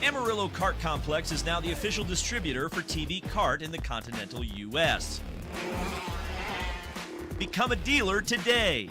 Amarillo Kart Complex is now the official distributor for TV Kart in the continental U.S. Become a dealer today.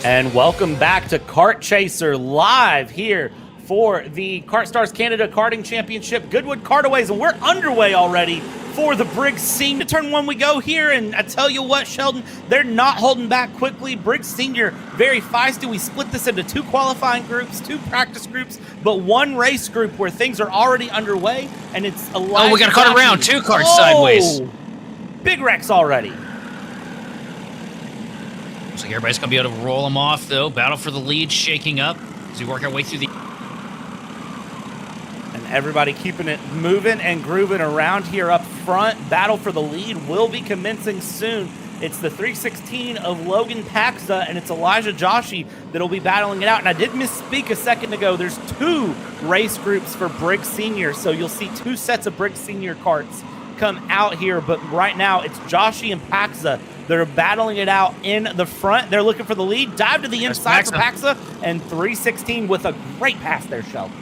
And welcome back to Kart Chaser live here for the KartStars Canada Karting Championship, Goodwood Kartways, and we're underway already for the Briggs Senior. Turn one we go here, and I tell you what, Sheldon, they're not holding back quickly. Briggs Senior, very feisty. We split this into 2 qualifying groups, 2 practice groups, but 1 race group where things are already underway, and it's a lot. Oh, we got to cut around 2 cars sideways. Big wrecks already. Looks like everybody's going to be able to roll them off, though. Battle for the lead shaking up as we work our way through the... And everybody keeping it moving and grooving around here up front. Battle for the lead will be commencing soon. It's the 316 of Logan Paxa, and it's Elijah Joshi that'll be battling it out. And I did misspeak a second ago. There's 2 race groups for Briggs Senior, so you'll see 2 sets of Briggs Senior karts come out here. But right now, it's Joshi and Paxa that are battling it out in the front. They're looking for the lead. Dive to the inside for Paxa, and 316 with a great pass there, Sheldon.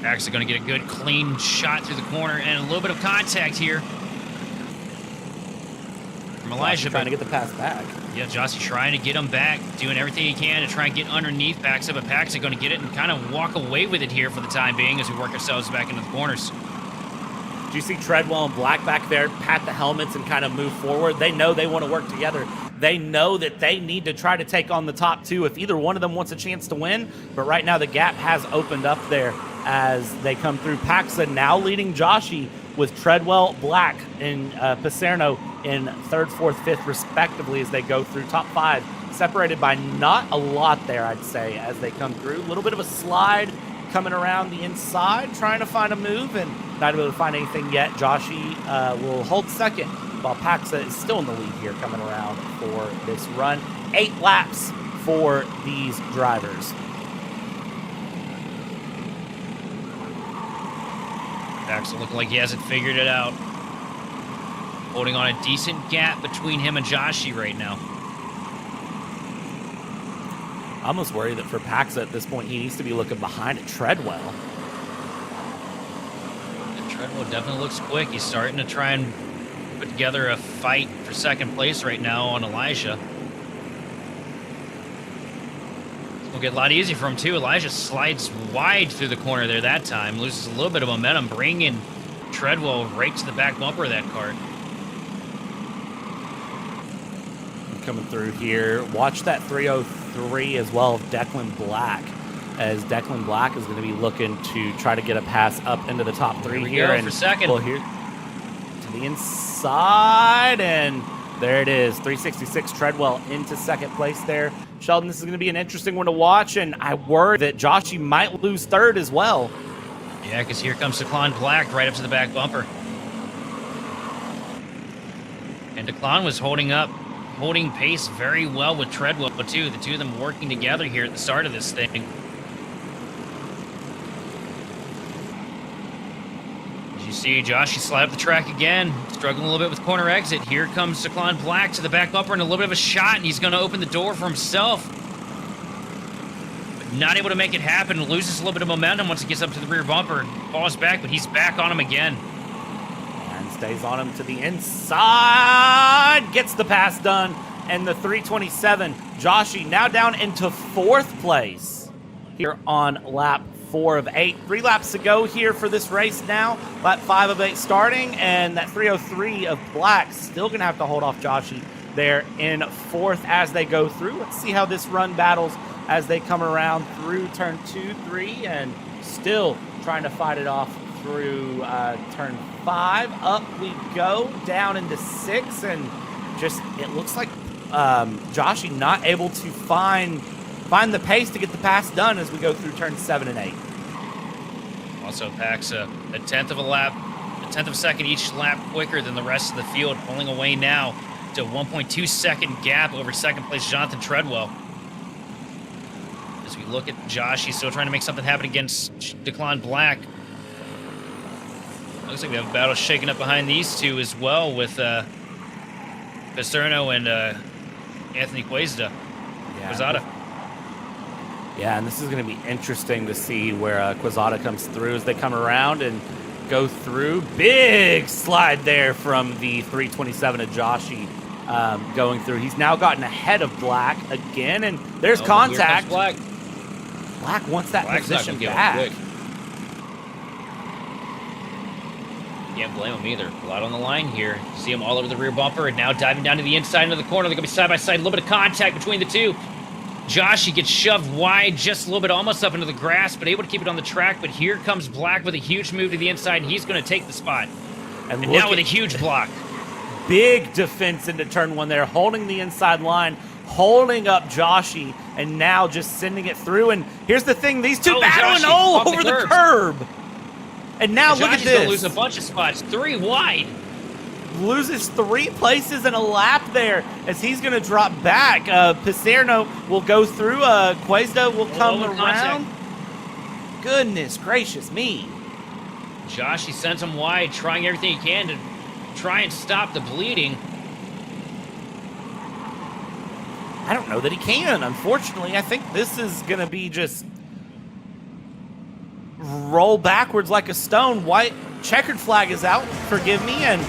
Paxa going to get a good, clean shot through the corner, and a little bit of contact here from Elijah. Trying to get the pass back. Yeah, Joshi trying to get him back, doing everything he can to try and get underneath Paxa, but Paxa going to get it and kind of walk away with it here for the time being as we work ourselves back into the corners. Do you see Treadwell and Black back there pat the helmets and kind of move forward? They know they want to work together. They know that they need to try to take on the top 2 if either one of them wants a chance to win. But right now the gap has opened up there as they come through. Paxa now leading Joshi with Treadwell, Black, and Pacerno in 3rd, 4th, 5th respectively as they go through top 5. Separated by not a lot there, I'd say, as they come through. A little bit of a slide coming around the inside, trying to find a move, and not able to find anything yet. Joshi will hold 2nd, while Paxa is still in the lead here coming around for this run. 8 laps for these drivers. Paxa looking like he hasn't figured it out. Holding on a decent gap between him and Joshi right now. I'm almost worried that for Paxa at this point, he needs to be looking behind at Treadwell. And Treadwell definitely looks quick. He's starting to try and put together a fight for 2nd place right now on Elijah. It'll get a lot easier for him, too. Elijah slides wide through the corner there that time. Loses a little bit of momentum, bringing Treadwell right to the back bumper of that kart. Coming through here. Watch that 303 as well of Declan Black, as Declan Black is going to be looking to try to get a pass up into the top 3 here. And for 2nd. Well, here to the inside, and there it is. 366 Treadwell into 2nd place there. Sheldon, this is going to be an interesting one to watch, and I worry that Joshi might lose 3rd as well. Yeah, because here comes Declan Black right up to the back bumper. And Declan was holding pace very well with Treadwell, too. The 2 of them working together here at the start of this thing. As you see, Joshi slide up the track again, struggling a little bit with corner exit. Here comes Declan Black to the back bumper and a little bit of a shot, and he's going to open the door for himself. But not able to make it happen, loses a little bit of momentum once he gets up to the rear bumper. Falls back, but he's back on him again. stays on him to the inside, gets the pass done, and the 327, Joshy now down into 4th place here on lap 4 of 8. 3 laps to go here for this race now. Lap 5 of 8 starting, and that 303 of Black still going to have to hold off Joshy there in 4th as they go through. Let's see how this run battles as they come around through turn 2, 3, and still trying to fight it off through turn 5. Up we go, down into 6, and just it looks like Joshy not able to find the pace to get the pass done as we go through turn 7 and 8. Also packs a 10th of a lap, a 10th of a second each lap quicker than the rest of the field, pulling away now to 1.2 second gap over second place Jonathan Treadwell. As we look at Josh, he's still trying to make something happen against Declan Black. Looks like we have a battle shaking up behind these two as well with Pasterno and Anthony Quezada. Yeah, and this is going to be interesting to see where Quezada comes through as they come around and go through. Big slide there from the 327 of Joshy going through. He's now gotten ahead of Black again, and there's contact. Black wants that position back. Can't blame him either. A lot on the line here. See him all over the rear bumper and now diving down to the inside into the corner. They're going to be side by side. A little bit of contact between the two. Josh, he gets shoved wide just a little bit, almost up into the grass, but able to keep it on the track. But here comes Black with a huge move to the inside, and he's going to take the spot. And now with a huge block. Big defense into turn 1 there, holding the inside line, holding up Joshy, and now just sending it through. And here's the thing, these two battling over the curb. And now look at this. Gonna lose a bunch of spots, 3 wide. Loses 3 places in a lap there as he's going to drop back. Pasterno will go through. Quezada will come around. Goodness gracious me. Josh, he sends him wide, trying everything he can to try and stop the bleeding. I don't know that he can, unfortunately. I think this is going to be just roll backwards like a stone. White checkered flag is out, forgive me, and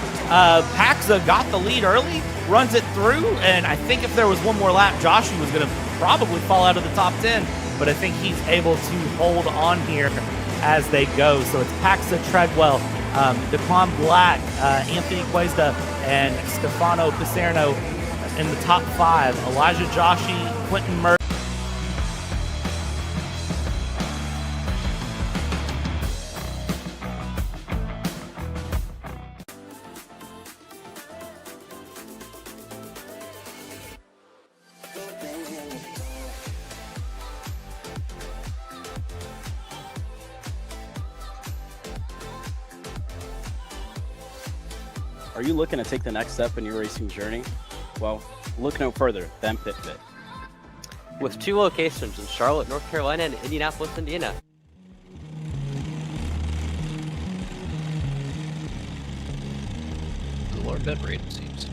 Paxa got the lead early, runs it through, and I think if there was one more lap, Joshy was going to probably fall out of the top 10, but I think he's able to hold on here as they go. So it's Paxa, Treadwell, Declan Black, Anthony Quezada, and Stefano Pasterno in the top 5. Elijah Joshy, Quentin Murray. Are you looking to take the next step in your racing journey? Well, look no further than PitFit. With 2 locations in Charlotte, North Carolina and Indianapolis, Indiana. The lower bed rate, it seems.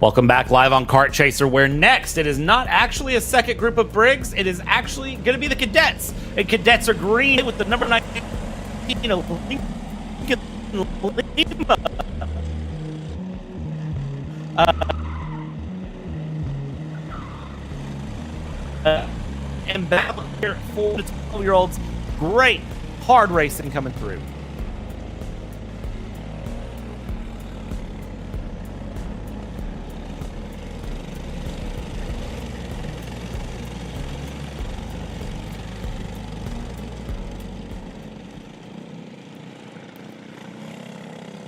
Welcome back live on Kart Chaser, where next it is not actually a second group of Briggs. It is actually going to be the Cadets. And Cadets are green with the number 19, Lima. And battle here, 4 to 12-year-olds. Great, hard racing coming through.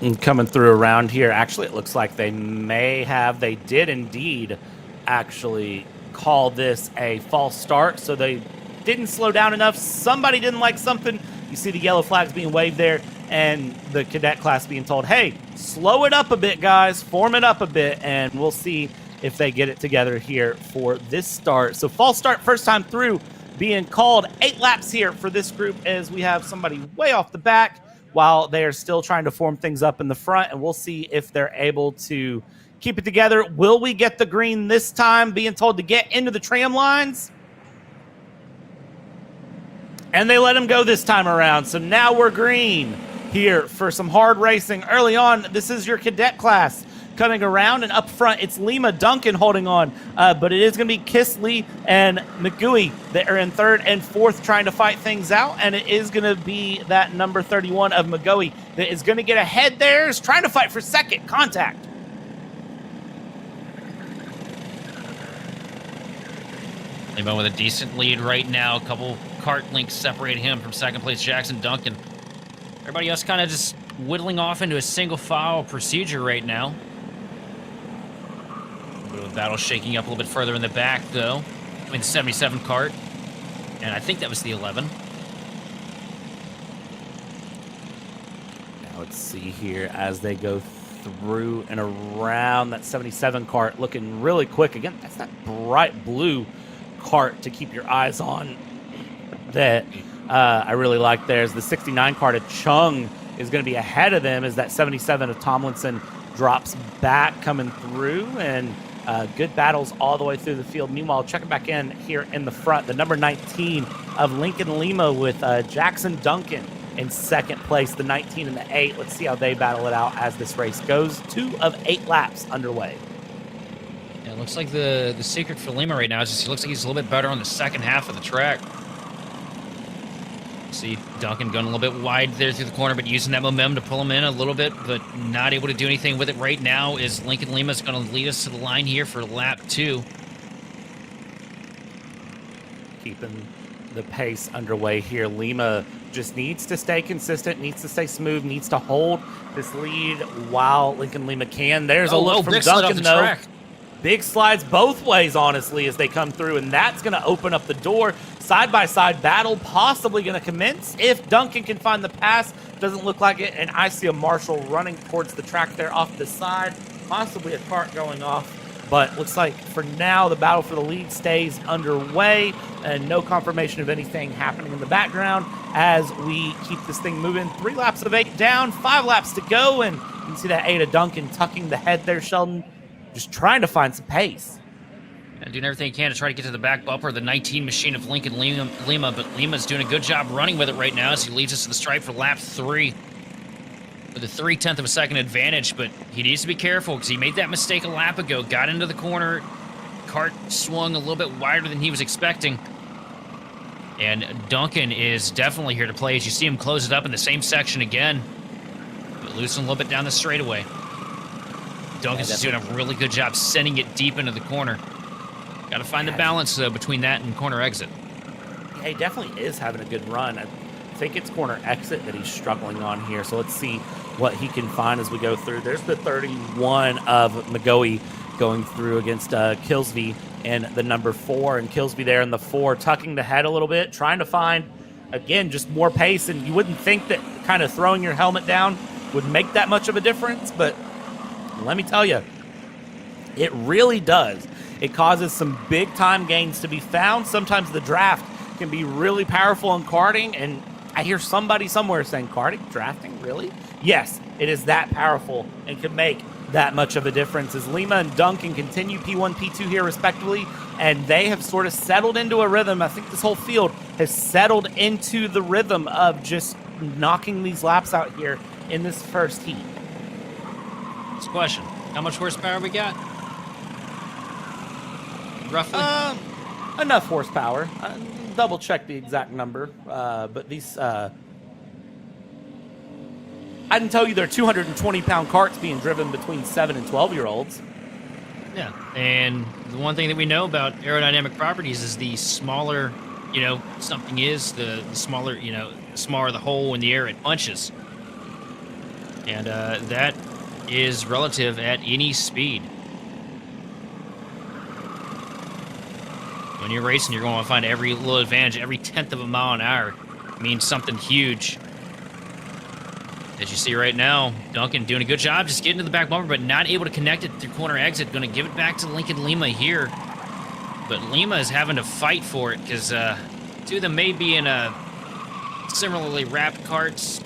And coming through around here, actually, it looks like they did indeed actually call this a false start, so they didn't slow down enough. Somebody didn't like something. You see the yellow flags being waved there, and the cadet class being told, hey, slow it up a bit, guys, form it up a bit, and we'll see if they get it together here for this start. So false start first time through being called. 8 laps here for this group as we have somebody way off the back, while they are still trying to form things up in the front, and we'll see if they're able to keep it together. Will we get the green this time, being told to get into the tram lines? And they let him go this time around. So now we're green here for some hard racing. Early on, this is your cadet class coming around, and up front, it's Lima Duncan holding on. But it is going to be Kisley and McGooey that are in third and fourth trying to fight things out. And it is going to be that number 31 of McGooey that is going to get ahead there, is trying to fight for second. Contact. Lima with a decent lead right now. A couple kart links separate him from second place Jackson Duncan. Everybody else kind of just whittling off into a single file procedure right now. A bit of a battle shaking up a little bit further in the back, though, between the 77 kart, and I think that was the 11. Now let's see here as they go through and around that 77 kart, looking really quick. Again, that's that bright blue kart to keep your eyes on that I really like. There's the 69 kart of Chung is going to be ahead of them as that 77 of Tomlinson drops back coming through, and good battles all the way through the field. Meanwhile, checking back in here in the front, the number 19 of Lincoln Lima with Jackson Duncan in second place, the 19 and the 8. Let's see how they battle it out as this race goes. 2 of 8 laps underway. Yeah, it looks like the secret for Lima right now is just he looks like he's a little bit better on the second half of the track. See Duncan going a little bit wide there through the corner, but using that momentum to pull him in a little bit, but not able to do anything with it right now. Is Lincoln Lima's going to lead us to the line here for lap 2. Keeping the pace underway here. Lima just needs to stay consistent, needs to stay smooth, needs to hold this lead while Lincoln Lima can. There's a look from Duncan, though. Track. Big slides both ways, honestly, as they come through, and that's going to open up the door. Side-by-side battle possibly going to commence if Duncan can find the pass. Doesn't look like it, and I see a Marshall running towards the track there off the side, possibly a kart going off. But looks like for now the battle for the lead stays underway, and no confirmation of anything happening in the background as we keep this thing moving. 3 laps of 8 down, 5 laps to go, and you can see that 8 of Duncan tucking the head there, Sheldon, just trying to find some pace. And doing everything he can to try to get to the back bumper, the 19 machine of Lincoln Lima, but Lima's doing a good job running with it right now as he leads us to the stripe for lap 3 with a 0.3 of a second advantage, but he needs to be careful because he made that mistake a lap ago, got into the corner, kart swung a little bit wider than he was expecting, and Duncan is definitely here to play as you see him close it up in the same section again, but loosen a little bit down the straightaway. Duncan's just doing a really good job sending it deep into the corner. Got to find the balance, though, between that and corner exit. Yeah, he definitely is having a good run. I think it's corner exit that he's struggling on here, so let's see what he can find as we go through. There's the 31 of McGooey going through against Kilsby and the number 4, and Kilsby there in the 4, tucking the head a little bit, trying to find, again, just more pace, and you wouldn't think that kind of throwing your helmet down would make that much of a difference, but let me tell you, it really does. It causes some big time gains to be found. Sometimes the draft can be really powerful in karting, and I hear somebody somewhere saying, karting, drafting, really? Yes, it is that powerful and can make that much of a difference as Lima and Duncan continue P1, P2 here respectively, and they have sort of settled into a rhythm. I think this whole field has settled into the rhythm of just knocking these laps out here in this first heat. This question, how much horsepower we got? Roughly? Enough horsepower. Double check the exact number, but these, I can tell you there are 220-pound carts being driven between 7 and 12-year-olds. Yeah, and the one thing that we know about aerodynamic properties is the smaller, something is, the smaller, the smaller the hole in the air it punches. And that is relative at any speed. When you're racing, you're going to find every little advantage, every 1/10 of a mile an hour means something huge. As you see right now, Duncan doing a good job just getting to the back bumper, but not able to connect it through corner exit. Going to give it back to Lincoln Lima here. But Lima is having to fight for it because two of them may be in similarly wrapped karts,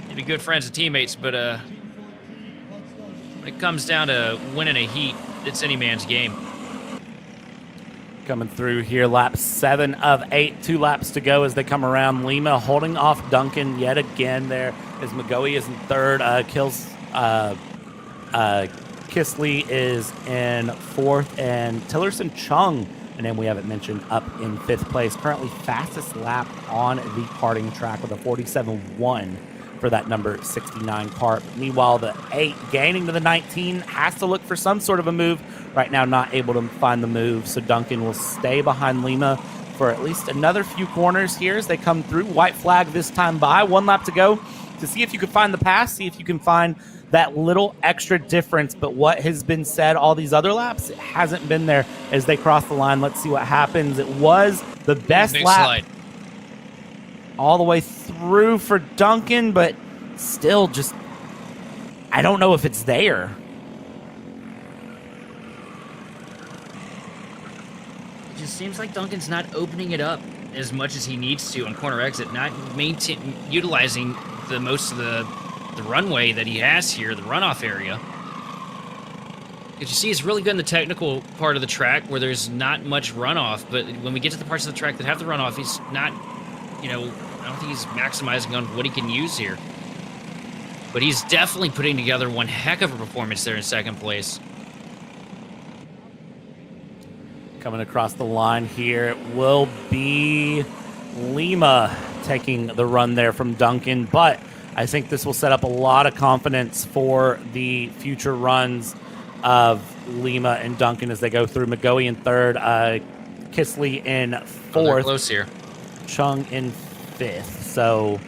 maybe good friends and teammates, but when it comes down to winning a heat, it's any man's game. Coming through here, lap 7 of 8, 2 laps to go as they come around. Lima holding off Duncan yet again there as McGoey is in third. Kisley is in fourth, and Tillerson Chung, a name we haven't mentioned, up in 5th place. Currently fastest lap on the karting track with a 47.1 for that number 69 kart. Meanwhile, the 8 gaining to the 19 has to look for some sort of a move. Right now, not able to find the move, so Duncan will stay behind Lima for at least another few corners here as they come through. White flag this time by. 1 lap to go to see if you can find the pass, see if you can find that little extra difference. But what has been said all these other laps, it hasn't been there as they cross the line. Let's see what happens. It was the best Big lap slide. all the way through for Duncan, but still just, I don't know if it's there. It just seems like Duncan's not opening it up as much as he needs to on corner exit, not utilizing the most of the runway that he has here, the runoff area. Because you see, he's really good in the technical part of the track where there's not much runoff, but when we get to the parts of the track that have the runoff, he's not, I don't think he's maximizing on what he can use here. But he's definitely putting together one heck of a performance there in 2nd place. Coming across the line here, it will be Lima taking the run there from Duncan, but I think this will set up a lot of confidence for the future runs of Lima and Duncan as they go through. McGoey in 3rd, Kisley in 4th, Close here. Chung in 5th. So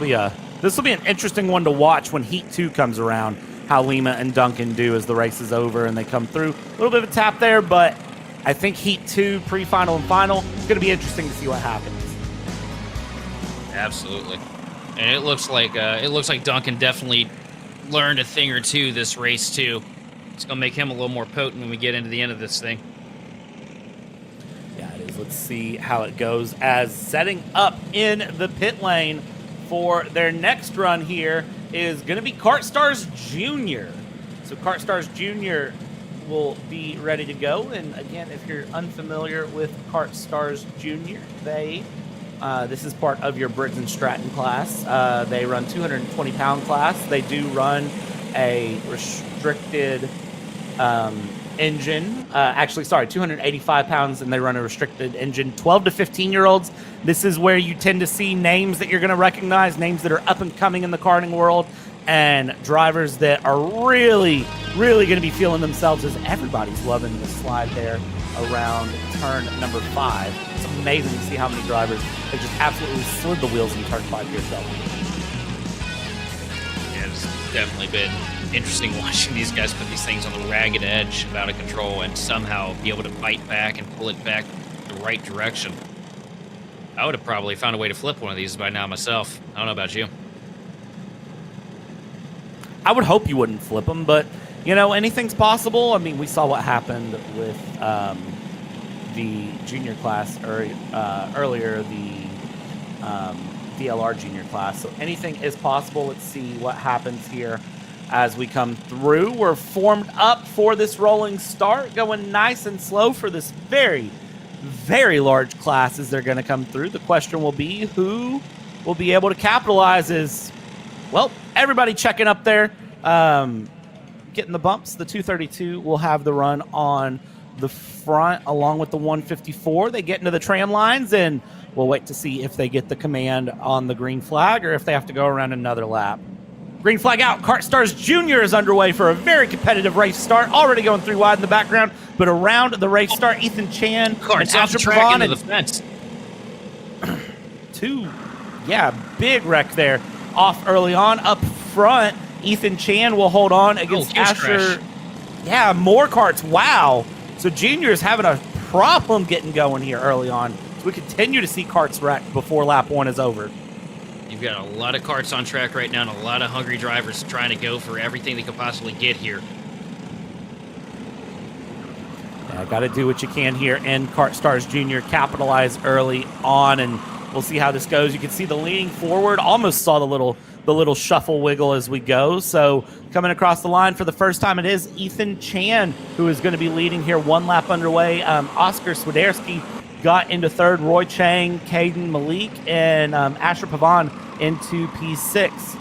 yeah, this will be an interesting one to watch when Heat 2 comes around. How Lima and Duncan do as the race is over and they come through. A little bit of a tap there, but I think Heat 2, pre-final and final, it's going to be interesting to see what happens. Absolutely. And it looks like Duncan definitely learned a thing or two this race too. It's going to make him a little more potent when we get into the end of this thing. Yeah, it is. Let's see how it goes as setting up in the pit lane for their next run here is going to be KartStars Junior. So KartStars Junior will be ready to go. And again, if you're unfamiliar with KartStars Junior, this is part of your Briggs and Stratton class. They run 220-pound class. They do run a restricted engine. 285 pounds, and they run a restricted engine. 12 to 15-year-olds. This is where you tend to see names that you're going to recognize, names that are up and coming in the karting world, and drivers that are really, really going to be feeling themselves as everybody's loving the slide there around turn number 5. It's amazing to see how many drivers have just absolutely slid the wheels in turn 5 here. So Yeah, it's definitely been interesting watching these guys put these things on the ragged edge out of control and somehow be able to fight back and pull it back the right direction. I would have probably found a way to flip one of these by now myself. I don't know about you. I would hope you wouldn't flip them, but anything's possible. I mean, we saw what happened with the junior class earlier, the VLR junior class. So anything is possible. Let's see what happens here as we come through. We're formed up for this rolling start, going nice and slow for this very, very large class as they're going to come through. The question will be who will be able to capitalize is, well, everybody checking up there, getting the bumps. The 232 will have the run on the front along with the 154. They get into the tram lines, and we'll wait to see if they get the command on the green flag or if they have to go around another lap. Green flag out. KartStars Junior is underway for a very competitive race start. Already going 3 wide in the background, but around the race start, Ethan Chan Kart's and off the Asher track Pavan into the fence. Big wreck there off early on. Up front, Ethan Chan will hold on against Asher. Crash. Yeah, more carts. Wow. So Junior is having a problem getting going here early on. So we continue to see carts wrecked before lap 1 is over. You've got a lot of karts on track right now and a lot of hungry drivers trying to go for everything they could possibly get here. Yeah, got to do what you can here in KartStars Junior. Capitalize early on, and we'll see how this goes. You can see the leaning forward. Almost saw the little the little shuffle wiggle as we go. So coming across the line for the first time, it is Ethan Chan who is going to be leading here. 1 lap underway. Oscar Swiderski got into third. Roy Chang, Caden Malik, and Asher Pavan into P6.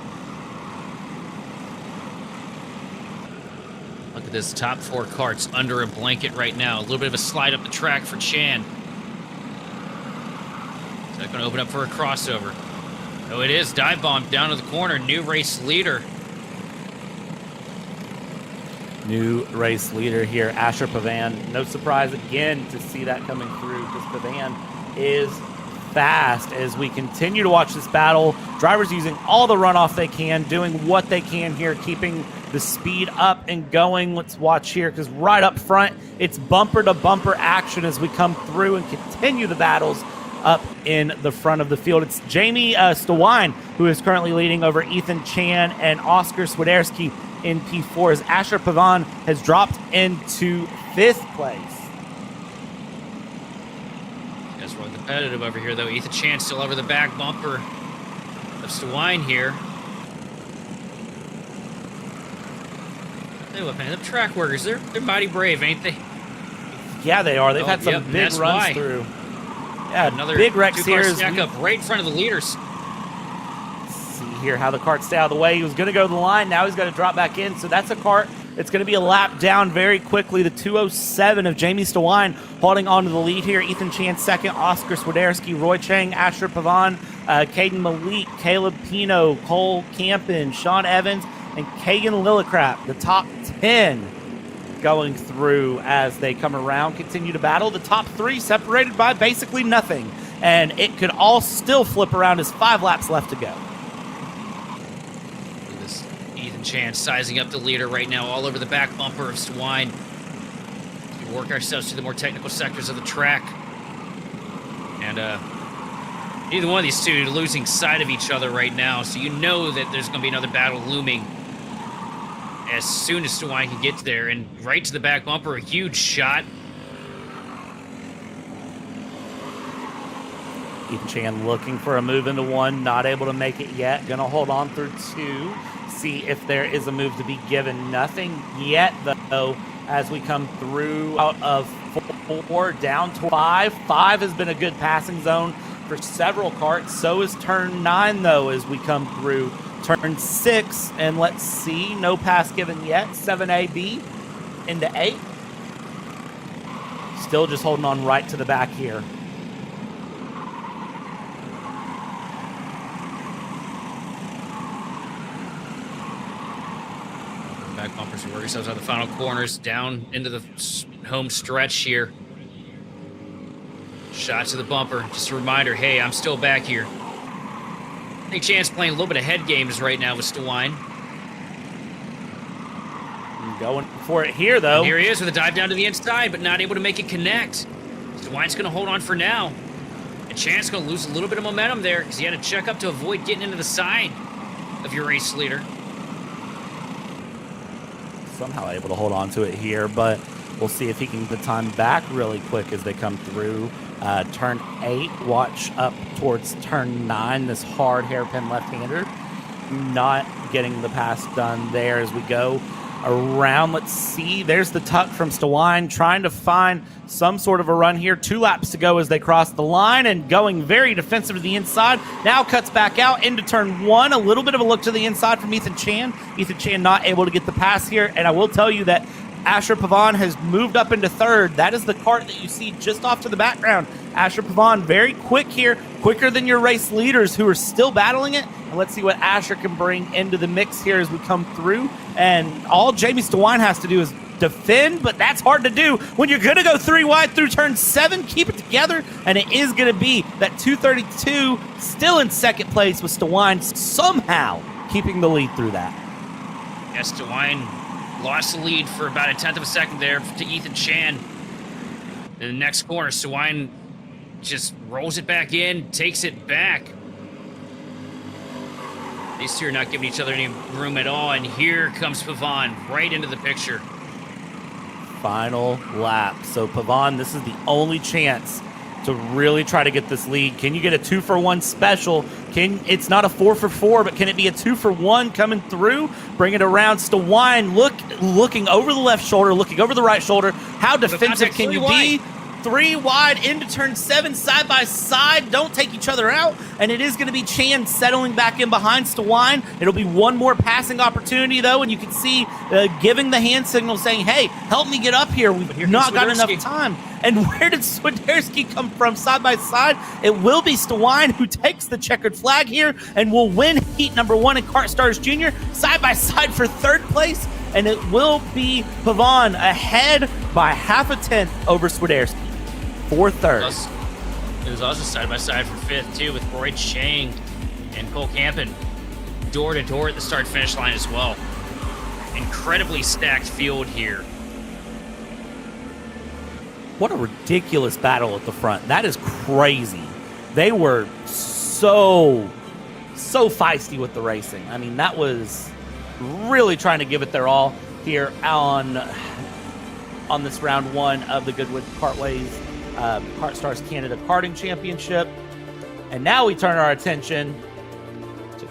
Look at this top 4 karts under a blanket right now. A little bit of a slide up the track for Chan. Is that going to open up for a crossover? Oh, it is. Dive bomb down to the corner. New race leader. New race leader here, Asher Pavan. No surprise again to see that coming through because Pavan is fast as we continue to watch this battle. Drivers using all the runoff they can, doing what they can here, keeping the speed up and going. Let's watch here because right up front, it's bumper to bumper action as we come through and continue the battles up in the front of the field. It's Jamie Stewine who is currently leading over Ethan Chan and Oscar Swiderski in P4 as Asher Pavan has dropped into 5th place. That's real competitive over here, though. Ethan Chan still over the back bumper of Stewine here. Hey, what, man, them track workers, they're mighty brave, ain't they? Yeah, they are. They've had some big runs through. Yeah, another big wrecks here. Stack up right in front of the leaders. See here how the karts stay out of the way. He was going to go to the line. Now he's got to drop back in. So that's a kart. It's going to be a lap down very quickly. The 207 of Jamie Stewine holding on to the lead here. Ethan Chan second. Oscar Swiderski, Roy Chang, Asher Pavan, Caden Malik, Caleb Pino, Cole Campen, Sean Evans, and Kagan Lillicrap. The top 10 going through as they come around, continue to battle. The top 3 separated by basically nothing. And it could all still flip around as 5 laps left to go. This Ethan Chan sizing up the leader right now all over the back bumper of Stewine. We work ourselves through the more technical sectors of the track. And neither one of these two are losing sight of each other right now, so you know that there's going to be another battle looming as soon as Stewine can get there. And right to the back bumper, a huge shot. Ethan Chan looking for a move into 1, not able to make it yet. Gonna hold on through 2, see if there is a move to be given. Nothing yet, though, as we come through out of 4 down to 5. 5 has been a good passing zone for several karts. So is turn 9, though, as we come through turn 6. And let's see, no pass given yet. 7AB into 8. Still just holding on right to the back here. Back bumpers, we work ourselves out the final corners, down into the home stretch here. Shots to the bumper. Just a reminder, hey, I'm still back here. I think Chan's playing a little bit of head games right now with Stewine. Going for it here, though. And here he is with a dive down to the inside, but not able to make it connect. Stewine's going to hold on for now. And Chan's going to lose a little bit of momentum there because he had to check up to avoid getting into the side of your race leader. Somehow able to hold on to it here, but we'll see if he can get the time back really quick as they come through. Turn 8, watch up towards turn 9, this hard hairpin left-hander. Not getting the pass done there as we go around. Let's see, there's the tuck from Stewine, trying to find some sort of a run here. 2 laps to go as they cross the line and going very defensive to the inside. Now cuts back out into turn 1. A little bit of a look to the inside from Ethan Chan. Ethan Chan not able to get the pass here, and I will tell you that Asher Pavan has moved up into 3rd. That is the kart that you see just off to the background. Asher Pavan very quick here, quicker than your race leaders who are still battling it. And let's see what Asher can bring into the mix here as we come through. And all Jamie Stewine has to do is defend, but that's hard to do when you're going to go 3 wide through turn 7. Keep it together, and it is going to be that 232 still in 2nd place with Stewine somehow keeping the lead through that. Yes, Stewine lost the lead for about 1/10 of a second there to Ethan Chan. In the next corner, Stewine just rolls it back in, takes it back. These two are not giving each other any room at all, and here comes Pavan right into the picture. Final lap. So Pavan, this is the only chance to really try to get this lead. Can you get a 2-for-1 special? It's not a 4-for-4, but can it be a 2-for-1 coming through? Bring it around. Stawine looking over the left shoulder, looking over the right shoulder. How defensive can you be? 3 wide into turn 7, side by side. Don't take each other out. And it is going to be Chan settling back in behind Stawine. It'll be one more passing opportunity, though, and you can see giving the hand signal saying, hey, help me get up here. We've not got enough time. And where did Swiderski come from side by side? It will be Stawine who takes the checkered flag here and will win heat number 1 in KartStars Junior side by side for 3rd place. And it will be Pavon ahead by half a tenth over Swiderski for 3rd. It was also side by side for 5th too, with Roy Chang and Cole Campen door to door at the start finish line as well. Incredibly stacked field here. What a ridiculous battle at the front. That is crazy. They were so feisty with the racing. I mean, that was really trying to give it their all here on this round 1 of the Goodwood Kartways KartStars Canada Karting Championship. And now we turn our attention to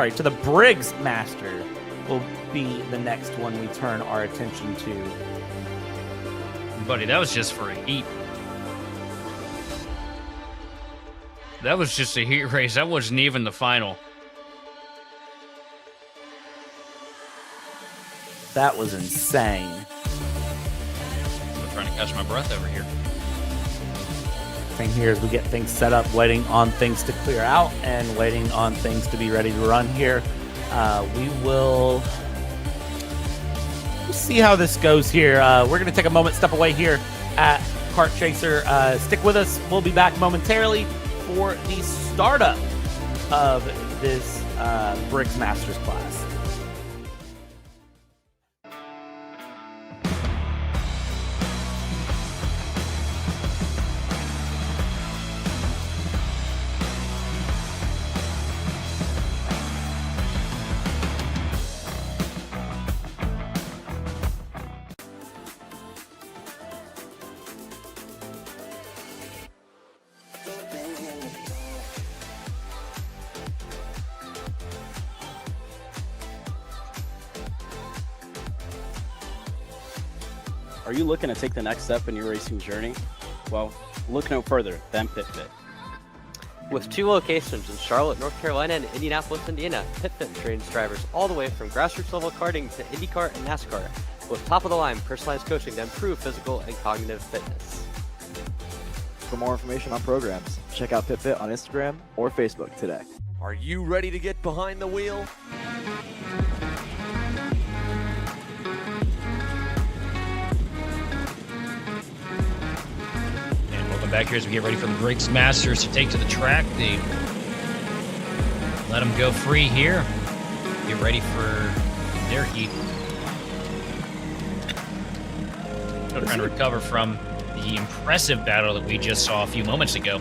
to the Briggs Master will be the next one we turn our attention to. Buddy, that was just for a heat. That was just a heat race. That wasn't even the final. That was insane. I'm trying to catch my breath over here. Thing here is we get things set up, waiting on things to clear out and waiting on things to be ready to run here. We'll see how this goes here. We're going to take a moment, step away here at Kart Chaser. Stick with us. We'll be back momentarily for the startup of this Briggs Masters class. Are you looking to take the next step in your racing journey? Well, look no further than PitFit. With 2 locations in Charlotte, North Carolina, and Indianapolis, Indiana, PitFit trains drivers all the way from grassroots level karting to IndyCar and NASCAR, with top-of-the-line personalized coaching to improve physical and cognitive fitness. For more information on programs, check out PitFit on Instagram or Facebook today. Are you ready to get behind the wheel? Back here as we get ready for the Briggs Masters to take to the track. They let them go free here. Get ready for their heat. Still trying to recover from the impressive battle that we just saw a few moments ago.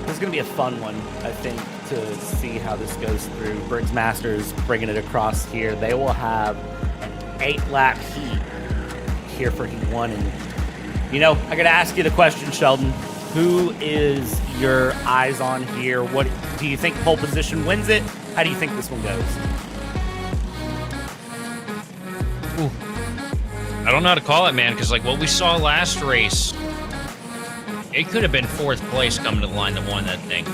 This is going to be a fun one, I think, to see how this goes through. Briggs Masters bringing it across here. They will have an 8-lap heat here for heat 1. And you know, I got to ask you the question, Sheldon. Who is your eyes on here? What do you think pole position wins it? How do you think this one goes? Ooh. I don't know how to call it, man, because like what we saw last race, it could have been 4th place coming to the line that won that thing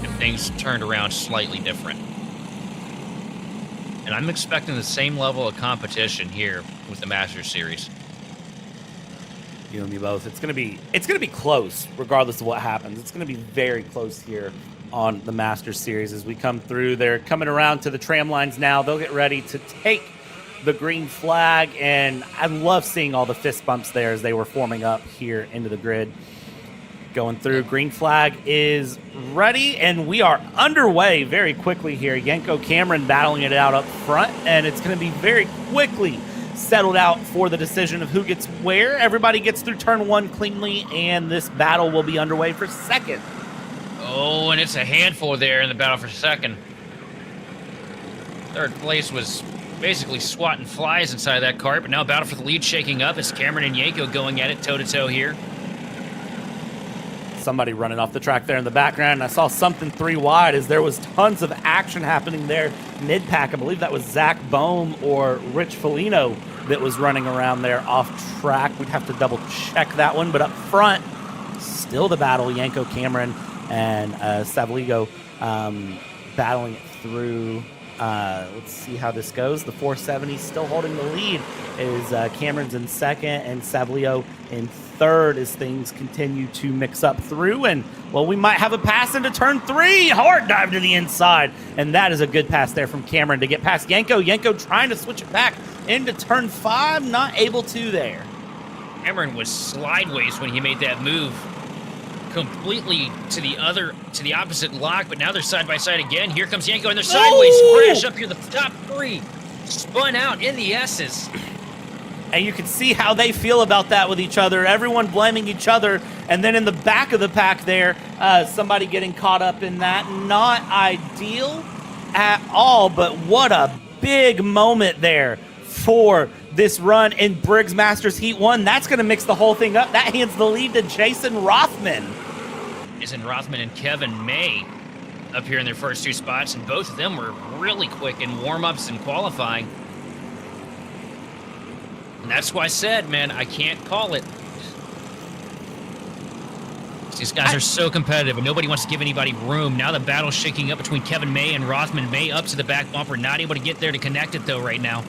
if things turned around slightly different. And I'm expecting the same level of competition here with the Masters Series. You and me both. It's gonna be close, regardless of what happens. It's gonna be very close here on the Masters Series as we come through. They're coming around to the tram lines now. They'll get ready to take the green flag, and I love seeing all the fist bumps there as they were forming up here into the grid. Going through, green flag is ready, and we are underway very quickly here. Yanko Cameron battling it out up front, and it's gonna be very quickly settled out for the decision of who gets where. Everybody gets through turn 1 cleanly, and this battle will be underway for 2nd. Oh, and it's a handful there in the battle for 2nd. 3rd place was basically swatting flies inside of that cart, but now battle for the lead shaking up as Cameron and Yanko going at it toe-to-toe here. Somebody running off the track there in the background, and I saw something 3 wide as there was tons of action happening there mid-pack. I believe that was Zach Bohm or Rich Felino that was running around there off track. We'd have to double check that one, but up front, still the battle. Yanko, Cameron, and Savligo battling it through. Let's see how this goes. The 470 still holding the lead is Cameron's in second and Savlio in third as things continue to mix up through. And, well, we might have a pass into turn 3. Hard dive to the inside. And that is a good pass there from Cameron to get past Yanko. Yanko trying to switch it back into turn 5. Not able to there. Cameron was slideways when he made that move. Completely to the opposite lock, but now they're side by side again. Here comes Yanko, and they're sideways. Crash up here, the top 3 spun out in the S's. And you can see how they feel about that with each other. Everyone blaming each other. And then in the back of the pack there, somebody getting caught up in that. Not ideal at all, but what a big moment there for this run in Briggs Masters Heat 1. That's going to mix the whole thing up. That hands the lead to Jason Rothman. Jason Rothman and Kevin May up here in their first 2 spots, and both of them were really quick in warm-ups and qualifying. And that's why I said, man, I can't call it. These guys are so competitive, and nobody wants to give anybody room. Now the battle's shaking up between Kevin May and Rothman. May up to the back bumper, not able to get there to connect it, though, right now.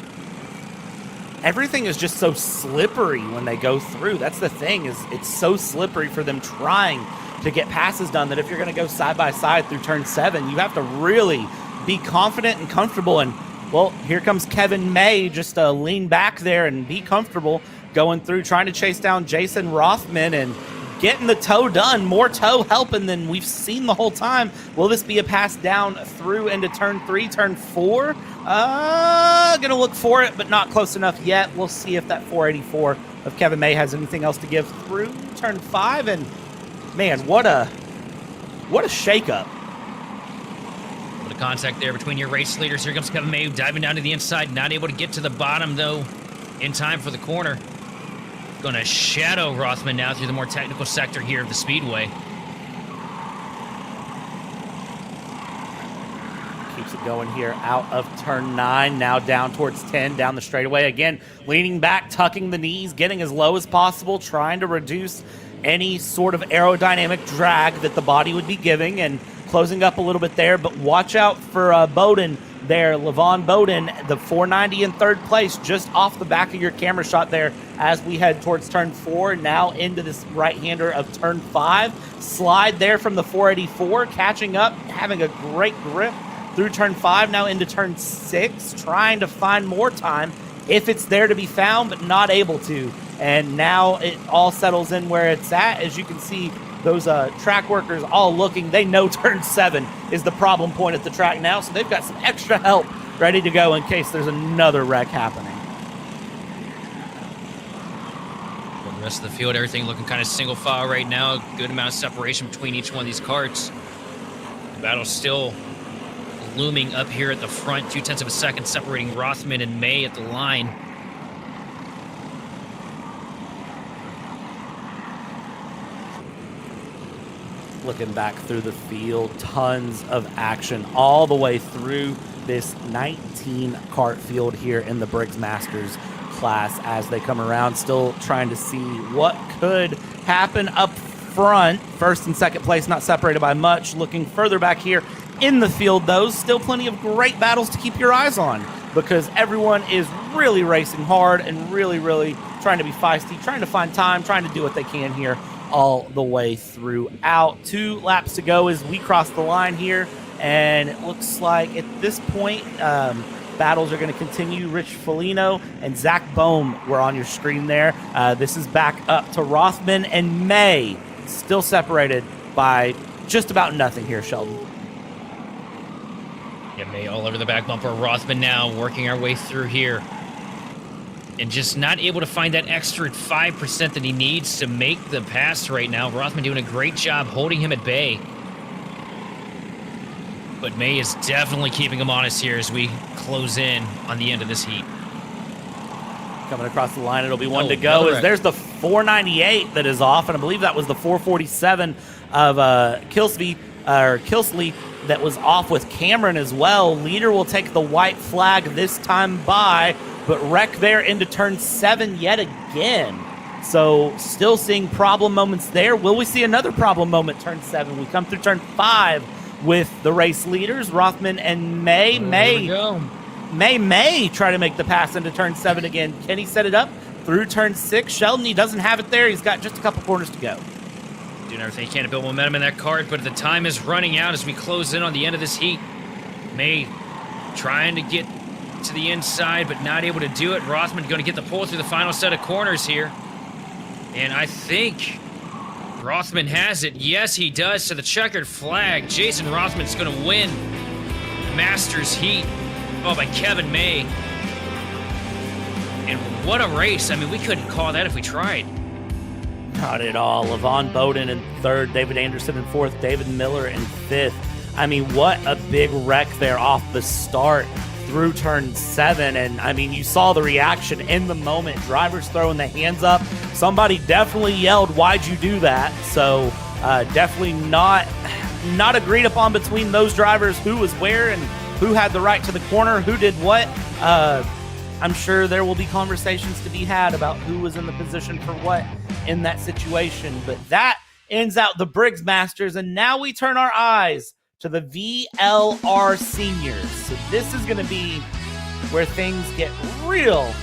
Everything is just so slippery when they go through. That's the thing, is it's so slippery for them trying to get passes done that if you're going to go side by side through turn 7, you have to really be confident and comfortable. And, well, here comes Kevin May just to lean back there and be comfortable going through, trying to chase down Jason Rothman and getting the toe done. More toe helping than we've seen the whole time. Will this be a pass down through into turn 3, turn 4? Gonna look for it, but not close enough yet. We'll see if that 484 of Kevin May has anything else to give through turn 5. And man, what a shakeup. The contact there between your race leaders. Here comes Kevin May diving down to the inside, not able to get to the bottom though in time for the corner. Going to shadow Rothman now through the more technical sector here of the speedway. Keeps it going here out of turn 9, now down towards 10, down the straightaway. Again, leaning back, tucking the knees, getting as low as possible, trying to reduce any sort of aerodynamic drag that the body would be giving, and closing up a little bit there. But watch out for Bowden there, Levon Bowden, the 490 in third place, just off the back of your camera shot there as we head towards turn 4, now into this right-hander of turn 5. Slide there from the 484, catching up, having a great grip through turn 5, now into turn 6, trying to find more time if it's there to be found, but not able to. And now it all settles in where it's at. As you can see, those track workers all looking. They know turn 7 is the problem point at the track now, so they've got some extra help ready to go in case there's another wreck happening. Well, the rest of the field, everything looking kind of single file right now. Good amount of separation between each one of these carts. The battle's still looming up here at the front, 0.2 of a second separating Rothman and May at the line. Looking back through the field, tons of action all the way through this 19 kart field here in the Briggs Masters class as they come around, still trying to see what could happen up front. First and second place not separated by much. Looking further back here in the field, though, still plenty of great battles to keep your eyes on because everyone is really racing hard and really trying to be feisty, trying to find time, trying to do what they can here all the way throughout. 2 laps to go as we cross the line here, and it looks like at this point battles are going to continue. Rich Felino and Zach Bohm were on your screen there. This is back up to Rothman and May, still separated by just about nothing here, Sheldon. Yeah, May all over the back bumper. Rothman now working our way through here. And just not able to find that extra 5% that he needs to make the pass right now. Rothman doing a great job holding him at bay. But May is definitely keeping him honest here as we close in on the end of this heat. Coming across the line, it'll be one to another go. As wreck. there's the 498 that is off, and I believe that was the 447 of Kilsley that was off with Cameron as well. Leader will take the white flag this time by, but wreck there into turn 7 yet again. So still seeing problem moments there. Will we see another problem moment turn 7? We come through turn 5 with the race leaders, Rothman and May. May try to make the pass into turn 7 again. Can he set it up through turn 6? Sheldon, he doesn't have it there. He's got just a couple corners to go. Doing everything he can to build momentum in that cart, but the time is running out as we close in on the end of this heat. May trying to get to the inside, but not able to do it. Rothman going to get the pull through the final set of corners here. And I think Rothman has it. Yes, he does. So the checkered flag. Jason Rothman's going to win Masters Heat. Oh, by Kevin May. And what a race. I mean, we couldn't call that if we tried. Not at all. Levon Bowden in 3rd, David Anderson in 4th, David Miller in 5th. I mean, what a big wreck there off the start through turn 7. And, I mean, you saw the reaction in the moment. Drivers throwing the hands up. Somebody definitely yelled, "Why'd you do that?" So, definitely not agreed upon between those drivers who was where and who had the right to the corner, who did what. I'm sure there will be conversations to be had about who was in the position for what in that situation. But that ends out the Briggs Masters, and now we turn our eyes to the VLR Seniors. So this is going to be where things get real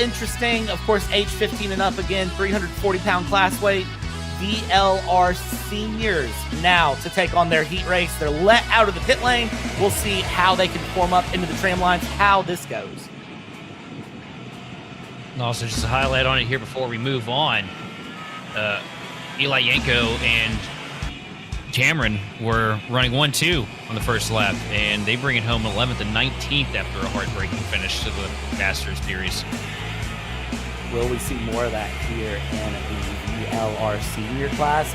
interesting. Of course, age 15 and up again, 340-pound class weight. VLR Seniors now to take on their heat race. They're let out of the pit lane. We'll see how they can form up into the tram lines, how this goes. And also, just a highlight on it here before we move on. Eli Yanko and Cameron were running 1-2 on the first lap, and they bring it home 11th and 19th after a heartbreaking finish to the Masters Series. Will we see more of that here in the VLR Senior class?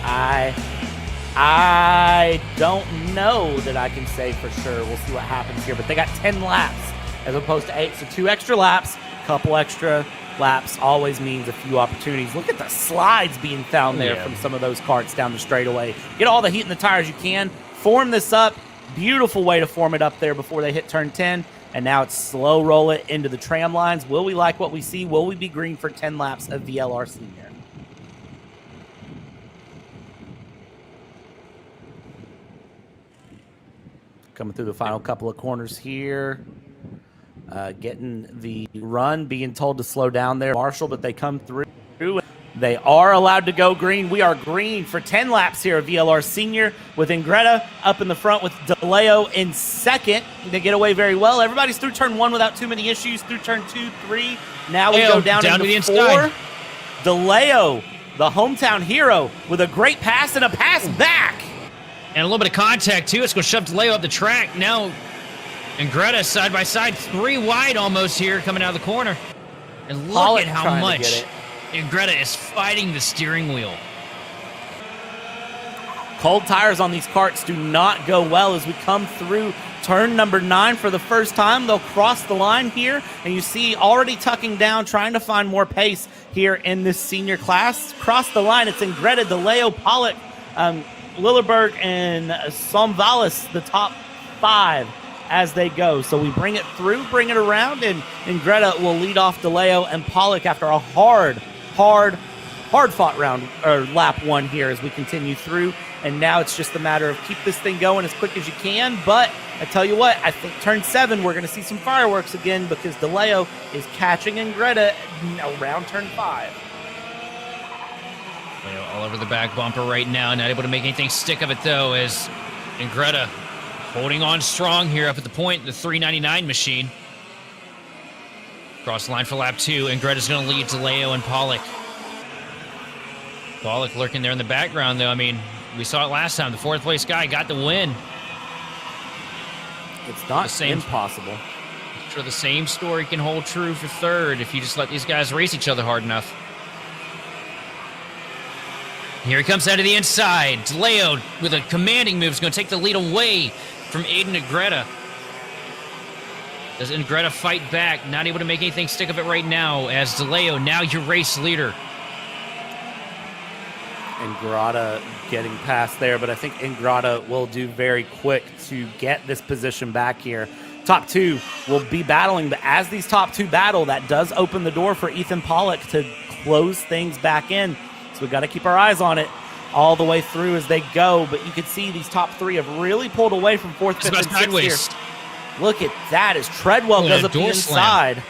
I don't know that I can say for sure. We'll see what happens here, but they got 10 laps as opposed to 8, so 2 extra laps, couple extra laps always means a few opportunities. Look at the slides being found there from some of those carts down the straightaway. Get all the heat in the tires you can. Form this up. Beautiful way to form it up there before they hit turn 10. And now it's slow roll it into the tram lines. Will we like what we see? Will we be green for 10 laps of VLR Senior? Coming through the final couple of corners here. Getting the run, being told to slow down there, Marshall, but they come through. They are allowed to go green. We are green for 10 laps here at VLR Senior with Ingretta up in the front with DeLeo in 2nd. They get away very well. Everybody's through turn 1 without too many issues. Through turn 2, 3. Now we go down into to the 4. inside. DeLeo, the hometown hero, with a great pass and a pass back. And a little bit of contact, too. It's going to shove DeLeo up the track. Now, Ingretta side by side, 3 wide almost here coming out of the corner. And look at how much Ingretta is fighting the steering wheel. Cold tires on these carts do not go well as we come through turn number 9 for the first time. They'll cross the line here, and you see already tucking down, trying to find more pace here in this senior class. Cross the line, it's Ingretta, DeLeo, Pollock, Lilleberg, and Somvalis, the top 5 as they go. So we bring it through, bring it around, and Ingretta will lead off DeLeo and Pollock after a hard-fought round, or lap 1 here as we continue through. And now it's just a matter of keep this thing going as quick as you can. But I tell you what, I think turn 7, we're going to see some fireworks again because DeLeo is catching Ingretta around turn 5. All over the back bumper right now, not able to make anything stick of it though, as Ingretta holding on strong here up at the point, the 399 machine. Cross the line for lap 2, Ingretta's going to lead DeLeo and Pollock. Pollock lurking there in the background though. I mean, we saw it last time. The 4th place guy got the win. It's not impossible. I'm sure the same story can hold true for 3rd if you just let these guys race each other hard enough. Here he comes out of the inside. DeLeo with a commanding move is going to take the lead away from Aiden Ingrata. Does Ingrata fight back? Not able to make anything stick of it right now as DeLeo, now your race leader. Ingrata getting past there, but I think Ingrata will do very quick to get this position back here. Top two will be battling, but as these top two battle, that does open the door for Ethan Pollock to close things back in. So we've got to keep our eyes on it all the way through as they go, but you can see these top three have really pulled away from fourth, fifth, and sixth here. Look at that as Treadwell goes up the inside.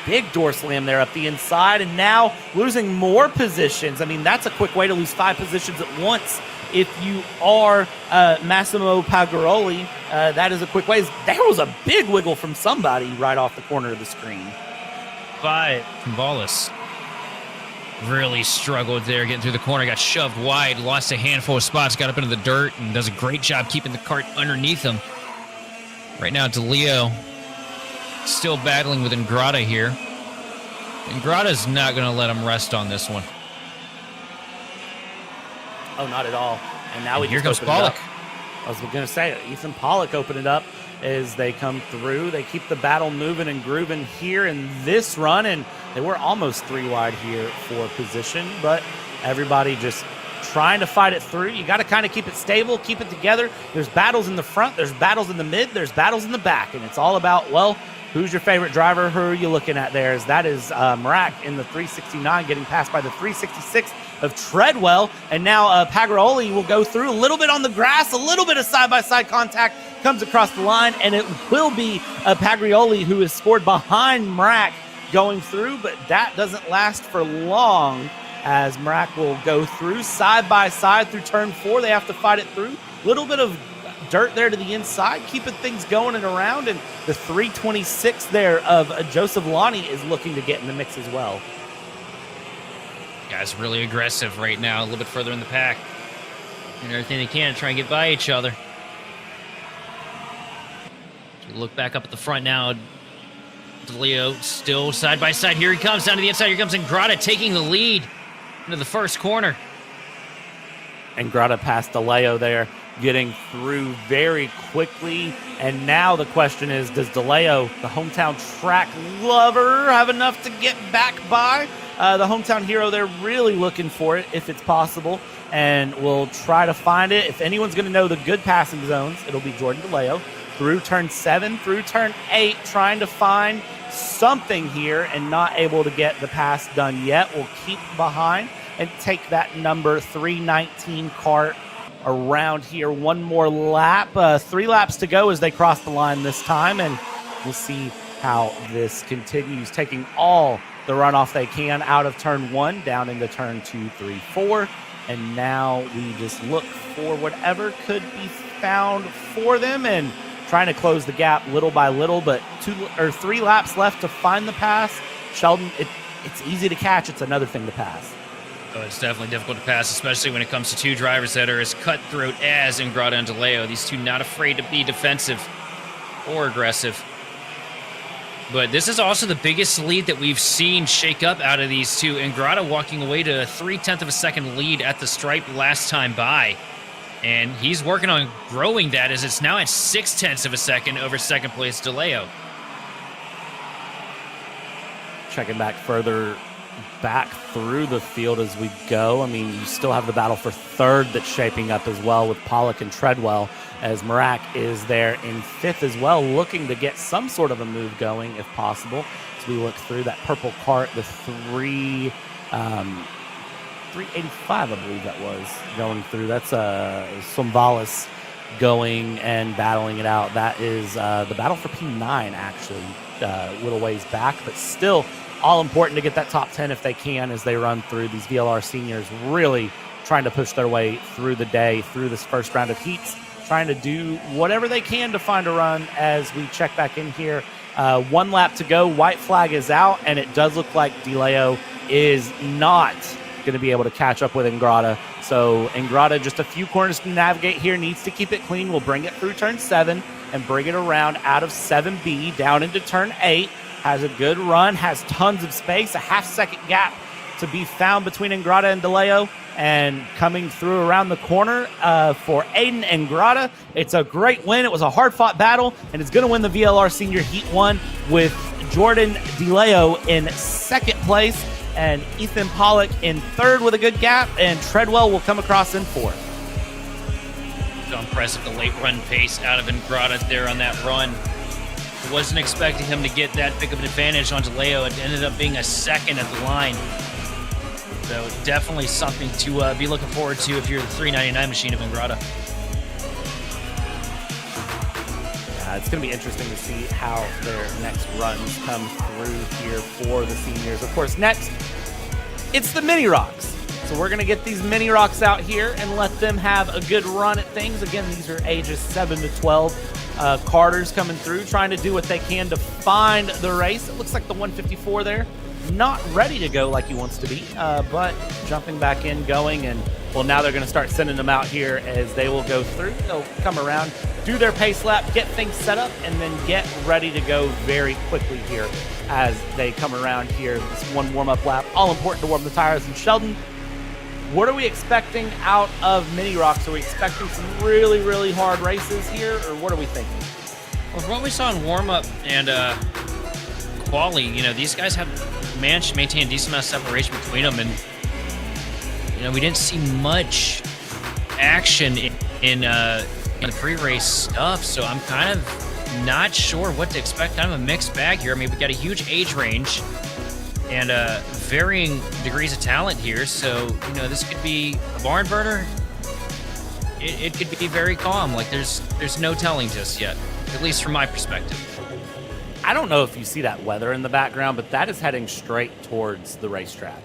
Big door slam there up the inside, and now losing more positions. I mean, that's a quick way to lose 5 positions at once. If you are Massimo Pagaroli, that is a quick way. There was a big wiggle from somebody right off the corner of the screen. By Ballas. Really struggled there getting through the corner, got shoved wide, lost a handful of spots, got up into the dirt, and does a great job keeping the cart underneath him. Right now, DeLeo still battling with Ingrata here. Ingrata's not going to let him rest on this one. Oh, not at all. And now here comes Pollock. I was going to say, Ethan Pollock opened it up as they come through. They keep the battle moving and grooving here in this run, and they were almost 3 wide here for position, but everybody just trying to fight it through. You got to kind of keep it stable, keep it together. There's battles in the front, there's battles in the mid, there's battles in the back, and it's all about, well, who's your favorite driver? Who are you looking at there? That is Marak in the 369 getting passed by the 366 of Treadwell, and now Pagaroli will go through a little bit on the grass, a little bit of side-by-side contact, comes across the line, and it will be Pagaroli who is scored behind Marak going through, but that doesn't last for long as Marak will go through side-by-side through turn 4. They have to fight it through. Little bit of dirt there to the inside, keeping things going and around, and the 326 there of Joseph Lonnie is looking to get in the mix as well. Guys really aggressive right now, a little bit further in the pack. And everything they can to try and get by each other. Look back up at the front now. DeLeo still side by side. Here he comes down to the inside. Here comes Ingrata taking the lead into the first corner. Ingrata past DeLeo there, getting through very quickly. And now the question is, does DeLeo, the hometown track lover, have enough to get back by? The hometown hero, they're really looking for it if it's possible, and we'll try to find it. If anyone's going to know the good passing zones, it'll be Jordan DeLeo. Through turn 7, through turn 8, trying to find something here and not able to get the pass done yet. We'll keep behind and take that number 319 cart around here. One more lap, 3 laps to go as they cross the line this time, and we'll see how this continues, taking all the runoff they can out of turn 1 down into turn 2, 3, 4. And now we just look for whatever could be found for them and trying to close the gap little by little, but 2 or 3 laps left to find the pass. Sheldon, it's easy to catch. It's another thing to pass. Oh, it's definitely difficult to pass, especially when it comes to 2 drivers that are as cutthroat as Ingrata and DeLeo. These 2 not afraid to be defensive or aggressive. But this is also the biggest lead that we've seen shake up out of these 2. Ingrata walking away to a 0.3 of a second lead at the stripe last time by. And he's working on growing that as it's now at 0.6 of a second over second place DeLeo. Checking back further back through the field as we go. I mean, you still have the battle for 3rd that's shaping up as well with Pollock and Treadwell, as Marak is there in 5th as well, looking to get some sort of a move going if possible. So we look through that purple cart, the 385, I believe that was, going through. That's Somvalis going and battling it out. That is the battle for P9, actually, a little ways back, but still all important to get that top 10 if they can as they run through. These VLR seniors really trying to push their way through the day, through this first round of heats, trying to do whatever they can to find a run as we check back in here. 1 lap to go. White flag is out, and it does look like DeLeo is not going to be able to catch up with Ingrata. So Ingrata, just a few corners to navigate here, needs to keep it clean. We'll bring it through turn 7 and bring it around out of 7B down into turn 8. Has a good run, has tons of space, a half-second gap to be found between Ingrata and DeLeo. And coming through around the corner for Aiden Ingrata. It's a great win. It was a hard-fought battle, and it's going to win the VLR Senior Heat 1 with Jordan DeLeo in second place and Ethan Pollock in third with a good gap, and Treadwell will come across in fourth. So impressive, the late run pace out of Ingrata there on that run. Wasn't expecting him to get that big of an advantage on DeLeo. It ended up being a second at the line. So definitely something to be looking forward to if you're the 399 machine of Ingrata. Yeah, it's going to be interesting to see how their next runs come through here for the seniors. Of course, next, it's the mini rocks. So we're going to get these mini rocks out here and let them have a good run at things. Again, these are ages 7 to 12 karters coming through, trying to do what they can to find the race. It looks like the 154 there, not ready to go like he wants to be, but jumping back in, going, and well, now they're going to start sending them out here as they will go through. They'll come around, do their pace lap, get things set up, and then get ready to go very quickly here as they come around here. This one warm-up lap, all important to warm the tires. And Sheldon, what are we expecting out of mini rocks? Are we expecting some really, really hard races here, or what are we thinking? Well, from what we saw in warm-up and quali, you know, these guys have managed to maintain a decent amount of separation between them, and you know, we didn't see much action in the pre-race stuff, so I'm kind of not sure what to expect. Kind of a mixed bag here. I mean, we got a huge age range and varying degrees of talent here, so you know, this could be a barn burner. It could be very calm. Like there's no telling just yet, at least from my perspective. I don't know if you see that weather in the background, but that is heading straight towards the racetrack.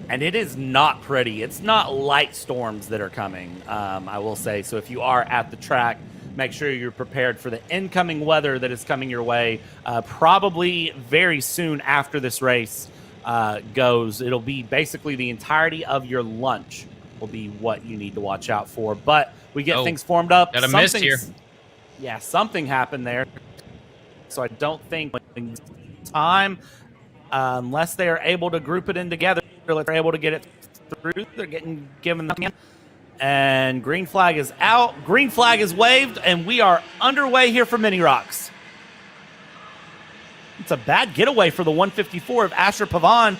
And it is not pretty. It's not light storms that are coming, I will say. So if you are at the track, make sure you're prepared for the incoming weather that is coming your way. Probably very soon after this race goes. It'll be basically the entirety of your lunch will be what you need to watch out for. But we get things formed up. Got a mist here. Yeah, something happened there. So I don't think time, unless they are able to group it in together, they're able to get it through. They're given the and green flag is out. Green flag is waved, and we are underway here for mini rocks. It's a bad getaway for the 154 of Asher Pavan,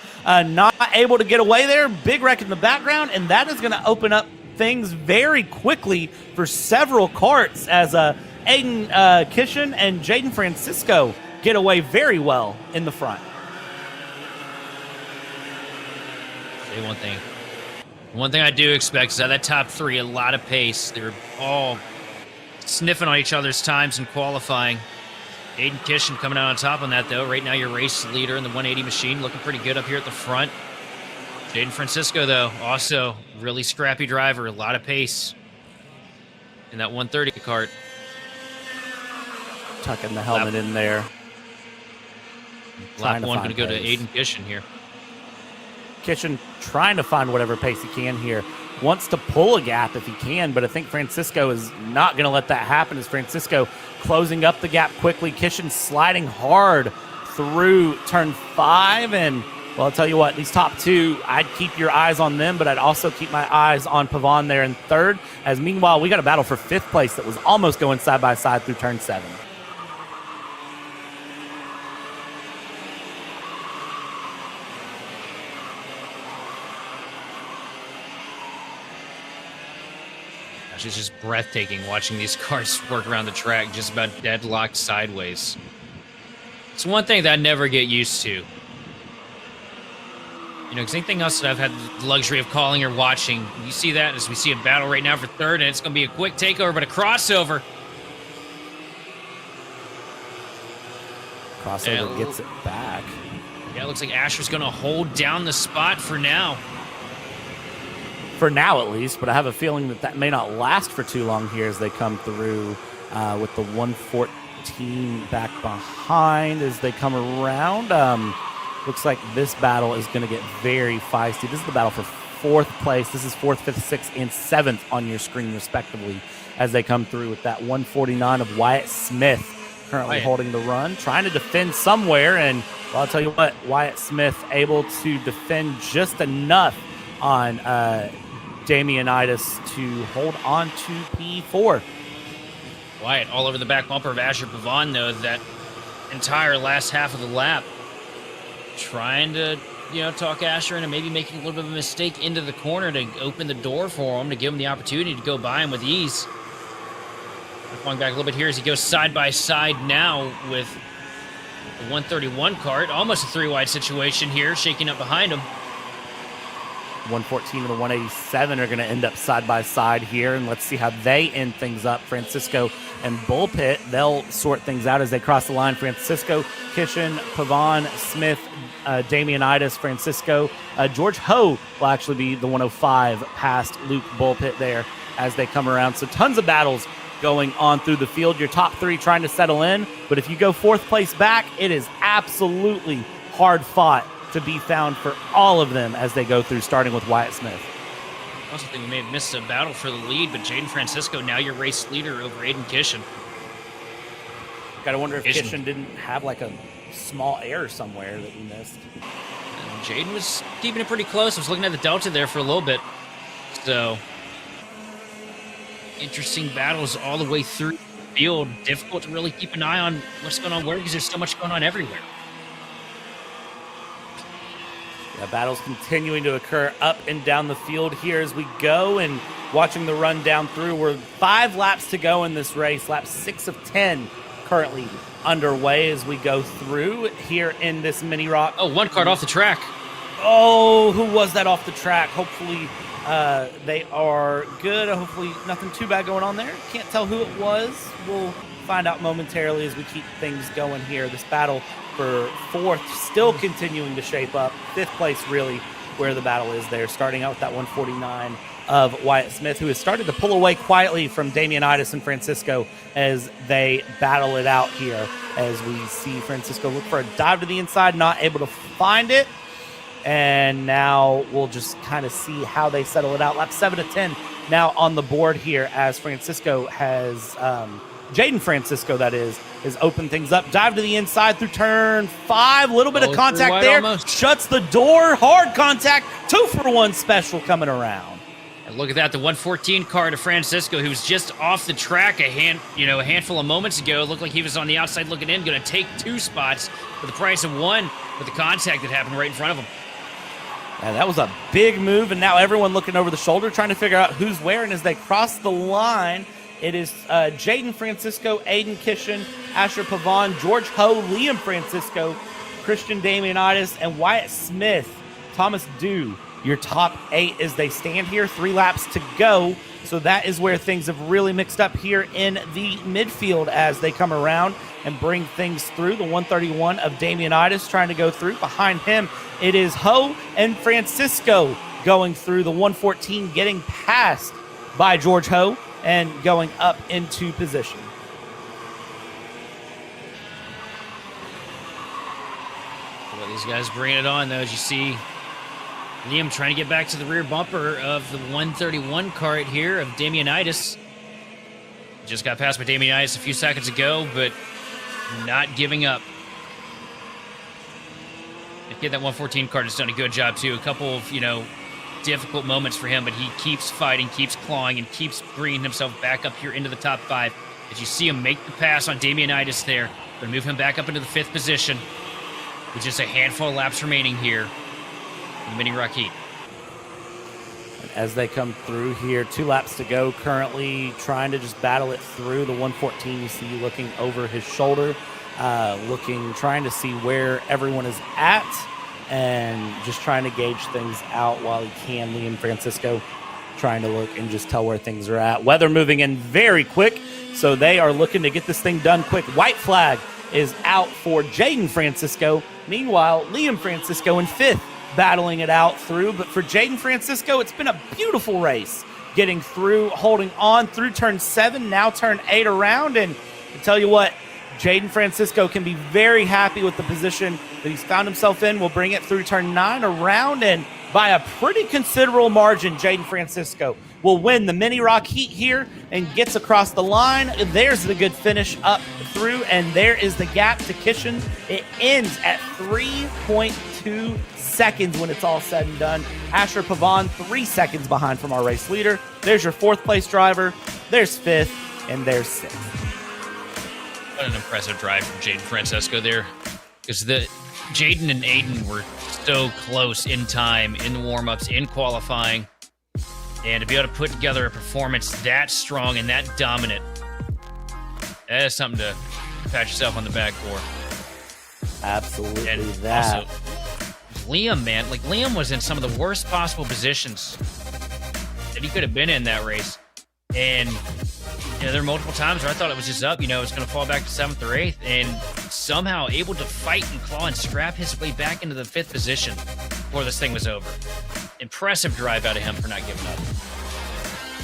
not able to get away there. Big wreck in the background, and that is going to open up things very quickly for several karts as Aiden Kishin and Jaden Francisco get away very well in the front. Say one thing. One thing I do expect is that top three, a lot of pace. They're all sniffing on each other's times in qualifying. Aiden Kishin coming out on top on that, though. Right now, your race leader in the 180 machine, looking pretty good up here at the front. Jaden Francisco, though, also really scrappy driver, a lot of pace in that 130 kart. Tucking the helmet in there. Lap one going to go to Aiden Kishin here. Kishin trying to find whatever pace he can here. Wants to pull a gap if he can, but I think Francisco is not going to let that happen as Francisco closing up the gap quickly. Kishin sliding hard through turn 5. And, well, I'll tell you what, these top two, I'd keep your eyes on them, but I'd also keep my eyes on Pavan there in third. As meanwhile, we got a battle for 5th place that was almost going side by side through turn 7. It's just breathtaking watching these cars work around the track, just about deadlocked sideways. It's one thing that I never get used to. You know, because anything else that I've had the luxury of calling or watching, you see that as we see a battle right now for third, and it's going to be a quick takeover, but a crossover. Crossover gets it back. Yeah, it looks like Asher's going to hold down the spot for now. For now, at least, but I have a feeling that that may not last for too long here as they come through with the 114 back behind as they come around. Looks like this battle is going to get very feisty. This is the battle for 4th place. This is 4th, 5th, 6th, and 7th on your screen, respectively, as they come through with that 149 of Wyatt Smith, currently Wyatt. holding the run, trying to defend somewhere. And well, I'll tell you what, Wyatt Smith able to defend just enough on Damianitis to hold on to P4. Wyatt all over the back bumper of Asher Pavon, though, that entire last half of the lap. Trying to, talk Asher into maybe making a little bit of a mistake into the corner to open the door for him, to give him the opportunity to go by him with ease. Falling back a little bit here as he goes side by side now with the 131 kart. Almost a 3-wide situation here, shaking up behind him. 114 and the 187 are going to end up side by side here, and let's see how they end things up. Francisco and Bullpit, they'll sort things out as they cross the line. Francisco, Kishin, Pavon, Smith, Damianitis, Francisco. George Ho will actually be the 105 past Luke Bullpit there as they come around. So tons of battles going on through the field. Your top three trying to settle in, but if you go fourth place back, it is absolutely hard fought to be found for all of them as they go through, starting with Wyatt Smith. I also think we may have missed a battle for the lead, but Jaden Francisco, now your race leader over Aiden Kishin. Gotta wonder if Kishin didn't have like a small error somewhere that we missed. And Jaden was keeping it pretty close. I was looking at the delta there for a little bit. So, interesting battles all the way through the field. Difficult to really keep an eye on what's going on where, because there's so much going on everywhere. Yeah, battles continuing to occur up and down the field here as we go, and watching the run down through. We're 5 laps to go in this race. Lap 6 of 10 currently underway as we go through here in this mini rock. Oh, one kart off the track. Oh, who was that off the track? Hopefully they are good. Hopefully nothing too bad going on there. Can't tell who it was. We'll find out momentarily as we keep things going here. This battle for 4th still continuing to shape up. 5th place really where the battle is there, starting out with that 149 of Wyatt Smith, who has started to pull away quietly from Damianitis and Francisco as they battle it out here, as we see Francisco look for a dive to the inside, not able to find it. And now we'll just kind of see how they settle it out. Lap 7 of 10 now on the board here, as Francisco has, Jaden Francisco, that is, has opened things up. Dive to the inside through turn 5. Little bit of contact there. Almost. Shuts the door. Hard contact. 2-for-1 special coming around. And look at that, the 114 car to Francisco, who was just off the track a handful of moments ago. Looked like he was on the outside looking in, going to take 2 spots for the price of 1 with the contact that happened right in front of him. And that was a big move, and now everyone looking over the shoulder, trying to figure out who's where. And as they cross the line, it is Jaden Francisco, Aiden Kishin, Asher Pavon, George Ho, Liam Francisco, Christian Damianitis, and Wyatt Smith. Thomas Dew, your top 8 as they stand here. 3 laps to go. So that is where things have really mixed up here in the midfield as they come around and bring things through. The 131 of Damianitis trying to go through. Behind him, it is Ho and Francisco going through. The 114 getting passed by George Ho and going up into position. Well, these guys bringing it on, though, as you see Liam trying to get back to the rear bumper of the 131 kart here of Damianitis. Just got passed by Damianitis a few seconds ago, but not giving up. I think that 114 kart has done a good job, too. A couple of, difficult moments for him, but he keeps fighting, keeps clawing, and keeps bringing himself back up here into the top 5. As you see him make the pass on Damianitis there, going to move him back up into the 5th position with just a handful of laps remaining here in the mini Rok Heat. As they come through here, 2 laps to go, currently trying to just battle it through. The 114 you see looking over his shoulder, trying to see where everyone is at, and just trying to gauge things out while he can. Liam Francisco trying to look and just tell where things are at. Weather moving in very quick, so they are looking to get this thing done quick. White flag is out for Jaden Francisco. Meanwhile, Liam Francisco in 5th, battling it out through. But for Jaden Francisco, it's been a beautiful race, getting through, holding on through turn 7, now turn 8 around. And I tell you what, Jaden Francisco can be very happy with the position that he's found himself in. We'll bring it through turn 9 around, and by a pretty considerable margin, Jaden Francisco will win the mini Rok Heat here and gets across the line. There's the good finish up through, and there is the gap to Kishin. It ends at 3.2 seconds when it's all said and done. Asher Pavan 3 seconds behind from our race leader. There's your 4th place driver. There's 5th, and there's 6th. What an impressive drive from Jaden Francesco there. Because Jaden and Aiden were so close in time, in the warm-ups, in qualifying. And to be able to put together a performance that strong and that dominant, that is something to pat yourself on the back for. Absolutely And that. also, Liam, man, like Liam was in some of the worst possible positions that he could have been in that race. And there were multiple times where I thought it was just up, it was going to fall back to 7th or 8th, and somehow able to fight and claw and scrap his way back into the 5th position before this thing was over. Impressive drive out of him for not giving up.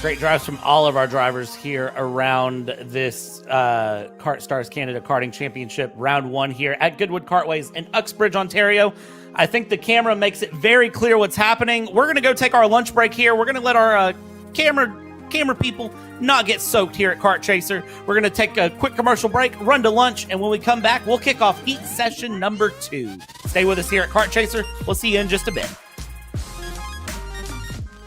Great drives from all of our drivers here around this KartStars Canada Karting Championship, round 1 here at Goodwood Kartways in Uxbridge, Ontario. I think the camera makes it very clear what's happening. We're going to go take our lunch break here. We're going to let our camera people not get soaked here at Kart Chaser. We're going to take a quick commercial break, run to lunch, and when we come back, we'll kick off heat session number 2. Stay with us here at Kart Chaser. We'll see you in just a bit.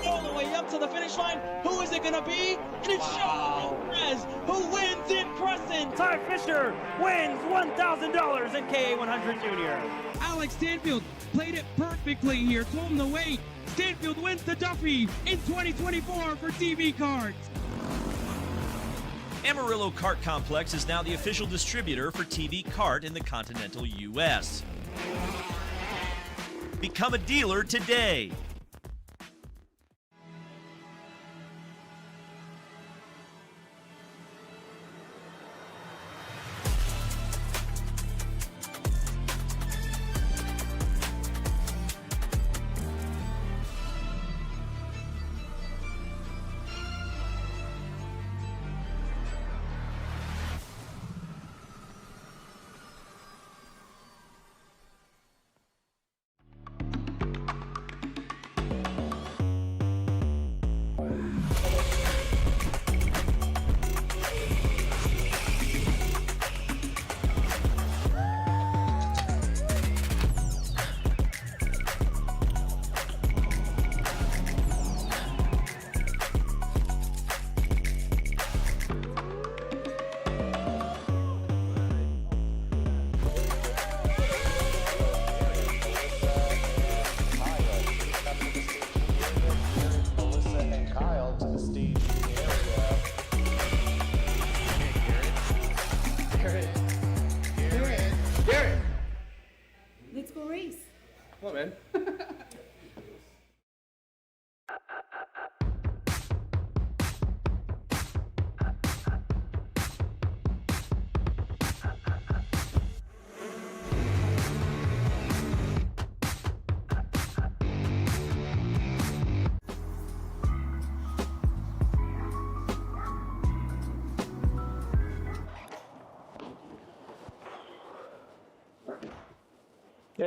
All the way up to the finish line. Who is it going to be? It's Sean Perez who wins in Crescent. Ty Fisher wins $1,000 in KA100 Junior. Alex Stanfield played it perfectly here. Told him to wait. Stanfield wins the Duffy in 2024 for TV Karts. Amarillo Kart Complex is now the official distributor for TV Kart in the continental U.S. Become a dealer today. Let's go race. Come on, man.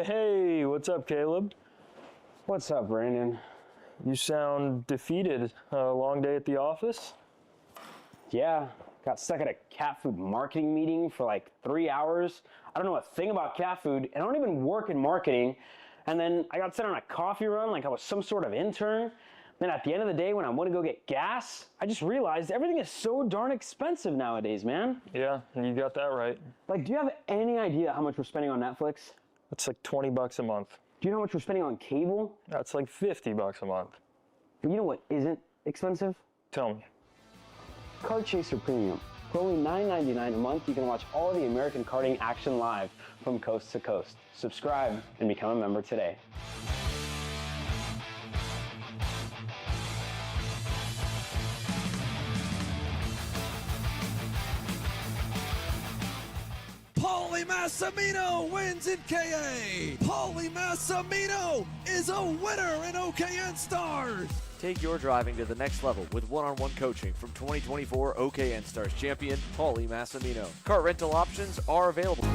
Hey, what's up, Caleb? What's up, Brandon? You sound defeated. A long day at the office? Yeah, got stuck at a cat food marketing meeting for like 3 hours. I don't know a thing about cat food, and I don't even work in marketing. And then I got sent on a coffee run like I was some sort of intern. Then at the end of the day, when I want to go get gas, I just realized everything is so darn expensive nowadays, man. Yeah, you got that right. Like, do you have any idea how much we're spending on Netflix? It's like $20 a month. Do you know how much we're spending on cable? That's like $50 a month. But you know what isn't expensive? Tell me. Kart Chaser Premium. For only $9.99 a month, you can watch all of the American karting action live from coast to coast. Subscribe and become a member today. Paulie Massimino wins in KA. Paulie Massimino is a winner in OKN Stars. Take your driving to the next level with one-on-one coaching from 2024 OKN Stars champion Paulie Massimino. Kart rental options are available.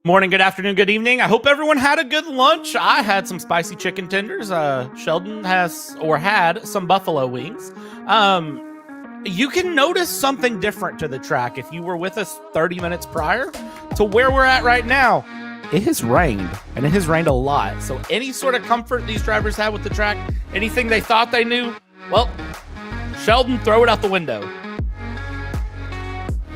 Morning, good afternoon, good evening. I hope everyone had a good lunch. I had some spicy chicken tenders. Sheldon had some buffalo wings. You can notice something different to the track if you were with us 30 minutes prior to where we're at right now. It has rained, and it has rained a lot. So any sort of comfort these drivers have with the track, anything they thought they knew, well, Sheldon, throw it out the window.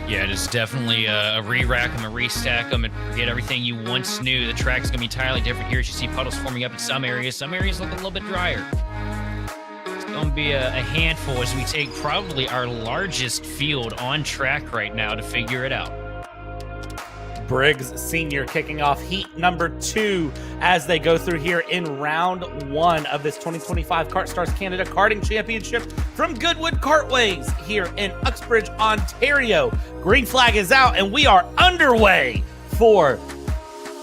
Yeah, it is definitely a re-rack them, a restack them, and forget everything you once knew. The track's going to be entirely different here. As you see puddles forming up in some areas look a little bit drier. It's going to be a handful as we take probably our largest field on track right now to figure it out. Briggs Senior kicking off heat number 2 as they go through here in round 1 of this 2025 KartStars Canada Karting Championship from Goodwood Kartways here in Uxbridge, Ontario. Green flag is out and we are underway for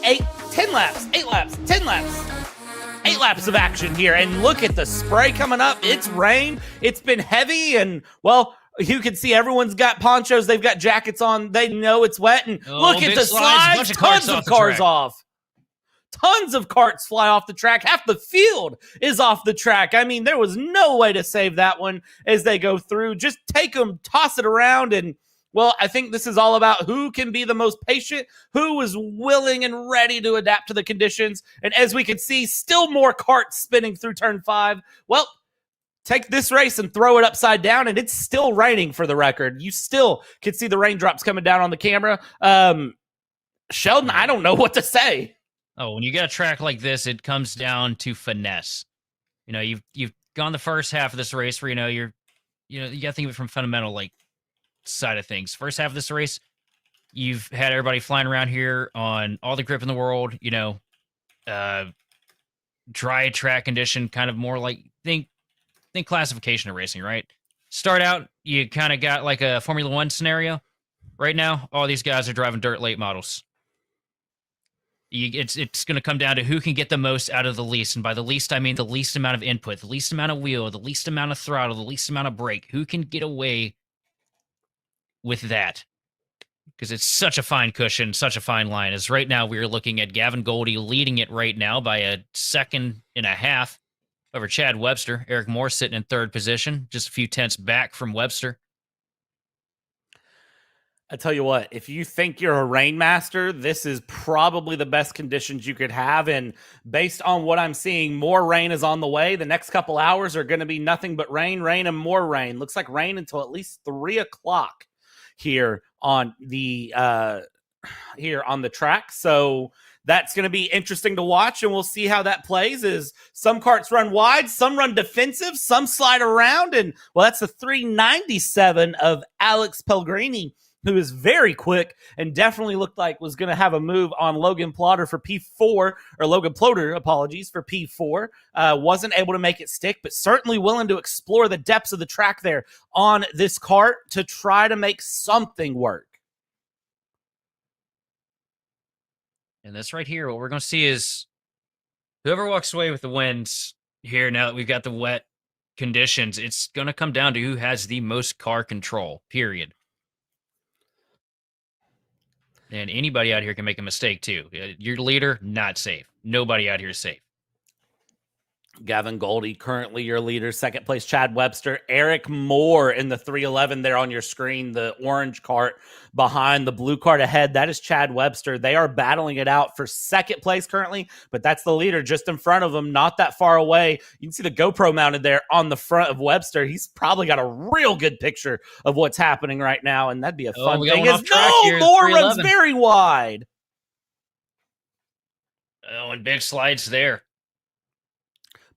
8 laps of action here. And look at the spray coming up. It's rain. It's been heavy and, well, you can see everyone's got ponchos. They've got jackets on. They know it's wet. And look at the slides. Tons of cars off. Tons of carts fly off the track. Half the field is off the track. I mean, there was no way to save that one as they go through. Just take them, toss it around. And, well, I think this is all about who can be the most patient, who is willing and ready to adapt to the conditions. And as we can see, still more carts spinning through turn 5. Well, take this race and throw it upside down, and it's still raining for the record. You still can see the raindrops coming down on the camera. Sheldon, I don't know what to say. Oh, when you got a track like this, it comes down to finesse. You know, you've gone the first half of this race where, you got to think of it from fundamental, side of things. First half of this race, you've had everybody flying around here on all the grip in the world, dry track condition, kind of more like, think classification of racing, right? Start out, you kind of got like a Formula One scenario. Right now, all these guys are driving dirt late models. It's going to come down to who can get the most out of the least. And by the least, I mean the least amount of input, the least amount of wheel, the least amount of throttle, the least amount of brake. Who can get away with that? Because it's such a fine cushion, such a fine line. As right now, we're looking at Gavin Goldie leading it right now by a 1.5 seconds over Chad Webster. Eric Moore sitting in 3rd position, just a few tenths back from Webster. I tell you what, if you think you're a rainmaster, this is probably the best conditions you could have. And based on what I'm seeing, more rain is on the way. The next couple hours are going to be nothing but rain, and more rain. Looks like rain until at least 3 o'clock here on the track. So that's going to be interesting to watch, and we'll see how that plays. Is some carts run wide, some run defensive, some slide around, and, well, that's the 397 of Alex Pellegrini, who is very quick and definitely looked like was going to have a move on Logan Plotter for P4, or Logan Plotter, apologies, for P4. Wasn't able to make it stick, but certainly willing to explore the depths of the track there on this kart to try to make something work. And this right here, what we're going to see is whoever walks away with the wins here, now that we've got the wet conditions, it's going to come down to who has the most car control, period. And anybody out here can make a mistake, too. Your leader, not safe. Nobody out here is safe. Gavin Goldie, currently your leader. 2nd place, Chad Webster. Eric Moore in the 311 there on your screen. The orange cart behind the blue cart ahead. That is Chad Webster. They are battling it out for 2nd place currently, but that's the leader just in front of them, not that far away. You can see the GoPro mounted there on the front of Webster. He's probably got a real good picture of what's happening right now, and that'd be a fun thing. Moore runs very wide. Oh, and big slides there.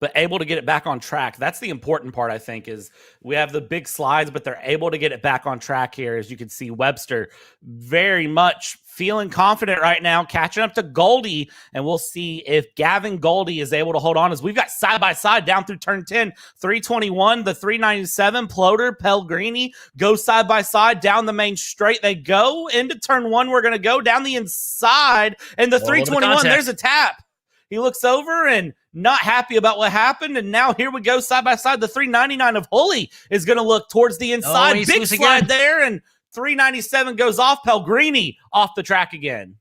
But able to get it back on track. That's the important part, I think, is we have the big slides, but they're able to get it back on track here. As you can see, Webster very much feeling confident right now, catching up to Goldie, and we'll see if Gavin Goldie is able to hold on as we've got side-by-side down through turn 10, 321, the 397, Plotter, Pellegrini go side-by-side down the main straight. They go into turn 1. We're going to go down the inside, and the 321, there's a tap. He looks over and not happy about what happened, and now here we go side by side. The 399 of Hully is going to look towards the inside. Big slide there, and 397 goes off. Pellegrini off the track again.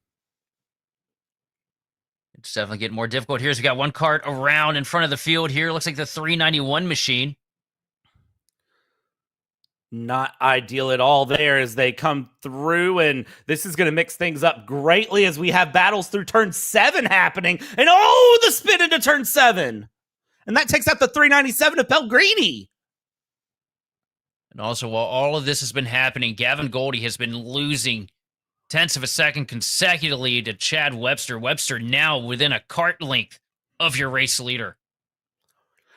It's definitely getting more difficult here as we got one kart around in front of the field here. Looks like the 391 machine. Not ideal at all there as they come through, and this is going to mix things up greatly as we have battles through turn 7 happening, and the spin into turn 7, and that takes out the 397 of Pellegrini. And also, while all of this has been happening, Gavin Goldie has been losing tenths of a second consecutively to Chad Webster. Webster now within a kart length of your race leader.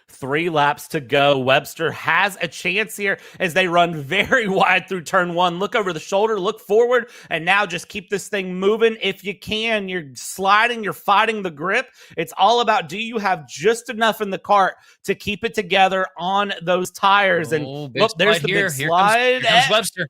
3 laps to go. Webster has a chance here as they run very wide through turn 1. Look over the shoulder, look forward, and now just keep this thing moving if you can. You're sliding, you're fighting the grip. It's all about, do you have just enough in the kart to keep it together on those tires? And look, there's the big slide. Here comes Webster.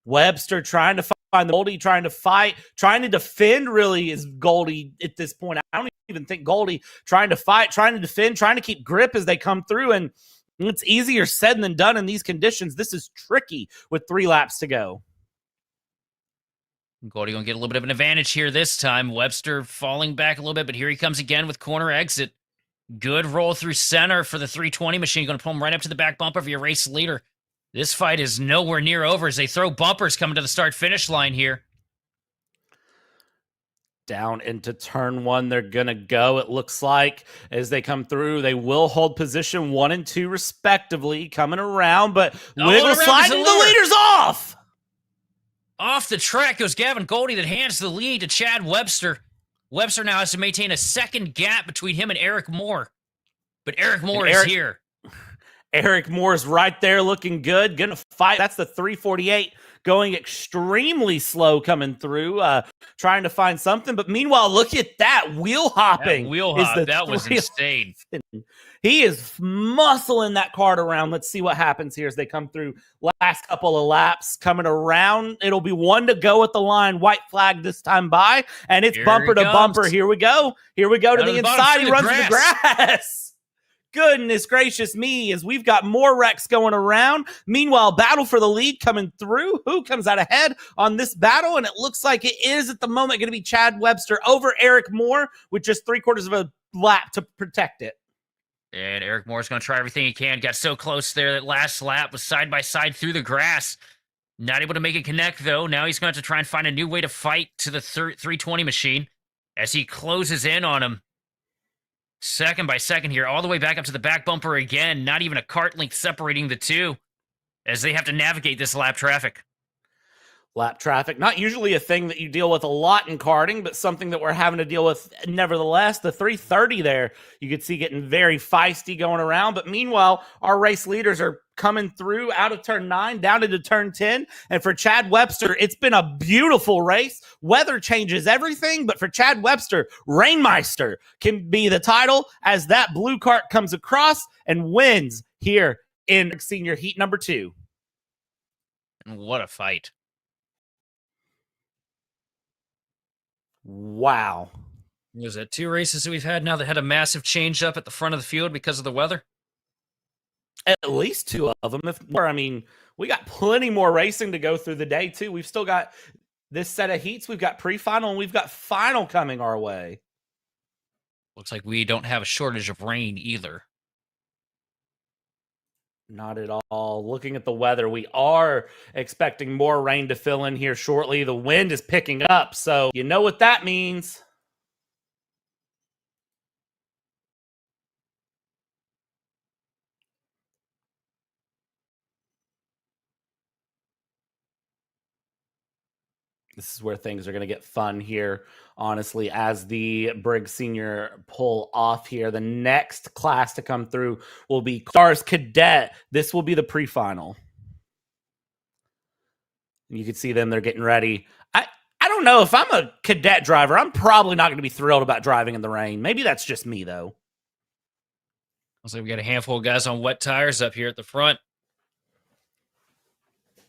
Webster trying to find the Goldie, trying to fight, trying to defend really is Goldie at this point. I don't even think Goldie trying to fight, trying to defend, trying to keep grip as they come through, and it's easier said than done in these conditions. This is tricky with 3 laps to go. Goldie gonna get a little bit of an advantage here this time. Webster falling back a little bit, but here he comes again with corner exit. Good roll through center for the 320 machine. Gonna pull him right up to the back bumper of your race leader. This fight is nowhere near over as they throw bumpers coming to the start-finish line here. Down into turn 1, they're going to go, it looks like, as they come through. They will hold position 1 and 2 respectively, coming around, but wiggle sliding, the leader's off! Off the track goes Gavin Goldie that hands the lead to Chad Webster. Webster now has to maintain a second gap between him and Eric Moore. But Eric Moore is here. Eric Moore's right there looking good, gonna fight. That's the 348 going extremely slow coming through, trying to find something. But meanwhile, look at that wheel hopping. That was insane. He is muscling that kart around. Let's see what happens here as they come through. Last couple of laps coming around. It'll be 1 to go at the line. White flag this time by, and it's bumper to bumper. Here we go. Here we go to the inside. He runs to the grass. Goodness gracious me, as we've got more wrecks going around. Meanwhile, battle for the lead coming through. Who comes out ahead on this battle? And it looks like it is at the moment going to be Chad Webster over Eric Moore with just 3/4 of a lap to protect it. And Eric Moore's going to try everything he can. Got so close there that last lap was side by side through the grass. Not able to make it connect, though. Now he's going to have to try and find a new way to fight to the 320 machine as he closes in on him. Second by second here, all the way back up to the back bumper again. Not even a kart length separating the two as they have to navigate this lap traffic. Lap traffic, not usually a thing that you deal with a lot in karting, but something that we're having to deal with nevertheless. The 330 there, you could see getting very feisty going around. But meanwhile, our race leaders are coming through out of turn 9, down into turn 10. And for Chad Webster, it's been a beautiful race. Weather changes everything, but for Chad Webster, Rainmeister can be the title as that blue kart comes across and wins here in Senior Heat number 2. And what a fight. Wow. Was that 2 races that we've had now that had a massive change up at the front of the field because of the weather? At least 2 of them, if more. I mean, we got plenty more racing to go through the day, too. We've still got this set of heats. We've got pre-final, and we've got final coming our way. Looks like we don't have a shortage of rain either. Not at all. Looking at the weather, we are expecting more rain to fill in here shortly. The wind is picking up, so you know what that means. This is where things are going to get fun here, honestly, as the Briggs Senior pull off here. The next class to come through will be KartStars Cadet. This will be the pre-final. You can see them. They're getting ready. I don't know. If I'm a cadet driver, I'm probably not going to be thrilled about driving in the rain. Maybe that's just me, though. Looks like we got a handful of guys on wet tires up here at the front.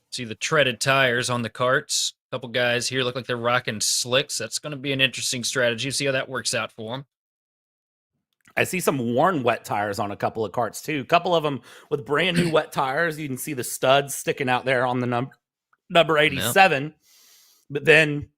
See the treaded tires on the karts. A couple guys here look like they're rocking slicks. That's going to be an interesting strategy. See how that works out for them. I see some worn wet tires on a couple of karts, too. A couple of them with brand new wet tires. You can see the studs sticking out there on the number 87. Yep. But then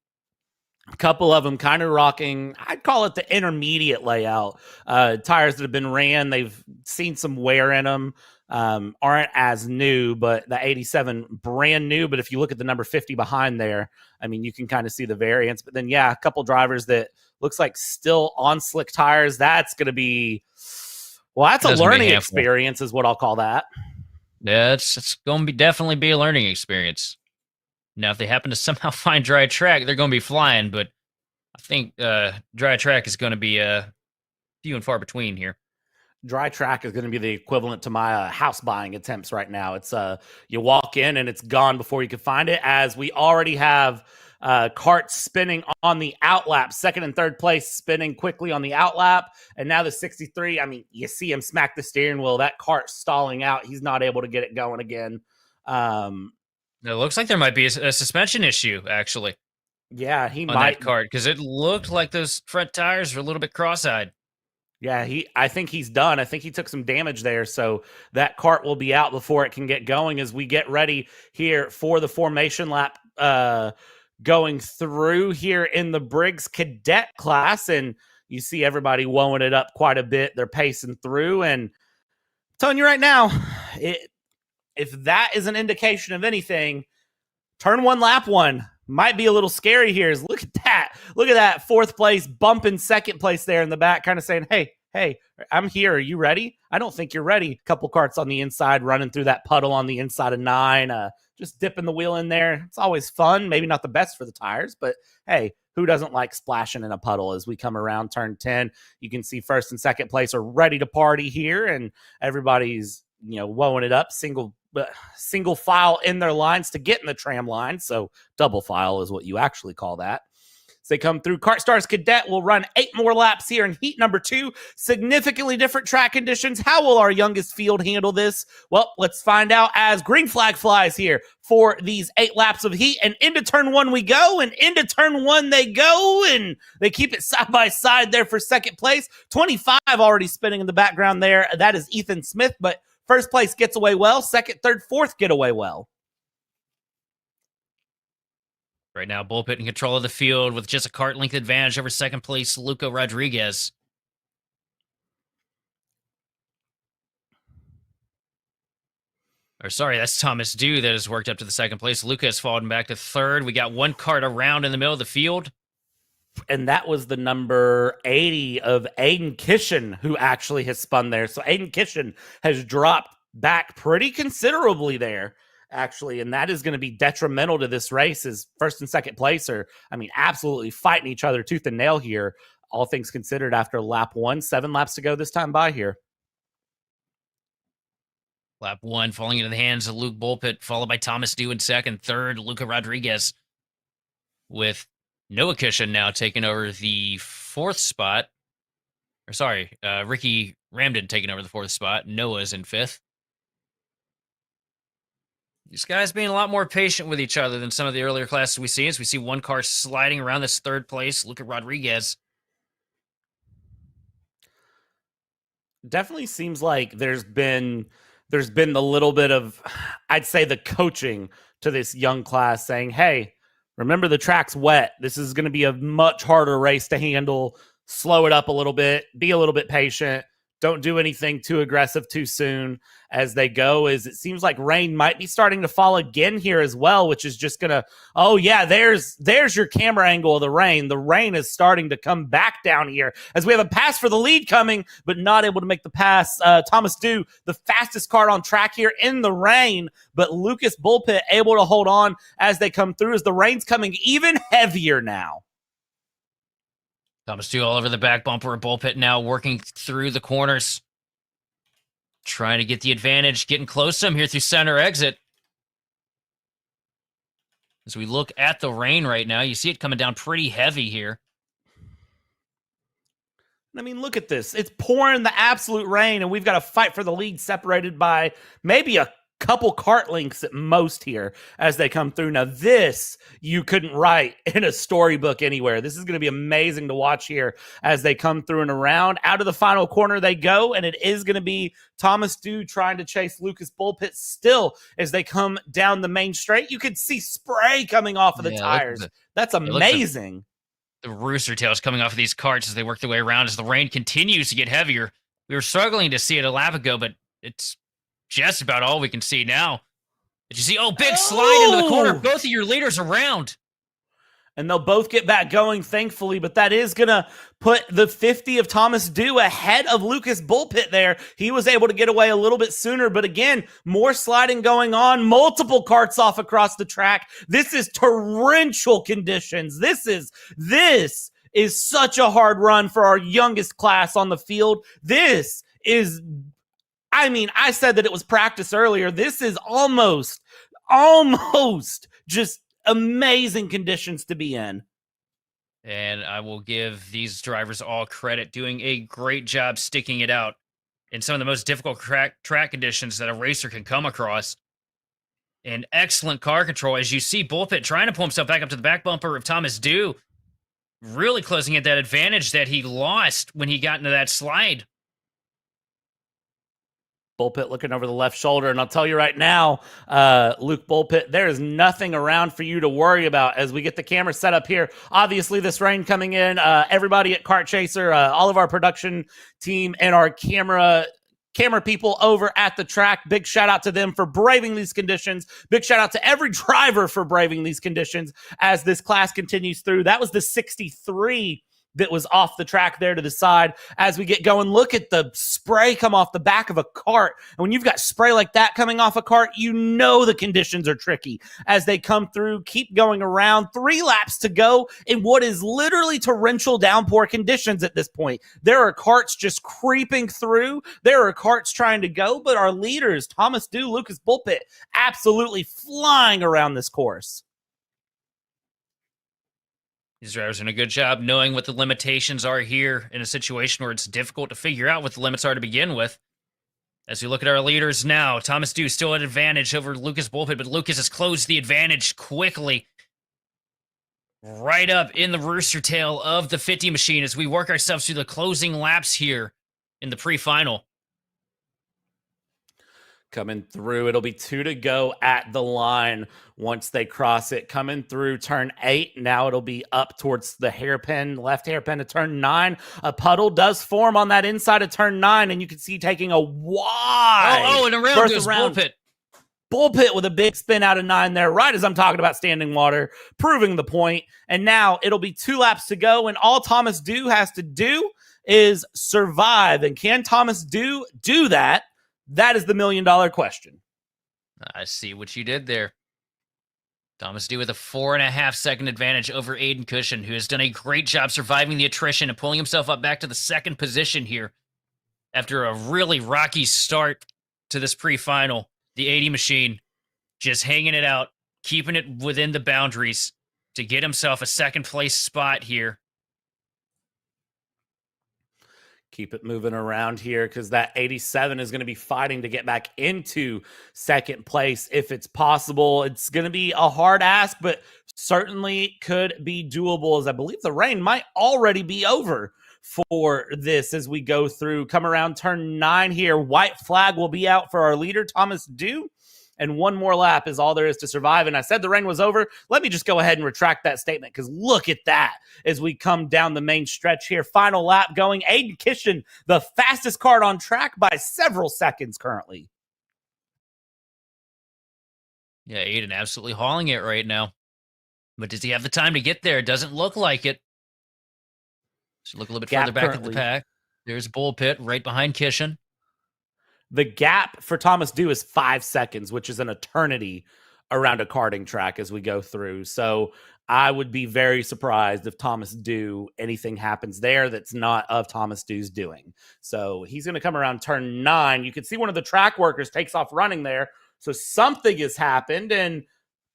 A couple of them kind of rocking, I'd call it the intermediate layout. Tires that have been ran, they've seen some wear in them, aren't as new, but the 87 brand new. But if you look at the number 50 behind there, I mean, you can kind of see the variance. But then, yeah, a couple drivers that looks like still on slick tires. That's going to be, well, that's a learning experience is what I'll call that. Yeah, it's going to definitely be a learning experience. Now, if they happen to somehow find dry track, they're going to be flying, but I think dry track is going to be few and far between here. Dry track is going to be the equivalent to my house buying attempts right now. It's you walk in and it's gone before you can find it, as we already have Kart spinning on the outlap, second and third place spinning quickly on the outlap, and now the 63, I mean, you see him smack the steering wheel. That Kart stalling out. He's not able to get it going again. It looks like there might be a suspension issue, actually. Yeah, he on might. That Kart, because it looked like those front tires were a little bit cross-eyed. Yeah, I think he's done. I think he took some damage there, so that Kart will be out before it can get going as we get ready here for the formation lap going through here in the Briggs Cadet class, and you see everybody wowing it up quite a bit. They're pacing through, and I'm telling you right now, if that is an indication of anything, turn one, lap one might be a little scary here. Look at that. Look at that fourth place bumping second place there in the back, kind of saying, hey, I'm here. Are you ready? I don't think you're ready. A couple karts on the inside running through that puddle on the inside of 9, just dipping the wheel in there. It's always fun. Maybe not the best for the tires, but hey, who doesn't like splashing in a puddle as we come around turn 10? You can see first and second place are ready to party here, and everybody's, wowing it up, single file in their lines to get in the tram line. So double file is what you actually call that. As they come through, KartStars Cadet will run 8 more laps here in heat number 2. Significantly different track conditions. How will our youngest field handle this? Well, let's find out as green flag flies here for these 8 laps of heat. And into turn 1 we go, and into turn 1 they go, and they keep it side by side there for second place. 25 already spinning in the background there. That is Ethan Smith, but first place gets away well. Second, third, fourth get away well. Right now, Bullpit in control of the field with just a kart length advantage over second place, Luca Rodriguez. Or sorry, that's Thomas Dew that has worked up to the second place. Luca has fallen back to third. We got one kart around in the middle of the field. And that was the number 80 of Aiden Kishen who actually has spun there. So Aiden Kishen has dropped back pretty considerably there, actually, and that is going to be detrimental to this race as first and second place are, absolutely fighting each other tooth and nail here, all things considered, after lap 1. 7 laps to go this time by here. Lap 1 falling into the hands of Luke Bullpit, followed by Thomas Dew in second. Third, Luca Rodriguez, with Noah Kishen now taking over the 4th spot. Or sorry, Ricky Ramden taking over the 4th spot. Noah's in 5th. These guys being a lot more patient with each other than some of the earlier classes we see. As we see one car sliding around this third place, Luca Rodriguez. Definitely seems like there's been the little bit of, I'd say, the coaching to this young class saying, hey, remember the track's wet. This is going to be a much harder race to handle. Slow it up a little bit. Be a little bit patient. Don't do anything too aggressive too soon as they go. As it seems like rain might be starting to fall again here as well, which is just going to, oh yeah, there's your camera angle of the rain. The rain is starting to come back down here as we have a pass for the lead coming, but not able to make the pass. Thomas Dew, the fastest car on track here in the rain, but Lucas Bullpit able to hold on as they come through as the rain's coming even heavier now. Thomas Dew all over the back bumper. Bullpit now working through the corners. Trying to get the advantage. Getting close to him here through center exit. As we look at the rain right now, you see it coming down pretty heavy here. Look at this. It's pouring the absolute rain, and we've got to fight for the lead separated by maybe a couple kart lengths at most here as they come through. Now this you couldn't write in a storybook anywhere. This is going to be amazing to watch here as they come through and around. Out of the final corner they go, and it is going to be Thomas Dew trying to chase Lucas Bullpit still as they come down the main straight. You could see spray coming off of the tires. That's amazing. the rooster tails coming off of these carts as they work their way around as the rain continues to get heavier. We were struggling to see it a lap ago, but it's just about all we can see now. Did you see? Oh, big slide into the corner. Both of your leaders around. And they'll both get back going, thankfully, but that is going to put the 50 of Thomas Dew ahead of Lucas Bullpit there. He was able to get away a little bit sooner, but again, more sliding going on, multiple carts off across the track. This is torrential conditions. This is such a hard run for our youngest class on the field. This is, I mean, I said that it was practice earlier. This is almost just amazing conditions to be in. And I will give these drivers all credit, doing a great job sticking it out in some of the most difficult track conditions that a racer can come across. And excellent car control as you see Bullpit trying to pull himself back up to the back bumper of Thomas Dew, really closing at that advantage that he lost when he got into that slide. Bullpit looking over the left shoulder, and I'll tell you right now, Luke Bullpit, there is nothing around for you to worry about as we get the camera set up here. Obviously, this rain coming in, everybody at Kart Chaser, all of our production team and our camera people over at the track, big shout out to them for braving these conditions. Big shout out to every driver for braving these conditions as this class continues through. That was the 63 that was off the track there to the side. As we get going, look at the spray come off the back of a cart. And when you've got spray like that coming off a cart, you know the conditions are tricky as they come through, keep going around. 3 laps to go in what is literally torrential downpour conditions at this point. There are carts just creeping through. There are carts trying to go, but our leaders, Thomas Dew, Lucas Bullpit, absolutely flying around this course. These drivers are doing a good job knowing what the limitations are here in a situation where it's difficult to figure out what the limits are to begin with. As we look at our leaders now, Thomas Dew still at advantage over Lucas Bullpit, but Lucas has closed the advantage quickly. Right up in the rooster tail of the 50 machine as we work ourselves through the closing laps here in the pre-final. Coming through, it'll be 2 to go at the line once they cross it. Coming through turn 8, now it'll be up towards the hairpin, left hairpin to turn 9. A puddle does form on that inside of turn 9, and you can see taking a wide and around goes Bullpit. Bullpit with a big spin out of 9 there, right as I'm talking about standing water, proving the point. And now it'll be 2 laps to go, and all Thomas Dew has to do is survive. And can Thomas Dew do that? That is the $1 million question. I see what you did there. Thomas Dew with a 4.5 second advantage over Aiden Cushion, who has done a great job surviving the attrition and pulling himself up back to the 2nd position here after a really rocky start to this pre-final. The 80 machine just hanging it out, keeping it within the boundaries to get himself a 2nd place spot here. Keep it moving around here because that 87 is going to be fighting to get back into 2nd place if it's possible. It's going to be a hard ask, but certainly could be doable, as I believe the rain might already be over for this as we go through. Come around turn 9 here. White flag will be out for our leader, Thomas Dew. And 1 more lap is all there is to survive. And I said the rain was over. Let me just go ahead and retract that statement because look at that as we come down the main stretch here. Final lap going. Aiden Kishin, the fastest kart on track by several seconds currently. Yeah, Aiden absolutely hauling it right now. But does he have the time to get there? It doesn't look like it. So look a little bit further back at the pack. There's Bullpit right behind Kishin. The gap for Thomas Dew is 5 seconds, which is an eternity around a karting track as we go through. So I would be very surprised if Thomas Dew, anything happens there that's not of Thomas Dew's doing. So he's going to come around turn 9. You can see one of the track workers takes off running there. So something has happened. And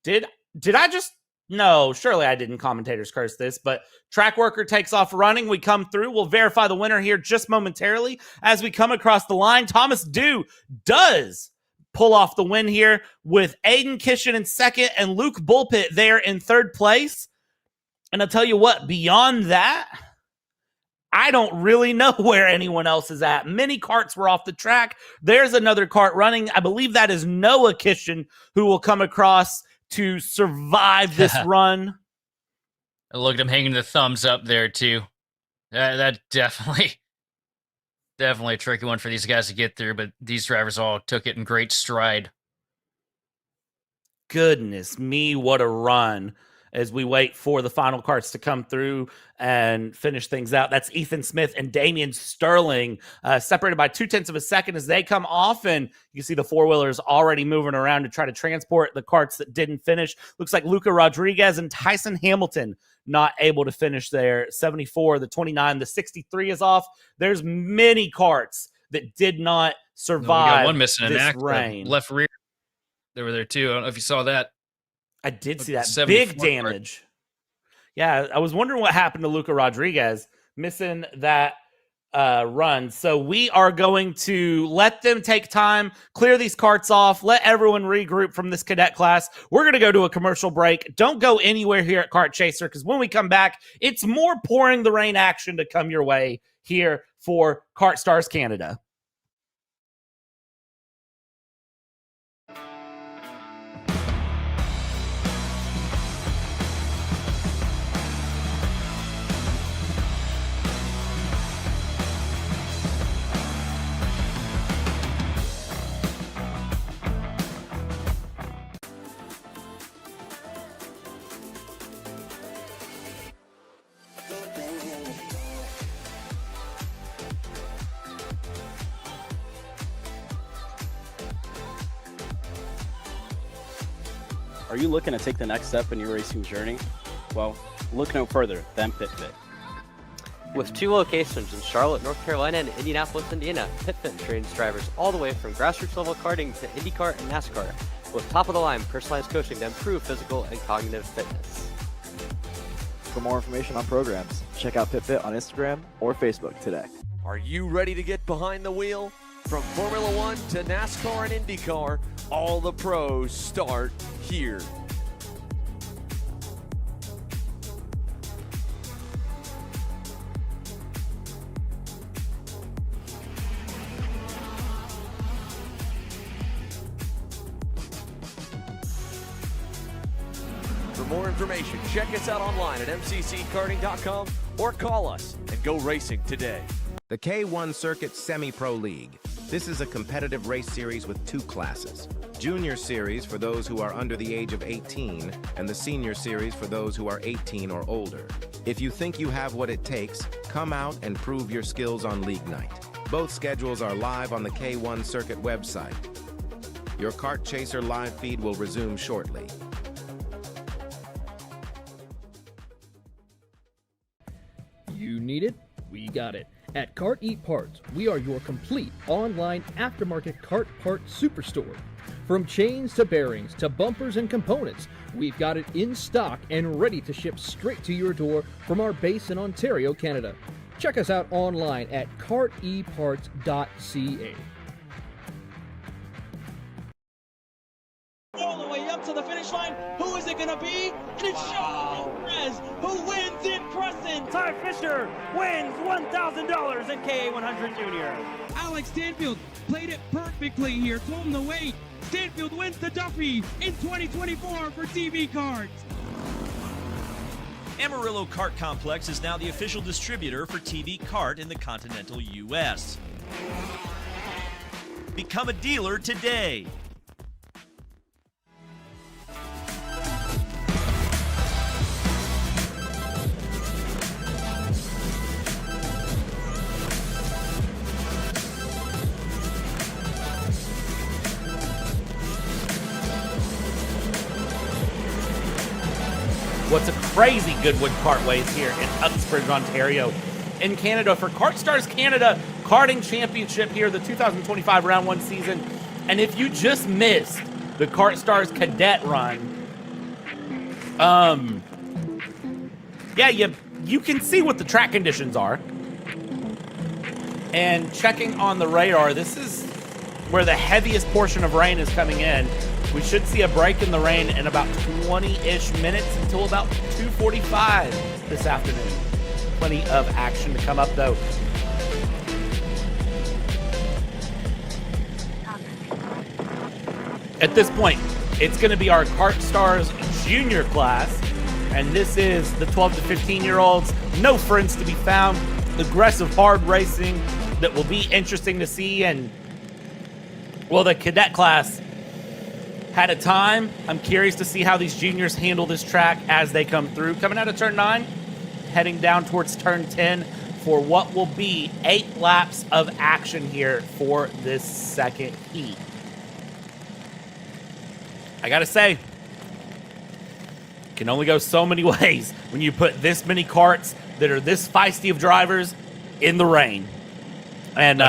did I just... No, surely I didn't commentators curse this, but track worker takes off running. We come through. We'll verify the winner here just momentarily. As we come across the line, Thomas Dew does pull off the win here with Aiden Kishin in 2nd and Luke Bullpit there in 3rd place. And I'll tell you what, beyond that, I don't really know where anyone else is at. Many carts were off the track. There's another cart running. I believe that is Noah Kishin who will come across to survive this run. Look at him hanging the thumbs up there, too. That definitely a tricky one for these guys to get through, but these drivers all took it in great stride. Goodness me, what a run as we wait for the final carts to come through and finish things out. That's Ethan Smith and Damian Sterling, separated by 0.2 of a second as they come off, and you see the four-wheelers already moving around to try to transport the carts that didn't finish. Looks like Luca Rodriguez and Tyson Hamilton not able to finish there. 74, the 29, the 63 is off. There's many carts that did not survive. We got one missing in this rain. Left rear. They were there too. I don't know if you saw that. I did see that. Big damage. Yeah, I was wondering what happened to Luca Rodriguez, missing that run. So we are going to let them take time, clear these carts off, let everyone regroup from this cadet class. We're going to go to a commercial break. Don't go anywhere here at Kart Chaser, because when we come back, it's more pouring the rain action to come your way here for KartStars Canada. Are you looking to take the next step in your racing journey? Well, look no further than PitFit. With 2 locations in Charlotte, North Carolina, and Indianapolis, Indiana, PitFit trains drivers all the way from grassroots level karting to IndyCar and NASCAR, with top-of-the-line personalized coaching to improve physical and cognitive fitness. For more information on programs, check out PitFit on Instagram or Facebook today. Are you ready to get behind the wheel? From Formula One to NASCAR and IndyCar, all the pros start here. For more information, check us out online at mcckarting.com or call us and go racing today. The K1 Circuit Semi-Pro League. This is a competitive race series with 2 classes. Junior Series for those who are under the age of 18, and the Senior Series for those who are 18 or older. If you think you have what it takes, come out and prove your skills on League Night. Both schedules are live on the K1 Circuit website. Your Kart Chaser live feed will resume shortly. You need it? We got it. At Kart Eat Parts, we are your complete online aftermarket kart part superstore. From chains to bearings to bumpers and components, we've got it in stock and ready to ship straight to your door from our base in Ontario, Canada. Check us out online at karteparts.ca. All the way up to the finish line. Who is it going to be? And it's Sean Perez who wins in Crescent. Ty Fisher wins $1,000 in K100 Junior. Alex Stanfield played it perfectly here. Told him to wait. Stanfield wins the Duffy in 2024 for TV Karts. Amarillo Kart Complex is now the official distributor for TV Kart in the continental U.S. Become a dealer today. What's a crazy Goodwood Kartways here in Uxbridge, Ontario, in Canada for KartStars Canada Karting Championship here, the 2025 Round 1 season. And if you just missed the KartStars Cadet run, yeah, you can see what the track conditions are. And checking on the radar, this is where the heaviest portion of rain is coming in. We should see a break in the rain in about 20-ish minutes until about 2:45 this afternoon. Plenty of action to come up, though. At this point, it's going to be our KartStars Junior class And this is the 12 to 15-year-olds. No friends to be found. Aggressive, hard racing that will be interesting to see. And, well, the cadet class had a time. I'm curious to see how these juniors handle this track as they come through. Coming out of turn 9, heading down towards turn 10 for what will be 8 laps of action here for this second heat. I gotta say, can only go so many ways when you put this many karts that are this feisty of drivers in the rain. And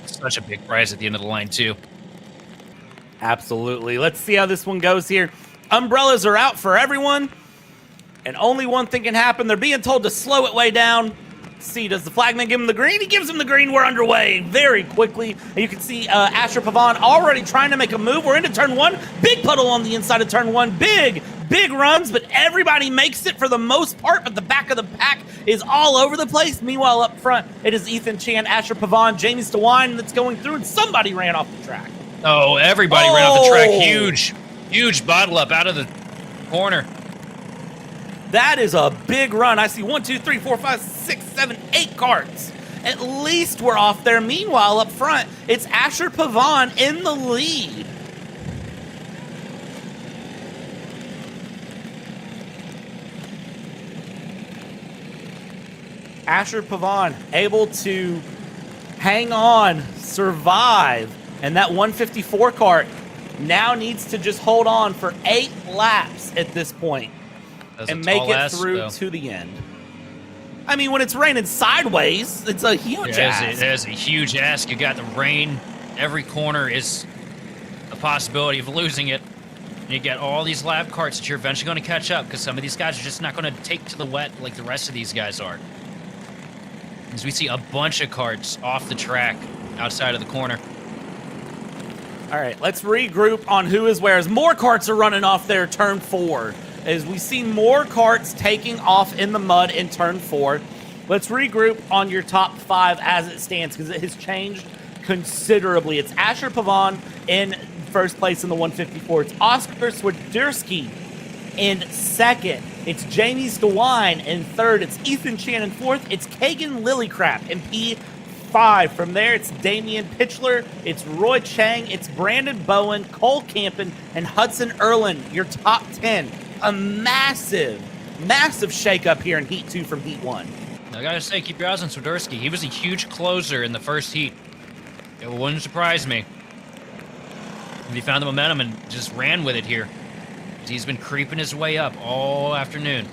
such a big prize at the end of the line too. Absolutely. Let's see how this one goes here. Umbrellas are out for everyone, and only one thing can happen. They're being told to slow it way down. See, does the flagman give him the green? He gives him the green. We're underway very quickly. And you can see Asher Pavon already trying to make a move. We're into turn 1. Big puddle on the inside of turn 1. Big runs, but everybody makes it for the most part, but the back of the pack is all over the place. Meanwhile, up front, it is Ethan Chan, Asher Pavon, Jamie Stewine that's going through, and somebody ran off the track. Oh, everybody ran off the track. Huge bottle up out of the corner. That is a big run. I see 1, 2, 3, 4, 5, 6, 7, 8 karts. At least we're off there. Meanwhile, up front, it's Asher Pavon in the lead. Asher Pavon able to hang on, survive, and that 154 kart now needs to just hold on for 8 laps at this point and make it through to the end. I mean, when it's raining sideways, it's a huge ask. It is a huge ask. You got the rain. Every corner is a possibility of losing it. And you get all these lap karts that you're eventually going to catch up because some of these guys are just not going to take to the wet like the rest of these guys are. As we see a bunch of karts off the track outside of the corner. All right, let's regroup on who is where. As more karts are running off there, turn 4. As we see more karts taking off in the mud in turn 4. Let's regroup on your top 5 as it stands because it has changed considerably. It's Asher Pavon in first place in the 154. It's Oscar Swiderski in second. It's Jamie Stewine in third. It's Ethan Chan in fourth. It's Kagan Lillycrap in P5. From there, it's Damian Pitchler. It's Roy Chang. It's Brandon Bowen, Cole Campen, and Hudson Erlin. Your top 10. A massive shakeup here in Heat 2 from Heat 1. I gotta say, keep your eyes on Swiderski. He was a huge closer in the first heat. It wouldn't surprise me if he found the momentum and just ran with it here. He's been creeping his way up all afternoon.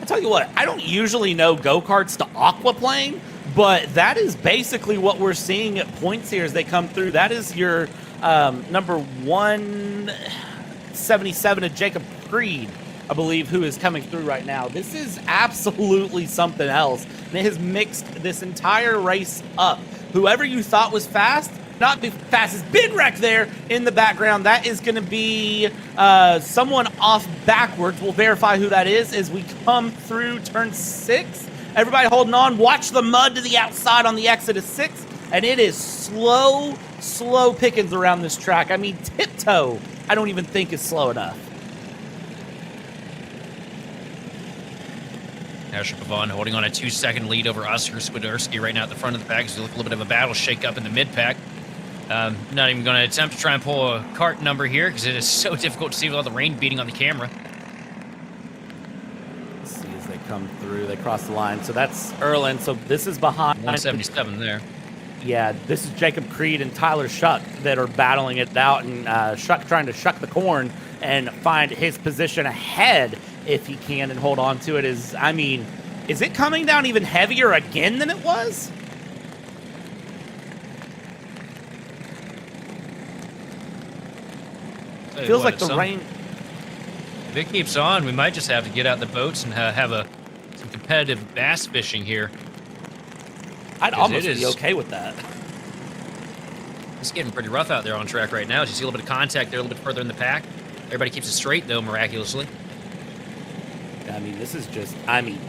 I tell you what, I don't usually know go-karts to aquaplane, but that is basically what we're seeing at points here as they come through. That is your number 177 of Jacob Creed, I believe, who is coming through right now. This is absolutely something else. And it has mixed this entire race up. Whoever you thought was fast, not the fastest. Big wreck there in the background. That is going to be someone off backwards. We'll verify who that is as we come through turn 6. Everybody holding on. Watch the mud to the outside on the exit of 6. And it is slow pickings around this track. I mean, tiptoe, I don't even think is slow enough. Asher Pavon holding on a 2-second lead over Oscar Swiderski right now at the front of the pack as we look a little bit of a battle shake up in the mid-pack. Not even going to attempt to try and pull a kart number here because it is so difficult to see with all the rain beating on the camera. Let's see as they come through. They cross the line. So that's Erlin. So this is behind. 177 there. Yeah, this is Jacob Creed and Tyler Shuck that are battling it out, and Shuck trying to shuck the corn and find his position ahead if he can and hold on to it. Is it coming down even heavier again than it was? Feels like the rain. If it keeps on, we might just have to get out the boats and have some competitive bass fishing here. I'd almost be okay with that. It's getting pretty rough out there on track right now. As you see a little bit of contact there, a little bit further in the pack. Everybody keeps it straight, though, miraculously. Yeah, I mean, this is just,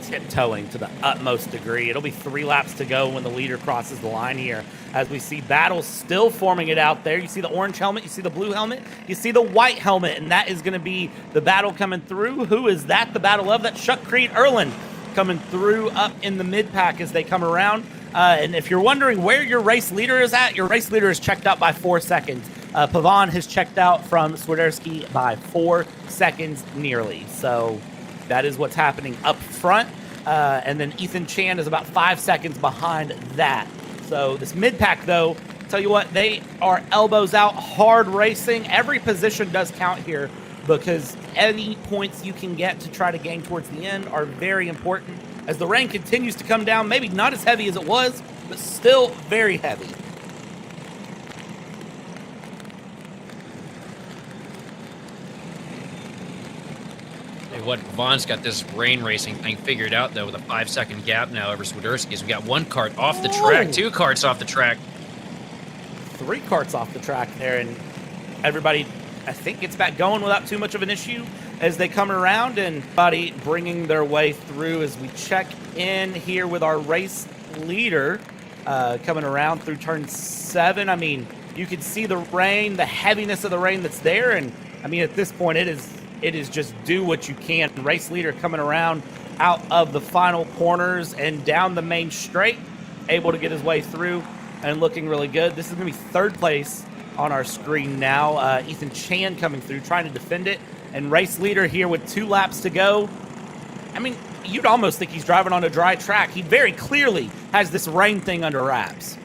tiptoeing to the utmost degree. It'll be 3 laps to go when the leader crosses the line here. As we see battles still forming it out there. You see the orange helmet, you see the blue helmet, you see the white helmet, and that is going to be the battle coming through. Who is that? The battle of that Shuck Creed Erlin coming through up in the mid-pack as they come around. And if you're wondering where your race leader is at, your race leader is checked out by 4 seconds. Pavan has checked out from Swiderski by 4 seconds nearly. So that is what's happening up front. And then Ethan Chan is about 5 seconds behind that. So this mid-pack, though, tell you what, they are elbows out, hard racing. Every position does count here because any points you can get to try to gain towards the end are very important. As the rain continues to come down, maybe not as heavy as it was, but still very heavy. What Vaughn's got this rain racing thing figured out, though, with a 5-second gap now over Swiderski's. We got 1 kart off the track, 2 karts off the track. 3 karts off the track there, and everybody, I think, gets back going without too much of an issue as they come around, and everybody bringing their way through as we check in here with our race leader coming around through turn 7. I mean, you can see the rain, the heaviness of the rain that's there, and I mean, at this point, it is just do what you can. Race leader coming around out of the final corners and down the main straight, able to get his way through and looking really good. This is going to be 3rd place on our screen now. Ethan Chan coming through, trying to defend it. And race leader here with 2 laps to go. I mean, you'd almost think he's driving on a dry track. He very clearly has this rain thing under wraps.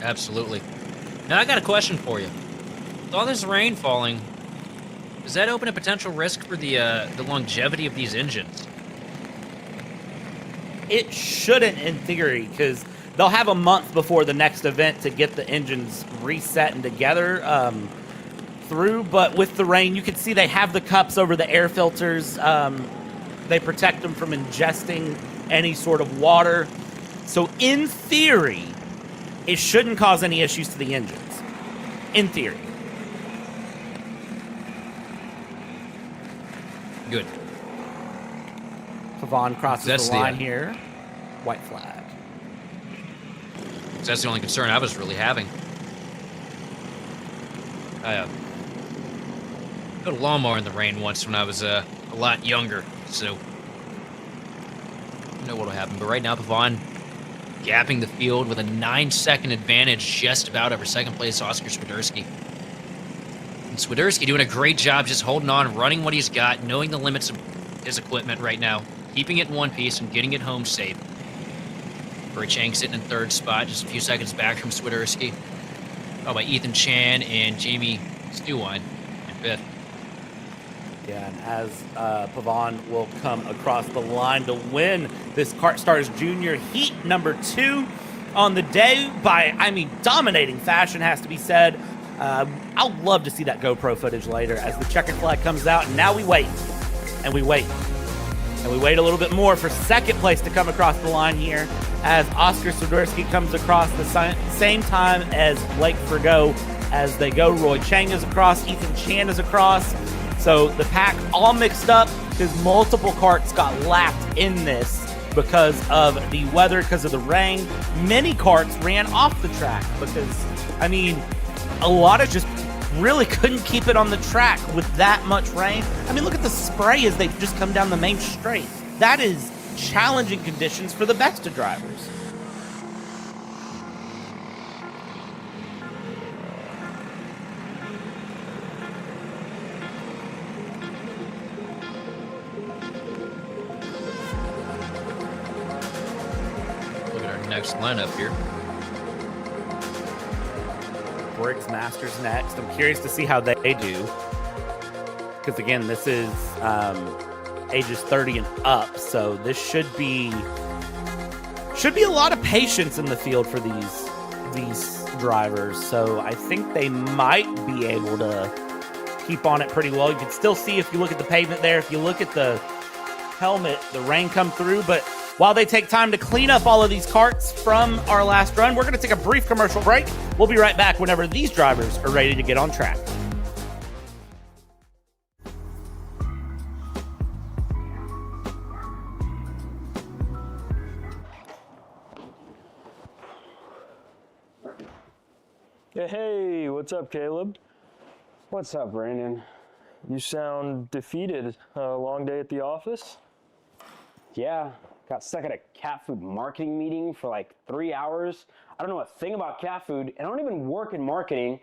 Absolutely. Now, I got a question for you. With all this rain falling, does that open a potential risk for the longevity of these engines? It shouldn't, in theory, because they'll have a month before the next event to get the engines reset and together through. But with the rain, you can see they have the cups over the air filters. They protect them from ingesting any sort of water. So in theory, it shouldn't cause any issues to the engines. In theory. Good. Pavan crosses the line here. White flag. That's the only concern I was really having. I put a lawnmower in the rain once when I was a lot younger, so I know what'll happen. But right now, Pavan gapping the field with a 9-second advantage just about over 2nd place Oscar Swiderski. And Swiderski doing a great job just holding on, running what he's got, knowing the limits of his equipment right now, keeping it in one piece and getting it home safe. Bray Chang sitting in 3rd spot, just a few seconds back from Swiderski. Oh, by Ethan Chan and Jamie Stewine in 5th. Yeah, and as Pavan will come across the line to win this KartStars Junior Heat number 2 on the day by, dominating fashion, has to be said. I'll love to see that GoPro footage later as the checkered flag comes out, and now we wait, and we wait. And we wait a little bit more for 2nd place to come across the line here as Oscar Swiderski comes across the same time as Blake Frigo as they go. Roy Chang is across, Ethan Chan is across. So the pack all mixed up because multiple karts got lapped in this because of the weather, because of the rain. Many karts ran off the track because, a lot of just really couldn't keep it on the track with that much rain. Look at the spray as they just come down the main straight. That is challenging conditions for the best of drivers. Look at our next lineup here. Briggs Masters next. I'm curious to see how they do. Because again, this is ages 30 and up, so this should be a lot of patience in the field for these drivers. So I think they might be able to keep on it pretty well. You can still see if you look at the pavement there, if you look at the helmet, the rain come through, but while they take time to clean up all of these karts from our last run, we're going to take a brief commercial break. We'll be right back whenever these drivers are ready to get on track. Hey, what's up, Caleb? What's up, Brandon? You sound defeated. A long day at the office? Yeah, got stuck at a cat food marketing meeting for like 3 hours. I don't know a thing about cat food, and I don't even work in marketing.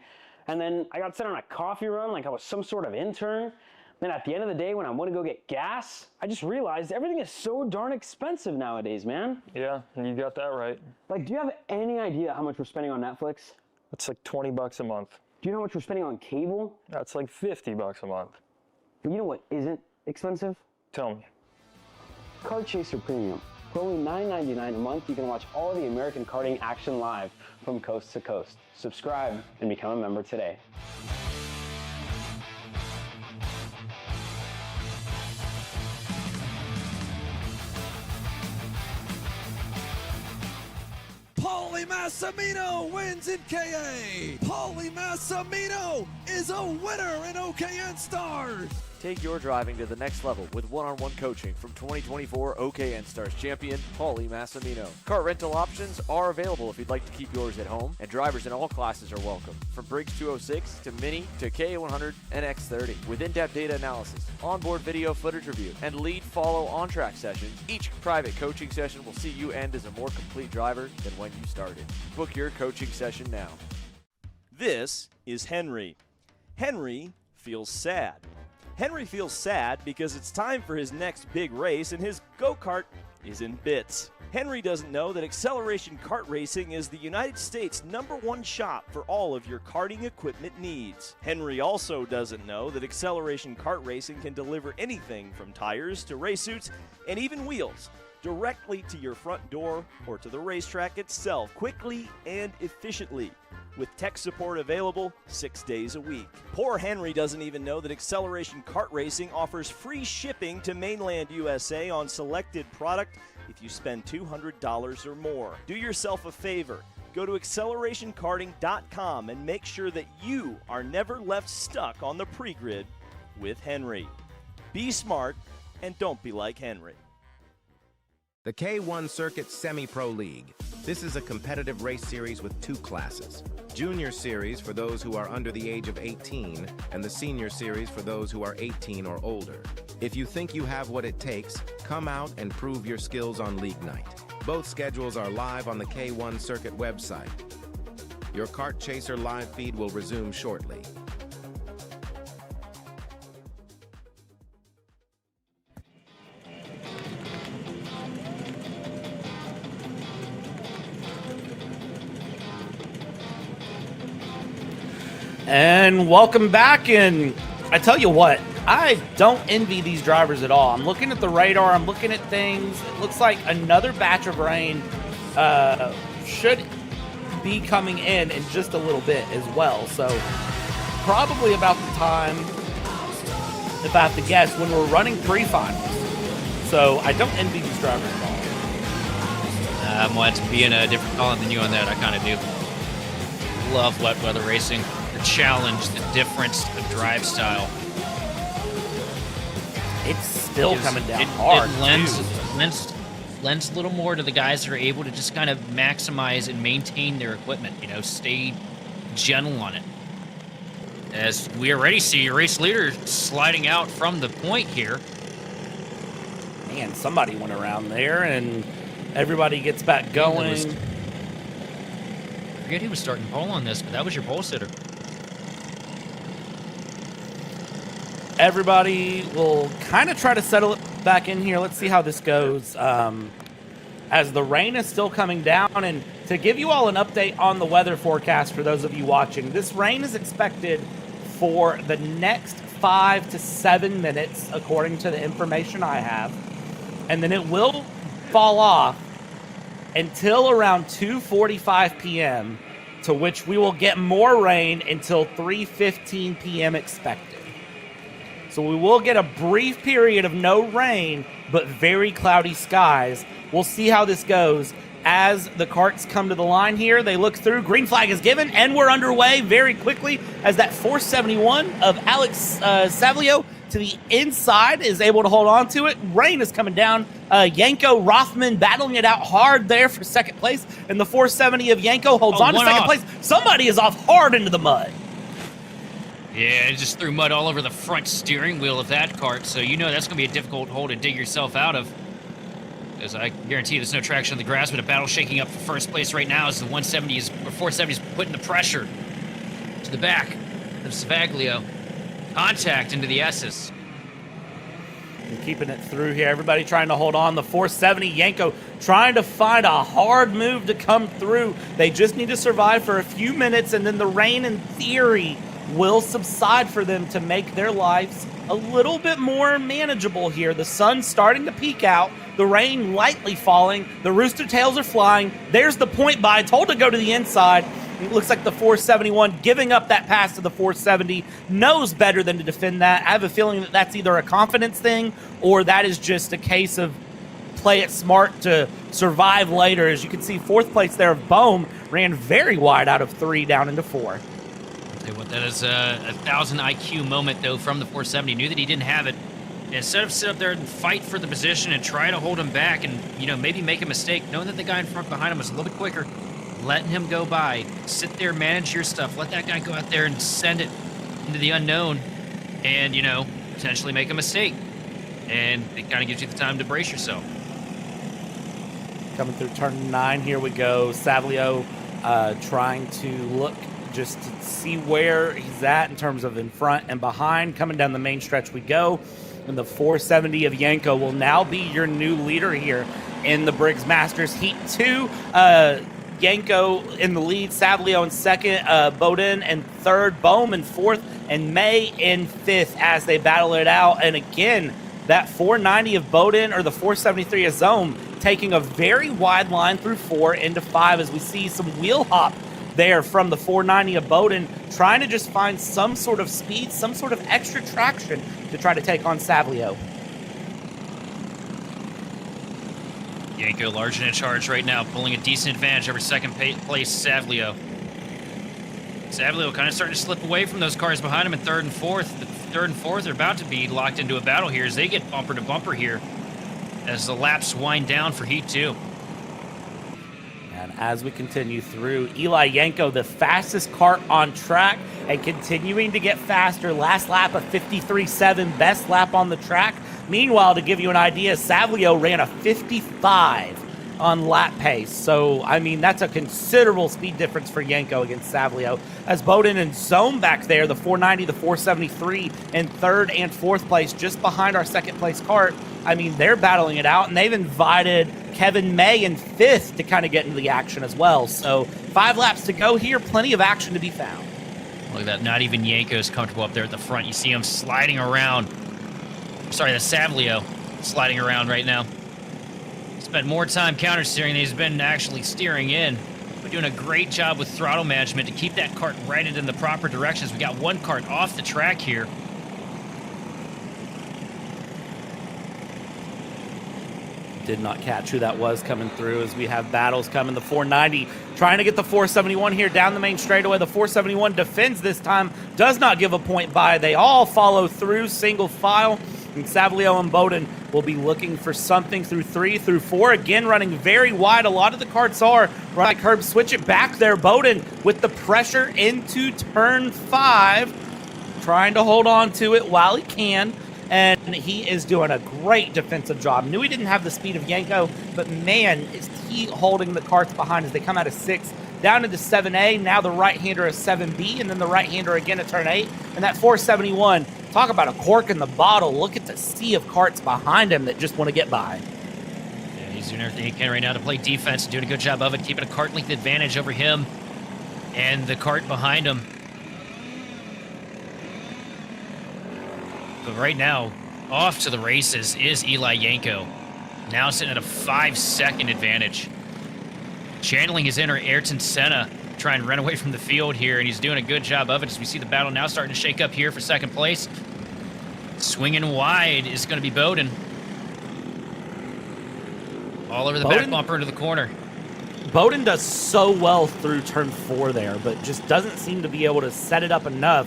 And then I got sent on a coffee run like I was some sort of intern. Then at the end of the day, when I want to go get gas, I just realized everything is so darn expensive nowadays, man. Yeah, you got that right. Like, do you have any idea how much we're spending on Netflix? It's like $20 a month. Do you know how much we're spending on cable? That's like $50 a month. But you know what isn't expensive? Tell me. Kart Chaser Premium. For only $9.99 a month, you can watch all of the American karting action live from coast to coast. Subscribe and become a member today. Paulie Massimino wins in KA. Paulie Massimino is a winner in OKN Stars. Take your driving to the next level with one-on-one coaching from 2024 OKN Stars champion Paulie Massimino. Kart rental options are available if you'd like to keep yours at home, and drivers in all classes are welcome, from Briggs 206 to Mini to K100 and X30. With in-depth data analysis, onboard video footage review, and lead follow on-track sessions, each private coaching session will see you end as a more complete driver than when you started. Book your coaching session now. This is Henry. Henry feels sad. Henry feels sad because it's time for his next big race and his go-kart is in bits. Henry doesn't know that Acceleration Kart Racing is the United States' #1 shop for all of your karting equipment needs. Henry also doesn't know that Acceleration Kart Racing can deliver anything from tires to race suits and even wheels directly to your front door or to the racetrack itself, quickly and efficiently, with tech support available 6 days a week. Poor Henry doesn't even know that Acceleration Kart Racing offers free shipping to mainland USA on selected product if you spend $200 or more. Do yourself a favor. Go to accelerationkarting.com and make sure that you are never left stuck on the pre-grid with Henry. Be smart and don't be like Henry. The K1 Circuit Semi-Pro League. This is a competitive race series with 2 classes. Junior Series for those who are under the age of 18, and the Senior Series for those who are 18 or older. If you think you have what it takes, come out and prove your skills on League Night. Both schedules are live on the K1 Circuit website. Your Kart Chaser live feed will resume shortly. And welcome back, and I tell you what, I don't envy these drivers at all. I'm looking at the radar, I'm looking at things. It looks like another batch of rain should be coming in just a little bit as well. So probably about the time, if I have to guess, when we're running pre-finals. So I don't envy these drivers at all. I'm glad to be in a different column than you on that. I kind of do. Love wet weather racing. The challenge, the difference, the drive style. It's still coming down hard. It lends a little more to the guys that are able to just kind of maximize and maintain their equipment. You know, stay gentle on it. As we already see your race leader sliding out from the point here. Man, somebody went around there, and everybody gets back going. I forget who was starting pole on this, but that was your pole sitter. Everybody will kind of try to settle it back in here. Let's see how this goes. As the rain is still coming down, and to give you all an update on the weather forecast for those of you watching, this rain is expected for the next 5 to 7 minutes, according to the information I have. And then it will fall off until around 2:45 p.m., to which we will get more rain until 3:15 p.m. expected. So we will get a brief period of no rain, but very cloudy skies. We'll see how this goes. As the carts come to the line here, they look through, green flag is given, and we're underway very quickly as that 471 of Alex Savlio to the inside, is able to hold on to it. Rain is coming down. Yanko Rothman battling it out hard there for second place. And the 470 of Yanko holds on to second place. Somebody is off hard into the mud. Yeah, it just threw mud all over the front steering wheel of that kart, so you know that's going to be a difficult hole to dig yourself out of. Because I guarantee there's no traction on the grass, but a battle shaking up for first place right now as the 170s or 470s putting the pressure to the back of Savaglio. Contact into the S's. And keeping it through here. Everybody trying to hold on. The 470 Yanko trying to find a hard move to come through. They just need to survive for a few minutes, and then the rain, in theory, will subside for them to make their lives a little bit more manageable here. The sun's starting to peek out. The rain lightly falling. The rooster tails are flying. There's the point by. Told to go to the inside. It looks like the 471 giving up that pass to the 470 knows better than to defend that. I have a feeling that that's either a confidence thing or that is just a case of play it smart to survive later. As you can see, fourth place there of Bohm ran very wide out of 3 down into 4. What that is a 1,000 IQ moment, though, from the 470. Knew that he didn't have it. And instead of sit up there and fight for the position and try to hold him back and, you know, maybe make a mistake, knowing that the guy in front behind him was a little bit quicker, letting him go by. Sit there, manage your stuff. Let that guy go out there and send it into the unknown and, you know, potentially make a mistake. And it kind of gives you the time to brace yourself. Coming through turn 9, here we go. Savaglio trying to look just to see where he's at in terms of in front and behind. Coming down the main stretch we go. And the 470 of Yanko will now be your new leader here in the Briggs Masters Heat 2. Yanko in the lead, Savaglio in second, Bowden in third, Bohm in fourth, and May in fifth as they battle it out. And again, that 490 of Bowden or the 473 of Zome taking a very wide line through 4 into 5 as we see some wheel hop there from the 490 of Bowden, trying to just find some sort of speed, some sort of extra traction to try to take on Savaglio. Yanko large in a charge right now, pulling a decent advantage over second place Savaglio. Savaglio kind of starting to slip away from those cars behind him in third and fourth. The third and fourth are about to be locked into a battle here as they get bumper to bumper here as the laps wind down for Heat 2. And as we continue through, Eli Yanko, the fastest kart on track and continuing to get faster. Last lap of 53.7, best lap on the track. Meanwhile, to give you an idea, Savaglio ran a 55 on lap pace. So, I mean, that's a considerable speed difference for Yanko against Savaglio. As Bowden and Zome back there, the 490, the 473 in third and fourth place, just behind our second place kart. I mean, they're battling it out, and they've invited Kevin May in fifth to kind of get into the action as well. So 5 laps to go here, plenty of action to be found. Look at that, not even Yanko's comfortable up there at the front. You see him sliding around. Sorry, that's Savaglio sliding around right now. Spent more time counter steering than he's been actually steering in. But doing a great job with throttle management to keep that kart righted in the proper directions. We got one kart off the track here. Did not catch who that was coming through as we have battles coming. The 490 trying to get the 471 here down the main straightaway. The 471 defends this time, does not give a point by. They all follow through single file. And Savaglio and Bowden will be looking for something through 3, through 4. Again, running very wide. A lot of the karts are right curb. Switch it back there. Bowden with the pressure into turn 5. Trying to hold on to it while he can. And he is doing a great defensive job. Knew he didn't have the speed of Yanko, but man, is he holding the karts behind as they come out of 6, down into 7A. Now the right-hander is 7B, and then the right-hander again at turn 8. And that 471, talk about a cork in the bottle. Look at the sea of karts behind him that just want to get by. Yeah, he's doing everything he can right now to play defense, doing a good job of it, keeping a kart length advantage over him and the kart behind him. But right now, off to the races is Eli Yanko. Now sitting at a 5-second advantage. Channeling his inner Ayrton Senna, trying to run away from the field here, and he's doing a good job of it as we see the battle now starting to shake up here for second place. Swinging wide is going to be Bowden. All over the back bumper into the corner. Bowden does so well through turn 4 there, but just doesn't seem to be able to set it up enough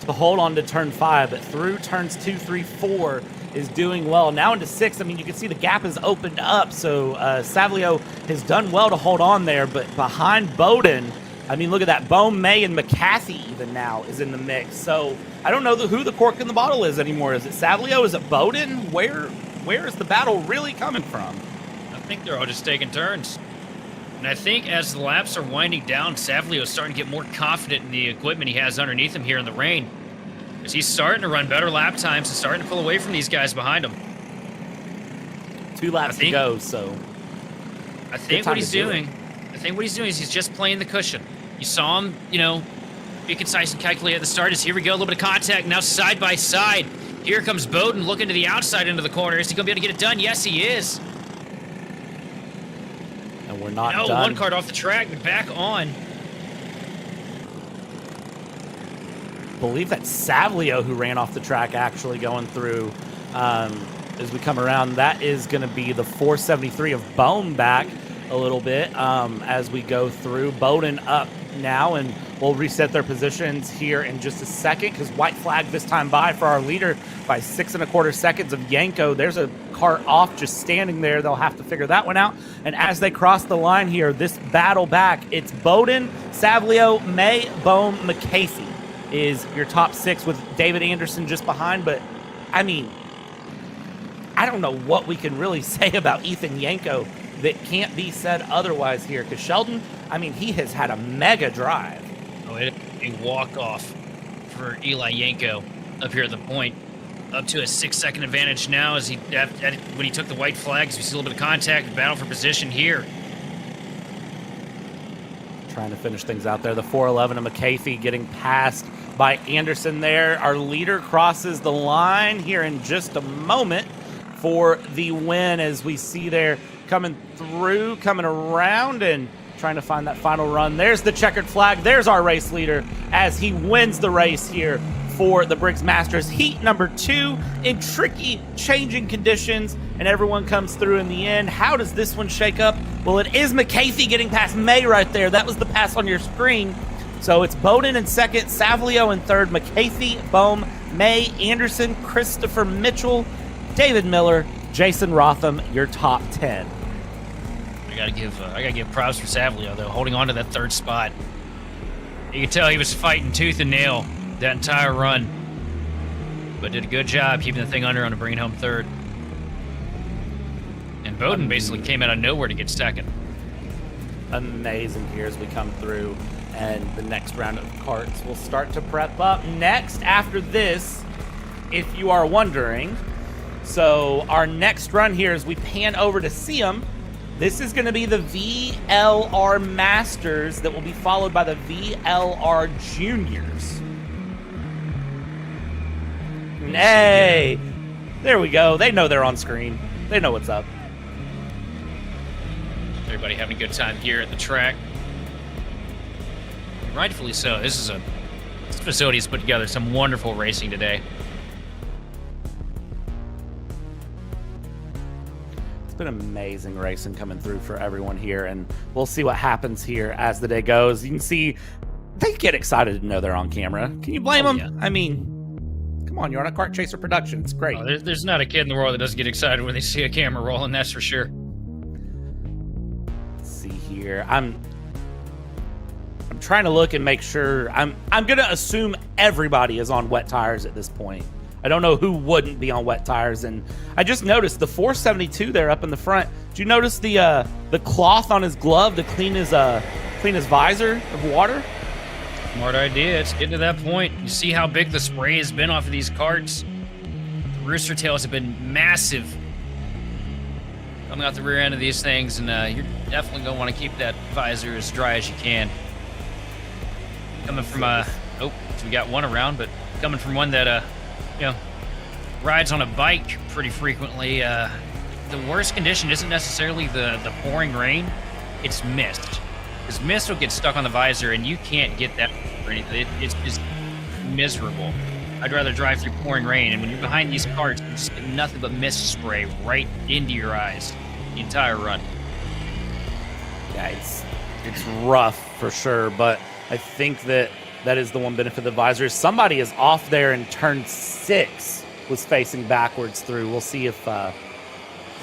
to to hold on to turn 5, but through turns 2, 3, 4 is doing well. Now into 6, I mean, you can see the gap has opened up, so Savlio has done well to hold on there, but behind Bowden, I mean, look at that. Bohm, May, and McCarthy even now is in the mix. So I don't know who the cork in the bottle is anymore. Is it Savlio? Is it Bowden? Where is the battle really coming from? I think they're all just taking turns. And I think as the laps are winding down, Savlio is starting to get more confident in the equipment he has underneath him here in the rain. As he's starting to run better lap times and starting to pull away from these guys behind him. 2 laps to go, so. I think what he's doing is he's just playing the cushion. You saw him, be concise and calculate at the start. Here we go, a little bit of contact. Now side by side. Here comes Bowden looking to the outside into the corner. Is he going to be able to get it done? Yes, he is. And we're not done. One card off the track, but back on. I believe that's Savlio who ran off the track actually going through as we come around. That is going to be the 473 of Bohm back a little bit as we go through. Bowden up now, and we'll reset their positions here in just a second because white flag this time by for our leader by 6 1/4 seconds of Yanko. There's a cart off just standing there. They'll have to figure that one out. And as they cross the line here, this battle back, it's Bowden, Savlio, May, Bohm, McCasey is your top 6 with David Anderson just behind. But I mean, I don't know what we can really say about Ethan Yanko that can't be said otherwise here, because Sheldon, I mean, he has had a mega drive. Oh, it is a walk-off for Eli Yanko up here at the point. Up to a 6-second advantage now as when he took the white flags. We see a little bit of contact, battle for position here. Trying to finish things out there. The 411 of McCarthy getting passed by Anderson there. Our leader crosses the line here in just a moment for the win, as we see there coming through, coming around, and trying to find that final run. There's the checkered flag. There's our race leader as he wins the race here for the Briggs Masters Heat number 2 in tricky changing conditions, and everyone comes through in the end. How does this one shake up? Well, it is McCarthy getting past May right there. That was the pass on your screen. So it's Bowden in second, Savlio in third, McCarthy, Bohm, May, Anderson, Christopher Mitchell, David Miller, Jason Rotham, your top 10. I gotta give props for Savlio though, holding on to that 3rd spot. You can tell he was fighting tooth and nail that entire run, but did a good job keeping the thing under on to bring it home 3rd. And Bowden basically came out of nowhere to get 2nd. Amazing here as we come through, and the next round of karts will start to prep up. Next, after this, if you are wondering, so our next run here as we pan over to see them, this is going to be the VLR Masters that will be followed by the VLR Juniors. Hey, there we go. They know they're on screen. They know what's up. Everybody having a good time here at the track. Rightfully so. This facility has put together some wonderful racing today. Been amazing racing coming through for everyone here, and we'll see what happens here as the day goes. You can see they get excited to know they're on camera. Can you blame them? Yeah. I mean, come on, you're on a Kart Chaser production. It's great. Oh, there's not a kid in the world that doesn't get excited when they see a camera rolling, that's for sure. Let's see here. I'm trying to look and make sure. I'm gonna assume everybody is on wet tires at this point. I don't know who wouldn't be on wet tires, and I just noticed the 472 there up in the front. Did you notice the cloth on his glove to clean his visor of water? Smart idea. It's getting to that point. You see how big the spray has been off of these karts. The rooster tails have been massive coming out the rear end of these things, and you're definitely gonna want to keep that visor as dry as you can. Coming from so we got one around, but coming from one that rides on a bike pretty frequently. The worst condition isn't necessarily the pouring rain, it's mist. Because mist will get stuck on the visor and you can't get that or anything. It's just miserable. I'd rather drive through pouring rain, and when you're behind these karts, you just get nothing but mist spray right into your eyes the entire run. Yeah, it's rough for sure, but I think that That is the one benefit of the visor. Somebody is off there in turn 6, was facing backwards through. We'll see if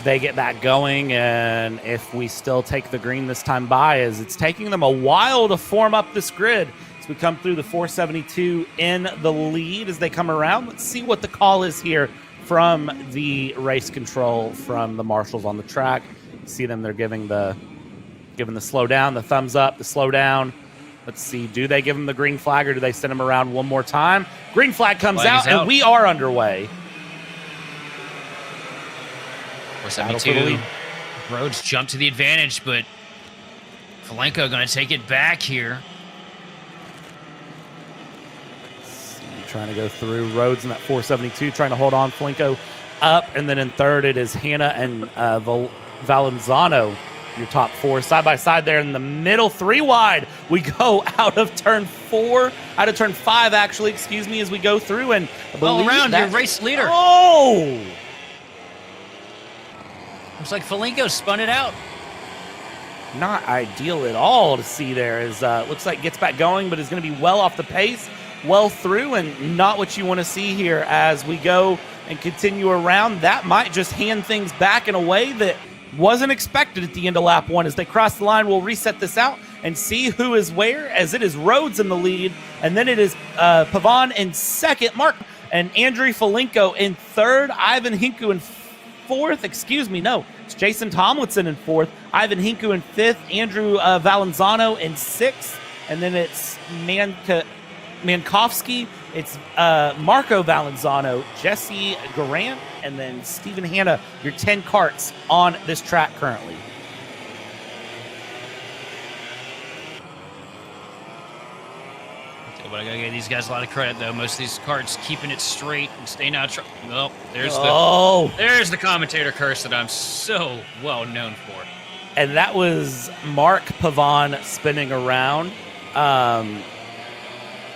they get that going and if we still take the green this time by, as it's taking them a while to form up this grid. As we come through the 472 in the lead as they come around. Let's see what the call is here from the race control from the marshals on the track. You see them, they're giving the slow down, the thumbs up, the slow down. Let's see, do they give him the green flag or do they send him around one more time? Green flag comes out, and we are underway. 472. Rhodes jumped to the advantage, but Falenko going to take it back here. Trying to go through Rhodes in that 472, trying to hold on. Falenko up, and then in third it is Hanna and Valenzano, your top 4 side by side there in the middle. 3 wide. We go out of turn 5 actually, excuse me, as we go through, and all around your race leader. Oh! Looks like Falenko spun it out. Not ideal at all to see there, as looks like gets back going, but is going to be well off the pace, well through, and not what you want to see here as we go and continue around. That might just hand things back in a way that wasn't expected at the end of lap 1. As they cross the line, we'll reset this out and see who is where, as it is Rhodes in the lead, and then it is Pavon in second, Mark and Andrew Falenko in third, Ivan Hinku in fourth, it's Jason Tomlinson in fourth, Ivan Hinku in fifth, Andrew Valenzano in sixth, and then it's Mankowski, it's Marco Valenzano, Jesse Garant, and then Stephen Hanna, your 10 karts on this track currently. But I gotta give these guys a lot of credit, though. Most of these karts keeping it straight and staying out. Well, there's the commentator curse that I'm so well known for. And that was Mark Pavon spinning around.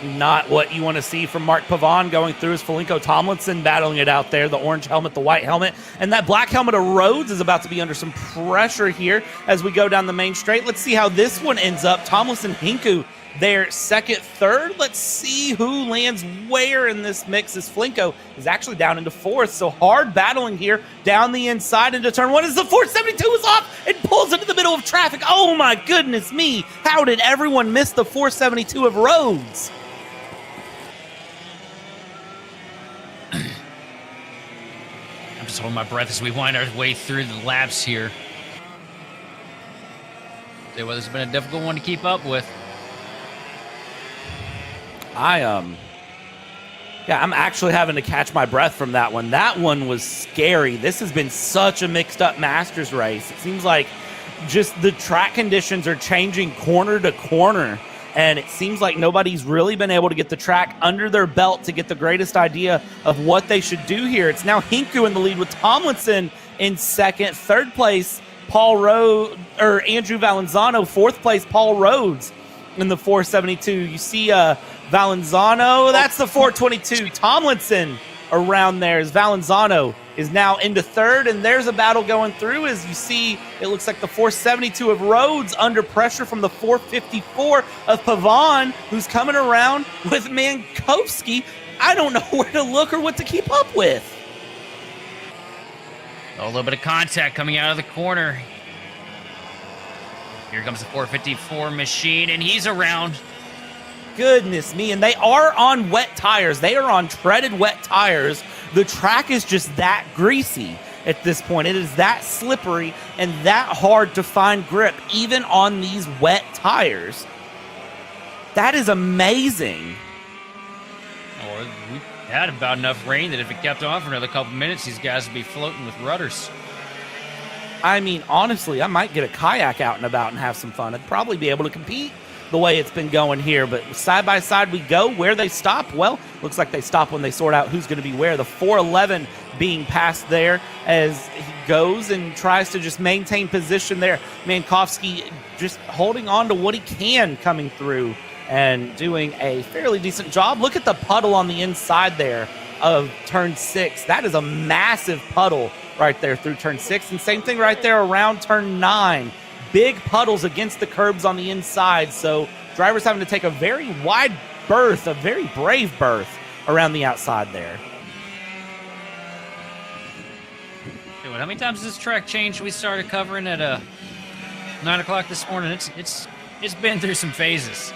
Not what you want to see from Mark Pavon going through as Falenko Tomlinson battling it out there. The orange helmet, the white helmet, and that black helmet of Rhodes is about to be under some pressure here as we go down the main straight. Let's see how this one ends up. Tomlinson, Hinku, their second, third. Let's see who lands where in this mix, as Falenko is actually down into fourth. So hard battling here down the inside into turn 1 as the 472 is off and pulls into the middle of traffic. Oh my goodness me. How did everyone miss the 472 of Rhodes? I'm just holding my breath as we wind our way through the laps here. Well, this has been a difficult one to keep up with. I'm actually having to catch my breath from that one. That one was scary. This has been such a mixed up Masters race. It seems like just the track conditions are changing corner to corner, and it seems like nobody's really been able to get the track under their belt to get the greatest idea of what they should do here. It's now Hinku in the lead with Tomlinson in second. Third place, Andrew Valenzano. Fourth place, Paul Rhodes in the 472. You see Valenzano, that's the 422. Tomlinson around there as Valenzano is now into third, and there's a battle going through as you see it looks like the 472 of Rhodes under pressure from the 454 of Pavon, who's coming around with Mankowski. I don't know where to look or what to keep up with. A little bit of contact coming out of the corner. Here comes the 454 machine, and he's around. Goodness me, and they are on wet tires. They are on treaded wet tires. The track is just that greasy at this point. It is that slippery and that hard to find grip, even on these wet tires. That is amazing. Oh, we had about enough rain that if it kept on for another couple minutes, these guys would be floating with rudders. I mean, honestly, I might get a kayak out and about and have some fun. I'd probably be able to compete the way it's been going here, but side by side we go. Where they stop? Well, looks like they stop when they sort out who's going to be where. The 411 being passed there as he goes and tries to just maintain position there. Mankowski just holding on to what he can coming through and doing a fairly decent job. Look at the puddle on the inside there of turn 6. That is a massive puddle right there through turn 6, and same thing right there around turn 9. Big puddles against the curbs on the inside, so drivers having to take a very wide berth, a very brave berth around the outside there. Hey, how many times has this track changed? We started covering at 9 o'clock this morning. It's been through some phases.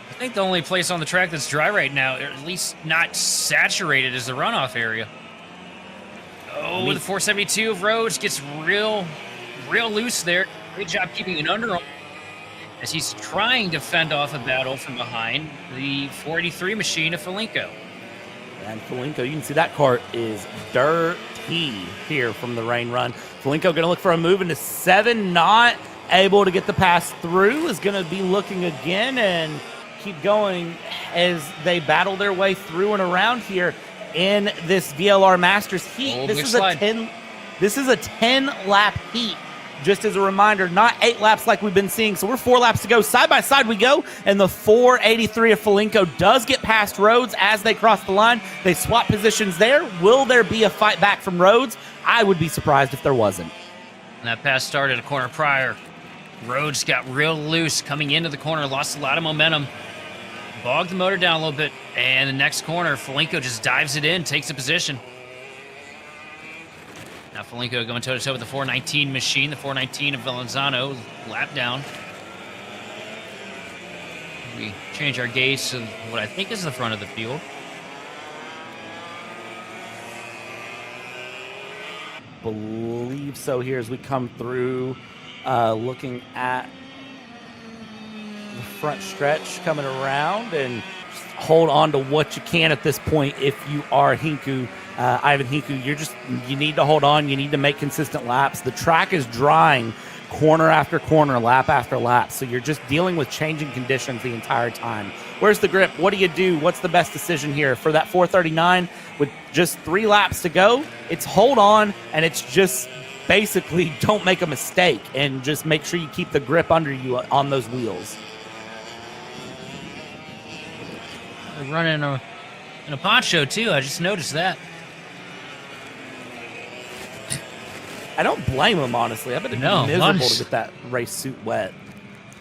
I think the only place on the track that's dry right now, or at least not saturated, is the runoff area. Oh, the 472 of Rhodes gets real loose there. Great job keeping it under him as he's trying to fend off a battle from behind the 483 machine of Folinko. And Folinko, you can see that kart is dirty here from the rain run. Folinko going to look for a move into 7, not able to get the pass through, is going to be looking again and keep going as they battle their way through and around here in this VLR Masters Heat. This is a 10-lap heat. Just as a reminder, not 8 laps like we've been seeing. So we're 4 laps to go. Side by side we go. And the 483 of Folinko does get past Rhodes as they cross the line. They swap positions there. Will there be a fight back from Rhodes? I would be surprised if there wasn't. And that pass started a corner prior. Rhodes got real loose coming into the corner. Lost a lot of momentum. Bogged the motor down a little bit. And the next corner, Folinko just dives it in. Takes a position. Now Folinko going toe-to-toe with the 419 machine, the 419 of Valenzano, lap down. We change our gaze to what I think is the front of the field. Believe so here as we come through, looking at the front stretch coming around, and just hold on to what you can at this point if you are Hinku. Ivan Hinku, you need to hold on. You need to make consistent laps. The track is drying corner after corner, lap after lap. So you're just dealing with changing conditions the entire time. Where's the grip? What do you do? What's the best decision here? For that 439 with just 3 laps to go, it's hold on, and it's just basically don't make a mistake and just make sure you keep the grip under you on those wheels. They're running in a poncho too. I just noticed that. I don't blame him, honestly. I bet it'd be miserable to get that race suit wet.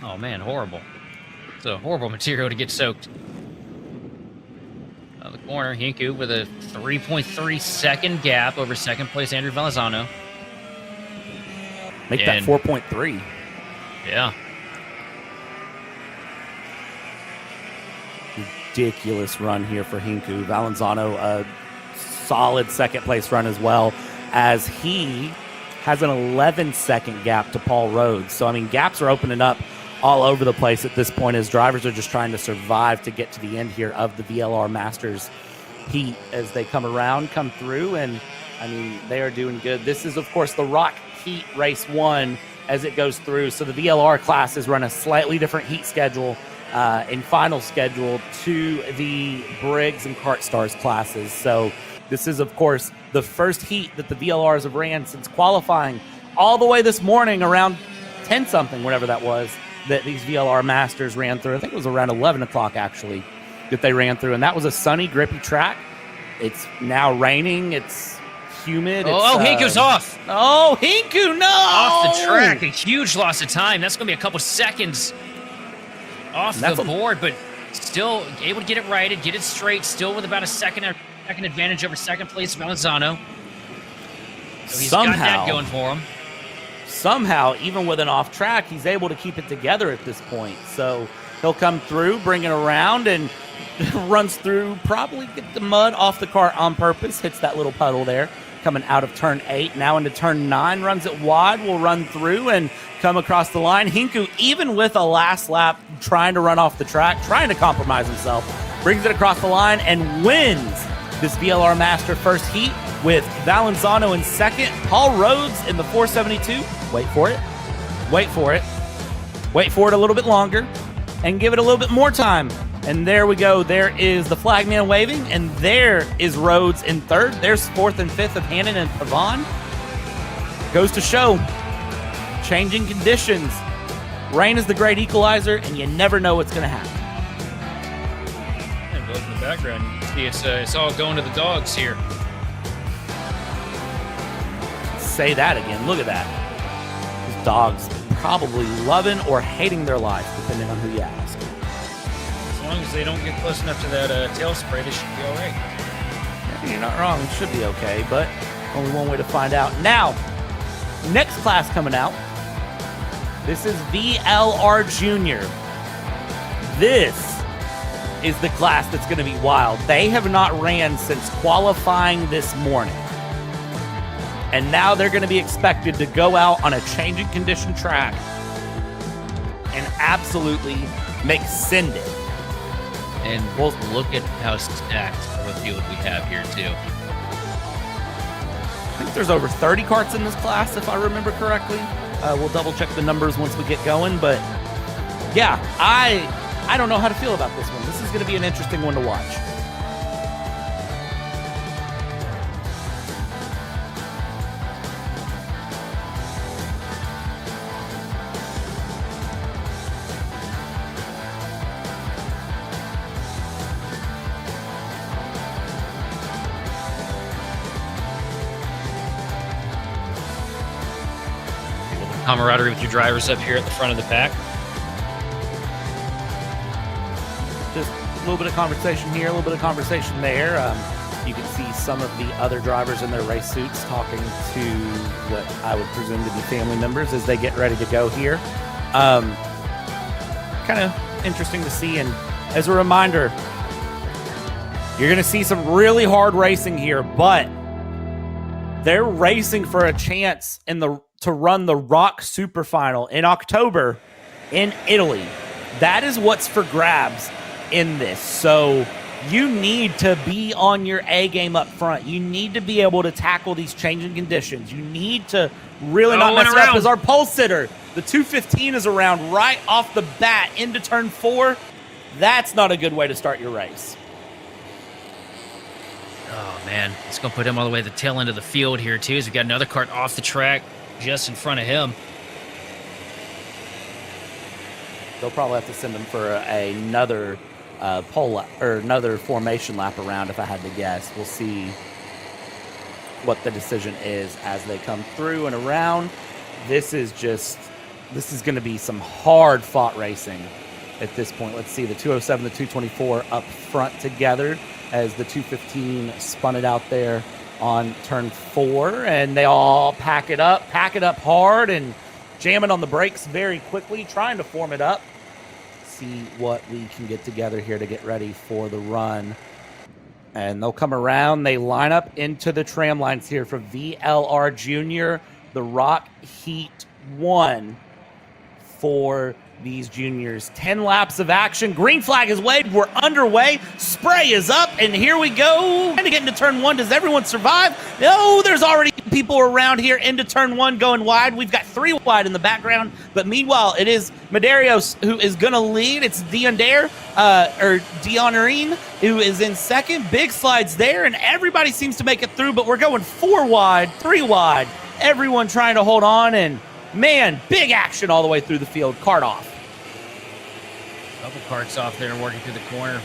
Oh, man, horrible. It's a horrible material to get soaked. The corner, Hinku with a 3.3 second gap over second place Andrew Valenzano. Make that 4.3. Yeah. Ridiculous run here for Hinku. Valenzano, a solid second place run as well, as he has an 11-second gap to Paul Rhodes. So, I mean, gaps are opening up all over the place at this point as drivers are just trying to survive to get to the end here of the VLR Masters Heat as they come through, and, I mean, they are doing good. This is, of course, the Rok Heat Race 1 as it goes through. So the VLR classes run a slightly different heat schedule in final schedule to the Briggs and KartStars classes. So this is, of course, the first heat that the VLRs have ran since qualifying all the way this morning around 10-something, whatever that was, that these VLR Masters ran through. I think it was around 11 o'clock, actually, that they ran through. And that was a sunny, grippy track. It's now raining. It's humid. Hinku's off. Oh, Hinku, no! Off the track. A huge loss of time. That's going to be a couple seconds off the board, but still able to get it righted, get it straight, still with about a second advantage over second place Valenzano. So he's got that going for him. Somehow, even with an off track, he's able to keep it together at this point. So he'll come through, bring it around, and runs through, probably get the mud off the cart on purpose, hits that little puddle there, coming out of turn 8, now into turn 9, runs it wide, will run through and come across the line. Hinku, even with a last lap, trying to run off the track, trying to compromise himself, brings it across the line and wins this VLR Master first heat with Valenzano in second, Paul Rhodes in the 472. Wait for it. Wait for it. Wait for it a little bit longer and give it a little bit more time. And there we go. There is the flagman waving, and there is Rhodes in third. There's fourth and fifth of Hannon and Pavon. Goes to show, changing conditions. Rain is the great equalizer, and you never know what's going to happen. And look in the background, you see it's all going to the dogs here. Say that again. Look at that. These dogs probably loving or hating their life, depending on who you ask. long as they don't get close enough to that tail spray, they should be all right. You're not wrong. It should be okay, but only one way to find out. Now, next class coming out. This is VLR Junior. This is the class that's going to be wild. They have not ran since qualifying this morning. And now they're going to be expected to go out on a changing condition track and absolutely make send it. And we'll look at how stacked of a field we have here, too. I think there's over 30 karts in this class, if I remember correctly. We'll double check the numbers once we get going, but yeah, I don't know how to feel about this one. This is going to be an interesting one to watch. Camaraderie with your drivers up here at the front of the pack. Just a little bit of conversation here, a little bit of conversation there. You can see some of the other drivers in their race suits talking to what I would presume to be family members as they get ready to go here. Kind of interesting to see. And as a reminder, you're going to see some really hard racing here, but they're racing for a chance to run the Rok Super Final in October in Italy. That is what's for grabs in this. So you need to be on your A game up front. You need to be able to tackle these changing conditions. You need to really not mess it up, because our pole sitter, the 215 is around right off the bat into turn 4. That's not a good way to start your race. Oh, man. It's going to put him all the way at the tail end of the field here, too, as we got another kart off the track just in front of him. They'll probably have to send him for another pole lap, or another formation lap around, if I had to guess. We'll see what the decision is as they come through and around. This is going to be some hard fought racing at this point. Let's see the 207, the 224 up front together as the 215 spun it out there on turn 4, and they all pack it up hard and jam it on the brakes very quickly, trying to form it up. See what we can get together here to get ready for the run. And they'll come around. They line up into the tram lines here for VLR Junior, the Rok Heat 1 for these juniors. 10 laps of action. Green flag is waved. We're underway. Spray is up, and here we go. Trying to get into turn 1. Does everyone survive? No, there's already people around here into turn 1 going wide. We've got 3 wide in the background, but meanwhile, it is Medeiros who is going to lead. It's Dionerine who is in second. Big slides there, and everybody seems to make it through, but we're going 4 wide, 3 wide. Everyone trying to hold on, and man, big action all the way through the field. Kart off. Couple karts off there and working through the corner.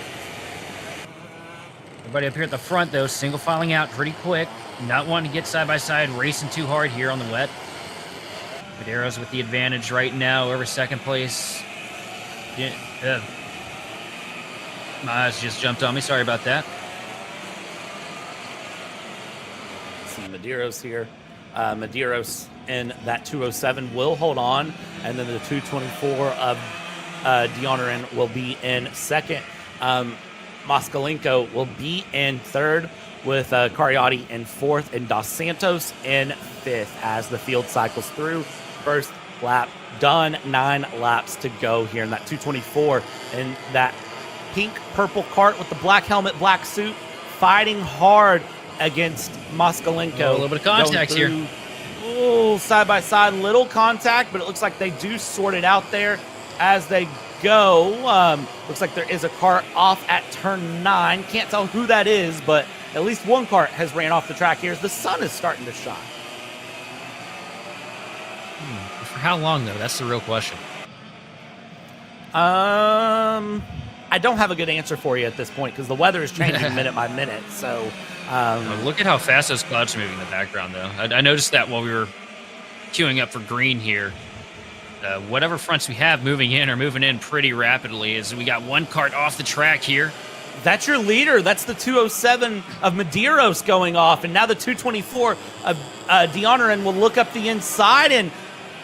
Everybody up here at the front, though, single filing out pretty quick. Not wanting to get side by side, racing too hard here on the wet. Medeiros with the advantage right now over second place. My eyes just jumped on me. Sorry about that. See Medeiros here. Medeiros in that 207 will hold on, and then the 224 of Dionerin will be in second. Moskalenko will be in third, with Cariotti in fourth, and Dos Santos in fifth as the field cycles through. First lap done, 9 laps to go here in that 224. And that pink-purple kart with the black helmet, black suit, fighting hard against Moskalenko. A little bit of contact here. Oh, side by side, little contact, but it looks like they do sort it out there as they go. Looks like there is a kart off at turn 9. Can't tell who that is, but at least one kart has ran off the track here as the sun is starting to shine. For how long, though? That's the real question. I don't have a good answer for you at this point because the weather is changing minute by minute. So look at how fast those clouds are moving in the background, though. I noticed that while we were queuing up for green here. whatever fronts we have moving in are moving in pretty rapidly, as we got one kart off the track here. That's your leader. That's the 207 of Medeiros going off, and now the 224 of Deonarin will look up the inside, and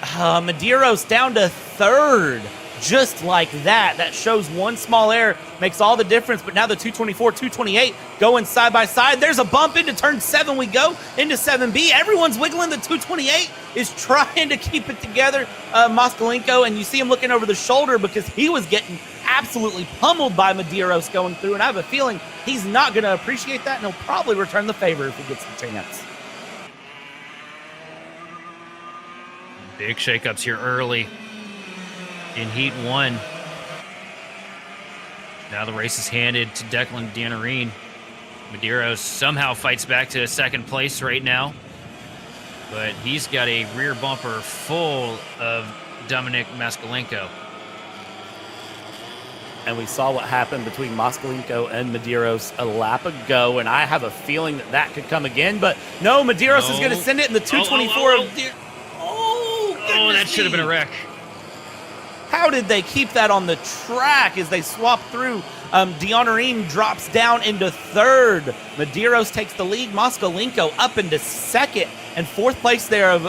Medeiros down to third. Just like that. That shows one small error, makes all the difference. But now the 224, 228 going side by side. There's a bump into turn 7. We go into 7B. Everyone's wiggling. The 228 is trying to keep it together. Moskalenko, and you see him looking over the shoulder because he was getting absolutely pummeled by Medeiros going through. And I have a feeling he's not going to appreciate that, and he'll probably return the favor if he gets the chance. Big shakeups here early in Heat 1. Now the race is handed to Declan Deonarin. Medeiros somehow fights back to second place right now, but he's got a rear bumper full of Dominik Moskalenko. And we saw what happened between Moskalenko and Medeiros a lap ago, and I have a feeling that that could come again, but no, Medeiros is going to send it in the 224. Oh, that should have been a wreck. How did they keep that on the track as they swap through? Deonarin drops down into third. Medeiros takes the lead. Moskalenko up into second. And fourth place there of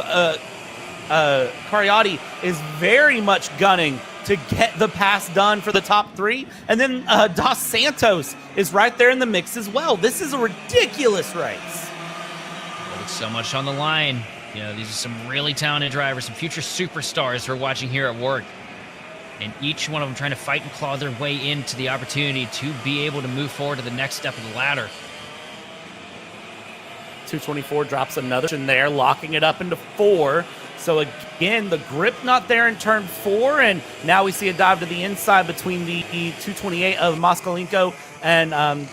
Kariotti is very much gunning to get the pass done for the top three. And then Dos Santos is right there in the mix as well. This is a ridiculous race. With so much on the line. You know, these are some really talented drivers, some future superstars we're watching here at work. And each one of them trying to fight and claw their way into the opportunity to be able to move forward to the next step of the ladder. 224 drops another in there, locking it up into 4. So again, the grip not there in turn 4, and now we see a dive to the inside between the 228 of Moskalenko and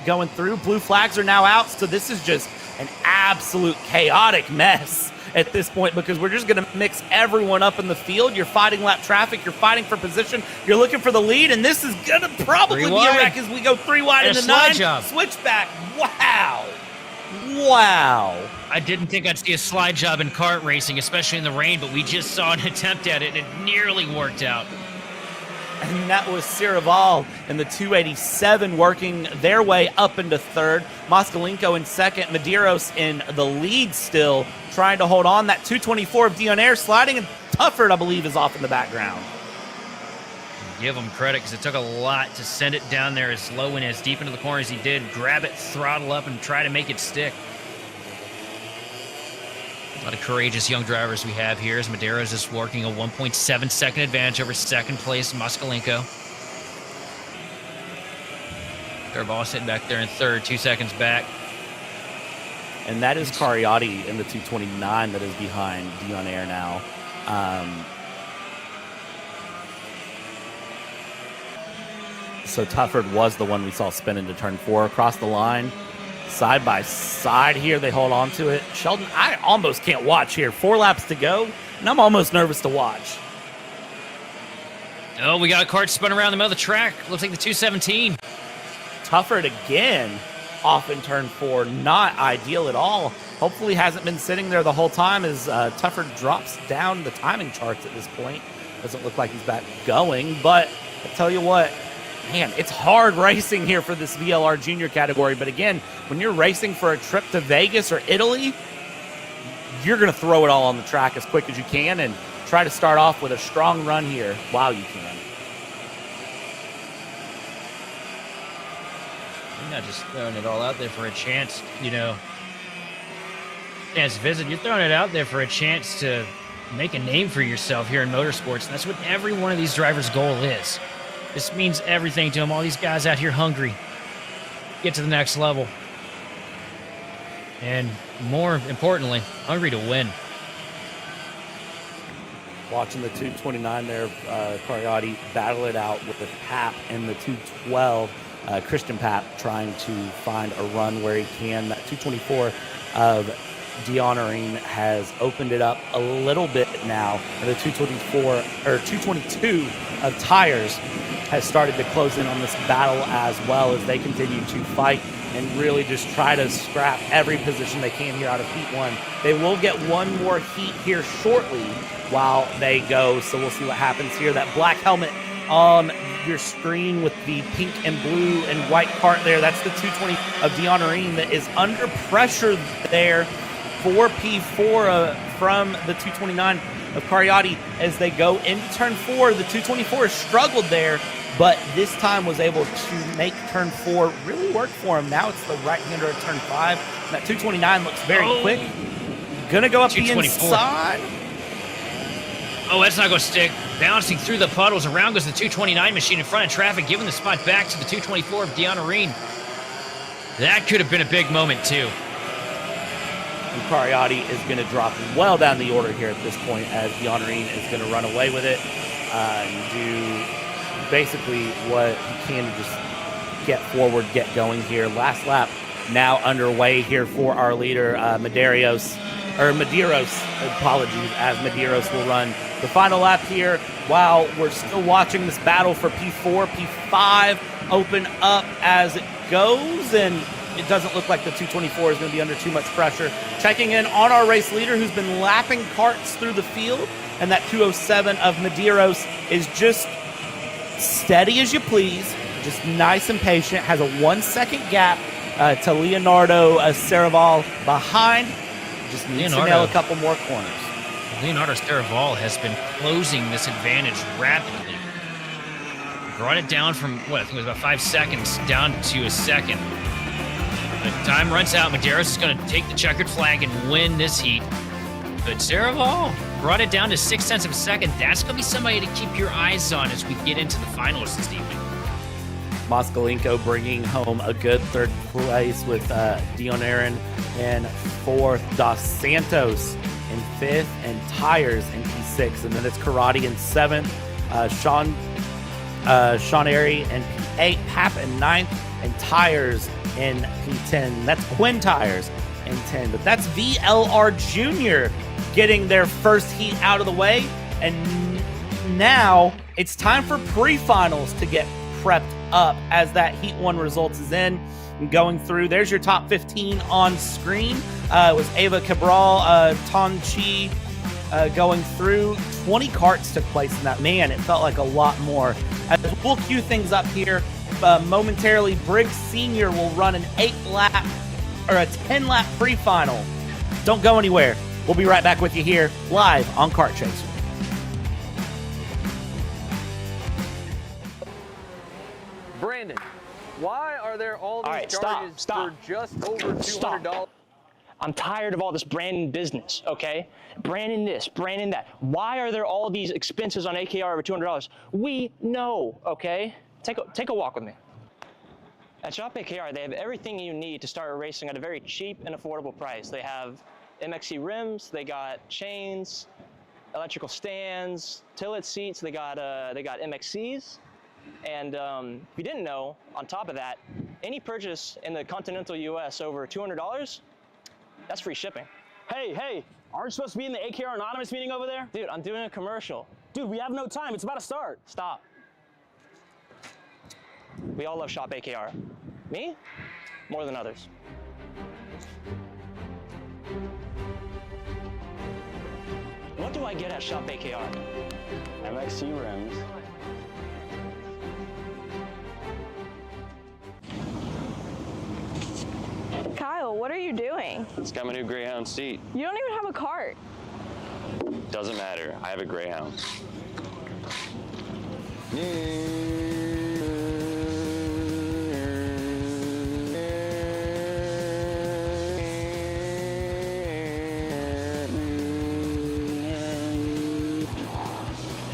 going through. Blue flags are now out, so this is just an absolute chaotic mess at this point, because we're just going to mix everyone up in the field. You're fighting lap traffic. You're fighting for position. You're looking for the lead, and this is going to probably be a wreck as we go 3 wide into 9. Switchback. Wow. Wow. I didn't think I'd see a slide job in kart racing, especially in the rain, but we just saw an attempt at it, and it nearly worked out. And that was Siraval in the 287 working their way up into third. Moskalenko in second. Medeiros in the lead still, trying to hold on. That 224 of Deonair sliding, and Tufford, I believe, is off in the background. Give him credit, because it took a lot to send it down there as low and as deep into the corner as he did. Grab it, throttle up, and try to make it stick. A lot of courageous young drivers we have here, as Medeiros is working a 1.7 second advantage over second place Moskalenko. Derval sitting back there in third, 2 seconds back. And that is Kariotti in the 229 that is behind Deonair now. So Tufford was the one we saw spin into turn 4 across the line. Side by side here, they hold on to it. Sheldon, I almost can't watch here. 4 laps to go, and I'm almost nervous to watch. Oh, we got a kart spun around the middle of the track. Looks like the 217. Tufford again off in turn 4. Not ideal at all. Hopefully hasn't been sitting there the whole time as Tufford drops down the timing charts at this point. Doesn't look like he's back going, but I tell you what, man, it's hard racing here for this VLR Junior category. But again, when you're racing for a trip to Vegas or Italy, you're going to throw it all on the track as quick as you can and try to start off with a strong run here while you can. You're not just throwing it all out there for a chance, you know. As a visit, you're throwing it out there for a chance to make a name for yourself here in motorsports. And that's what every one of these drivers' goal is. This means everything to them. All these guys out here hungry. Get to the next level. And more importantly, hungry to win. Watching the 229 there, Kariotti battle it out with the Pap and the 212. Christian Pap trying to find a run where he can. That 224 of Deonarin has opened it up a little bit now. And the 222 of Tires has started to close in on this battle as well as they continue to fight and really just try to scrap every position they can here out of Heat 1. They will get one more heat here shortly while they go, so we'll see what happens here. That black helmet on your screen with the pink and blue and white cart there, that's the 220 of Dion Areen that is under pressure there for P4 from the 229 of Kariotti as they go into turn 4. The 224 has struggled there, but this time was able to make turn 4 really work for him. Now it's the right-hander at turn 5. And that 229 looks very quick. Gonna go up the inside. Oh, that's not going to stick. Bouncing through the puddles. Around goes the 229 machine in front of traffic, giving the spot back to the 224 of Dion Areen. That could have been a big moment, too. And Kariotti is going to drop well down the order here at this point as Dion Areen is going to run away with it and do basically what he can to just get forward, get going here. Last lap now underway here for our leader, Medeiros, apologies, as Medeiros will run the final lap here while we're still watching this battle for P4, P5 open up as it goes, and it doesn't look like the 224 is going to be under too much pressure. Checking in on our race leader who's been lapping karts through the field, and that 207 of Medeiros is just steady as you please, just nice and patient, has a 1 second gap to Leonardo Saraval behind. Just needs to nail a couple more corners. Leonardo Saraval has been closing this advantage rapidly. Brought it down from, what, I think it was about 5 seconds down to a second. But time runs out. Medeiros is going to take the checkered flag and win this heat. But Saraval brought it down to 0.6 of a second. That's going to be somebody to keep your eyes on as we get into the finals this evening. Moskalenko bringing home a good third place with Dion Areen in fourth, Dos Santos in fifth, and Tires in P6. And then it's Karate in seventh, Sean Airy in P8, Pap in ninth, and Tires in P10. That's Quinn Tires in 10. But that's VLR Junior getting their first heat out of the way. And now it's time for pre-finals to get prepped up as that Heat 1 results is in and going through. There's your top 15 on screen. It was Ava Cabral, Ton Chi going through. 20 karts took place in that. Man, it felt like a lot more. As we'll cue things up here momentarily, Briggs Senior will run an 8-lap or a 10-lap pre-final. Don't go anywhere. We'll be right back with you here live on Kart Chaser. Brandon, why are there all these charges for just over $200? I'm tired of all this Brandon business, okay? Brandon this, Brandon that. Why are there all these expenses on AKR over $200? We know, okay? Take a walk with me. At Shop AKR, they have everything you need to start racing at a very cheap and affordable price. They have MXC rims, they got chains, electrical stands, tilt seats, they got MXCs. And if you didn't know, on top of that, any purchase in the continental US over $200, that's free shipping. Hey, aren't you supposed to be in the AKR Anonymous meeting over there? Dude, I'm doing a commercial. Dude, we have no time. It's about to start. Stop. We all love Shop AKR. Me? More than others. What do I get at Shop AKR? MXC rims. Kyle, what are you doing? It's got my new Greyhound seat. You don't even have a cart. Doesn't matter. I have a Greyhound. Who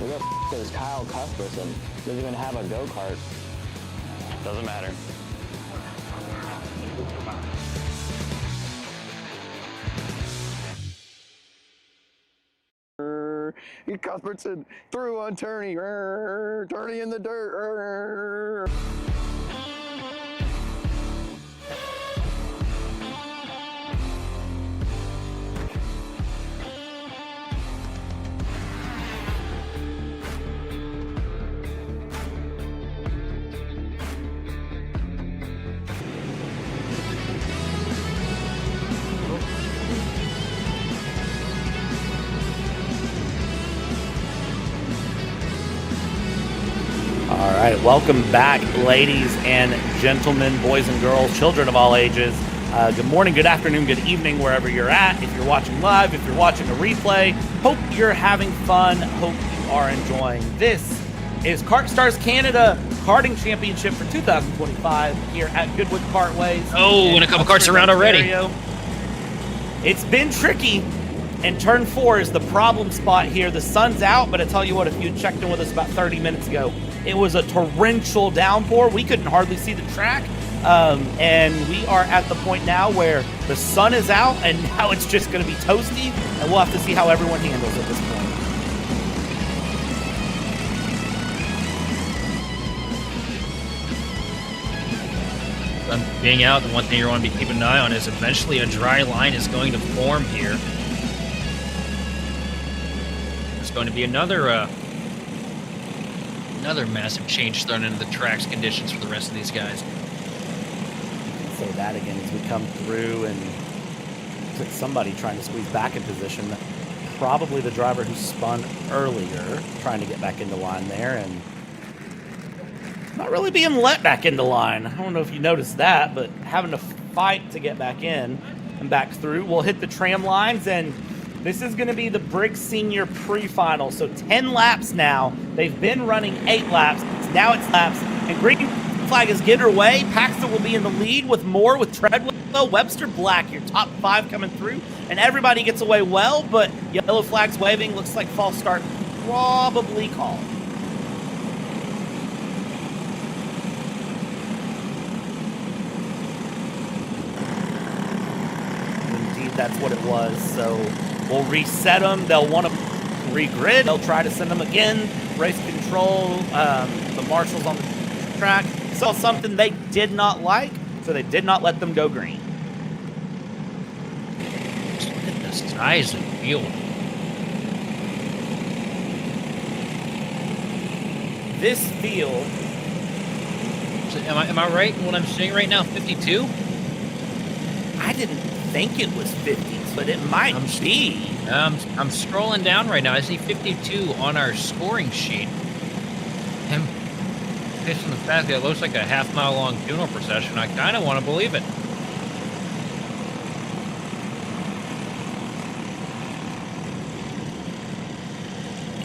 the f is Kyle Cuthbertson? Doesn't even have a go-kart. Doesn't matter. Cuthbertson through on Turney. Turney in the dirt. All right, welcome back, ladies and gentlemen, boys and girls, children of all ages. Good morning, good afternoon, good evening, wherever you're at. If you're watching live, if you're watching a replay, hope you're having fun, hope you are enjoying. This is KartStars Canada Karting Championship for 2025 here at Goodwood Kartways. Oh, and a couple karts around already. Ontario. It's been tricky, and turn 4 is the problem spot here. The sun's out, but I tell you what, if you checked in with us about 30 minutes ago, it was a torrential downpour. We couldn't hardly see the track. And we are at the point now where the sun is out, and now it's just going to be toasty, and we'll have to see how everyone handles at this point. Sun being out, the one thing you want to be keeping an eye on is eventually a dry line is going to form here. There's going to be another massive change thrown into the track's conditions for the rest of these guys. Say that again as we come through, and somebody trying to squeeze back in position. Probably the driver who spun earlier, trying to get back into line there, and not really being let back into line. I don't know if you noticed that, but having to fight to get back in and back through. We'll hit the tram lines, and this is going to be the Briggs Senior pre-final. So 10 laps now. They've been running 8 laps. Now it's laps, and green flag is getting her way. Paxton will be in the lead with Moore, with Treadwell, Webster, Black, your top 5 coming through, and everybody gets away well, but yellow flag's waving. Looks like false start probably called. Indeed, that's what it was. So we'll reset them. They'll want to regrid. They'll try to send them again. Race control, the marshals on the track saw something they did not like, so they did not let them go green. Just look at the size of the field. This field. So am I right in what I'm seeing right now? 52? I didn't think it was 50s, but it might be. I'm scrolling down right now. I see 52 on our scoring sheet. And based on the fact that it looks like a half-mile long funeral procession, I kind of want to believe it.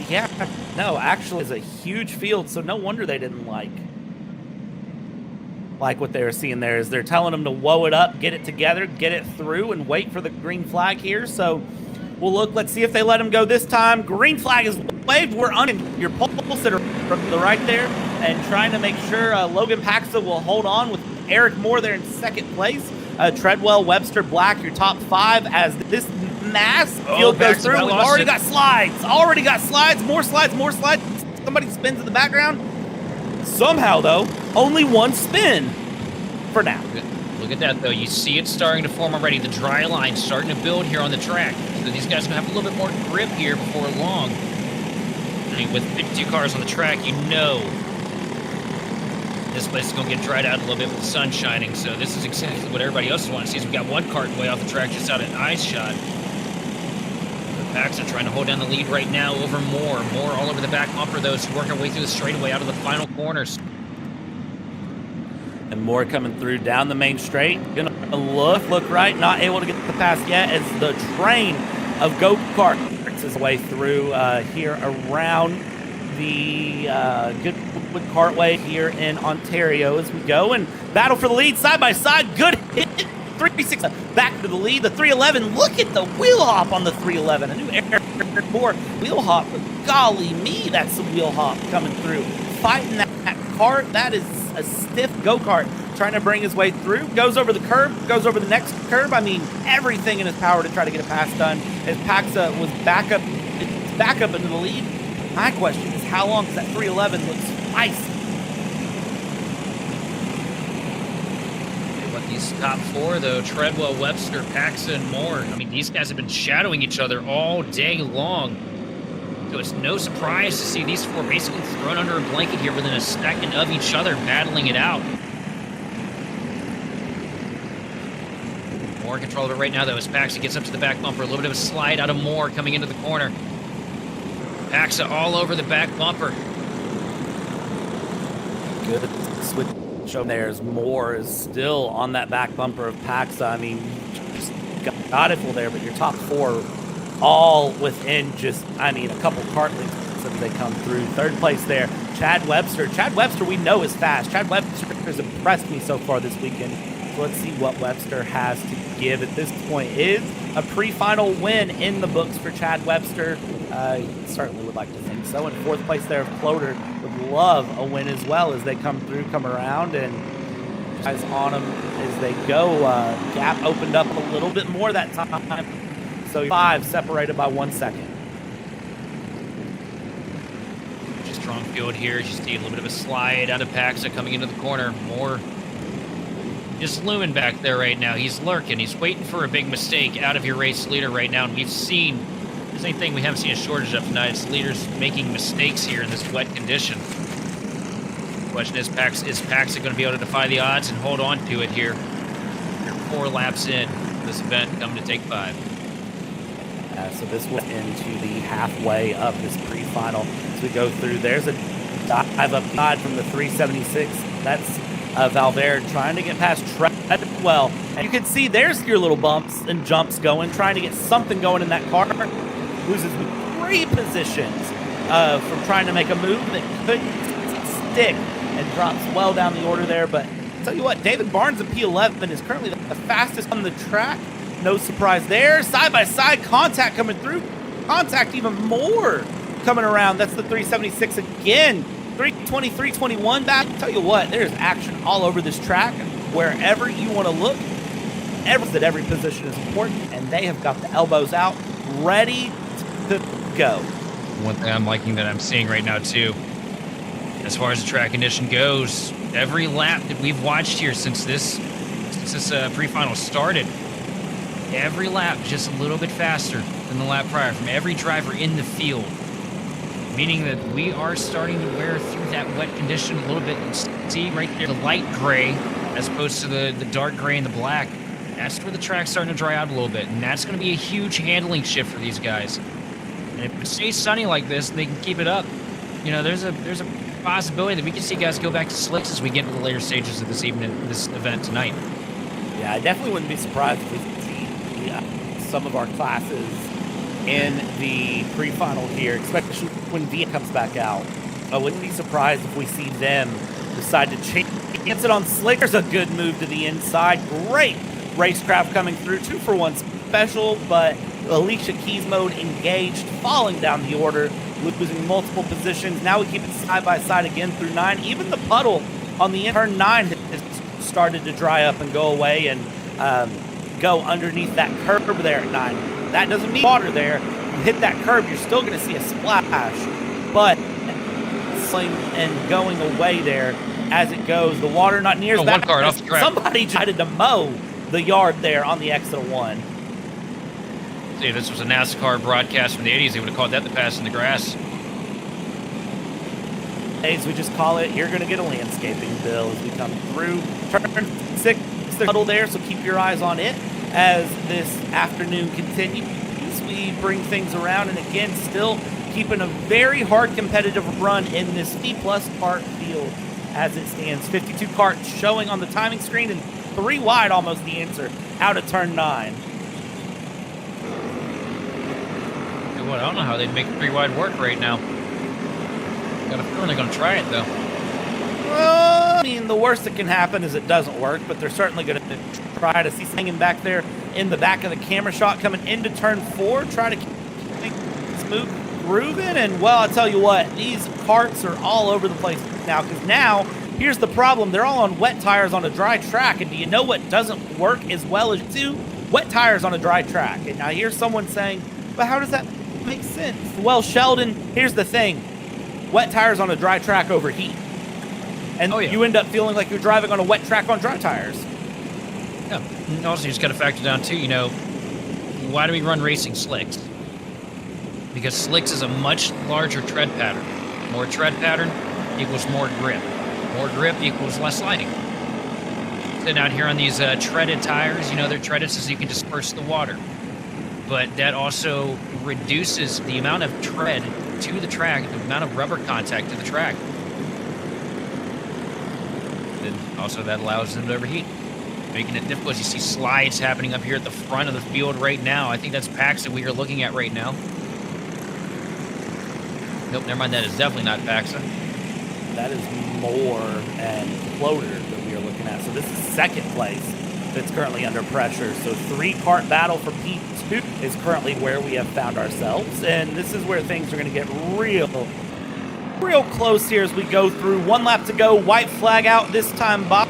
Yeah, no, actually it's a huge field, so no wonder they didn't like what they were seeing there. Is they're telling them to woe it up, get it together, get it through, and wait for the green flag here. So we'll look, let's see if they let them go this time. Green flag is waved. We're on your pole sitter from the right there, and trying to make sure Logan Paxa will hold on with Eric Moore there in second place. Treadwell, Webster, Black, your top 5 as this mass field goes through. We've already got slides. More slides. Somebody spins in the background. Somehow, though, only one spin for now. Look at that, though. You see it starting to form already. The dry line starting to build here on the track. So these guys are going to have a little bit more grip here before long. I mean, with 52 cars on the track, you know this place is going to get dried out a little bit with the sun shining. So this is exactly what everybody else wants to see. We've got one cart way off the track just out at ice shot. Paxton trying to hold down the lead right now over Moore. Moore all over the back bumper, though, so working our way through the straightaway out of the final corners. And Moore coming through down the main straight. Gonna look right, not able to get the pass yet as the train of go-kart works its way through here around the Goodwood Kartway here in Ontario as we go. And battle for the lead side by side. Good hit. 360 back to the lead. The 311. Look at the wheel hop on the 311. A new Eric Moore wheel hop. Golly me, that's a wheel hop coming through. Fighting that cart. That is a stiff go-kart. Trying to bring his way through. Goes over the curb. Goes over the next curb. I mean, everything in his power to try to get a pass done. As Paxa was back up into the lead. My question is, how long does that 311 look spicy? These top 4, though, Treadwell, Webster, Paxa, and Moore. I mean, these guys have been shadowing each other all day long. So it's no surprise to see these 4 basically thrown under a blanket here within a second of each other, battling it out. Moore in control of it right now, though, as Paxa gets up to the back bumper. A little bit of a slide out of Moore coming into the corner. Paxa all over the back bumper. good switch over there as Moore is still on that back bumper of Paxa. I mean, just got it full there, but your top 4 all within just, I mean, a couple kart links as they come through. Third place there, Chad Webster. Chad Webster we know is fast. Chad Webster has impressed me so far this weekend. So let's see what Webster has to give at this point. Is a pre-final win in the books for Chad Webster. Certainly would like to think so. In 4th place there, Floater would love a win as well as they come around, and guys on them as they go. Gap opened up a little bit more that time. So 5 separated by 1 second. Strong field here. As you see a little bit of a slide out of Paxa coming into the corner. More just looming back there right now. He's lurking. He's waiting for a big mistake out of your race leader right now. And we've seen the same thing we haven't seen a shortage of tonight. It's leaders making mistakes here in this wet condition. The question is Paxa going to be able to defy the odds and hold on to it here? You're 4 laps in this event, coming to take 5. So this will into the halfway of this pre-final as we go through. There's a dive up side from the 376. That's Valverde trying to get past Treadwell. And you can see there's your little bumps and jumps going, trying to get something going in that car. Loses 3 positions from trying to make a move that couldn't stick and drops well down the order there. But I'll tell you what, David Barnes of P11 is currently the fastest on the track. No surprise there. Side-by-side contact coming through. Contact even more coming around. That's the 376 again. 320, 321 back. I'll tell you what, there's action all over this track. Wherever you want to look, every position is important, and they have got the elbows out, ready to go. One thing I'm liking that I'm seeing right now, too, as far as the track condition goes, every lap that we've watched here since this pre-final started, every lap just a little bit faster than the lap prior from every driver in the field, meaning that we are starting to wear through that wet condition a little bit. And see right there, the light gray as opposed to the dark gray and the black. That's where the track's starting to dry out a little bit, and that's going to be a huge handling shift for these guys. And if it stays sunny like this and they can keep it up, you know, there's a possibility that we can see guys go back to slicks as we get into the later stages of this event tonight. Yeah, I definitely wouldn't be surprised if we see some of our classes in the pre-final here, especially when Via comes back out. I wouldn't be surprised if we see them decide to chance it on slick. There's a good move to the inside. Great racecraft coming through. 2-for-1 special, but Alicia Keys mode engaged, falling down the order, losing multiple positions. Now we keep it side by side again through 9. Even the puddle on the turn 9 has started to dry up and go away and go underneath that curb there at 9. That doesn't mean water there. You hit that curb, you're still going to see a splash, but and going away there as it goes. The water not near as bad. Car off the track. Somebody decided to mow the yard there on the exit of 1. See, if this was a NASCAR broadcast from the 80s, they would have called that the pass in the grass. As we just call it, you're going to get a landscaping bill as we come through. Turn 6, the puddle there, so keep your eyes on it as this afternoon continues. We bring things around, and again, still keeping a very hard competitive run in this C-plus kart field as it stands. 52 karts showing on the timing screen, and 3 wide almost the answer out of turn 9. I don't know how they'd make 3 wide work right now. Got a feeling they're going to try it, though. I mean, the worst that can happen is it doesn't work, but they're certainly going to try to see hanging back there in the back of the camera shot coming into turn 4. Try to keep this move grooving, and well, I'll tell you what, these karts are all over the place now, because now, here's the problem. They're all on wet tires on a dry track, and do you know what doesn't work as well as do? Wet tires on a dry track. And now here's someone saying, but how does that make sense? Well, Sheldon, here's the thing. Wet tires on a dry track overheat. And you end up feeling like you're driving on a wet track on dry tires. Yeah, and also you just got to factor down too, you know, why do we run racing slicks? Because slicks is a much larger tread pattern. More tread pattern equals more grip. More grip equals less sliding. Sitting out here on these treaded tires, you know, they're treaded so you can disperse the water. But that also reduces the amount of tread to the track, the amount of rubber contact to the track. then also that allows them to overheat, making it difficult. You see slides happening up here at the front of the field right now. I think that's Pax that we are looking at right now. Nope, never mind. That is definitely not Paxa. That is Moore and Floater that we are looking at. So this is second place that's currently under pressure. So 3-cart battle for P2 is currently where we have found ourselves. And this is where things are going to get real close here as we go through. 1 lap to go. White flag out this time by.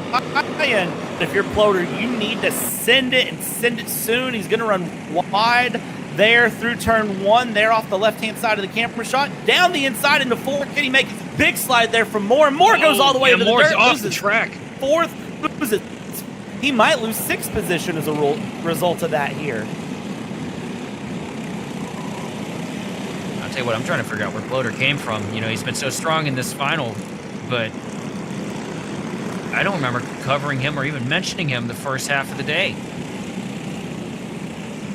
And if you're Floater, you need to send it and send it soon. He's going to run wide there through turn 1, there off the left-hand side of the camera shot, down the inside into 4. Can he make a big slide there from Moore? And Moore goes all the way to the dirt. Off the track. 4th, loses. He might lose 6th position as a result of that here. I'll tell you what, I'm trying to figure out where Floater came from. You know, he's been so strong in this final, but I don't remember covering him or even mentioning him the first half of the day.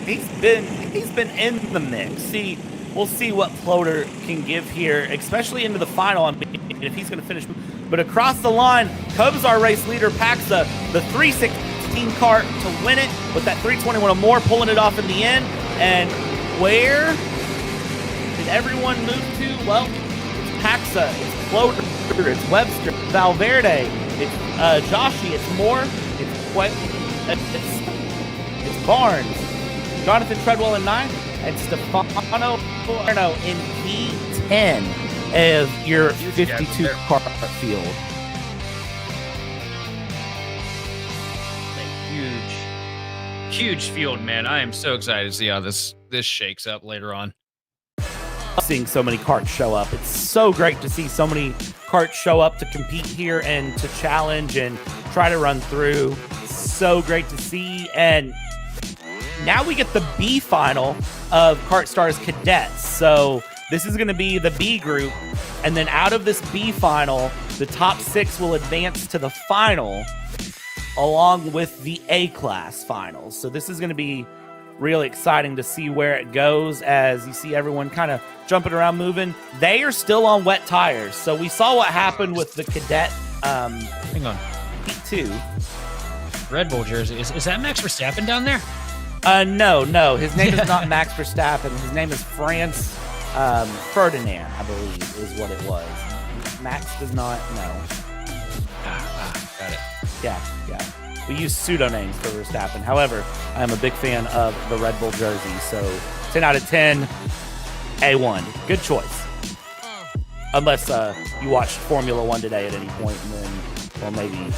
He's been in the mix. See, we'll see what Floater can give here, especially into the final. I mean, if he's going to finish. But across the line, Cubs, our race leader, Paxa, the 316 cart to win it with that 321 or more, pulling it off in the end. And where did everyone move to? Well, it's Paxa, it's Floater, it's Webster, Valverde, it's Joshi, it's Moore, it's Barnes, Jonathan Treadwell in 9th, and Stefano in P10 of your 52 car field. Huge field, man. I am so excited to see how this shakes up later on. Seeing so many karts show up. It's so great to see so many karts show up to compete here and to challenge and try to run through. So great to see. And now we get the B final of KartStars Cadets. So this is going to be the B group. And then out of this B final, the top 6 will advance to the final along with the A class finals. So this is going to be really exciting to see where it goes as you see everyone kind of jumping around, moving. They are still on wet tires. So we saw what happened with the Cadet. Hang on. P2. Red Bull jersey. Is that Max Verstappen down there? No. His name is not Max Verstappen. His name is Franz Ferdinand, I believe, is what it was. Max does not know. Got it. Yeah. We use pseudonyms for Verstappen. However, I am a big fan of the Red Bull jersey, so 10 out of 10, A1. Good choice. Unless you watched Formula 1 today at any point, and then, well, maybe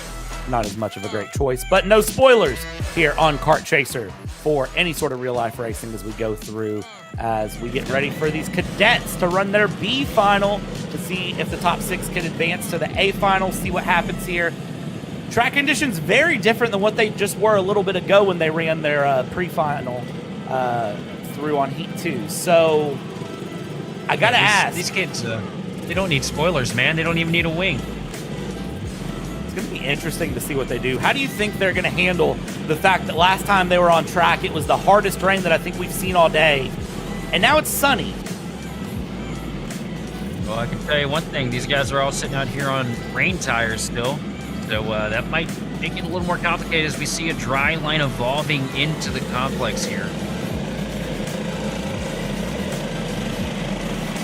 not as much of a great choice. But no spoilers here on Kart Chaser for any sort of real-life racing as we go through, as we get ready for these cadets to run their B final to see if the top 6 can advance to the A final, see what happens here. Track conditions very different than what they just were a little bit ago when they ran their pre-final through on Heat 2. So I got to ask. These kids, they don't need spoilers, man. They don't even need a wing. It's going to be interesting to see what they do. How do you think they're going to handle the fact that last time they were on track, it was the hardest rain that I think we've seen all day, and now it's sunny? Well, I can tell you one thing. These guys are all sitting out here on rain tires still. So that might make it a little more complicated as we see a dry line evolving into the complex here.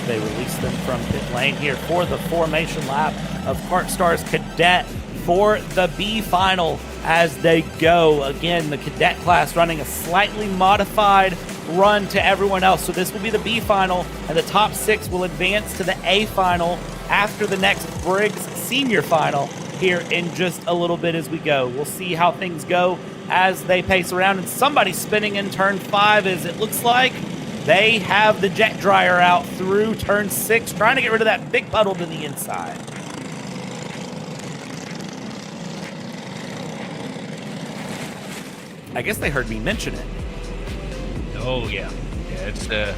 They release them from pit lane here for the formation lap of KartStars Cadet for the B final as they go. Again, the Cadet class running a slightly modified run to everyone else. So this will be the B final, and the top 6 will advance to the A final after the next Briggs Senior final here in just a little bit as we go. We'll see how things go as they pace around, and somebody's spinning in turn 5 as it looks like they have the jet dryer out through turn 6, trying to get rid of that big puddle to the inside. I guess they heard me mention it. Oh, yeah. Yeah, it's pretty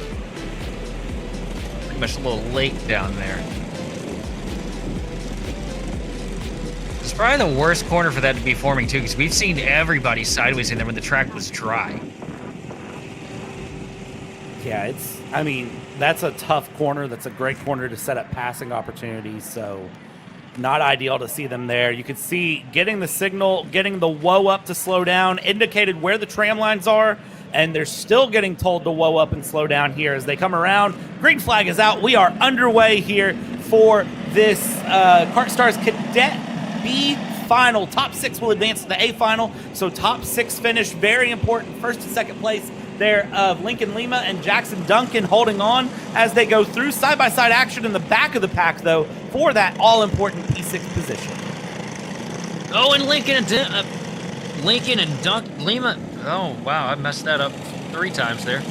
much a little lake down there. It's probably the worst corner for that to be forming, too, because we've seen everybody sideways in there when the track was dry. Yeah, that's a tough corner. That's a great corner to set up passing opportunities. So Not ideal to see them there. You could see getting the signal, getting the whoa up to slow down, indicated where the tram lines are, and they're still getting told to whoa up and slow down here as they come around. Green flag is out. We are underway here for this KartStars Cadet B final. Top 6 will advance to the A final, so top 6 finish, very important. First and second place there of Lincoln Lima and Jackson Duncan holding on as they go through. Side-by-side action in the back of the pack, though, for that all-important P6 position. Oh, and Lincoln and Lima. Oh, wow, I messed that up 3 times there.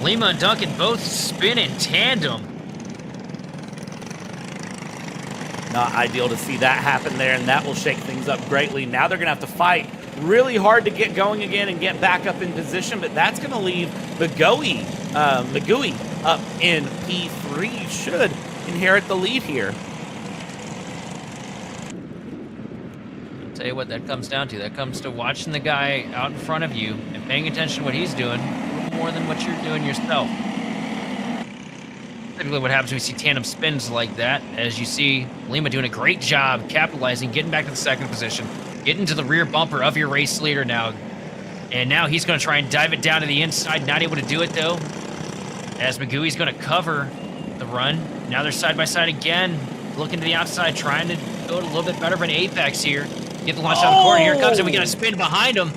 Lima and Duncan both spin in tandem. Not ideal to see that happen there, and that will shake things up greatly. Now they're going to have to fight really hard to get going again and get back up in position, but that's going to leave McGooey up in P3. Should inherit the lead here. I'll tell you what that comes down to. That comes to watching the guy out in front of you and paying attention to what he's doing a little more than what you're doing yourself. Typically what happens when we see tandem spins like that, as you see Lima doing a great job capitalizing, getting back to the second position, getting to the rear bumper of your race leader now. And now he's going to try and dive it down to the inside. Not able to do it, though, as McGooey's going to cover the run. Now they're side by side again, looking to the outside, trying to go a little bit better of an apex here. Get the launch down the corner. Here it comes, and we got a spin behind him.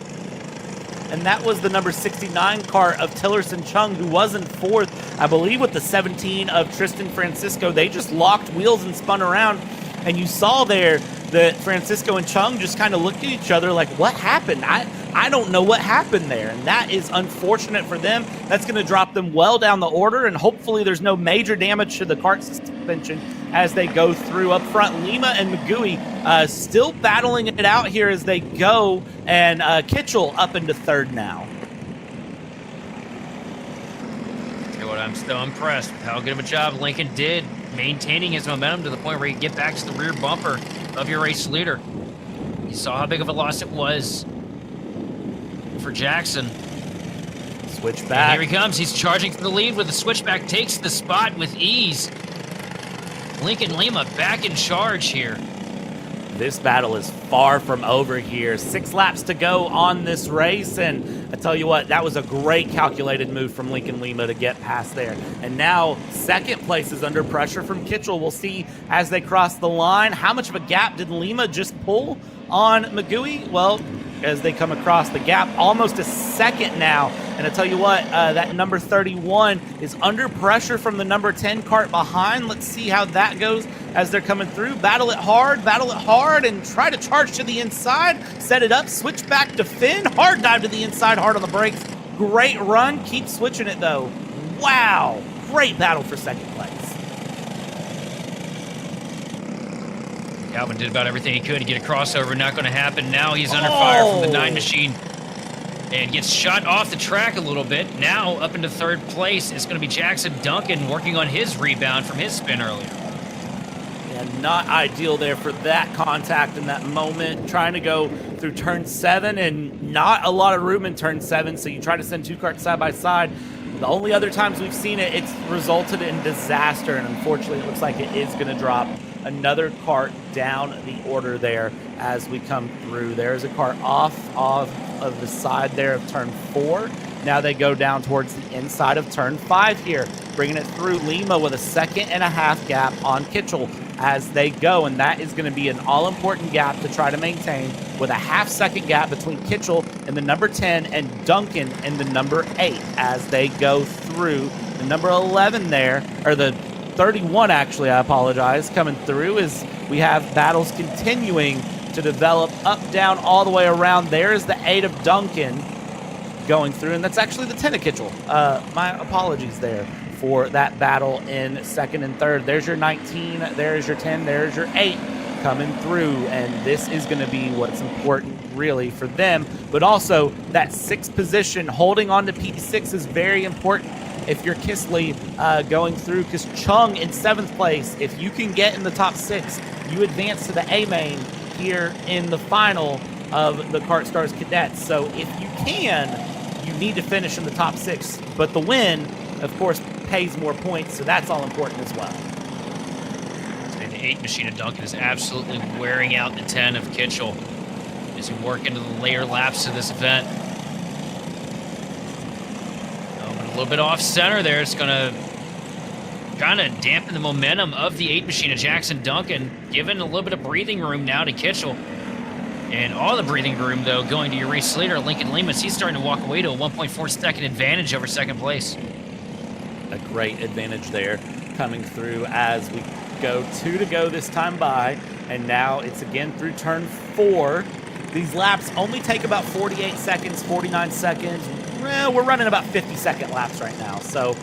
And that was the number 69 cart of Tillerson Chung, who was in 4th, I believe, with the 17 of Tristan Francisco. They just locked wheels and spun around, and you saw there that Francisco and Chung just kind of looked at each other like, what happened? I don't know what happened there, and that is unfortunate for them. That's going to drop them well down the order, and hopefully there's no major damage to the kart suspension as they go through. Up front, Lima and McGooey still battling it out here as they go, and Kitchell up into 3rd now. Tell you what, I'm still impressed with how good of a job Lincoln did maintaining his momentum to the point where he can get back to the rear bumper of your race leader. You saw how big of a loss it was for Jackson. Switchback. And here he comes. He's charging for the lead with the switchback. Takes the spot with ease. Lincoln Lima back in charge here. This battle is far from over here. 6 laps to go on this race, and I tell you what, that was a great calculated move from Lincoln Lima to get past there. And now 2nd place is under pressure from Kitchell. We'll see as they cross the line. How much of a gap did Lima just pull on McGooey? Well, as they come across the gap, almost a second now. And I tell you what, that number 31 is under pressure from the number 10 cart behind. Let's see how that goes as they're coming through. Battle it hard, and try to charge to the inside. Set it up, switch back to Finn. Hard dive to the inside, hard on the brakes. Great run, keep switching it though. Wow, great battle for 2nd place. Calvin did about everything he could to get a crossover. Not going to happen. Now he's under fire from the 9 machine and gets shot off the track a little bit. Now up into 3rd place is going to be Jackson Duncan working on his rebound from his spin earlier. Yeah, not ideal there for that contact in that moment. Trying to go through turn 7 and not a lot of room in turn 7, so you try to send 2 carts side by side. The only other times we've seen it, it's resulted in disaster, and unfortunately it looks like it is going to drop another cart down the order there as we come through. There's a cart off of the side there of turn 4. Now they go down towards the inside of turn 5 here, bringing it through. Lima with a 1.5-second gap on Kitchell as they go, and that is going to be an all-important gap to try to maintain, with a 0.5-second gap between Kitchell and the number 10 and Duncan and the number 8 as they go through. The number 11 there, or the 31 actually, I apologize, coming through as we have battles continuing to develop up, down, all the way around. There's the 8 of Duncan going through, and that's actually the 10 of Kitchell. My apologies there for that battle in 2nd and 3rd. There's your 19, there's your 10, there's your 8 coming through, and this is going to be what's important really for them, but also that 6th position, holding on to P6 is very important if you're Kisley going through, because Chung in 7th place, if you can get in the top 6, you advance to the A main here in the final of the KartStars Cadets. So if you can, you need to finish in the top 6, but the win, of course, pays more points, so that's all important as well. And 8 machine of Duncan is absolutely wearing out the 10 of Kitchell as we work into the later laps of this event. Oh, but a little bit off center there. It's going to kind of dampen the momentum of the 8 machine of Jackson Duncan, giving a little bit of breathing room now to Kitchell. And all the breathing room, though, going to your race leader, Lincoln Lemus. He's starting to walk away to a 1.4 second advantage over second place. A great advantage there coming through as we go 2 to go this time by. And now it's again through turn 4. These laps only take about 48 seconds, 49 seconds. Well, we're running about 50-second laps right now. So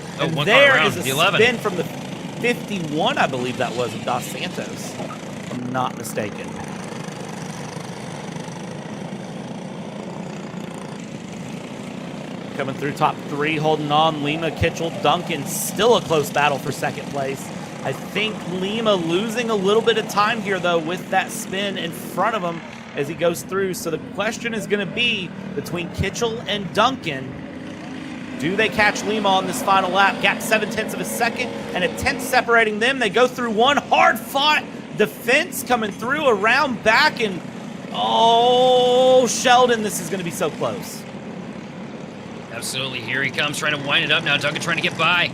there is a spin from the 51, I believe that was, of Dos Santos, if I'm not mistaken. Coming through top 3, holding on, Lima, Kitchell, Duncan, still a close battle for second place. I think Lima losing a little bit of time here, though, with that spin in front of him as he goes through. So the question is going to be between Kitchell and Duncan. Do they catch Lima on this final lap? Gap 0.7 of a second and a tenth separating them. They go through one hard-fought defense coming through around back. And, oh, Sheldon, this is going to be so close. Absolutely. Here he comes, trying to wind it up now. Duncan trying to get by.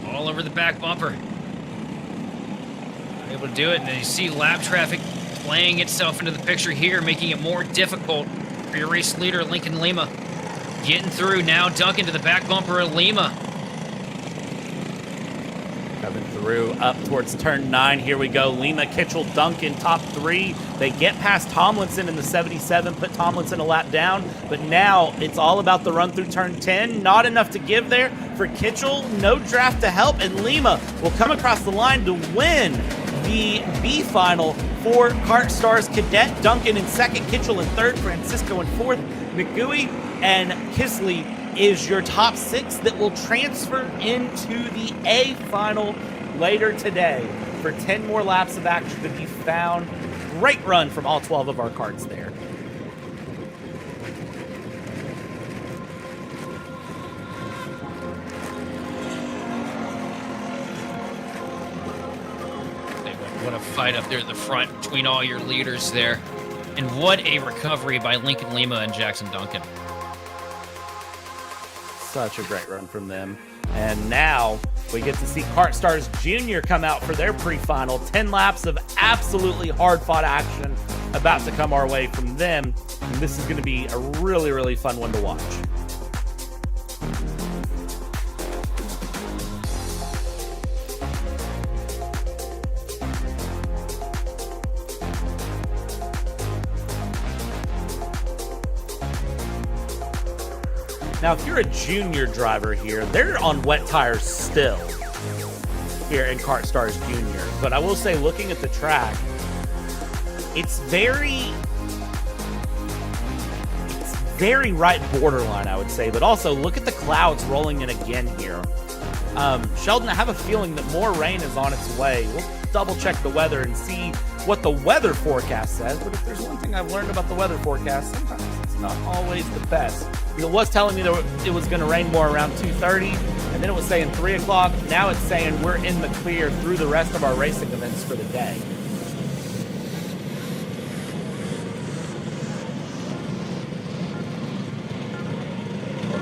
All over the back bumper. Able to do it, and then you see lap traffic playing itself into the picture here, making it more difficult for your race leader, Lincoln Lima. Getting through now, Duncan to the back bumper of Lima. Coming through up towards turn 9. Here we go. Lima, Kitchell, Duncan, top 3. They get past Tomlinson in the 77, put Tomlinson a lap down, but now it's all about the run through turn 10. Not enough to give there for Kitchell. No draft to help, and Lima will come across the line to win the B final for KartStars Cadet. Duncan in second, Kitchell in third, Francisco in fourth. McGooey and Kisley is your top 6 that will transfer into the A final later today for 10 more laps of action to be found. Great run from all 12 of our karts there. What a fight up there at the front between all your leaders there. And what a recovery by Lincoln Lima and Jackson Duncan. Such a great run from them. And now we get to see KartStars Junior come out for their pre-final. 10 laps of absolutely hard-fought action about to come our way from them. And this is going to be a really, really fun one to watch. Now, if you're a junior driver here, they're on wet tires still here in KartStars Junior. But I will say, looking at the track, it's very right borderline, I would say. But also, look at the clouds rolling in again here. Sheldon, I have a feeling that more rain is on its way. We'll double check the weather and see what the weather forecast says. But if there's one thing I've learned about the weather forecast, sometimes it's not always the best. It was telling me that it was going to rain more around 2:30, and then it was saying 3 o'clock. Now it's saying we're in the clear through the rest of our racing events for the day.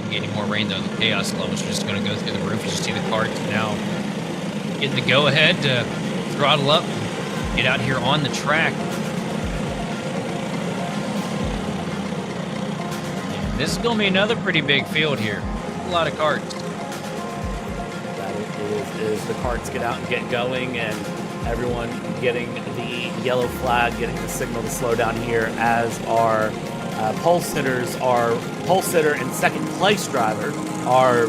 Getting more rain, though. The chaos levels are just going to go through the roof. You just see the kart now getting the go-ahead to throttle up, get out here on the track. This is going to be another pretty big field here. A lot of karts. That is the karts get out and get going, and everyone getting the yellow flag, getting the signal to slow down here as our pole sitters, our pole sitter and second place driver are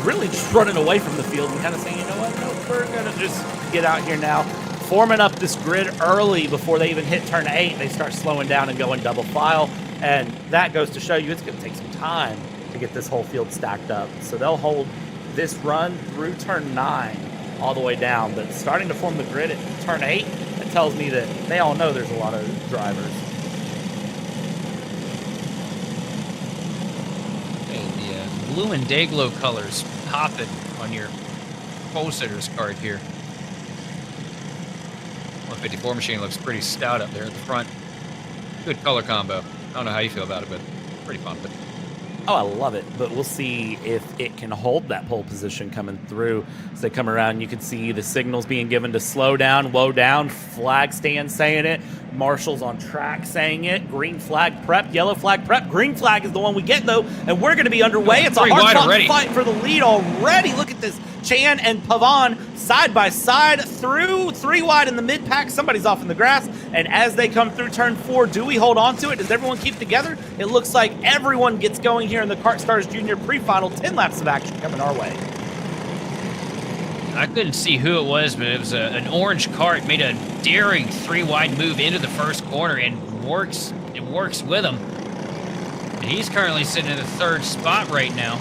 really just running away from the field and kind of saying, you know what, no, we're going to just get out here now. Forming up this grid early before they even hit turn 8, they start slowing down and going double file. And that goes to show you it's going to take some time to get this whole field stacked up. So they'll hold this run through turn 9 all the way down. But starting to form the grid at turn 8, that tells me that they all know there's a lot of drivers. Hey, the blue and Dayglow colors popping on your pole sitter's card here. 154 machine looks pretty stout up there at the front. Good color combo. I don't know how you feel about it, but pretty fun. But Oh, I love it, but we'll see if it can hold that pole position coming through. As they come around, you can see the signals being given to slow down, low down, flag stand saying it, marshals on track saying it, green flag prep, yellow flag prep, green flag is the one we get though, and we're going to be underway. It's a hard-fought fight for the lead already. Look at this. Chan and Pavan side by side through 3 wide in the mid pack. Somebody's off in the grass. And as they come through turn 4, do we hold on to it? Does everyone keep together? It looks like everyone gets going here in the KartStars Junior pre-final. 10 laps of action coming our way. I couldn't see who it was, but it was an orange cart made a daring 3 wide move into the first corner and it works with him. And he's currently sitting in the 3rd spot right now.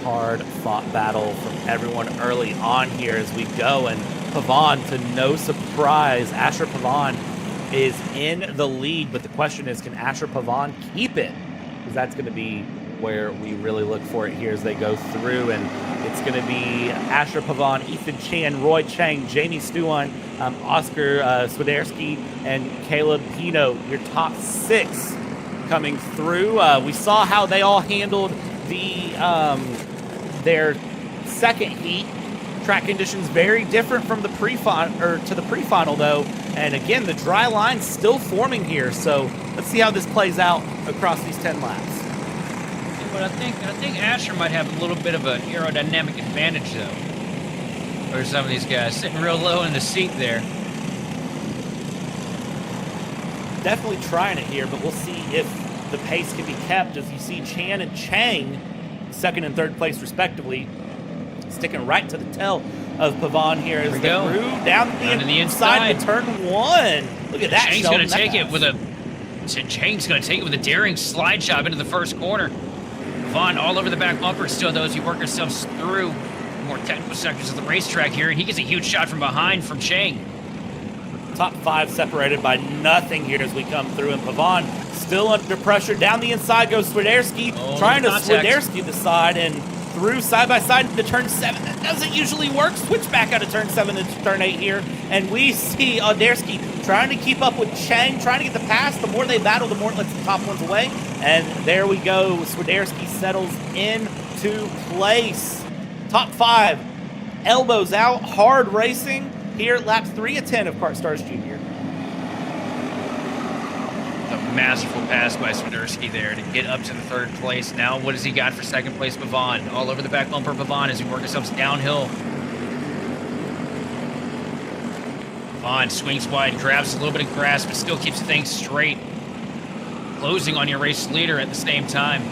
Hard fought battle from everyone early on here as we go, and Pavan, to no surprise, Asher Pavan is in the lead, but the question is, can Asher Pavan keep it? Because that's going to be where we really look for it here as they go through, and it's going to be Asher Pavan, Ethan Chan, Roy Chang, Jamie Stuan, Oscar Swiderski, and Caleb Pino, your top 6 coming through. We saw how they all handled the their second heat. Track conditions very different from the pre-final though, and again the dry line's still forming here, so let's see how this plays out across these 10 laps. But I think Asher might have a little bit of an aerodynamic advantage though, over some of these guys sitting real low in the seat there. Definitely trying it here, but we'll see if the pace can be kept as you see Chan and Chang 2nd and 3rd place respectively, sticking right to the tail of Pavan here as they grew down the inside to turn 1. Look at that. Chang's going to take it with a daring slide job into the first corner. Pavan all over the back bumper still though as he work ourselves through more technical sectors of the racetrack here, and he gets a huge shot from behind from Chang. Top 5 separated by nothing here as we come through, and Pavan still under pressure. Down the inside goes Swiderski, trying to Swiderski the side and through side by side into turn 7. That doesn't usually work. Switch back out of turn 7 into turn 8 here, and we see Swiderski trying to keep up with Chang, trying to get the pass. The more they battle, the more it lets the top ones away. And there we go. Swiderski settles into place. Top 5, elbows out, hard racing here at laps 3 of 10 of KartStars Junior. A masterful pass by Swiderski there to get up to the 3rd place. Now what has he got for 2nd place? Pavan all over the back bumper. Pavan as he works himself downhill. Pavan swings wide, grabs a little bit of grass, but still keeps things straight. Closing on your race leader at the same time.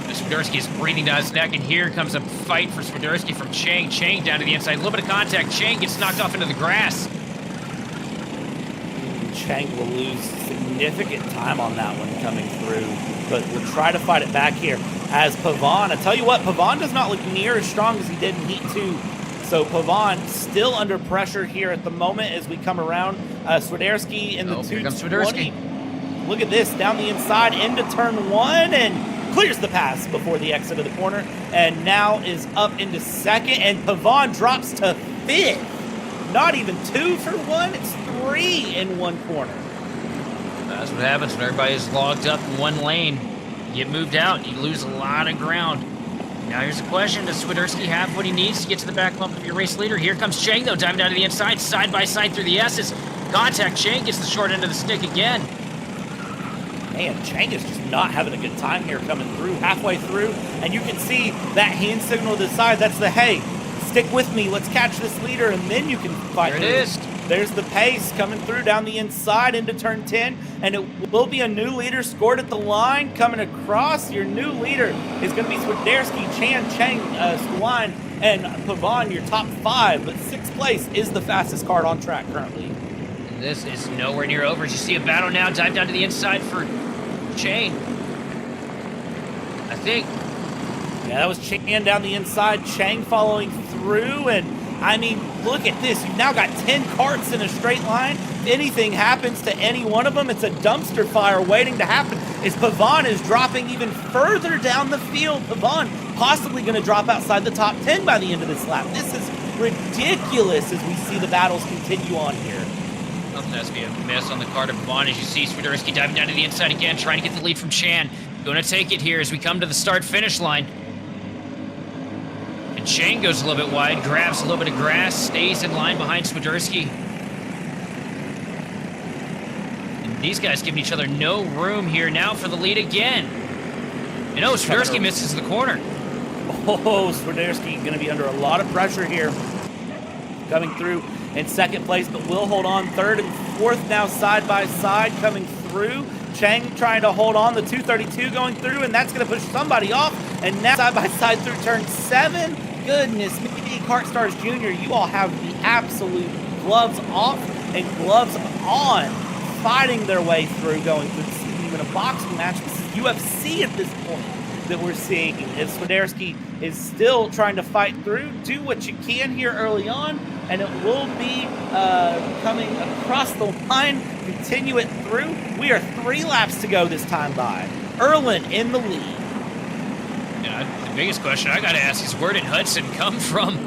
Swiderski is breathing down his neck, and here comes a fight for Swiderski from Chang. Chang down to the inside, a little bit of contact. Chang gets knocked off into the grass. Chang will lose significant time on that one coming through, but we'll try to fight it back here as Pavan. I tell you what, Pavan does not look near as strong as he did in Heat 2. So Pavan still under pressure here at the moment as we come around. Swiderski in the 220. Look at this, down the inside into turn 1 and clears the pass before the exit of the corner, and now is up into 2nd, and Pavan drops to 5th. Not even 2 for 1, it's 3 in one corner. That's what happens when everybody's logged up in one lane. You get moved out, you lose a lot of ground. Now here's the question, does Swiderski have what he needs to get to the back bump of your race leader? Here comes Chang though, diving down to the inside, side by side through the S's. Contact, Chang gets the short end of the stick again. Man, Chang is just not having a good time here coming through, halfway through, and you can see that hand signal to the side. That's the, hey, stick with me, let's catch this leader, and then you can fight. There it is. There's the pace coming through down the inside into turn 10, and it will be a new leader scored at the line coming across. Your new leader is going to be Swiderski, Chan, Chang, Stuan, and Pavan, your top 5, but 6th place is the fastest card on track currently. This is nowhere near over. As you see a battle now, dive down to the inside for Chang, I think. Yeah, that was Chan down the inside, Chang following through, and I mean, look at this. You've now got 10 carts in a straight line. If anything happens to any one of them, it's a dumpster fire waiting to happen. As Pavan is dropping even further down the field. Pavan possibly going to drop outside the top 10 by the end of this lap. This is ridiculous as we see the battles continue on here. Nothing has to be a miss on the cart of Vaughn as you see Swiderski diving down to the inside again, trying to get the lead from Chan. Going to take it here as we come to the start-finish line. And Chang goes a little bit wide, grabs a little bit of grass, stays in line behind Swiderski. And these guys giving each other no room here now for the lead again. You know, Swiderski misses the corner. Oh, Swiderski going to be under a lot of pressure here. Coming through in second place, but will hold on. Third and fourth now side by side coming through. Chang trying to hold on, the 232 going through, and that's going to push somebody off. And now side by side through turn 7. Goodness me, KartStars Junior, you all have the absolute gloves off and gloves on, fighting their way through, going through. This isn't even a boxing match. This is UFC at this point that we're seeing. As Swiderski is still trying to fight through, do what you can here early on, and it will be coming across the line, continue it through. We are 3 laps to go this time by. Erlen in the lead. Yeah, the biggest question I got to ask is, where did Hudson come from?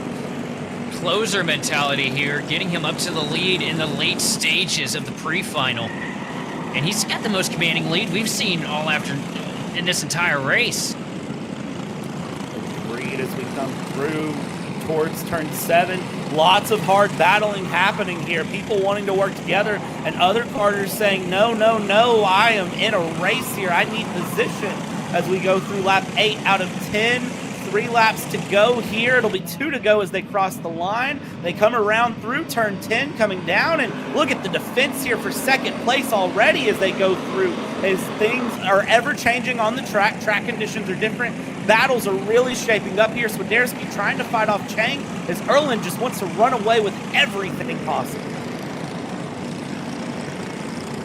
Closer mentality here, getting him up to the lead in the late stages of the pre-final. And he's got the most commanding lead we've seen all after in this entire race. Agreed as we come through towards turn 7. Lots of hard battling happening here. People wanting to work together, and other karters saying, no, no, no, I am in a race here. I need position as we go through lap 8 out of 10. 3 laps to go here. It'll be 2 to go as they cross the line. They come around through turn 10, coming down, and look at the defense here for second place already as they go through. As things are ever changing on the track, track conditions are different. Battles are really shaping up here. Swiderski trying to fight off Chang as Erlen just wants to run away with everything possible.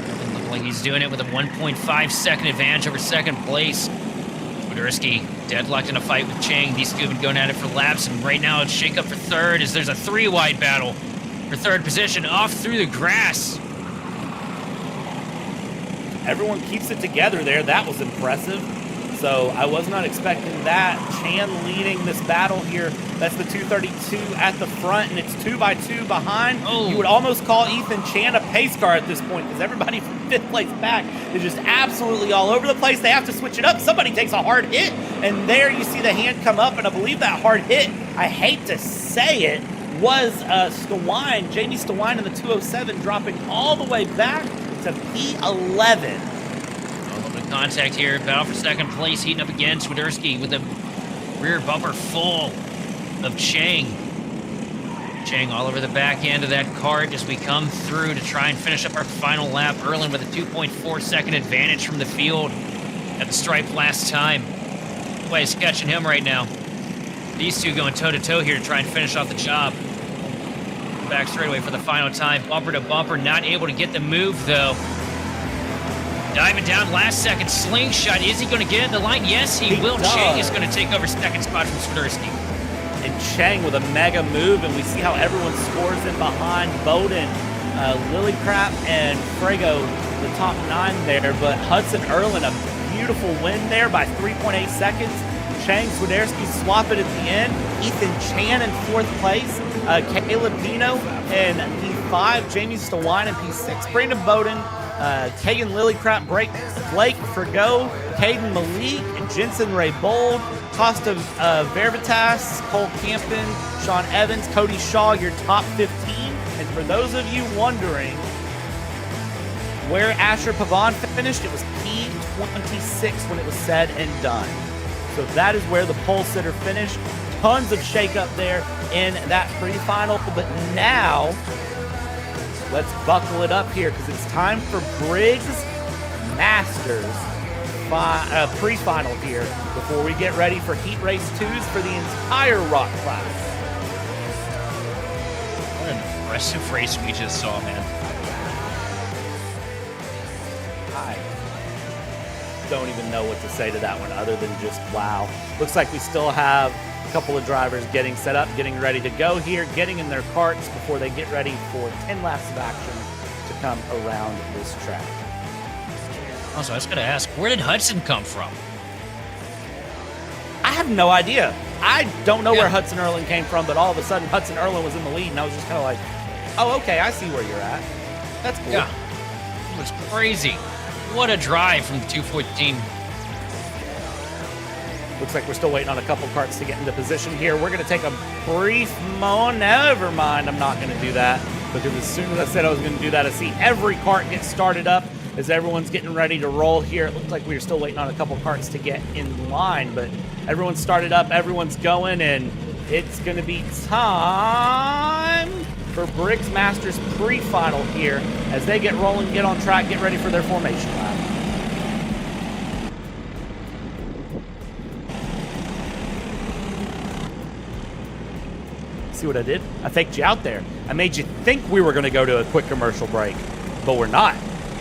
Doesn't look like he's doing it with a 1.5 second advantage over second place. Swiderski deadlocked in a fight with Chang. These two have been going at it for laps, and right now it's shake up for third as there's a 3-wide battle for third position off through the grass. Everyone keeps it together there. That was impressive. So I was not expecting that. Chan leading this battle here. That's the 232 at the front, and it's 2 by 2 behind. Oh. You would almost call Ethan Chan a pace car at this point because everybody from 5th place back is just absolutely all over the place. They have to switch it up. Somebody takes a hard hit, and there you see the hand come up, and I believe that hard hit, I hate to say it, was Stewine, Jamie Stewine in the 207, dropping all the way back to P11. Contact here, battle for second place, heating up again. Swiderski with a rear bumper full of Chang. Chang all over the back end of that cart as we come through to try and finish up our final lap. Erlen with a 2.4 second advantage from the field at the stripe last time. Nobody's catching him right now. These two going toe-to-toe here to try and finish off the job. Back straightaway for the final time, bumper to bumper, not able to get the move though. Diving down last second slingshot. Is he going to get in the line? Yes, he will. Does. Chang is going to take over second spot from Swiderski. And Chang with a mega move, and we see how everyone scores in behind Bowden, Lillycrap, and Frago, the top 9 there. But Hudson Erlen, a beautiful win there by 3.8 seconds. Chang, Swiderski swap it at the end. Ethan Chan in 4th place. Caleb Dino in P5. Jamie Stewine in P6. Brandon Bowden. Kagan Lillycrap, Blake Frigo, Caden Malik, Jensen Ray Bold, Costa Vervitas, Cole Campen, Sean Evans, Cody Shaw, your top 15. And for those of you wondering where Asher Pavan finished, it was P26 when it was said and done. So that is where the pole sitter finished. Tons of shake-up there in that pre-final, but now let's buckle it up here because it's time for Briggs Masters pre-final here before we get ready for Heat Race 2s for the entire Rok class. What an impressive race we just saw, man. I don't even know what to say to that one other than just wow. Looks like we still have a couple of drivers getting set up, getting ready to go here, getting in their karts before they get ready for 10 laps of action to come around this track. Also, I was going to ask, where did Hudson come from? I have no idea. I don't know where Hudson Erlin came from, but all of a sudden Hudson Erlin was in the lead, and I was just kind of like, oh, okay, I see where you're at. That's cool. Yeah, it was crazy. What a drive from the 214. Looks like we're still waiting on a couple karts to get into position here. We're going to take a brief moment. Never mind, I'm not going to do that, because as soon as I said I was going to do that, I see every kart get started up as everyone's getting ready to roll here. It looks like we were still waiting on a couple karts to get in line, but everyone's started up, everyone's going, and it's going to be time for Briggs Masters pre-final here as they get rolling, get on track, get ready for their formation lap. See what I did? I faked you out there. I made you think we were going to go to a quick commercial break, but we're not.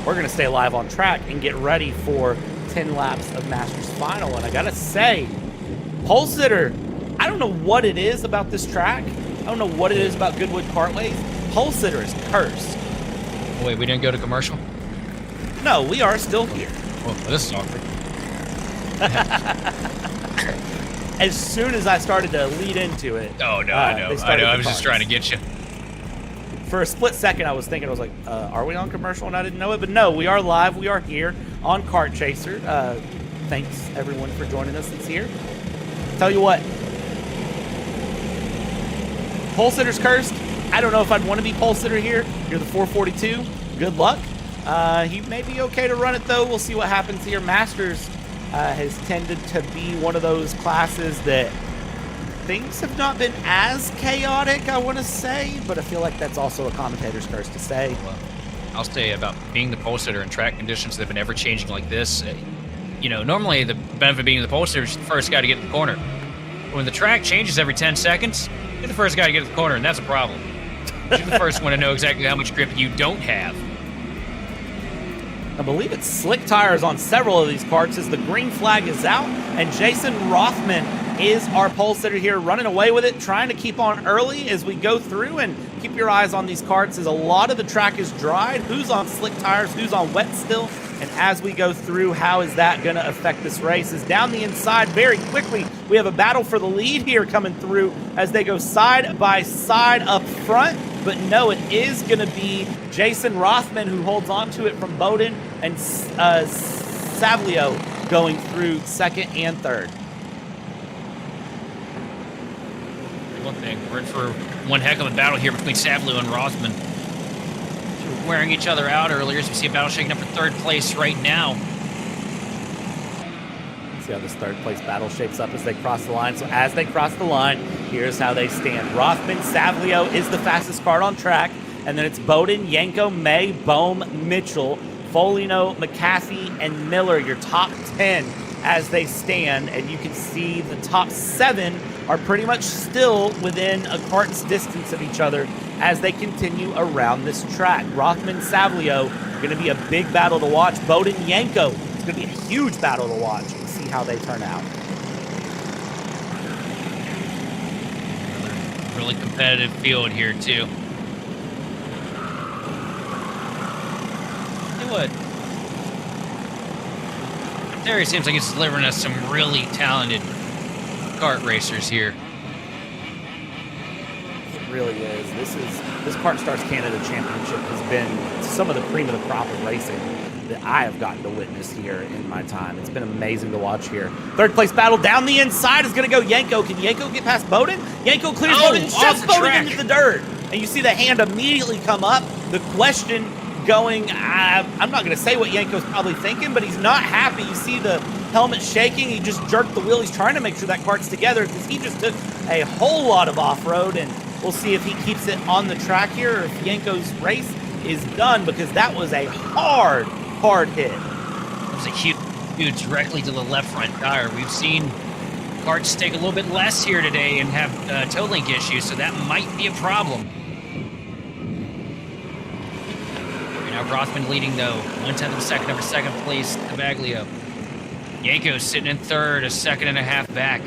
We're going to stay live on track and get ready for 10 laps of Masters Final. And I got to say, pole sitter, I don't know what it is about this track. I don't know what it is about Goodwood Kartways. Pole sitter is cursed. Wait, we didn't go to commercial? No, we are still here. Well, this is awkward. As soon as I started to lead into it. Oh, no, I know. I was just trying to get you. For a split second, I was thinking, are we on commercial? And I didn't know it. But no, we are live. We are here on Kart Chaser. Thanks, everyone, for joining us that's here. Tell you what, pole sitter's cursed. I don't know if I'd want to be pole sitter here. You're the 442. Good luck. He may be okay to run it, though. We'll see what happens here. Masters has tended to be one of those classes that things have not been as chaotic, I want to say, but I feel like that's also a commentator's curse to say. Well, I'll say about being the pole sitter in track conditions that have been ever changing like this. You know, normally the benefit of being the pole sitter is the first guy to get in the corner. When the track changes every 10 seconds, you're the first guy to get in the corner, and that's a problem. You're the first one to know exactly how much grip you don't have. I believe it's slick tires on several of these karts as the green flag is out, and Jason Rothman is our pole sitter here, running away with it, trying to keep on early as we go through. And keep your eyes on these karts as a lot of the track is dried. Who's on slick tires, who's on wet still, and as we go through, how is that going to affect this race? Is down the inside very quickly. We have a battle for the lead here coming through as they go side by side up front. But no, it is going to be Jason Rothman who holds on to it from Bowden, and Savlio going through second and third. One thing, we're in for one heck of a battle here between Savlio and Rothman. They were wearing each other out earlier, so we see a battle shaking up for third place right now. See how this third place battle shapes up as they cross the line. So as they cross the line, here's how they stand. Rothman, Savlio is the fastest kart on track. And then it's Bowden, Yanko, May, Bohm, Mitchell, Folino, McAfee, and Miller, your top 10 as they stand. And you can see the top 7 are pretty much still within a kart's distance of each other as they continue around this track. Rothman, Savlio, going to be a big battle to watch. Bowden, Yanko, it's going to be a huge battle to watch. We'll see how they turn out. Really competitive field here, too. Hey, what? There seems like it's delivering us some really talented kart racers here. It really is. This KartStars Canada Championship has been some of the cream of the crop of racing that I have gotten to witness here in my time. It's been amazing to watch here. Third place battle down the inside is going to go Yanko. Can Yanko get past Bowden? Yanko clears Bowden, shoves Bowden into the dirt. And you see the hand immediately come up. The question going, I'm not going to say what Yanko's probably thinking, but he's not happy. You see the helmet shaking. He just jerked the wheel. He's trying to make sure that kart's together because he just took a whole lot of off-road, and we'll see if he keeps it on the track here or if Yanko's race is done, because that was a hard hit. It was a huge directly to the left front tire. We've seen karts take a little bit less here today and have toe link issues, so that might be a problem. Now Rothman leading, though, 1/10 of a second over second place to Baglio. Yanko sitting in third, a second and a half back.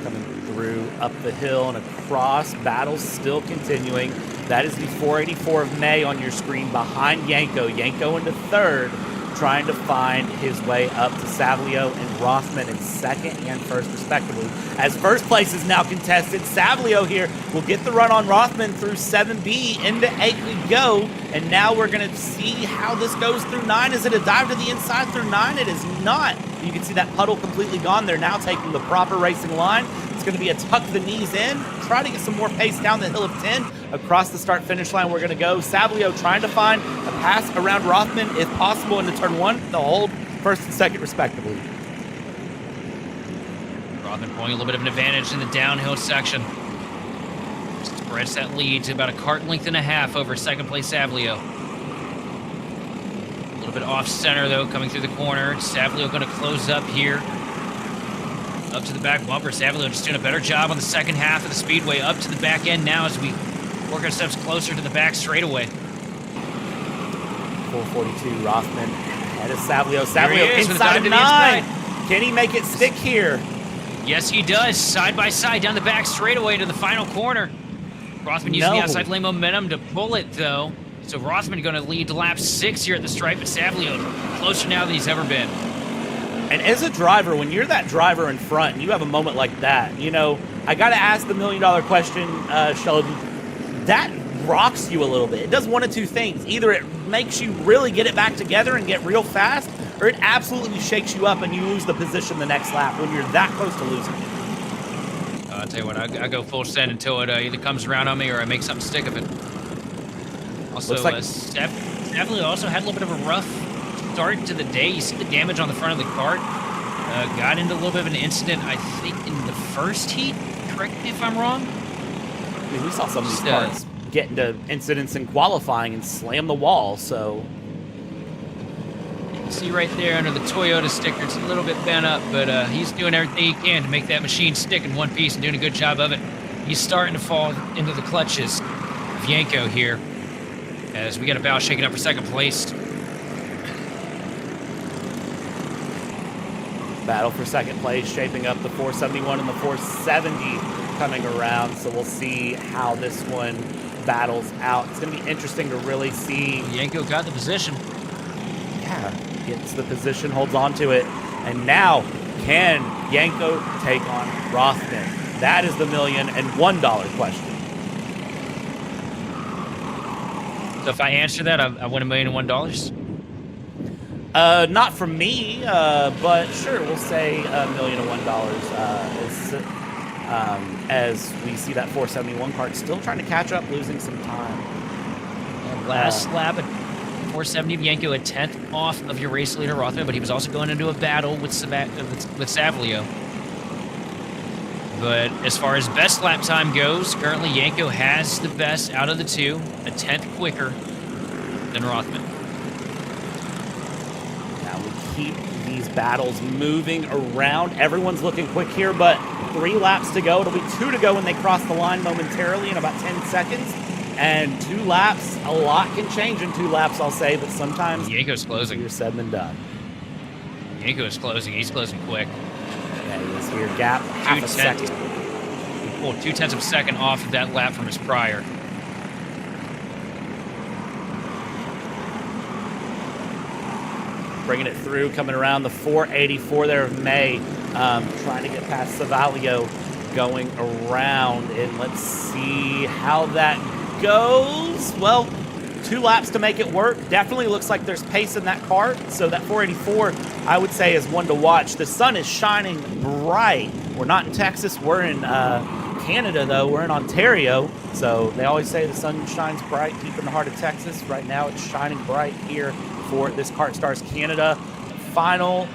Coming through up the hill and across, battles still continuing. That is the 484 of May on your screen behind Yanko. Yanko into third. trying to find his way up to Savlio and Rothman in second and first, respectively. As first place is now contested, Savlio here will get the run on Rothman through 7B. Into 8 we go, and now we're going to see how this goes through 9. Is it a dive to the inside through 9? It is not. You can see that puddle completely gone. They're now taking the proper racing line. It's going to be a tuck the knees in, try to get some more pace down the hill of 10. Across the start-finish line we're going to go. Savlio trying to find a pass around Rothman, if possible, into turn 1. They'll hold first and second, respectively. Rothman pulling a little bit of an advantage in the downhill section. Spreads that lead to about a kart length and a half over second place Savlio. A little bit off center, though, coming through the corner. Savlio going to close up here. Up to the back bumper. Savlio just doing a better job on the second half of the speedway. Up to the back end now as we work ourselves closer to the back straightaway. 442, Rothman ahead of Savlio. Savlio inside of 9. Can he make it stick here? Yes, he does. Side by side down the back straightaway to the final corner. Rothman using the outside lane momentum to pull it, though. So Rothman going to lead lap 6 here at the stripe, but Savlio closer now than he's ever been. And as a driver, when you're that driver in front and you have a moment like that, you know, I got to ask the $1 million question, Sheldon. That rocks you a little bit. It does one of two things. Either it makes you really get it back together and get real fast, or it absolutely shakes you up and you lose the position the next lap when you're that close to losing it. I'll tell you what, I go full send until it either comes around on me or I make something stick of it. Also, Savlio also had a little bit of a rough start to the day. You see the damage on the front of the kart. Got into a little bit of an incident, I think, in the first heat. Correct me if I'm wrong. I mean, we saw some of these karts get into incidents in qualifying and slam the wall, so. You can see right there under the Toyota sticker, it's a little bit bent up, but he's doing everything he can to make that machine stick in one piece and doing a good job of it. He's starting to fall into the clutches of Yanko here, as we got a battle shaking up for second place. Battle for second place, shaping up the 471 and the 470 coming around. So we'll see how this one battles out. It's going to be interesting to really see. Yanko got the position. Yeah, gets the position, holds on to it. And now, can Yanko take on Rothman? That is the $1 million and $1 question. So if I answer that, I win $1 million and $1? Not from me, but sure, we'll say $1 million and $1 as we see that 471 kart still trying to catch up, losing some time. And last lap at 470 of Yanko, a 10th off of your race leader Rothman, but he was also going into a battle with Savlio. But as far as best lap time goes, currently Yanko has the best out of the two, a 10th quicker than Rothman. Now we keep these battles moving around. Everyone's looking quick here, but 3 laps to go. It'll be 2 to go when they cross the line momentarily in about 10 seconds. And 2 laps, a lot can change in 2 laps, I'll say, but sometimes Yanko's closing. You're said than done. Yanko is closing. He's closing quick. Yeah, he is here. Gap half a second. He pulled 0.2 of a second off of that lap from his prior. Bringing it through, coming around the 484 there of May, trying to get past Savlio, going around, and let's see how that goes. Well, 2 laps to make it work. Definitely looks like there's pace in that kart, so that 484, I would say, is one to watch. The sun is shining bright. We're not in Texas, we're in Canada, though. We're in Ontario, so they always say the sun shines bright deep in the heart of Texas. Right now, it's shining bright here for this KartStars Canada final,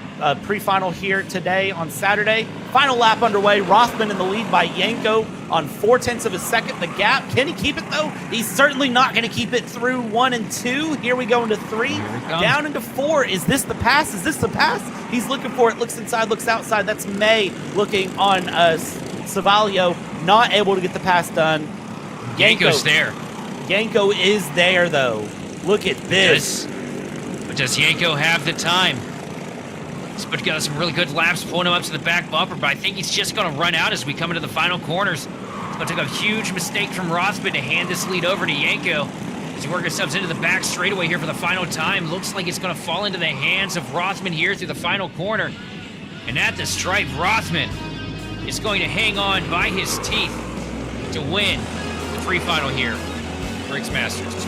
pre-final here today on Saturday. Final lap underway. Rothman in the lead by Yanko on 0.4 of a second. The gap, can he keep it though? He's certainly not going to keep it through 1 and 2. Here we go into 3, down into 4. Is this the pass? Is this the pass? He's looking for it. Looks inside, looks outside. That's May looking on Savlio, not able to get the pass done. Yanko's there. Yanko is there though. Look at this. But does Yanko have the time? He's put together some really good laps, pulling him up to the back bumper, but I think he's just going to run out as we come into the final corners. It's going to take a huge mistake from Rothman to hand this lead over to Yanko. As he works himself into the back straightaway here for the final time. Looks like it's going to fall into the hands of Rothman here through the final corner. And at the stripe, Rothman is going to hang on by his teeth to win the free final here. Briggs Masters.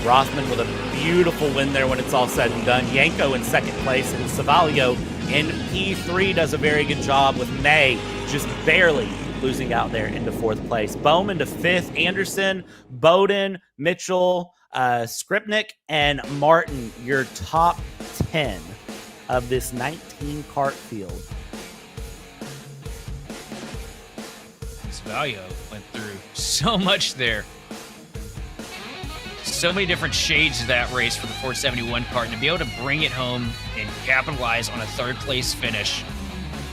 Rothman with a beautiful win there when it's all said and done. Yanko in second place, and Savalio in P3 does a very good job, with May just barely losing out there into fourth place. Bowman to fifth. Anderson, Bowden, Mitchell, Skripnik, and Martin, your top 10 of this 19 kart field. Savalio went through so much there. So many different shades of that race for the 471 kart, and to be able to bring it home and capitalize on a third place finish,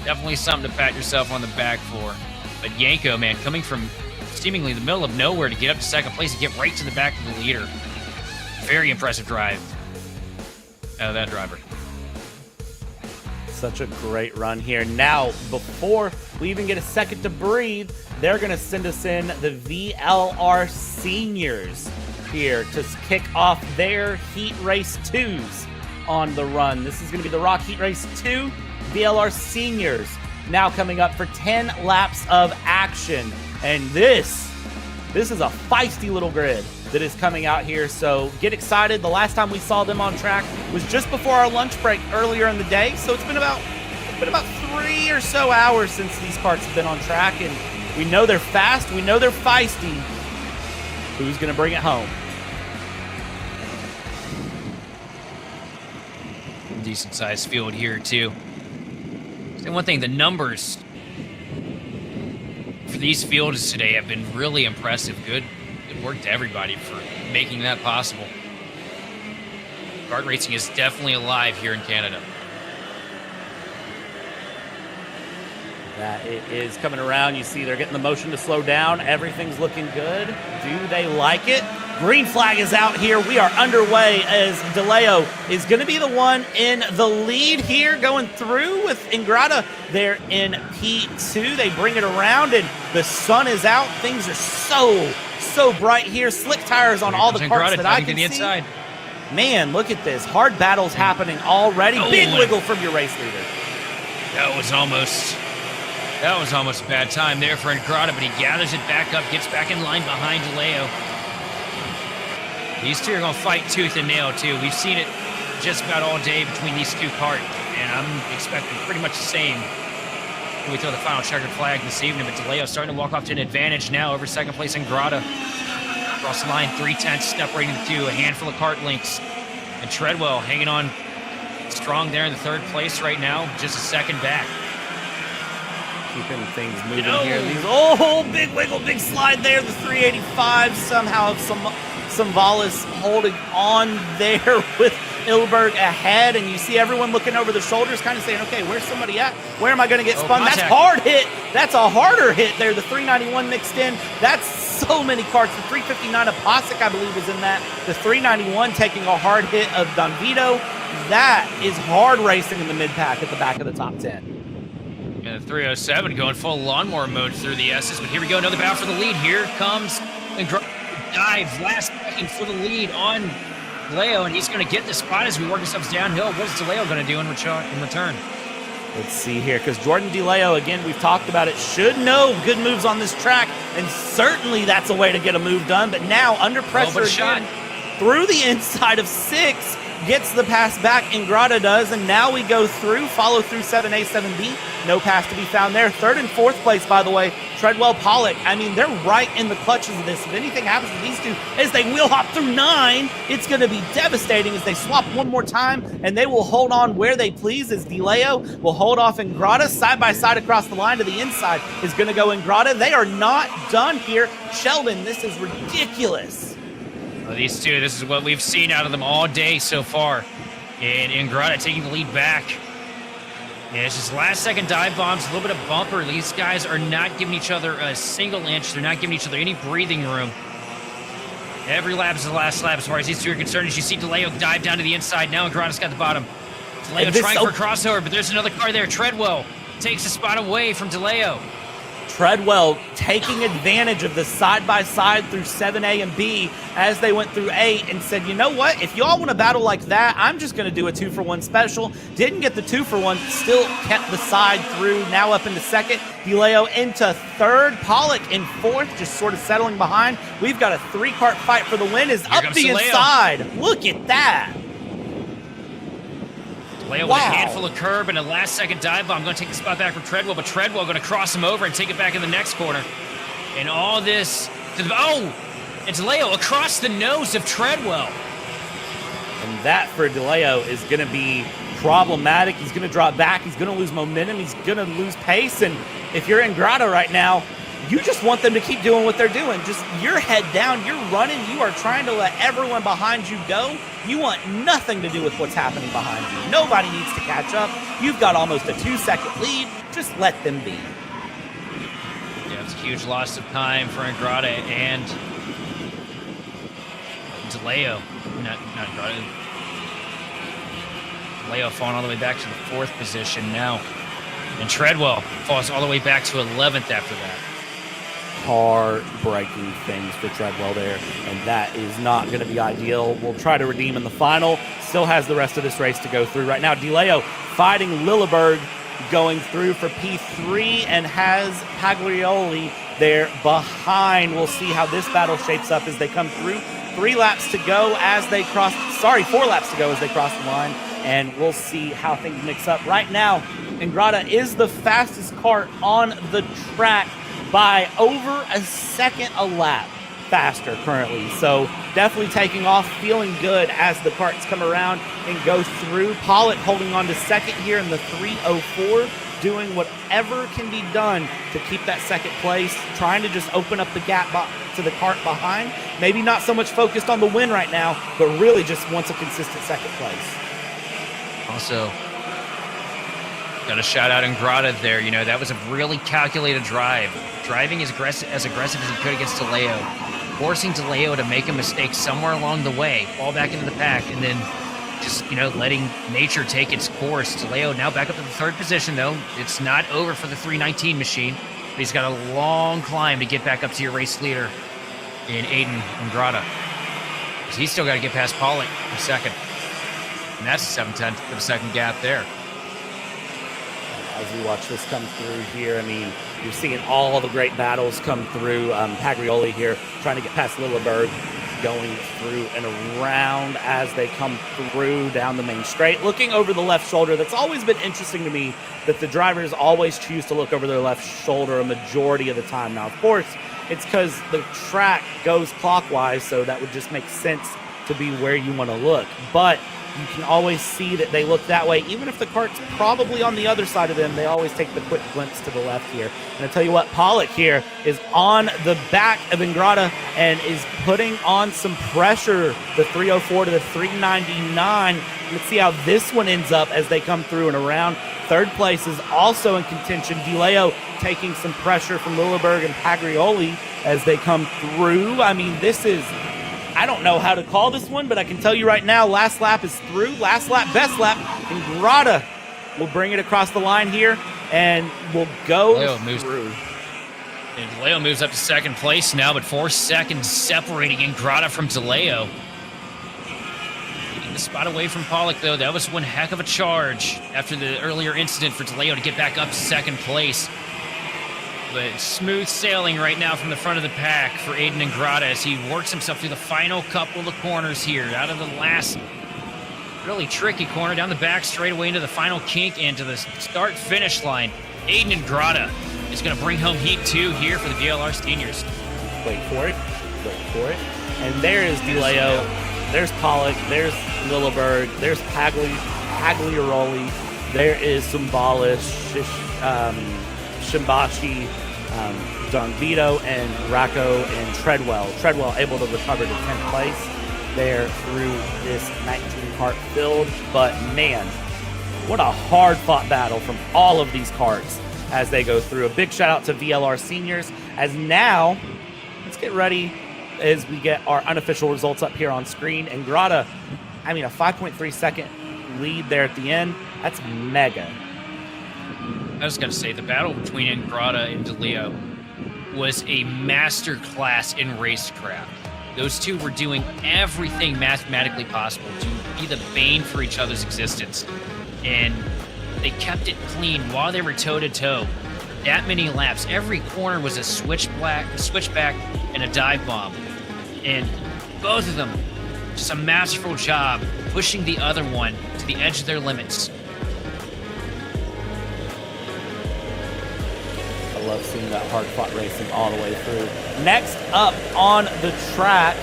definitely something to pat yourself on the back for. But Yanko, man, coming from seemingly the middle of nowhere to get up to second place and get right to the back of the leader. Very impressive drive out of that driver. Such a great run here. Now, before we even get a second to breathe, they're going to send us in the VLR Seniors here to kick off their Heat Race 2s on the run. This is going to be the Rok Heat Race 2 VLR Seniors, now coming up for 10 laps of action. And this is a feisty little grid that is coming out here, so get excited. The last time we saw them on track was just before our lunch break earlier in the day, so it's been about 3 or so hours since these karts have been on track, and we know they're fast, we know they're feisty. Who's going to bring it home? Decent sized field here too. And one thing, the numbers for these fields today have been really impressive. Good work to everybody for making that possible. Kart racing is definitely alive here in Canada. That it is coming around. You see they're getting the motion to slow down. Everything's looking good. Do they like it? Green flag is out here. We are underway as DeLeo is going to be the one in the lead here, going through with Ingrata there in P2. They bring it around, and the sun is out. Things are so bright here. Slick tires on all the karts that I can see. Inside. Man, look at this. Hard battles happening already. Big wiggle from your race leader. That was almost a bad time there for Ingrata, but he gathers it back up, gets back in line behind DeLeo. These two are going to fight tooth and nail, too. We've seen it just about all day between these two karts, and I'm expecting pretty much the same when we throw the final checkered flag this evening. But DeLeo starting to walk off to an advantage now over second place Ingrata. Across the line, 3/10, separating the two, a handful of kart links. And Treadwell hanging on strong there in the third place right now, just a second back. Keeping things moving here. These big wiggle, big slide there. The 385 somehow Samvalis holding on there with Ilberg ahead, and you see everyone looking over their shoulders, kind of saying, "Okay, where's somebody at? Where am I going to get spun?" Contact. That's hard hit. That's a harder hit there. The 391 mixed in. That's so many karts. The 359 of Posick, I believe, is in that. The 391 taking a hard hit of Don Vito. That is hard racing in the mid pack at the back of the top 10. And the 307 going full lawnmower mode through the S's, but here we go, another battle for the lead. Here comes dive, last second for the lead on DeLeo, and he's going to get the spot as we work ourselves downhill. What's DeLeo going to do in return? Let's see here, because Jordan DeLeo, again, we've talked about it, should know good moves on this track, and certainly that's a way to get a move done. But now, under pressure again, through the inside of 6, gets the pass back, Ingrata does, and now we go through, follow through 7A, 7B. No pass to be found there. Third and fourth place, by the way, Treadwell, Pollock. I mean, they're right in the clutches of this. If anything happens to these two as they wheel hop through 9, it's going to be devastating as they swap one more time, and they will hold on where they please as DeLeo will hold off Ingrata. Side by side across the line to the inside is going to go Ingrata. They are not done here. Sheldon, this is ridiculous. Well, these two, this is what we've seen out of them all day so far. And Ingrata taking the lead back. Yeah, it's just last-second dive bombs, a little bit of bumper. These guys are not giving each other a single inch. They're not giving each other any breathing room. Every lap is the last lap as far as these two are concerned. As you see DeLeo dive down to the inside. Now Ingrata's got the bottom. DeLeo trying for a crossover, but there's another car there. Treadwell takes the spot away from DeLeo. Treadwell taking advantage of the side-by-side through 7A and B as they went through 8 and said, you know what, if y'all want to battle like that, I'm just going to do a 2-for-1 special. Didn't get the 2-for-1, still kept the side through, now up into second. DeLeo into third, Pollock in fourth, just sort of settling behind. We've got a 3-kart fight for the win, is up the inside. Look at that. DeLeo with a handful of curb and a last-second dive bomb. Going to take the spot back from Treadwell, but Treadwell going to cross him over and take it back in the next corner. And all this to the, oh! And DeLeo across the nose of Treadwell. And that for DeLeo is going to be problematic. He's going to drop back. He's going to lose momentum. He's going to lose pace. And if you're in Grotto right now, you just want them to keep doing what they're doing. Just your head down, you're running, you are trying to let everyone behind you go. You want nothing to do with what's happening behind you. Nobody needs to catch up. You've got almost a 2-second lead. Just let them be. Yeah, it's a huge loss of time for Ingrata and DeLeo. Not Ingrata. DeLeo falling all the way back to the 4th position now. And Treadwell falls all the way back to 11th after that. Heartbreaking things for Treadwell there, and that is not going to be ideal. We'll try to redeem in the final. Still has the rest of this race to go through. Right now, DeLeo fighting Lilleberg going through for P3 and has Paglioli there behind. We'll see how this battle shapes up as they come through. 4 laps to go as they cross the line, and we'll see how things mix up. Right now, Ingrata is the fastest kart on the track by over a second a lap faster currently. So definitely taking off, feeling good as the karts come around and go through. Pollitt holding on to second here in the 3:04, doing whatever can be done to keep that second place, trying to just open up the gap to the kart behind. Maybe not so much focused on the win right now, but really just wants a consistent second place. Also, got to shout out Ingrata there. You know, that was a really calculated drive. Driving as aggressive as he could against DeLeo. Forcing DeLeo to make a mistake somewhere along the way. Fall back into the pack, and then just, you know, letting nature take its course. DeLeo now back up to the 3rd position, though. It's not over for the 319 machine. But he's got a long climb to get back up to your race leader in Aiden Ingrata. He's still got to get past Pollock for second. And that's a 7/10 of a second gap there. As we watch this come through here, I mean, you're seeing all the great battles come through. Paglioli here trying to get past Lilleberg, going through and around as they come through down the main straight, looking over the left shoulder. That's always been interesting to me, that the drivers always choose to look over their left shoulder a majority of the time. Now, of course, it's because the track goes clockwise, so that would just make sense to be where you want to look. But you can always see that they look that way. Even if the kart's probably on the other side of them, they always take the quick glimpse to the left here. And I tell you what, Pollock here is on the back of Ingrata and is putting on some pressure. The 304 to the 399. Let's see how this one ends up as they come through and around. 3rd place is also in contention. DeLeo taking some pressure from Lilleberg and Paglioli as they come through. I mean, this is, I don't know how to call this one, but I can tell you right now, last lap is through. Last lap, best lap. Ingrata will bring it across the line here, and will go through. And DeLeo moves up to 2nd place now, but 4 seconds separating Ingrata from DeLeo. Getting the spot away from Pollock, though. That was one heck of a charge after the earlier incident for DeLeo to get back up to 2nd place. But smooth sailing right now from the front of the pack for Aiden Ingrata as he works himself through the final couple of corners here. Out of the last really tricky corner, down the back straightaway into the final kink and to the start-finish line. Aiden Ingrata is going to bring home Heat 2 here for the VLR Seniors. Wait for it. Wait for it. And there is DeLeo. There's Pollock. There's Lilleberg. There's Pagliaroli. There is Zumbala, Shimbashi, Donvito, and Rocco and Treadwell. Treadwell able to recover to 10th place there through this 19-kart field. But man, what a hard-fought battle from all of these karts as they go through. A big shout-out to VLR Seniors. As now, let's get ready as we get our unofficial results up here on screen. Ingrata, I mean, a 5.3 second lead there at the end. That's mega. I was going to say, the battle between Ingrata and DeLeo was a master class in racecraft. Those two were doing everything mathematically possible to be the bane for each other's existence. And they kept it clean while they were toe-to-toe. That many laps. Every corner was a switchback, and a dive bomb. And both of them, just a masterful job pushing the other one to the edge of their limits. I love seeing that hard-fought racing all the way through. Next up on the track,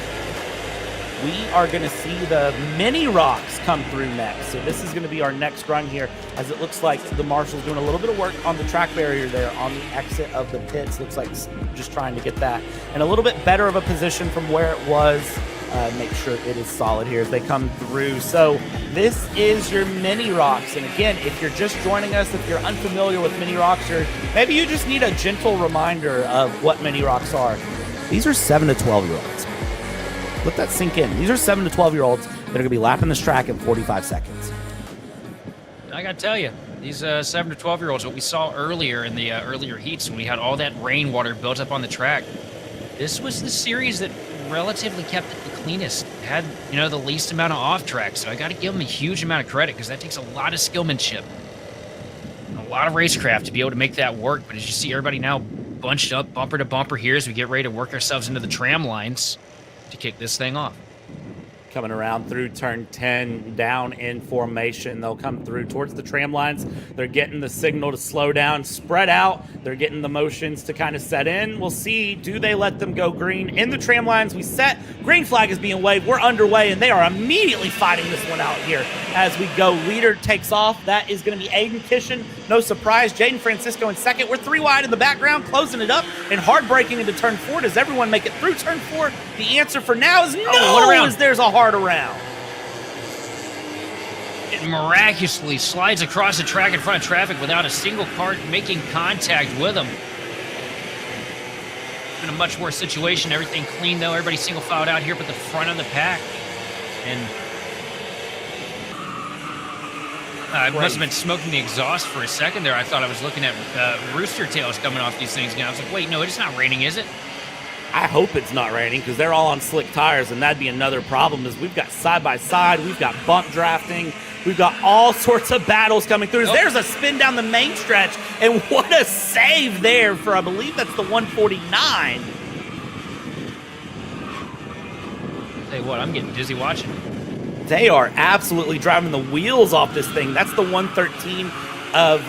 we are going to see the mini rocks come through next. So this is going to be our next run here, as it looks like the marshal's doing a little bit of work on the track barrier there on the exit of the pits. Looks like just trying to get that in a little bit better of a position from where it was. Make sure it is solid here as they come through. So this is your mini rocks. And again, if you're just joining us, if you're unfamiliar with mini rocks, or maybe you just need a gentle reminder of what mini rocks are. These are 7 to 12-year-olds. Let that sink in. These are 7 to 12-year-olds that are going to be lapping this track in 45 seconds. I got to tell you, these 7 to 12-year-olds, what we saw earlier in the earlier heats when we had all that rainwater built up on the track, this was the series that relatively kept it the cleanest, had, the least amount of off-track. So I got to give them a huge amount of credit, because that takes a lot of skillmanship, a lot of racecraft to be able to make that work. But as you see, everybody now bunched up bumper to bumper here as we get ready to work ourselves into the tram lines to kick this thing off. Coming around through turn 10, down in formation. They'll come through towards the tram lines. They're getting the signal to slow down, spread out. They're getting the motions to kind of set in. We'll see, do they let them go green? In the tram lines, we set. Green flag is being waved. We're underway, and they are immediately fighting this one out here as we go. Leader takes off. That is going to be Aiden Kishin. No surprise. Jaden Francisco in second. We're 3 wide in the background, closing it up and hard braking into turn 4. Does everyone make it through turn 4? The answer for now is no, as there's a hard around. It miraculously slides across the track in front of traffic without a single cart making contact with them. In a much worse situation. Everything clean, though. Everybody single filed out here, but the front of the pack. And I must have been smoking the exhaust for a second there. I thought I was looking at rooster tails coming off these things. And I was like, wait, no, it's not raining, is it? I hope it's not raining, because they're all on slick tires, and that'd be another problem. Is we've got side-by-side, we've got bump drafting, we've got all sorts of battles coming through. There's a spin down the main stretch, and what a save there for, I believe that's the 149. Tell you what, I'm getting dizzy watching. They are absolutely driving the wheels off this thing. That's the 113 of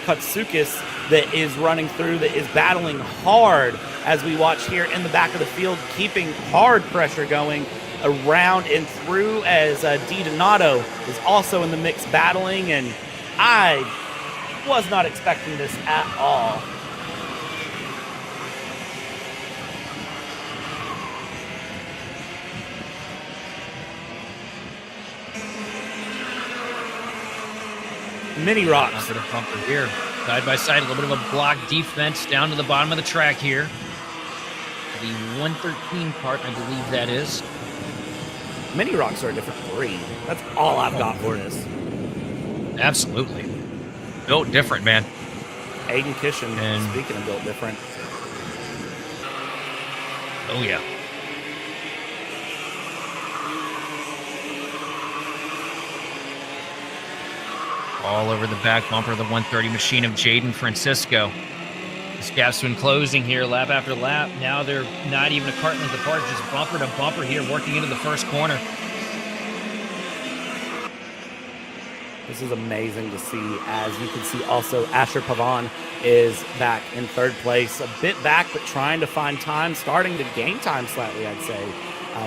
Katsukis that is running through, that is battling hard as we watch here in the back of the field, keeping hard pressure going around and through, as Di Donato is also in the mix battling, and I was not expecting this at all. Mini rocks. Bumper to bumper here. Side by side, a little bit of a block defense down to the bottom of the track here. The 113 part, I believe that is. Mini rocks are a different breed. That's all I've got for this. Absolutely. Built different, man. Aiden Kishin, and speaking of built different. Oh, yeah. All over the back bumper of the 130 machine of Jaden Francisco. This gap's been closing here lap after lap. Now they're not even a cart length apart, just bumper to bumper here, working into the first corner. This is amazing to see. As you can see, also Asher Pavan is back in third place. A bit back, but trying to find time, starting to gain time slightly, I'd say.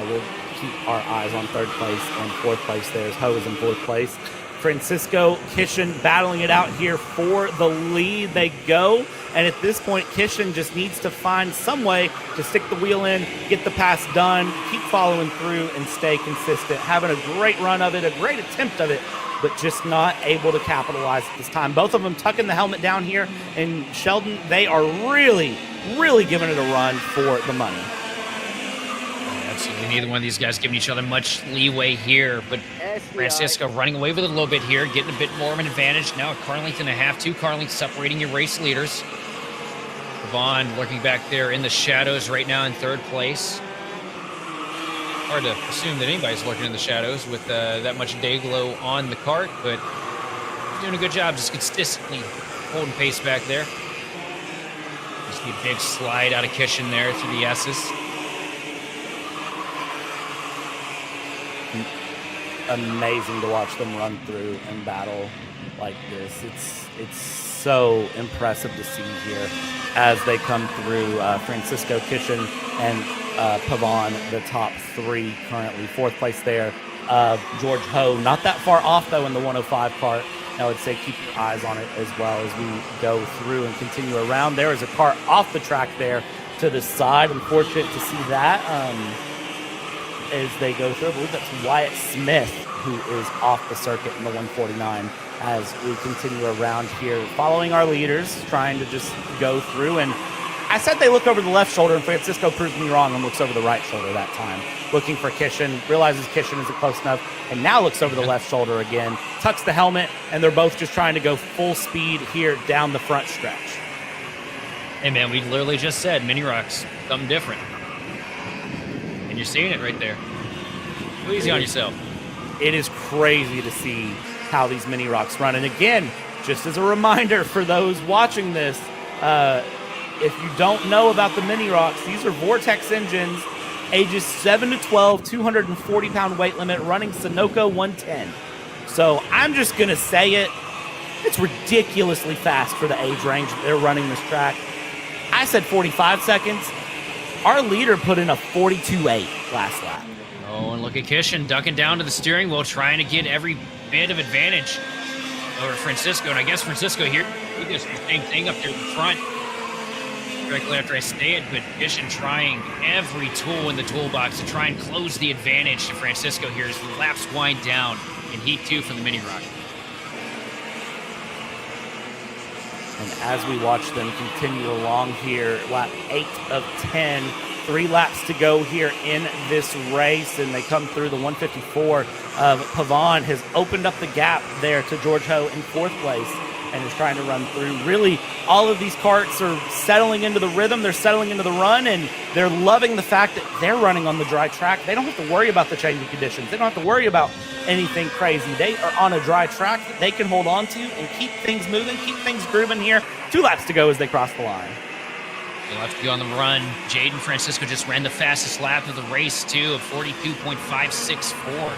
We'll keep our eyes on third place and fourth place. There's Ho is in fourth place. Francisco, Kishin battling it out here for the lead. They go, and at this point, Kishin just needs to find some way to stick the wheel in, get the pass done, keep following through, and stay consistent. Having a great run of it, a great attempt of it, but just not able to capitalize at this time. Both of them tucking the helmet down here, and Sheldon, they are really, really giving it a run for the money. Absolutely. Neither one of these guys giving each other much leeway here, but Francisco running away with it a little bit here, getting a bit more of an advantage. Now a car length and a half, 2 car lengths separating your race leaders. Vaughn lurking back there in the shadows right now in 3rd place. Hard to assume that anybody's lurking in the shadows with that much day glow on the kart, but doing a good job just consistently holding pace back there. Just a big slide out of Kishin there through the S's. Amazing to watch them run through and battle like this. It's so impressive to see here as they come through. Francisco, Kishin, and Pavon, the top 3 currently. 4th place there. George Ho, not that far off though in the 105 kart. I would say keep your eyes on it as well as we go through and continue around. There is a kart off the track there to the side. Unfortunate to see that as they go through. I believe that's Wyatt Smith who is off the circuit in the 149 as we continue around here, following our leaders, trying to just go through. And I said they look over the left shoulder, and Francisco proves me wrong and looks over the right shoulder that time, looking for Kishin, realizes Kishin isn't close enough, and now looks over the left shoulder again, tucks the helmet, and they're both just trying to go full speed here down the front stretch. Hey man, we literally just said Mini Rocks, something different. And you're seeing it right there. Go easy on yourself. It is crazy to see how these Mini Rocks run. And again, just as a reminder for those watching this, if you don't know about the Mini Rocks, these are Vortex engines, ages 7 to 12, 240-pound weight limit, running Sunoco 110. So I'm just going to say it. It's ridiculously fast for the age range that they're running this track. I said 45 seconds. Our leader put in a 42.8 last lap. Oh, and look at Kishin ducking down to the steering wheel, trying to get every bit of advantage over Francisco. And I guess Francisco here, he does the same thing up there in the front. Directly after I say it, but Kishin trying every tool in the toolbox to try and close the advantage to Francisco here as the laps wind down in Heat 2 for the Mini Rock. And as we watch them continue along here, lap 8 of 10, 3 laps to go here in this race, and they come through the 154 of Pavon has opened up the gap there to George Ho in 4th place and is trying to run through. Really, all of these karts are settling into the rhythm, they're settling into the run, and they're loving the fact that they're running on the dry track. They don't have to worry about the changing conditions. They don't have to worry about anything crazy. They are on a dry track that they can hold on to and keep things moving, keep things grooving here. 2 laps to go as they cross the line. They'll have to be on the run. Jaden Francisco just ran the fastest lap of the race, too, of 42.564.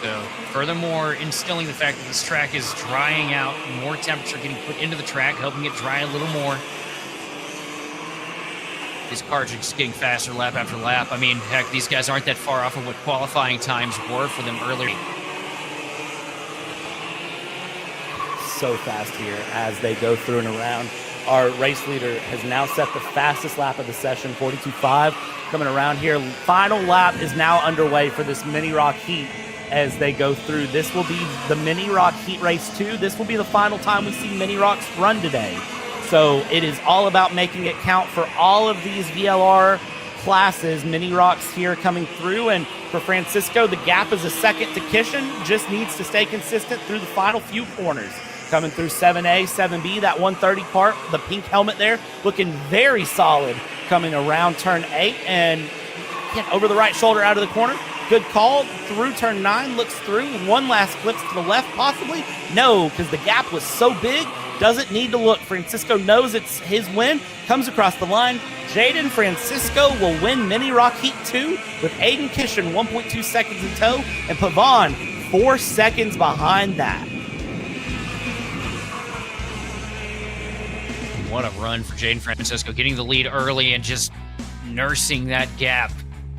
So, furthermore, instilling the fact that this track is drying out, more temperature getting put into the track, helping it dry a little more. These cars are just getting faster lap after lap. I mean, heck, these guys aren't that far off of what qualifying times were for them earlier. So fast here as they go through and around. Our race leader has now set the fastest lap of the session, 42.5. Coming around here, final lap is now underway for this Mini Rock Heat as they go through. This will be the Mini Rock Heat Race 2. This will be the final time we see Mini Rocks run today. So it is all about making it count for all of these VLR classes. Mini Rocks here coming through, and for Francisco, the gap is a second to Kishin. Just needs to stay consistent through the final few corners. Coming through 7A, 7B, that 130 part, the pink helmet there, looking very solid coming around turn 8 and over the right shoulder out of the corner. Good call through turn 9, looks through. One last clips to the left, possibly. No, because the gap was so big, doesn't need to look. Francisco knows it's his win, comes across the line. Jaden Francisco will win Mini Rock Heat 2 with Aiden Kishin 1.2 seconds in tow, and Pavon 4 seconds behind that. What a run for Jaden Francisco, getting the lead early and just nursing that gap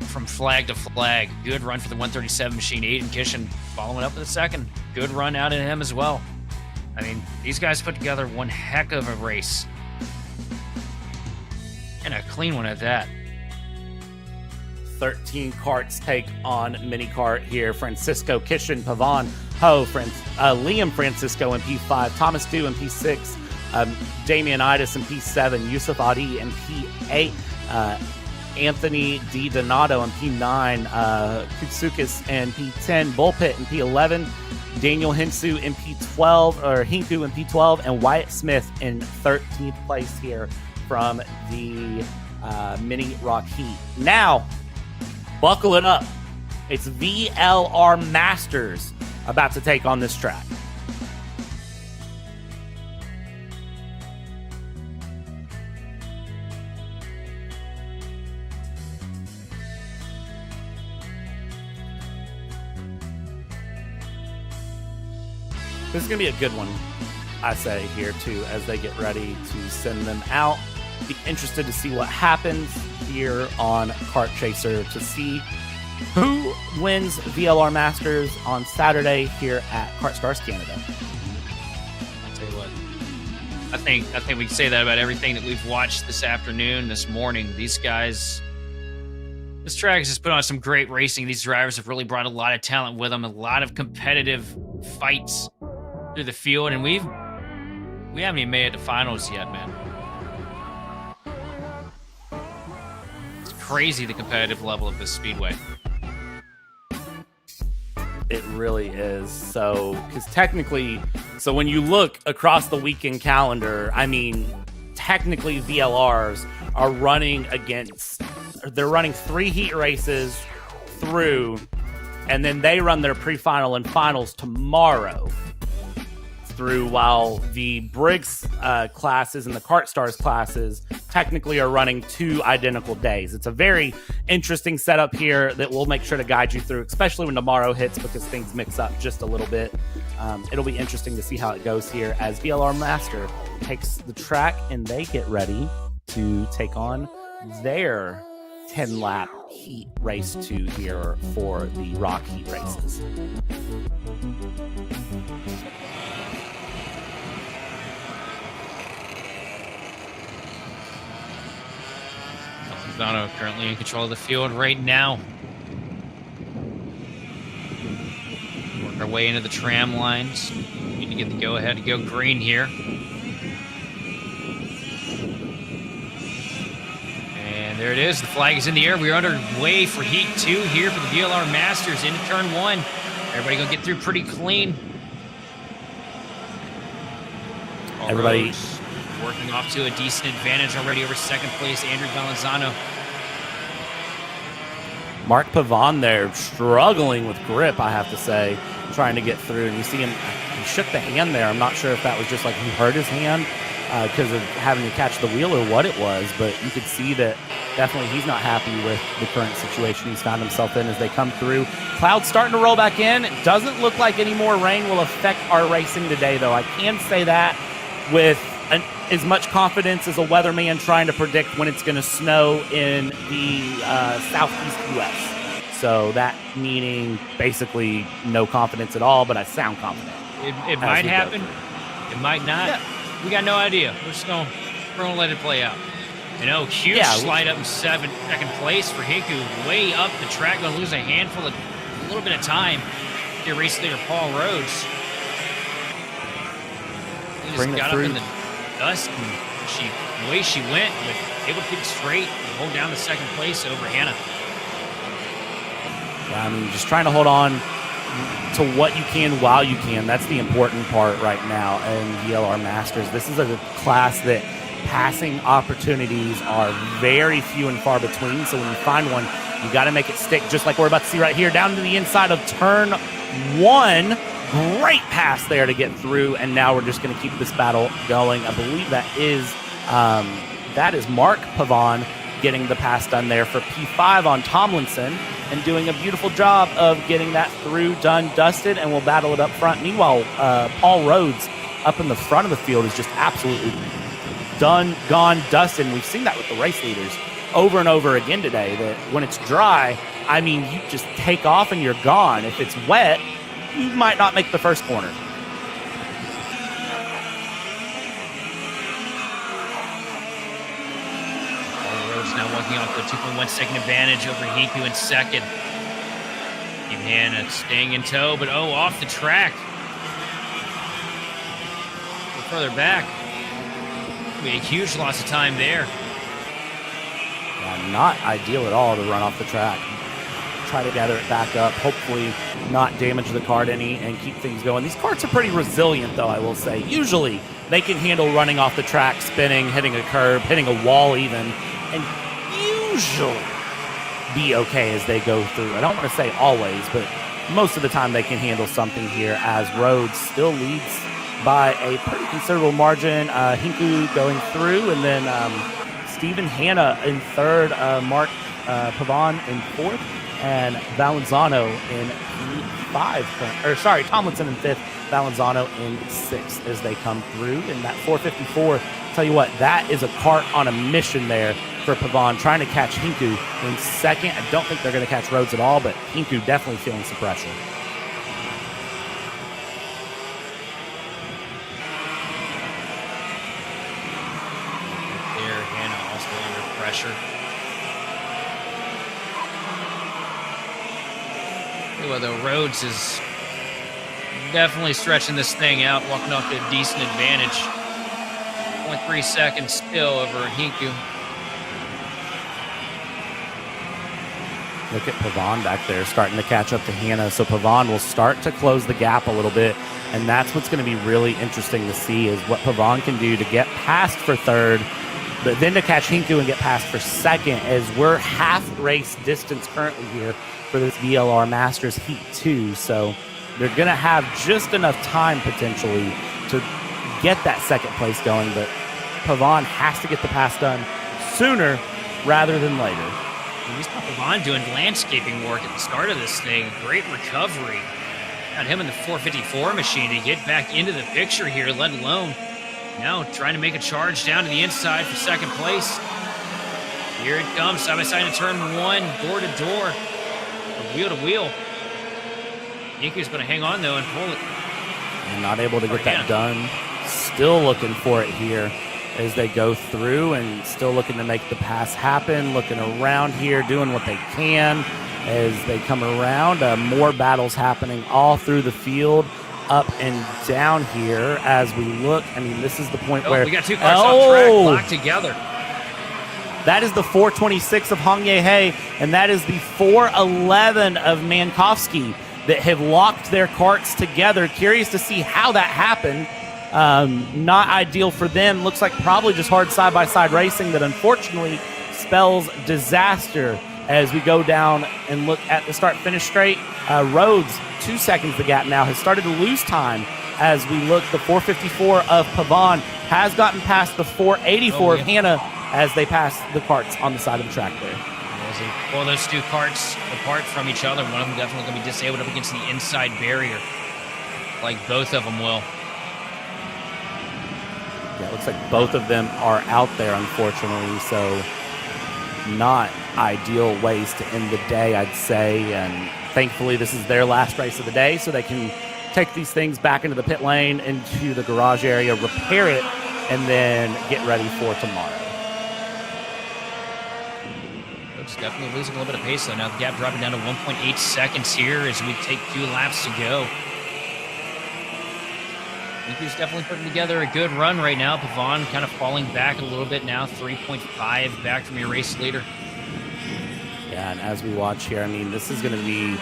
from flag to flag. Good run for the 137 machine. Aiden Kishin following up with a second. Good run out of him as well. I mean, these guys put together one heck of a race. And a clean one at that. 13 karts take on Mini Kart here. Francisco, Kishin, Pavon, Ho, Liam Francisco in P5, Thomas Dew in P6, Damian Idis in P7, Yusuf Adi in P8, Anthony D. Donato in P9, Kutsukis in P10, Bullpit in P11, Daniel Hinku in P12, and Wyatt Smith in 13th place here from the Mini Rok Heat. Now, buckle it up. It's VLR Masters about to take on this track. This is going to be a good one, I say, here, too, as they get ready to send them out. Be interested to see what happens here on Kart Chaser to see who wins VLR Masters on Saturday here at KartStars Canada. I'll tell you what. I think we can say that about everything that we've watched this afternoon, this morning. These guys, this track has just put on some great racing. These drivers have really brought a lot of talent with them, a lot of competitive fights through the field, and we haven't even made it to finals yet, man. It's crazy, the competitive level of this speedway. It really is. So, because technically, so when you look across the weekend calendar, I mean, technically VLRs are running they're running 3 heat races through, and then they run their pre-final and finals tomorrow through, while the Briggs classes and the KartStars classes technically are running 2 identical days. It's a very interesting setup here that we'll make sure to guide you through, especially when tomorrow hits, because things mix up just a little bit. It'll be interesting to see how it goes here as VLR Master takes the track and they get ready to take on their 10-lap heat race 2 here for the Rok Heat races. Dono currently in control of the field right now. Work our way into the tram lines. Need to get the go-ahead to go green here. And there it is. The flag is in the air. We are underway for Heat 2 here for the VLR Masters into Turn 1. Everybody gonna get through pretty clean. Everybody working off to a decent advantage already over second place, Andrew Valenzano. Mark Pavon there struggling with grip, I have to say, trying to get through. And you see him, he shook the hand there. I'm not sure if that was just like he hurt his hand because of having to catch the wheel or what it was, but you could see that definitely he's not happy with the current situation he's found himself in as they come through. Clouds starting to roll back in. It doesn't look like any more rain will affect our racing today, though. I can say that with as much confidence as a weatherman trying to predict when it's going to snow in the southeast U.S. So that meaning basically no confidence at all, but I sound confident. It might happen. It might not. Yeah. We got no idea. We're gonna let it play out. You know, huge slide up in second place for Hinku. Way up the track, gonna lose a little bit of time. Your race leader Paul Rhodes. He just got up in the dust, and the way she went, but able to keep it straight and hold down the second place over Hannah. Yeah, I mean, just trying to hold on to what you can while you can. That's the important part right now in VLR Masters. This is a class that passing opportunities are very few and far between. So when you find one, you got to make it stick, just like we're about to see right here, down to the inside of turn 1. Great pass there to get through, and now we're just going to keep this battle going. I believe that is Mark Pavon getting the pass done there for P5 on Tomlinson and doing a beautiful job of getting that through, done, dusted, and we'll battle it up front. Meanwhile, Paul Rhodes up in the front of the field is just absolutely done, gone, dusted. And we've seen that with the race leaders over and over again today, that when it's dry, I mean, you just take off and you're gone. If it's wet, you might not make the first corner. Paul Rhodes now walking off the 2.1 second advantage over Hiku in second. Team Hannah staying in tow, but off the track. A little further back. Be a huge loss of time there. Not ideal at all to run off the track. Try to gather it back up, hopefully not damage the kart any and keep things going. These karts are pretty resilient, though, I will say. Usually they can handle running off the track, spinning, hitting a curb, hitting a wall even, and usually be okay as they go through. I don't want to say always, but most of the time they can handle something here, as Rhodes still leads by a pretty considerable margin. Hinku going through, and then Stephen Hanna in third, Mark Pavon in fourth, and Valanzano in Tomlinson in fifth, Valanzano in sixth as they come through. And that 454, tell you what, that is a kart on a mission there for Pavon, trying to catch Hinku in second. I don't think they're going to catch Rhodes at all, but Hinku definitely feeling some pressure. There, Hanna also under pressure. Well, though, Rhodes is definitely stretching this thing out, walking off to a decent advantage. 0.3 seconds still over Hinku. Look at Pavon back there starting to catch up to Hanna. So Pavon will start to close the gap a little bit. And that's what's going to be really interesting to see, is what Pavon can do to get past for third, but then to catch Hinku and get past for second, as we're half race distance currently here for this VLR Masters Heat 2. So they're going to have just enough time potentially to get that second place going. But Pavon has to get the pass done sooner rather than later. We saw Pavon doing landscaping work at the start of this thing. Great recovery. Got him in the 454 machine to get back into the picture here, let alone now trying to make a charge down to the inside for second place. Here it comes, side by side in turn one, door to door, wheel to wheel. Hinku's going to hang on though and pull it. And not able to get that done. Still looking for it here as they go through, and still looking to make the pass happen, looking around here, doing what they can as they come around. More battles happening all through the field, up and down here as we look. I mean, this is the point where we got two cars off track, locked together. That is the 426 of Hong Ye Hei, and that is the 411 of Mankowski that have locked their karts together. Curious to see how that happened. Not ideal for them. Looks like probably just hard side-by-side racing that unfortunately spells disaster as we go down and look at the start-finish straight. Rhodes, 2 seconds the gap now, has started to lose time as we look. The 454 of Pavon has gotten past the 484 of Hanna as they pass the karts on the side of the track there. Well, those two karts apart from each other, one of them definitely going to be disabled up against the inside barrier, like both of them will. Yeah, it looks like both of them are out there, unfortunately, so not ideal ways to end the day, I'd say. And thankfully, this is their last race of the day, so they can take these things back into the pit lane, into the garage area, repair it, and then get ready for tomorrow. It's definitely losing a little bit of pace, though. Now the gap dropping down to 1.8 seconds here as we take 2 laps to go. I think he's definitely putting together a good run right now. Pavon kind of falling back a little bit now, 3.5 back from your race leader. Yeah, and as we watch here, I mean, this is going to be...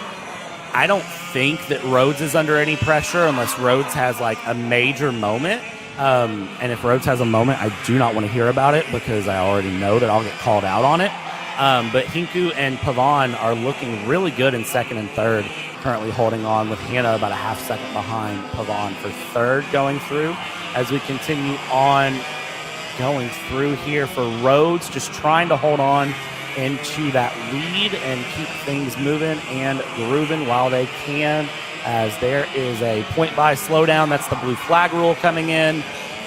I don't think that Rhodes is under any pressure unless Rhodes has, like, a major moment. And if Rhodes has a moment, I do not want to hear about it because I already know that I'll get called out on it. But Hinku and Pavon are looking really good in second and third, currently holding on with Hanna about a half second behind Pavon for third going through. As we continue on going through here for Rhodes, just trying to hold on into that lead and keep things moving and grooving while they can, as there is a point-by slowdown. That's the blue flag rule coming in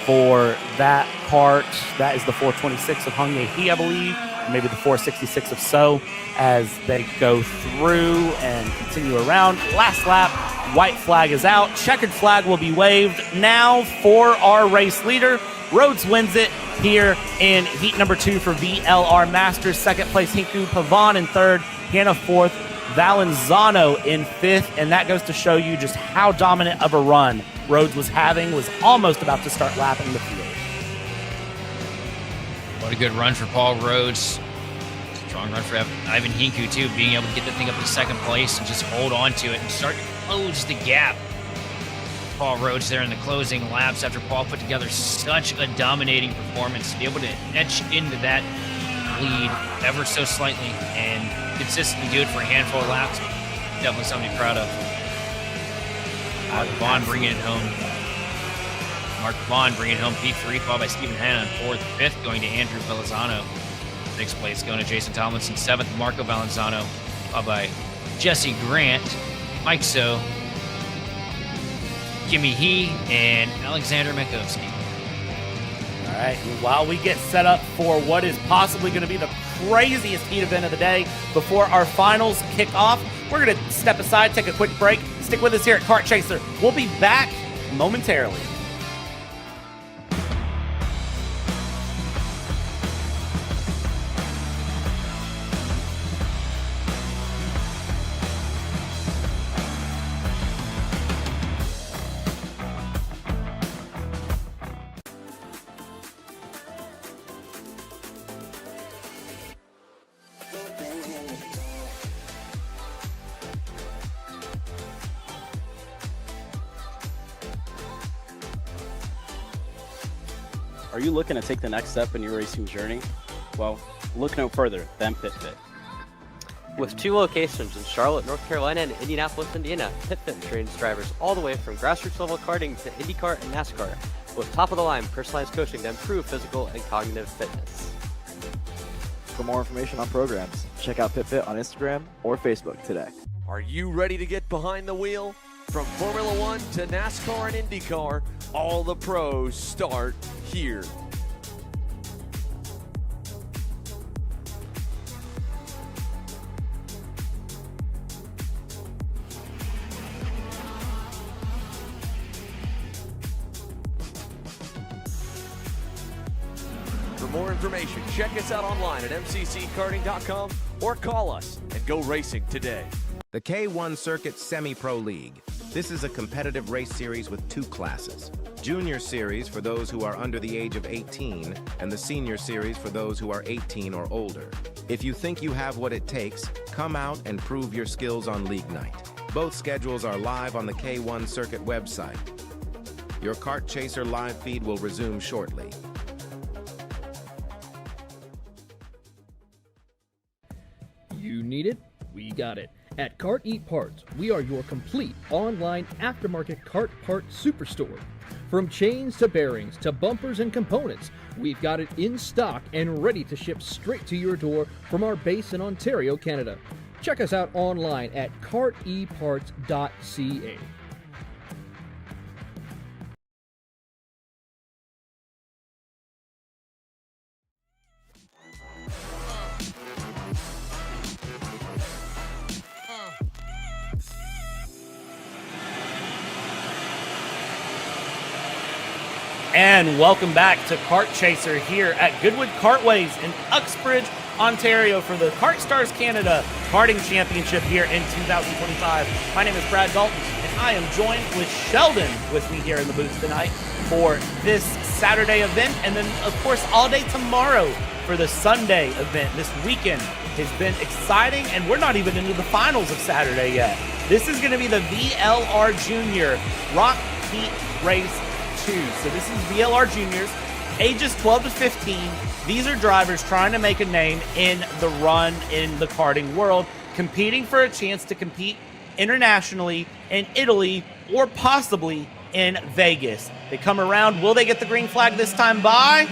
for that kart. That is the 426 of Hong Ye Hei, I believe, maybe the 466 of So, as they go through and continue around. Last lap, white flag is out. Checkered flag will be waved now for our race leader. Rhodes wins it here in heat number 2 for VLR Masters. Second place, Hinku. Pavon in third. Hanna fourth. Valanzano in fifth. And that goes to show you just how dominant of a run Rhodes was having. Was almost about to start lapping the field. What a good run for Paul Rhodes. Strong run for Ivan Hinku, too, being able to get the thing up to second place and just hold on to it and start to close the gap. Paul Rhodes there in the closing laps after Paul put together such a dominating performance to be able to etch into that lead ever so slightly and consistently do it for a handful of laps. Definitely something to be proud of. Mark Vaughn bringing it home. Mark Vaughn bringing it home P3, followed by Stephen Hanna in fourth. Fifth going to Andrew Belizano. Sixth place going to Jason Tomlinson. Seventh, Marco Valenzano, followed by Jesse Grant, Mike So, Kimmy He, and Alexander Makovsky. All right, while we get set up for what is possibly going to be the craziest heat event of the day before our finals kick off, we're going to step aside, take a quick break. Stick with us here at Kart Chaser. We'll be back momentarily. Are you looking to take the next step in your racing journey? Well, look no further than PitFit. With 2 locations in Charlotte, North Carolina, and Indianapolis, Indiana, PitFit trains drivers all the way from grassroots level karting to IndyCar and NASCAR, with top-of-the-line personalized coaching to improve physical and cognitive fitness. For more information on programs, check out PitFit on Instagram or Facebook today. Are you ready to get behind the wheel? From Formula One to NASCAR and IndyCar, all the pros start here. For more information, check us out online at mcckarting.com or call us and go racing today. The K1 Circuit Semi-Pro League. This is a competitive race series with 2 classes. Junior Series for those who are under the age of 18, and the Senior Series for those who are 18 or older. If you think you have what it takes, come out and prove your skills on League Night. Both schedules are live on the K1 Circuit website. Your Kart Chaser live feed will resume shortly. You need it? We got it. At Kart Eat Parts, we are your complete online aftermarket kart part superstore. From chains to bearings to bumpers and components, we've got it in stock and ready to ship straight to your door from our base in Ontario, Canada. Check us out online at karteparts.ca. And welcome back to Kart Chaser here at Goodwood Kartways in Uxbridge, Ontario for the KartStars Canada Karting Championship here in 2025. My name is Brad Dalton, and I am joined with Sheldon with me here in the booth tonight for this Saturday event, and then, of course, all day tomorrow for the Sunday event. This weekend has been exciting, and we're not even into the finals of Saturday yet. This is going to be the VLR Junior Rok Heat race 2. So this is VLR Juniors, ages 12 to 15. These are drivers trying to make a name in the run in the karting world, competing for a chance to compete internationally in Italy or possibly in Vegas. They come around. Will they get the green flag this time by?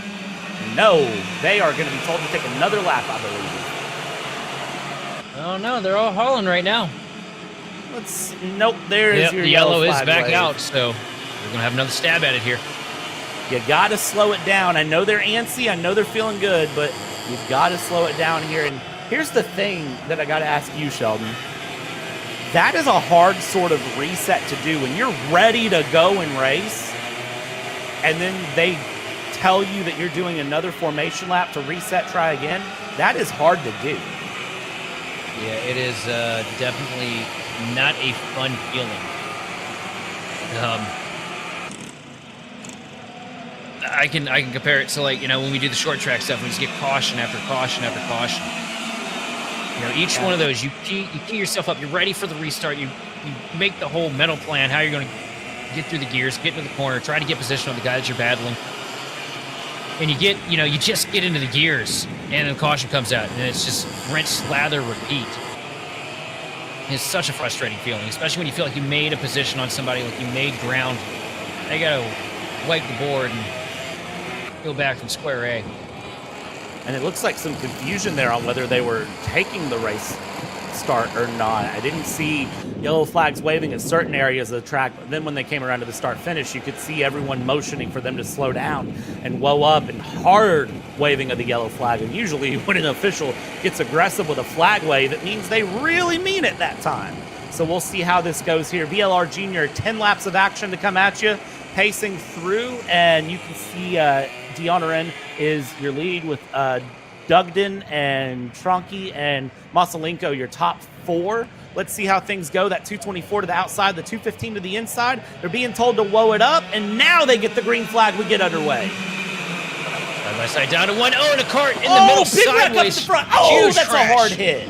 No. They are going to be told to take another lap, I believe. Oh no, they're all hauling right now. Nope, there is your yellow is flag back wave. out, so we're going to have another stab at it here. You got to slow it down. I know they're antsy. I know they're feeling good, but you've got to slow it down here. And here's the thing that I got to ask you, Sheldon. That is a hard sort of reset to do. When you're ready to go and race, and then they tell you that you're doing another formation lap to reset, try again, that is hard to do. Yeah, it is definitely not a fun feeling. I can compare it to, like, you know, when we do the short track stuff, we just get caution after caution after caution. You know, each one of those, you key yourself up. You're ready for the restart. You make the whole mental plan, how you're going to get through the gears, get into the corner, try to get position on the guy that you're battling. And you just get into the gears, and then the caution comes out, and it's just rinse, slather, repeat. It's such a frustrating feeling, especially when you feel like you made a position on somebody, like you made ground. They got to wipe the board and go back from square A. And it looks like some confusion there on whether they were taking the race start or not. I didn't see yellow flags waving at certain areas of the track, but then when they came around to the start finish, you could see everyone motioning for them to slow down and woe up and hard waving of the yellow flag. And usually when an official gets aggressive with a flag wave, it means they really mean it that time. So we'll see how this goes here. VLR Junior, 10 laps of action to come at you, pacing through, and you can see Deonarin is your lead with Dugden and Tronky and Masalenko, your top 4. Let's see how things go. That 224 to the outside, the 215 to the inside. They're being told to woe it up, and now they get the green flag. We get underway. Side by side down to 1. Oh, and a cart in the middle, big wreck sideways. up the front. Oh, Huge that's crash. a hard hit.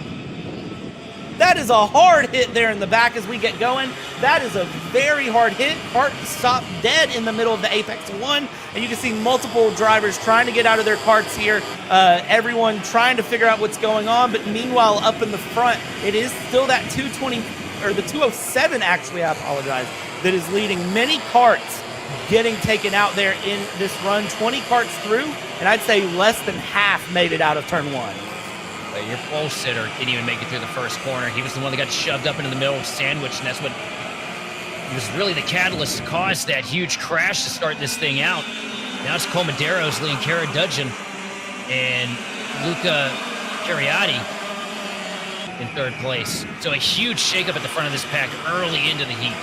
That is a hard hit there in the back as we get going. That is a very hard hit. Kart stopped dead in the middle of the Apex 1, and you can see multiple drivers trying to get out of their karts here. Everyone trying to figure out what's going on, but meanwhile, up in the front, it is still that 220, or the 207 actually, I apologize, that is leading many karts getting taken out there in this run. 20 karts through, and I'd say less than half made it out of turn 1. Your pole sitter didn't even make it through the first corner. He was the one that got shoved up into the middle of sandwich, and that's what was really the catalyst to cause that huge crash to start this thing out. Now it's Cole Medeiros leading Kara Dudgeon and Luca Cariotti in 3rd place. So a huge shakeup at the front of this pack early into the heat.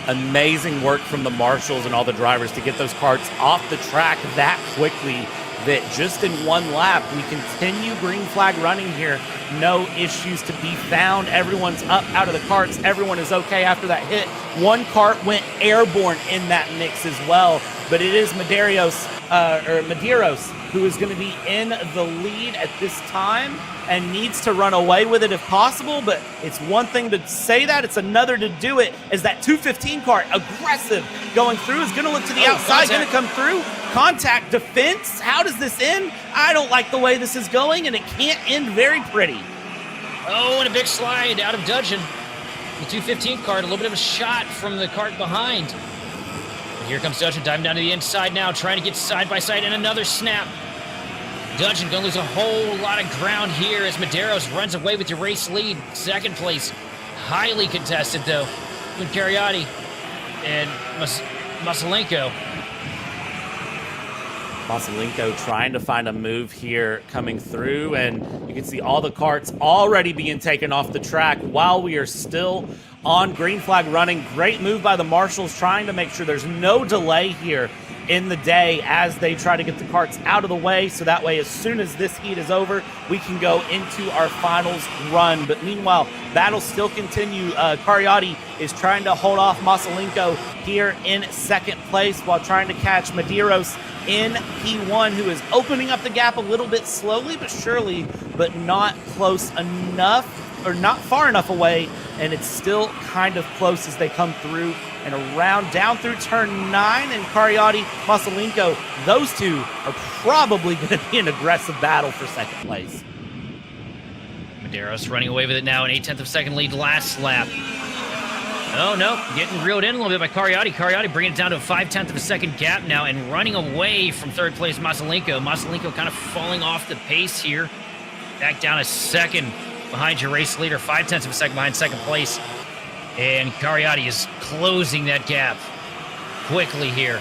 Amazing work from the marshals and all the drivers to get those karts off the track that quickly, that just in 1 lap, we continue green flag running here. No issues to be found. Everyone's up out of the karts. Everyone is okay after that hit. 1 kart went airborne in that mix as well, but it is Medeiros who is going to be in the lead at this time and needs to run away with it if possible. But it's one thing to say that, it's another to do it, as that 215 kart, aggressive, going through, is going to look to the outside, going to come through. Contact, defense. How does this end? I don't like the way this is going, and it can't end very pretty. Oh, and a big slide out of Dudgeon. The 215 kart, a little bit of a shot from the kart behind. And here comes Dudgeon diving down to the inside now, trying to get side by side, and another snap. Dudgeon gonna lose a whole lot of ground here as Medeiros runs away with your race lead. 2nd place, highly contested though, with Cariotti and Masalenko. Masalenko trying to find a move here coming through, and you can see all the karts already being taken off the track while we are still on green flag running. Great move by the marshals, trying to make sure there's no delay here in the day as they try to get the karts out of the way, so that way as soon as this heat is over, we can go into our finals run. But meanwhile, battles still continue. Cariotti is trying to hold off Masalenko here in 2nd place while trying to catch Medeiros in P1, who is opening up the gap a little bit slowly but surely, but not close enough, or not far enough away, and it's still kind of close as they come through and around down through turn 9. And Cariotti, Masalenko, those two are probably going to be an aggressive battle for 2nd place. Medeiros running away with it now, an 0.8 of second lead last lap. Oh no, getting reeled in a little bit by Cariotti. Cariotti bringing it down to a 0.5 of a second gap now and running away from 3rd place Masalenko. Masalenko kind of falling off the pace here. Back down a 2nd behind your race leader, 0.5 of a second behind 2nd place. And Cariotti is closing that gap quickly here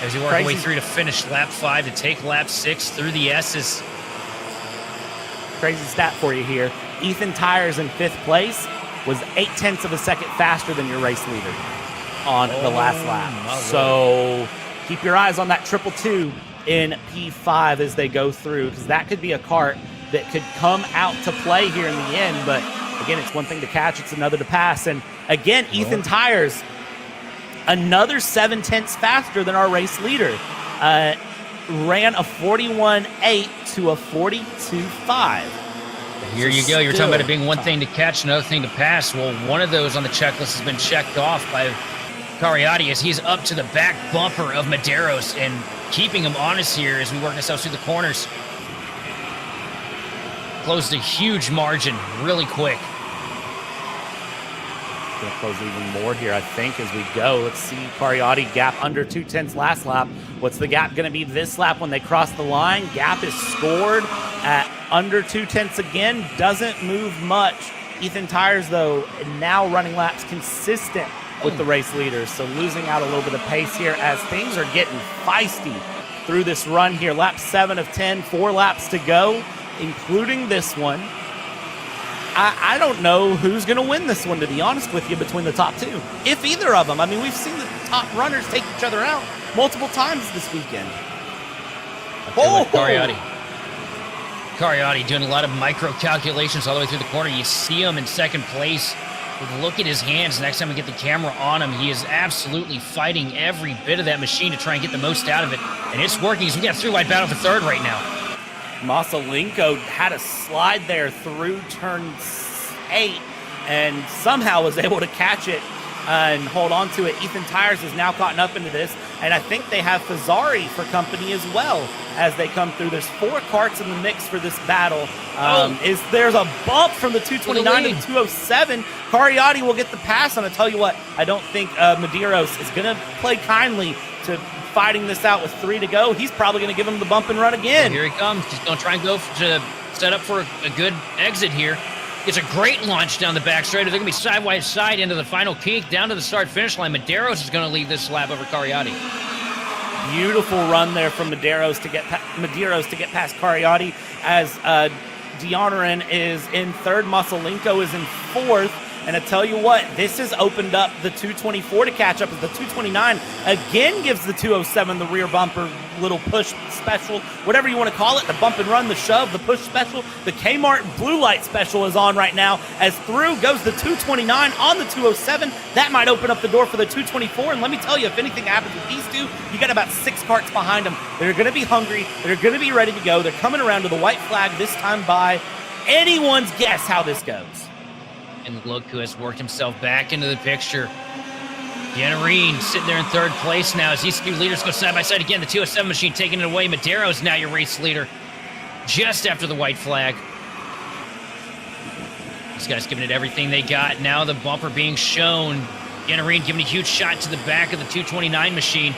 as he works his way through to finish lap 5 to take lap 6 through the S's. Crazy stat for you here. Ethan Tires in 5th place was 0.8 of a second faster than your race leader on the last lap. So keep your eyes on that 222 in P5 as they go through, because that could be a kart that could come out to play here in the end. But again, it's one thing to catch, it's another to pass. And again, Ethan Tires, another 0.7 faster than our race leader. Ran a 41.8 to a 42.5. Here you go. You're talking about it being one thing to catch, another thing to pass. Well, one of those on the checklist has been checked off by Kartways as he's up to the back bumper of Medeiros and keeping him honest here as we work ourselves through the corners. Closed a huge margin really quick. Going to close even more here, I think, as we go. Let's see, Kartways gap under 2/10 last lap. What's the gap going to be this lap when they cross the line? Gap is scored at under 2/10 again. Doesn't move much. Ethan Tires, though, now running laps consistent with the race leaders, so losing out a little bit of pace here as things are getting feisty through this run here. Lap 7 of 10, 4 laps to go, including this one. I don't know who's going to win this one, to be honest with you, between the top two. If either of them. I mean, we've seen the top runners take each other out multiple times this weekend. Kartways doing a lot of micro calculations all the way through the corner. You see him in second place. Look at his hands. Next time we get the camera on him, he is absolutely fighting every bit of that machine to try and get the most out of it. And it's working as we got a three-wide battle for third right now. Masalenko had a slide there through turn 8 and somehow was able to catch it and hold on to it. Ethan Tires is now caught up into this, and I think they have Fazzari for company as well as they come through. There's 4 karts in the mix for this battle. There's a bump from the 229 to the 207. Kartways will get the pass, and I tell you what, I don't think Medeiros is going to play kindly to fighting this out with 3 to go. He's probably going to give him the bump and run again. Well, here he comes. He's going to try and go to set up for a good exit here. It's a great launch down the back straight. They're going to be side by side into the final peak, down to the start-finish line. Medeiros is going to lead this lap over Kartways. Beautiful run there from Medeiros to get past Kartways as Dionarin is in third. Masalenko is in fourth. And I tell you what, this has opened up the 224 to catch up as the 229 again gives the 207 the rear bumper little push special, whatever you want to call it, the bump and run, the shove, the push special. The Kmart blue light special is on right now as through goes the 229 on the 207. That might open up the door for the 224. And let me tell you, if anything happens with these two, you got about 6 karts behind them. They're going to be hungry. They're going to be ready to go. They're coming around to the white flag this time by anyone's guess how this goes. And look who has worked himself back into the picture. Dionarin sitting there in third place now as these two leaders go side by side again. The 207 machine taking it away. Medeiros now your race leader just after the white flag. These guys giving it everything they got. Now the bumper being shown. Dionarin giving a huge shot to the back of the 229 machine.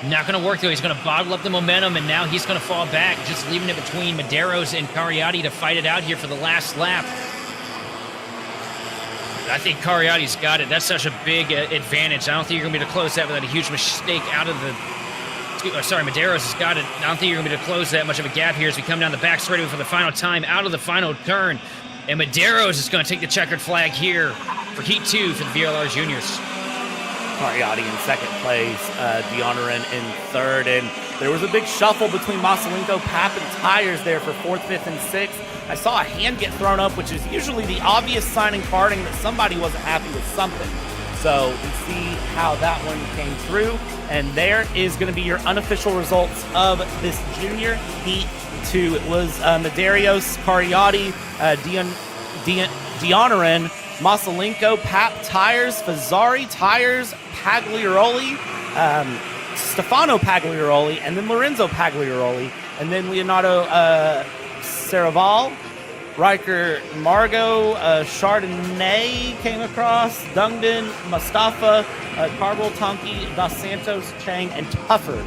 Not going to work, though. He's going to bottle up the momentum, and now he's going to fall back, just leaving it between Medeiros and Kartways to fight it out here for the last lap. I think Kartways got it. That's such a big advantage. I don't think you're going to be able to close that without a huge mistake out of the... Medeiros has got it. I don't think you're going to be able to close that much of a gap here as we come down the back straightaway for the final time out of the final turn. And Medeiros is going to take the checkered flag here for Heat 2 for the VLR Juniors. Kartways in second place, Dionarin in third, and there was a big shuffle between Masalenko, Pap, and Tires there for 4th, 5th, and 6th. I saw a hand get thrown up, which is usually the obvious sign in karting that somebody wasn't happy with something. So we see how that one came through, and there is going to be your unofficial results of this Junior Heat 2. It was Medeiros, Kartways, Dionarin, Masalenko, Pap, Tires, Fazzari, Tires, Pagliaroli, Stefano Pagliaroli, and then Lorenzo Pagliaroli, and then Leonardo Saraval, Riker Margot, Chardonnay came across, Dungden, Mustafa, Carbol, Tonki, Dos Santos, Chang, and Tuffer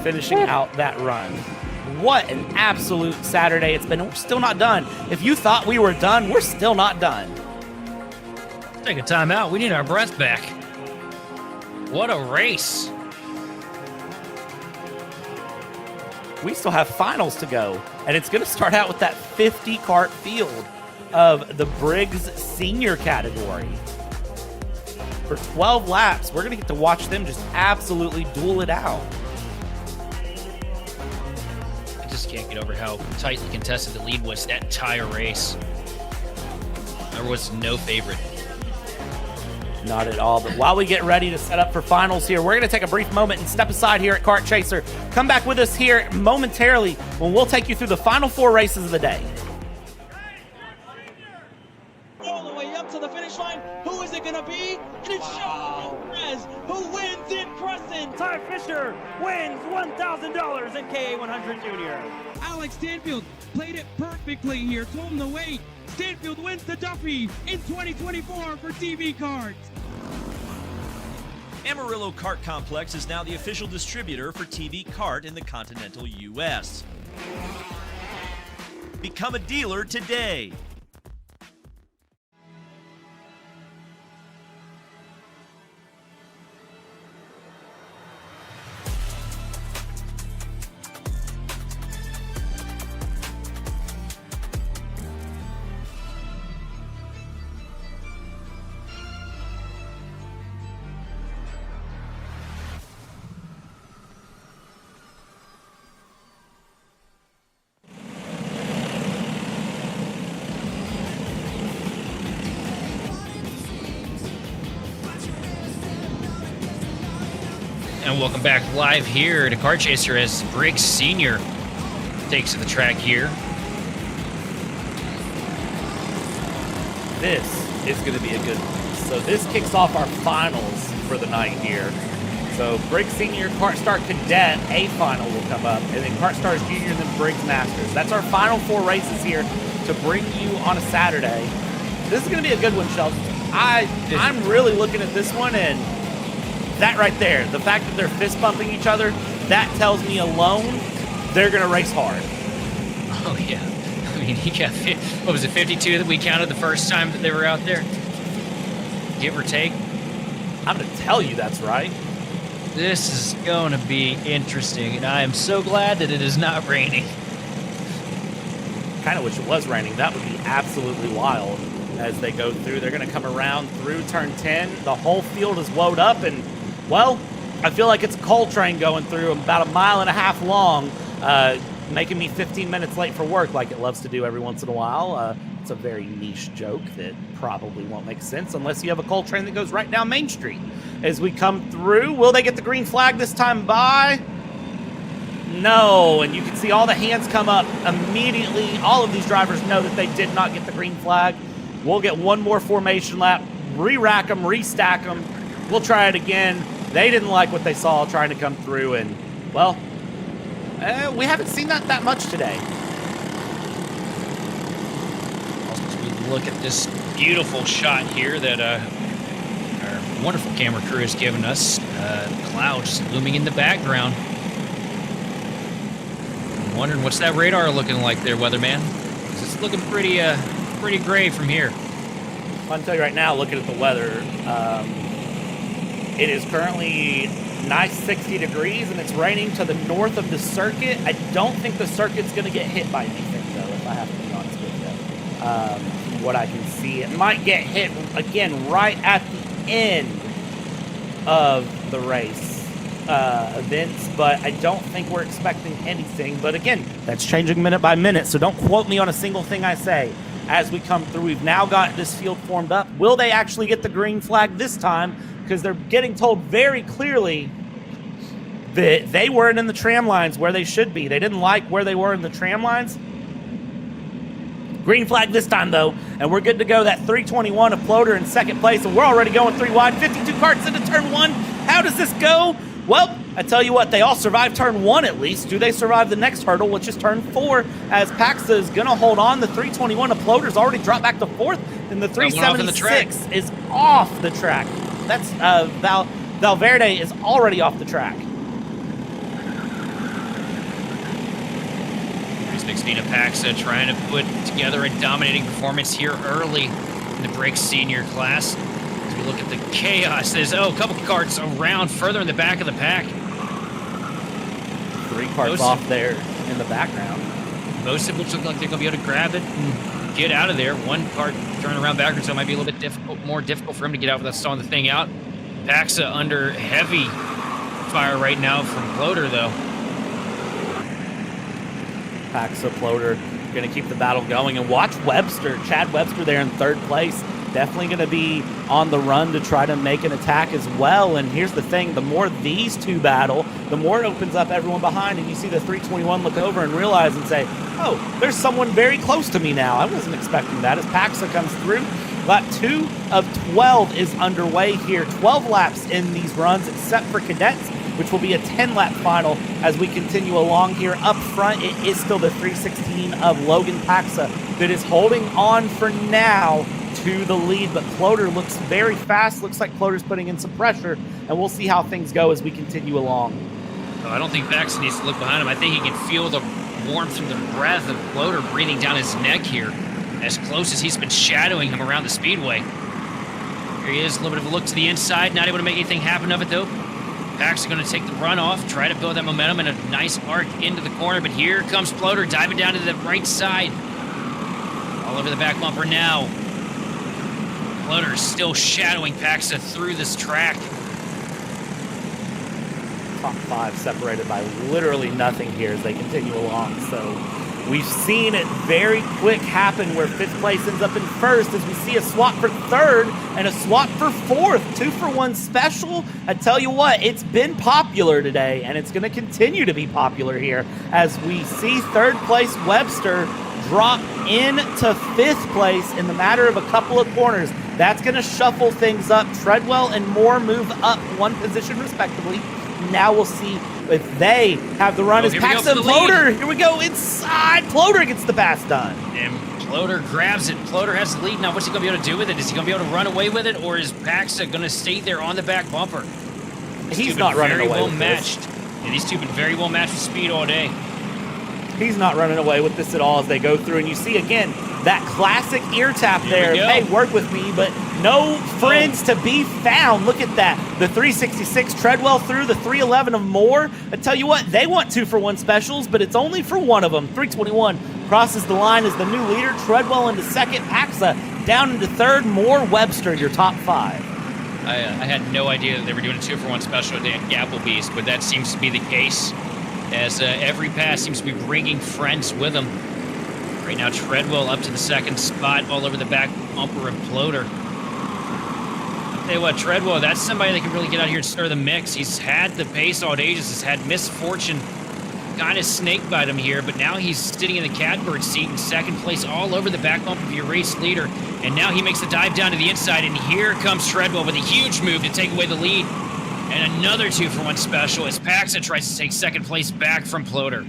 finishing out that run. What an absolute Saturday it's been. We're still not done. If you thought we were done, we're still not done. Take a time out. We need our breath back. What a race. We still have finals to go, and it's going to start out with that 50 kart field of the Briggs senior category. For 12 laps, we're going to get to watch them just absolutely duel it out. I just can't get over how tightly contested the lead was that entire race. There was no favorite. Not at all. But while we get ready to set up for finals here, we're going to take a brief moment and step aside here at Kart Chaser. Come back with us here momentarily when we'll take you through the final 4 races of the day. All the way up to the finish line. Who is it going to be? And it's Sean Perez who wins in Crescent. Ty Fisher wins $1,000 in KA100 Junior. Alex Stanfield played it perfectly here. Told him to wait. Stanfield wins the Duffy in 2024 for TV Karts. Amarillo Kart Complex is now the official distributor for TV Kart in the continental U.S. Become a dealer today. And welcome back live here to Kart Chaser as Briggs Senior takes to the track here. This is going to be a good one. So this kicks off our finals for the night here. So Briggs Senior, KartStars Cadet, A final will come up, and then KartStars Junior, and then Briggs Masters. That's our final 4 races here to bring you on a Saturday. This is going to be a good one, Sheldon. I'm really looking at this one, and that right there, the fact that they're fist bumping each other, that tells me alone they're going to race hard. Oh, yeah. I mean, he got, what was it, 52 that we counted the first time that they were out there? Give or take? I'm going to tell you that's right. This is going to be interesting, and I am so glad that it is not raining. Kind of wish it was raining. That would be absolutely wild as they go through. They're going to come around through turn 10. The whole field is wound up, and, well, I feel like it's a coal train going through about 1.5 miles long, making me 15 minutes late for work like it loves to do every once in a while. It's a very niche joke that probably won't make sense unless you have a coal train that goes right down Main Street. As we come through, will they get the green flag this time by? No, and you can see all the hands come up immediately. All of these drivers know that they did not get the green flag. We'll get one more formation lap, re-rack them, restack them. We'll try it again. They didn't like what they saw trying to come through, and, well, we haven't seen that much today. Also, as we look at this beautiful shot here that our wonderful camera crew has given us, clouds looming in the background. I'm wondering, what's that radar looking like there, weatherman? It's looking pretty gray from here. I can tell you right now, looking at the weather, it is currently nice 60 degrees, and it's raining to the north of the circuit. I don't think the circuit's going to get hit by anything, though, if I have to be honest with you. From what I can see, it might get hit, again, right at the end of the race events, but I don't think we're expecting anything. But again, that's changing minute by minute, so don't quote me on a single thing I say. As we come through, we've now got this field formed up. Will they actually get the green flag this time? Because they're getting told very clearly that they weren't in the tram lines where they should be. They didn't like where they were in the tram lines. Green flag this time, though, and we're good to go. That 321 of Ploder in second place, and we're already going 3 wide. 52 karts into turn 1. How does this go? Well, I tell you what, they all survived turn 1 at least. Do they survive the next hurdle, which is turn 4, as Paxa is going to hold on? The 321 of Ploder's already dropped back to 4th, and the 376 is off the track. That's Valverde is already off the track. 316 of Paxa trying to put together a dominating performance here early in the Briggs Senior class. As we look at the chaos, there's a couple karts around further in the back of the pack. 3 karts off there in the background. Most of which look like they're going to be able to grab it and get out of there. One kart turning around backwards, so it might be a little bit more difficult for him to get out without stalling the thing out. Paxa under heavy fire right now from Ploder, though. Paxa, Ploder going to keep the battle going. And watch Webster, Chad Webster there in 3rd place. definitely going to be on the run to try to make an attack as well. And here's the thing, the more these two battle, the more it opens up everyone behind, and you see the 321 look over and realize and say, oh, there's someone very close to me now. I wasn't expecting that as Paxa comes through. Lap 2 of 12 is underway here. 12 laps in these runs except for Cadets, which will be a 10-lap final as we continue along here. Up front, it is still the 316 of Logan Paxa that is holding on for now to the lead, but Ploder looks very fast. Looks like Ploder's putting in some pressure, and we'll see how things go as we continue along. I don't think Paxa needs to look behind him. I think he can feel the warmth from the breath of Ploder breathing down his neck here, as close as he's been shadowing him around the speedway. Here he is, a little bit of a look to the inside, not able to make anything happen of it though. Pax going to take the run off, try to build that momentum and a nice arc into the corner, but here comes Ploder diving down to the right side. All over the back bumper now. Ploder still shadowing Paxa through this track. Top 5 separated by literally nothing here as they continue along, so we've seen it very quick happen where 5th place ends up in 1st as we see a swap for 3rd and a swap for 4th. 2-for-1 special. I tell you what, it's been popular today, and it's going to continue to be popular here as we see 3rd place Webster drop into 5th place in the matter of a couple of corners. That's going to shuffle things up. Treadwell and Moore move up 1 position respectively. Now we'll see if they have the run as Paxa and Ploder. Here we go inside. Ploder gets the pass done. And Ploder grabs it. Ploder has the lead. Now what's he going to be able to do with it? Is he going to be able to run away with it, or is Paxa going to stay there on the back bumper? He's not running away well with matched. this. And these two have been very well matched with speed all day. He's not running away with this at all as they go through. And you see, again, that classic ear tap there. Hey, work with me, but no friends to be found. Look at that. The 366 Treadwell through, the 311 of Moore. I tell you what, they want 2-for-1 specials, but it's only for one of them. 321 crosses the line as the new leader. Treadwell into 2nd. Paxa down into 3rd. Moore, Webster, your top 5. I had no idea that they were doing a 2-for-1 special at Applebee's, but that seems to be the case, as every pass seems to be bringing friends with them. Right now, Treadwell up to the 2nd spot, all over the back bumper of Ploder. I'll tell you what, Treadwell, that's somebody that can really get out here and stir the mix. He's had the pace all ages, has had misfortune kind of snakebite him here, but now he's sitting in the catbird seat in 2nd place, all over the back bumper of your race leader. And now he makes the dive down to the inside, and here comes Treadwell with a huge move to take away the lead. And another 2-for-1 special as Paxa tries to take 2nd place back from Ploder.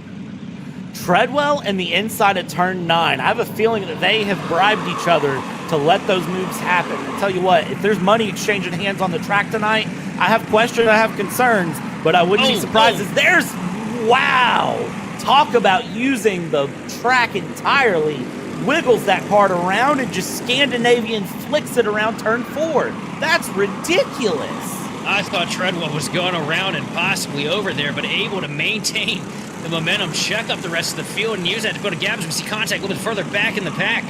Treadwell and the inside of turn 9. I have a feeling that they have bribed each other to let those moves happen. I tell you what, if there's money exchanging hands on the track tonight, I have questions, I have concerns, but I wouldn't be surprised as there's, wow, talk about using the track entirely. Wiggles that card around and just Scandinavian flicks it around turn 4. That's ridiculous. I thought Treadwell was going around and possibly over there, but able to maintain the momentum, check up the rest of the field, and use that to go to Gabbs. We see contact a little bit further back in the pack.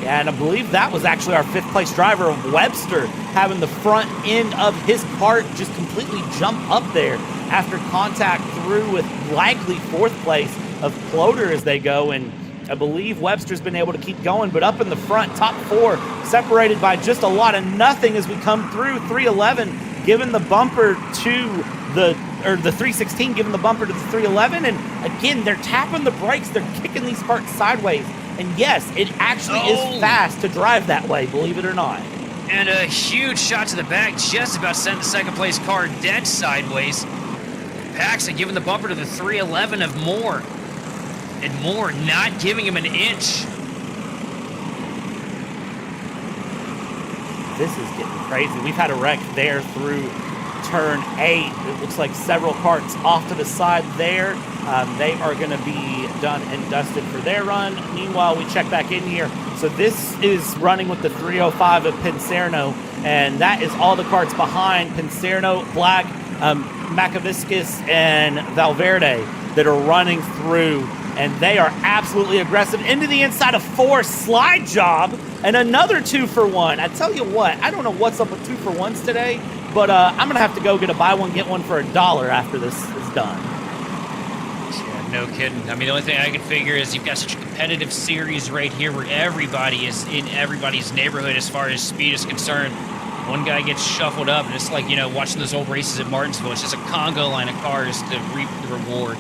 Yeah, and I believe that was actually our 5th place driver of Webster having the front end of his cart just completely jump up there after contact through with likely 4th place of Ploder as they go. And I believe Webster's been able to keep going, but up in the front, top 4 separated by just a lot of nothing as we come through. 311 giving the bumper to the 316 giving the bumper to the 311, and again, they're tapping the brakes, they're kicking these carts sideways, and yes, it actually is fast to drive that way, believe it or not. And a huge shot to the back, just about sent the 2nd place car dead sideways. Paxa giving the bumper to the 311 of Moore, and Moore not giving him an inch. This is getting crazy. We've had a wreck there through turn 8. It looks like several carts off to the side there. They are going to be done and dusted for their run. Meanwhile, we check back in here. So this is running with the 305 of Pincerno, and that is all the carts behind Pincerno, Black, Macaviscus, and Valverde that are running through, and they are absolutely aggressive into the inside of 4. Slide job and another 2-for-1. I tell you what, I don't know what's up with 2-for-1s today, but I'm going to have to go get a buy one, get one for $1 after this is done. Yeah, No kidding. I mean, the only thing I can figure is you've got such a competitive series right here where everybody is in everybody's neighborhood as far as speed is concerned. One guy gets shuffled up, and it's like, you know, watching those old races at Martinsville. It's just a Congo line of cars to reap the reward.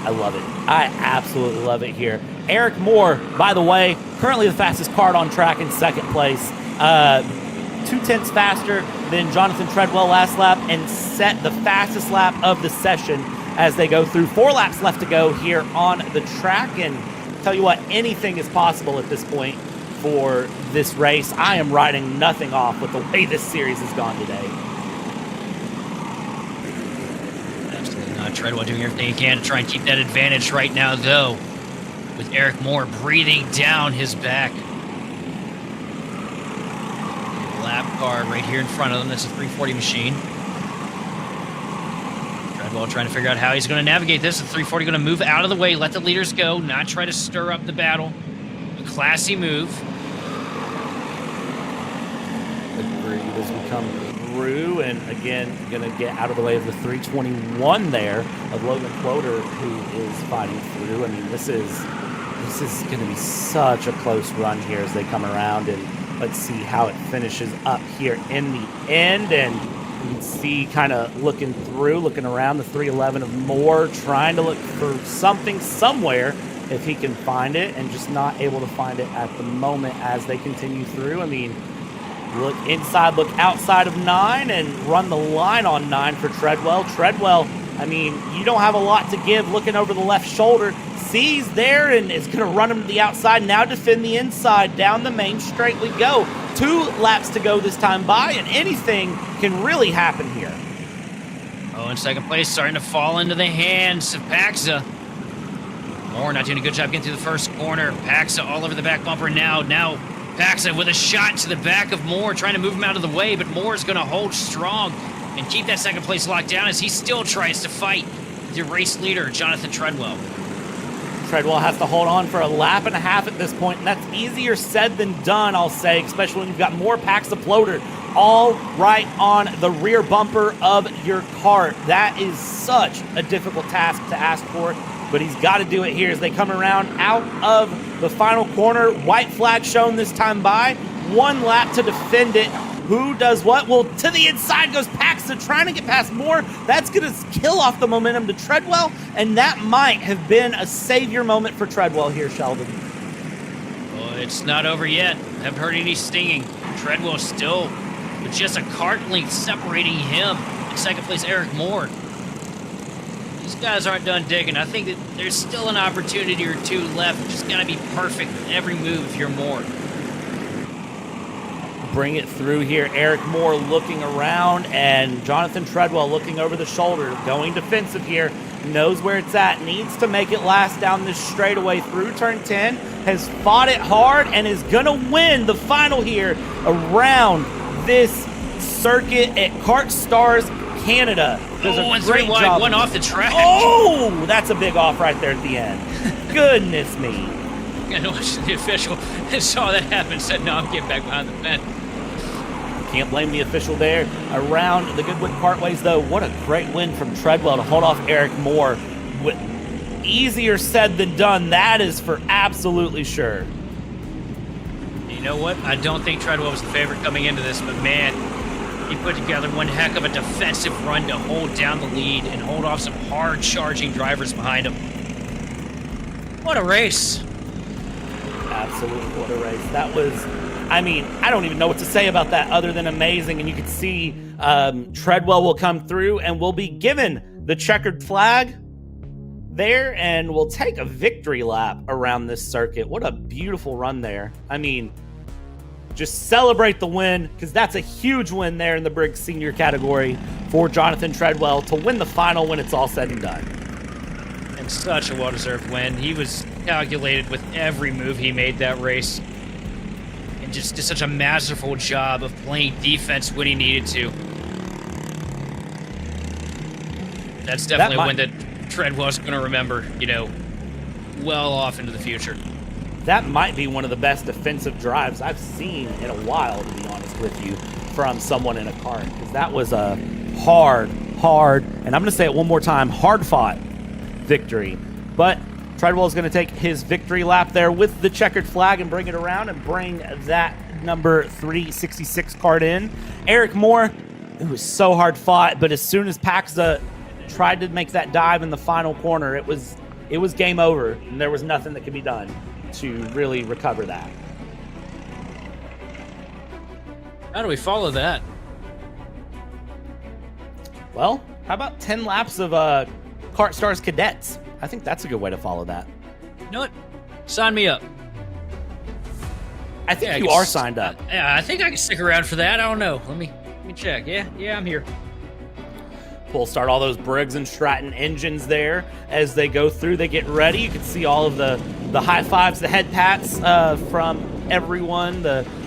I love it. I absolutely love it here. Eric Moore, by the way, currently the fastest kart on track in second place. 2/10 faster than Jonathan Treadwell last lap, and set the fastest lap of the session as they go through. 4 laps left to go here on the track, and tell you what, anything is possible at this point for this race. I am writing nothing off with the way this series has gone today. Absolutely not. Treadwell doing everything he can to try and keep that advantage right now, though, with Eric Moore breathing down his back. Lap car right here in front of them. That's a 340 machine. Treadwell trying to figure out how he's going to navigate this. The 340 going to move out of the way, let the leaders go, not try to stir up the battle. A classy move. Agreed as we come through, and again, going to get out of the way of the 321 there of Logan Floater, who is fighting through. I mean, this is going to be such a close run here as they come around, and let's see how it finishes up here in the end. And you can see kind of looking around the 311 of Moore, trying to look for something somewhere if he can find it, and just not able to find it at the moment as they continue through. I mean, look inside, look outside of 9, and run the line on 9 for Treadwell. Treadwell, I mean, you don't have a lot to give. Looking over the left shoulder, sees there and is going to run him to the outside. Now defend the inside. Down the main straight we go. 2 laps to go this time by, and anything can really happen here. Oh, in second place, starting to fall into the hands of Paxa. Moore not doing a good job getting through the first corner. Paxa all over the back bumper now. Now Paxa with a shot to the back of Moore, trying to move him out of the way, but Moore's going to hold strong and keep that second place locked down as he still tries to fight with your race leader, Jonathan Treadwell. Treadwell has to hold on for a lap and a half at this point, and that's easier said than done, I'll say, especially when you've got more packs of floater all right on the rear bumper of your kart. That is such a difficult task to ask for, but he's got to do it here as they come around out of the final corner. White flag shown this time by. 1 lap to defend it. Who does what? Well, to the inside goes Paxton, trying to get past Moore. That's going to kill off the momentum to Treadwell, and that might have been a savior moment for Treadwell here, Sheldon. Well, it's not over yet. I haven't heard any stinging. Treadwell still with just a kart length separating him. In second place, Eric Moore. These guys aren't done digging. I think that there's still an opportunity or 2 left. Just got to be perfect every move if you're Moore. Bring it through here. Eric Moore looking around, and Jonathan Treadwell looking over the shoulder, going defensive here, knows where it's at, needs to make it last down this straightaway through turn 10, has fought it hard, and is going to win the final here around this circuit at KartStars Canada. Does a great job. 1 off the track. Oh, that's a big off right there at the end. Goodness me. I know the official saw that happen, said, no, I'm getting back behind the fence. Can't blame the official there. Around the Goodwood Kartways, though, what a great win from Treadwell to hold off Eric Moore. Easier said than done, that is for absolutely sure. You know what? I don't think Treadwell was the favorite coming into this, but man, he put together one heck of a defensive run to hold down the lead and hold off some hard-charging drivers behind him. What a race. Absolutely, what a race. That was, I mean, I don't even know what to say about that other than amazing. And you can see Treadwell will come through and will be given the checkered flag there, and will take a victory lap around this circuit. What a beautiful run there. I mean, just celebrate the win, because that's a huge win there in the Briggs Senior category for Jonathan Treadwell to win the final when it's all said and done. And such a well-deserved win. He was calculated with every move he made that race, and just did such a masterful job of playing defense when he needed to. That's definitely a win that Treadwell's going to remember, you know, well off into the future. That might be one of the best defensive drives I've seen in a while, to be honest with you, from someone in a kart, because that was a hard hard, and I'm going to say it one more time, hard-fought victory. But Treadwell is going to take his victory lap there with the checkered flag and bring it around and bring that number 366 card in. Eric Moore, it was so hard fought, but as soon as Paxa tried to make that dive in the final corner, it was game over, and there was nothing that could be done to really recover that. How do we follow that? Well, how about 10 laps of KartStars Cadets? I think that's a good way to follow that. You know what? Sign me up. I think you are signed up. Yeah, I think I can stick around for that. I don't know. Let me check. Yeah, I'm here. We'll start all those Briggs and Stratton engines there as they go through. They get ready. You can see all of the high fives, the head pats from everyone.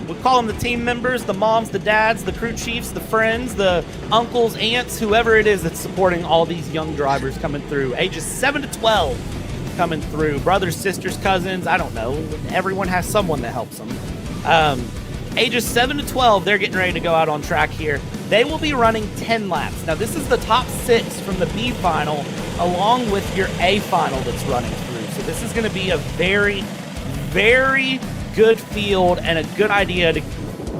We call them the team members, the moms, the dads, the crew chiefs, the friends, the uncles, aunts, whoever it is that's supporting all these young drivers coming through. Ages 7 to 12 coming through. Brothers, sisters, cousins, I don't know. Everyone has someone that helps them. Ages 7 to 12, they're getting ready to go out on track here. They will be running 10 laps. Now, this is the top 6 from the B final, along with your A final that's running through. So this is going to be a very, very good field and a good idea to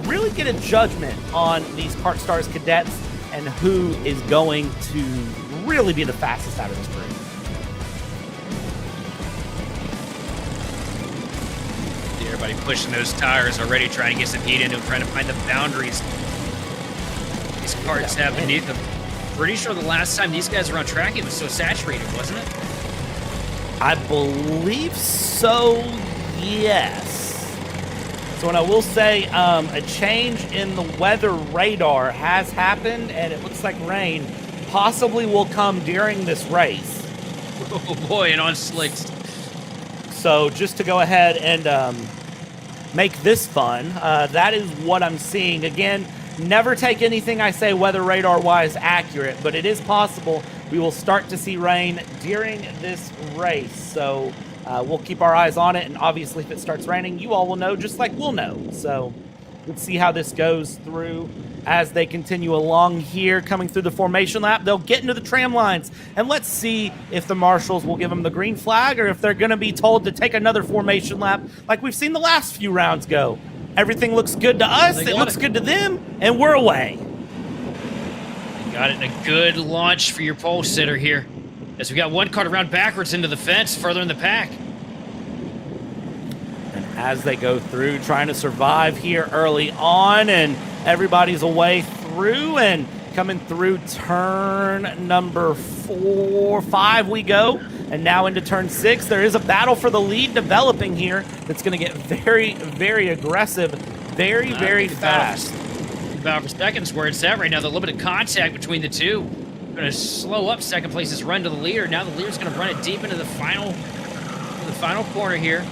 really get a judgment on these KartStars cadets and who is going to really be the fastest out of this group. Everybody pushing those tires already, trying to get some heat into them, trying to find the boundaries these karts have beneath them. Pretty sure the last time these guys were on track, it was so saturated, wasn't it? I believe so, yes. So, and I will say a change in the weather radar has happened, and it looks like rain possibly will come during this race. Oh boy, and on slicks. So just to go ahead and make this fun, that is what I'm seeing. Again, never take anything I say weather radar-wise accurate, but it is possible we will start to see rain during this race. So we'll keep our eyes on it, and obviously if it starts raining, you all will know just like we'll know. So let's see how this goes through as they continue along here, coming through the formation lap. They'll get into the tram lines, and let's see if the marshals will give them the green flag or if they're going to be told to take another formation lap like we've seen the last few rounds go. Everything looks good to us, it looks good to them, and we're away. You got it in a good launch for your pole sitter here, as we got one cart around backwards into the fence, further in the pack. And as they go through, trying to survive here early on, and everybody's away through, and coming through turn number 5 we go, and now into turn 6. There is a battle for the lead developing here that's going to get very, very aggressive, very, very fast. About for seconds where it's at right now. The little bit of contact between the two. Going to slow up second place's run to the leader. Now the leader's going to run it deep into the final corner here.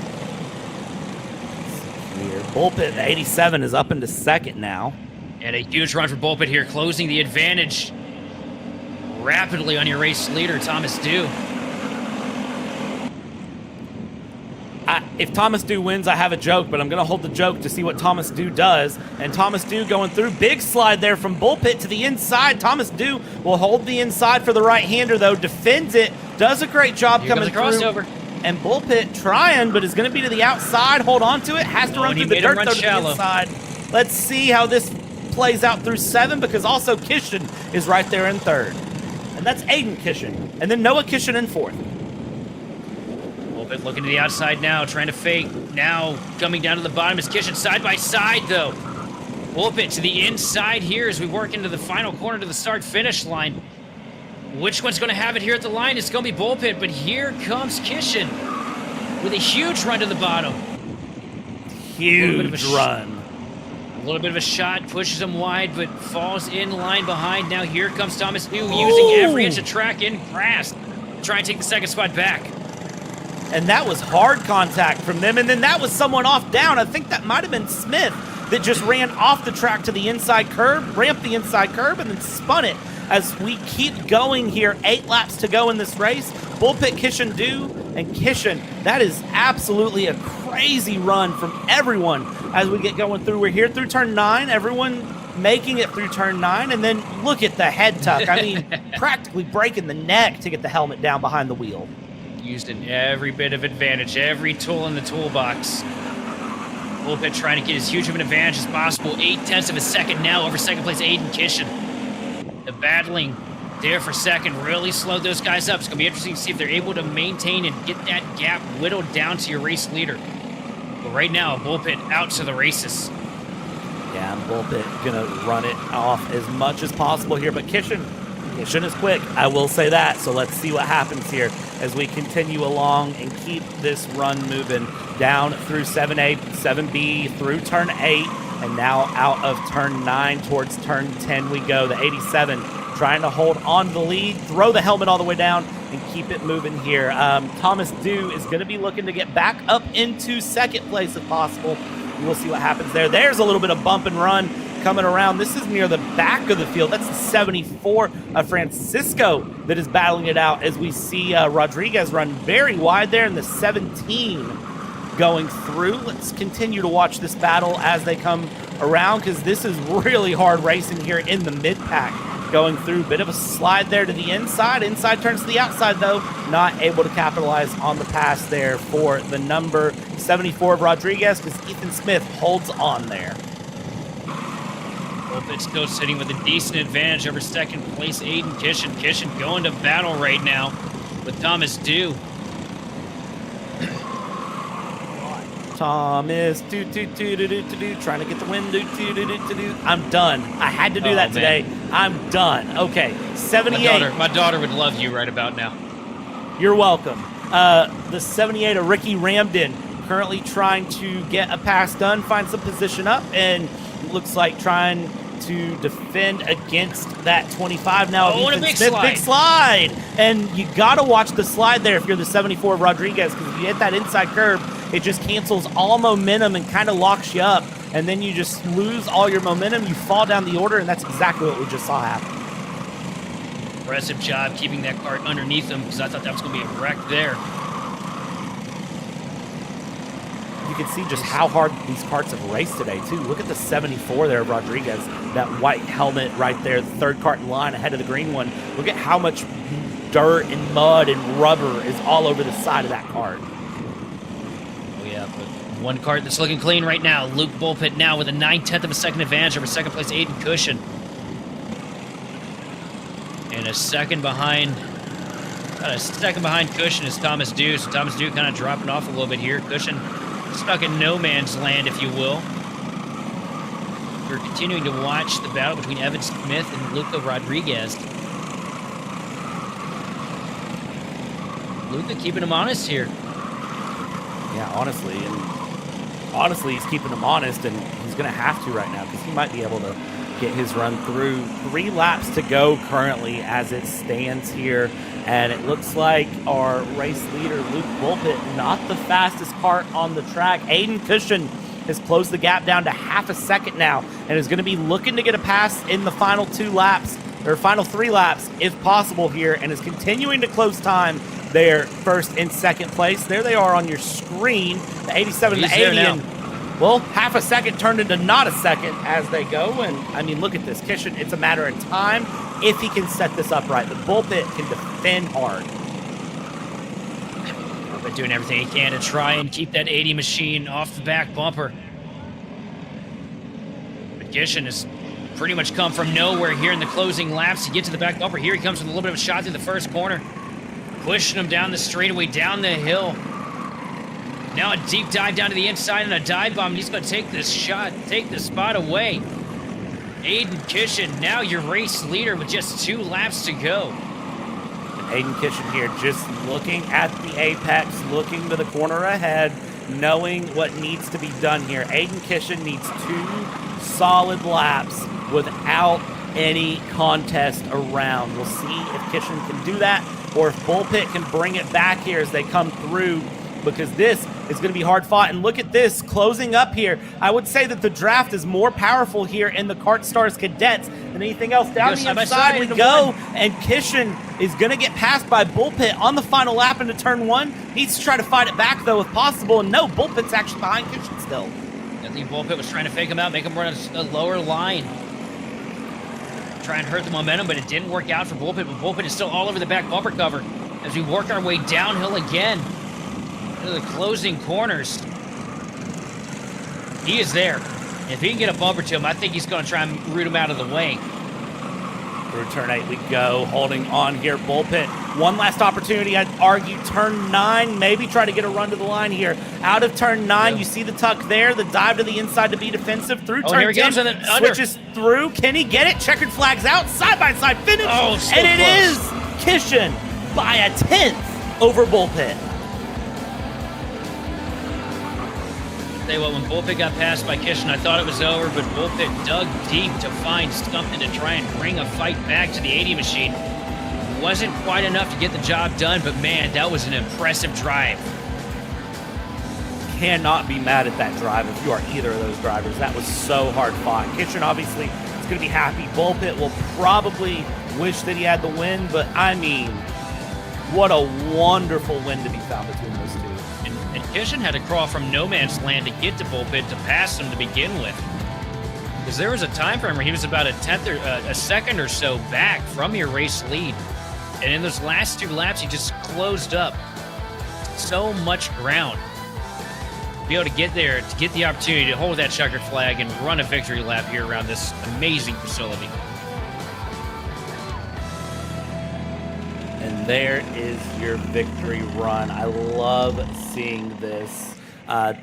Bullpit 87 is up into second now. And a huge run for Bullpit here, closing the advantage rapidly on your race leader, Thomas Dew. If Thomas Dew wins, I have a joke, but I'm going to hold the joke to see what Thomas Dew does. And Thomas Dew going through. Big slide there from Bullpit to the inside. Thomas Dew will hold the inside for the right-hander, though. Defends it. Does a great job coming through. Crossover. And Bullpit trying, but is going to be to the outside. Hold on to it. Has to run through the dirt, though, to the inside. Let's see how this plays out through 7, because also Kishin is right there in 3rd. And that's Aiden Kishin. And then Noah Kishin in 4th. Bullpit looking to the outside now, trying to fake. Now coming down to the bottom is Kishin side by side, though. Bullpit to the inside here as we work into the final corner to the start-finish line. Which one's going to have it here at the line? It's going to be Bullpit, but here comes Kishin with a huge run to the bottom. Huge run. A little bit of a shot, pushes him wide, but falls in line behind. Now here comes Thomas Dew using every inch of track in grass to try and take the second spot back. And that was hard contact from them, and then that was someone off down. I think that might have been Smith that just ran off the track to the inside curb, ramped the inside curb, and then spun it. As we keep going here, 8 laps to go in this race. Bullpit, Kishin, Dew, and Kishin. That is absolutely a crazy run from everyone as we get going through. We're here through turn 9. Everyone making it through turn 9, and then look at the head tuck. I mean, practically breaking the neck to get the helmet down behind the wheel. Used in every bit of advantage, every tool in the toolbox. Bullpit trying to get as huge of an advantage as possible. 0.8 of a second now over second place Aiden Kishin. The battling there for second really slowed those guys up. It's going to be interesting to see if they're able to maintain and get that gap whittled down to your race leader. But right now, Bullpit out to the races. Yeah, and Bullpit gonna run it off as much as possible here, but Kishin is quick, I will say that. So let's see what happens here as we continue along and keep this run moving down through 7A, 7B, through turn 8, and now out of turn 9 towards turn 10 we go. The 87 trying to hold on to the lead, throw the helmet all the way down, and keep it moving here. Thomas Dew is going to be looking to get back up into second place if possible. We'll see what happens there. There's a little bit of bump and run coming around. This is near the back of the field. That's the 74 of Francisco that is battling it out as we see Rodriguez run very wide there in the 17 going through. Let's continue to watch this battle as they come around because this is really hard racing here in the mid-pack. Going through, bit of a slide there to the inside. Inside turns to the outside, though. Not able to capitalize on the pass there for the number 74 of Rodriguez because Ethan Smith holds on there. Bullpit still sitting with a decent advantage over second place Aiden Kishin. Kishin going to battle right now with Thomas Dew. Thomas, trying to get the win, I'm done. I had to do that today. Man. I'm done. Okay, 78. My daughter would love you right about now. You're welcome. The 78 of Ricky Ramden currently trying to get a pass done, find some position up, and looks like trying to defend against that 25 now. Oh, and a big slide. Big slide. And you got to watch the slide there if you're the 74 of Rodriguez because if you hit that inside curb, it just cancels all momentum and kind of locks you up. And then you just lose all your momentum. You fall down the order, and that's exactly what we just saw happen. Impressive job keeping that cart underneath him because I thought that was going to be a wreck there. You can see just how hard these karts have raced today, too. Look at the 74 there of Rodriguez, that white helmet right there, the third kart in line ahead of the green one. Look at how much dirt and mud and rubber is all over the side of that kart. Oh, yeah, but one kart that's looking clean right now. Luke Bullpit now with a 9/10 of a second advantage over second place Aiden Cushion. And a second behind Cushion is Thomas Dew. So Thomas Dew kind of dropping off a little bit here. Cushion stuck in no man's land, if you will. We're continuing to watch the battle between Evan Smith and Luca Rodriguez. Luca keeping him honest here. Yeah, honestly he's keeping him honest, and he's going to have to right now because he might be able to get his run through. 3 laps to go currently as it stands here, and it looks like our race leader, Luke Bullpit, not the fastest kart on the track. Aiden Cushion has closed the gap down to half a second now and is going to be looking to get a pass in the final 2 laps, or final 3 laps if possible here, and is continuing to close time there, first and second place. There they are on your screen, the 87 and the 80, and well, half a second turned into not a second as they go. And I mean, look at this. Kishin, it's a matter of time if he can set this up right. The Bullpit can defend hard. But doing everything he can to try and keep that 80 machine off the back bumper. But Kishin has pretty much come from nowhere here in the closing laps to get to the back bumper. Here he comes with a little bit of a shot through the first corner. Pushing him down the straightaway, down the hill. Now a deep dive down to the inside and a dive bomb. He's going to take this shot, take the spot away. Aiden Kishin, now your race leader with just 2 laps to go. Aiden Kishin here just looking at the apex, looking to the corner ahead, knowing what needs to be done here. Aiden Kishin needs 2 solid laps without any contest around. We'll see if Kishin can do that or if Bullpit can bring it back here as they come through, because this is going to be hard fought. And look at this closing up here. I would say that the draft is more powerful here in the KartStars Cadets than anything else. Down the inside we go, and Kishin is going to get passed by Bullpit on the final lap into turn 1. Needs to try to fight it back, though, if possible. And no, Bullpit's actually behind Kishin still. I think Bullpit was trying to fake him out, make him run a lower line. try and hurt the momentum, but it didn't work out for Bullpit. But Bullpit is still all over the back bumper cover as we work our way downhill again to the closing corners. He is there. If he can get a bumper to him, I think he's going to try and root him out of the way. Through turn 8 we go, holding on here. Bullpit, one last opportunity. I'd argue turn 9, maybe try to get a run to the line here. Out of turn 9, you see the tuck there, the dive to the inside to be defensive. Through turn 10, switches through. Can he get it? Checkered flags out, side-by-side finish. Oh, so and it close. is Kishin by a 10th over Bullpit. Tell you what, when Bullpit got passed by Kishin, I thought it was over, but Bullpit dug deep to find something to try and bring a fight back to the 80 machine. Wasn't quite enough to get the job done, but man, that was an impressive drive. Cannot be mad at that drive if you are either of those drivers. That was so hard fought. Kishin obviously is going to be happy. Bullpit will probably wish that he had the win, but I mean, what a wonderful win to be found between those two. And Kishin had to crawl from no man's land to get to Bullpit to pass him to begin with. Because there was a time frame where he was about a second or so back from your race lead. And in those last 2 laps, he just closed up so much ground. To be able to get there, to get the opportunity to hold that checkered flag and run a victory lap here around this amazing facility. And there is your victory run. I love seeing this.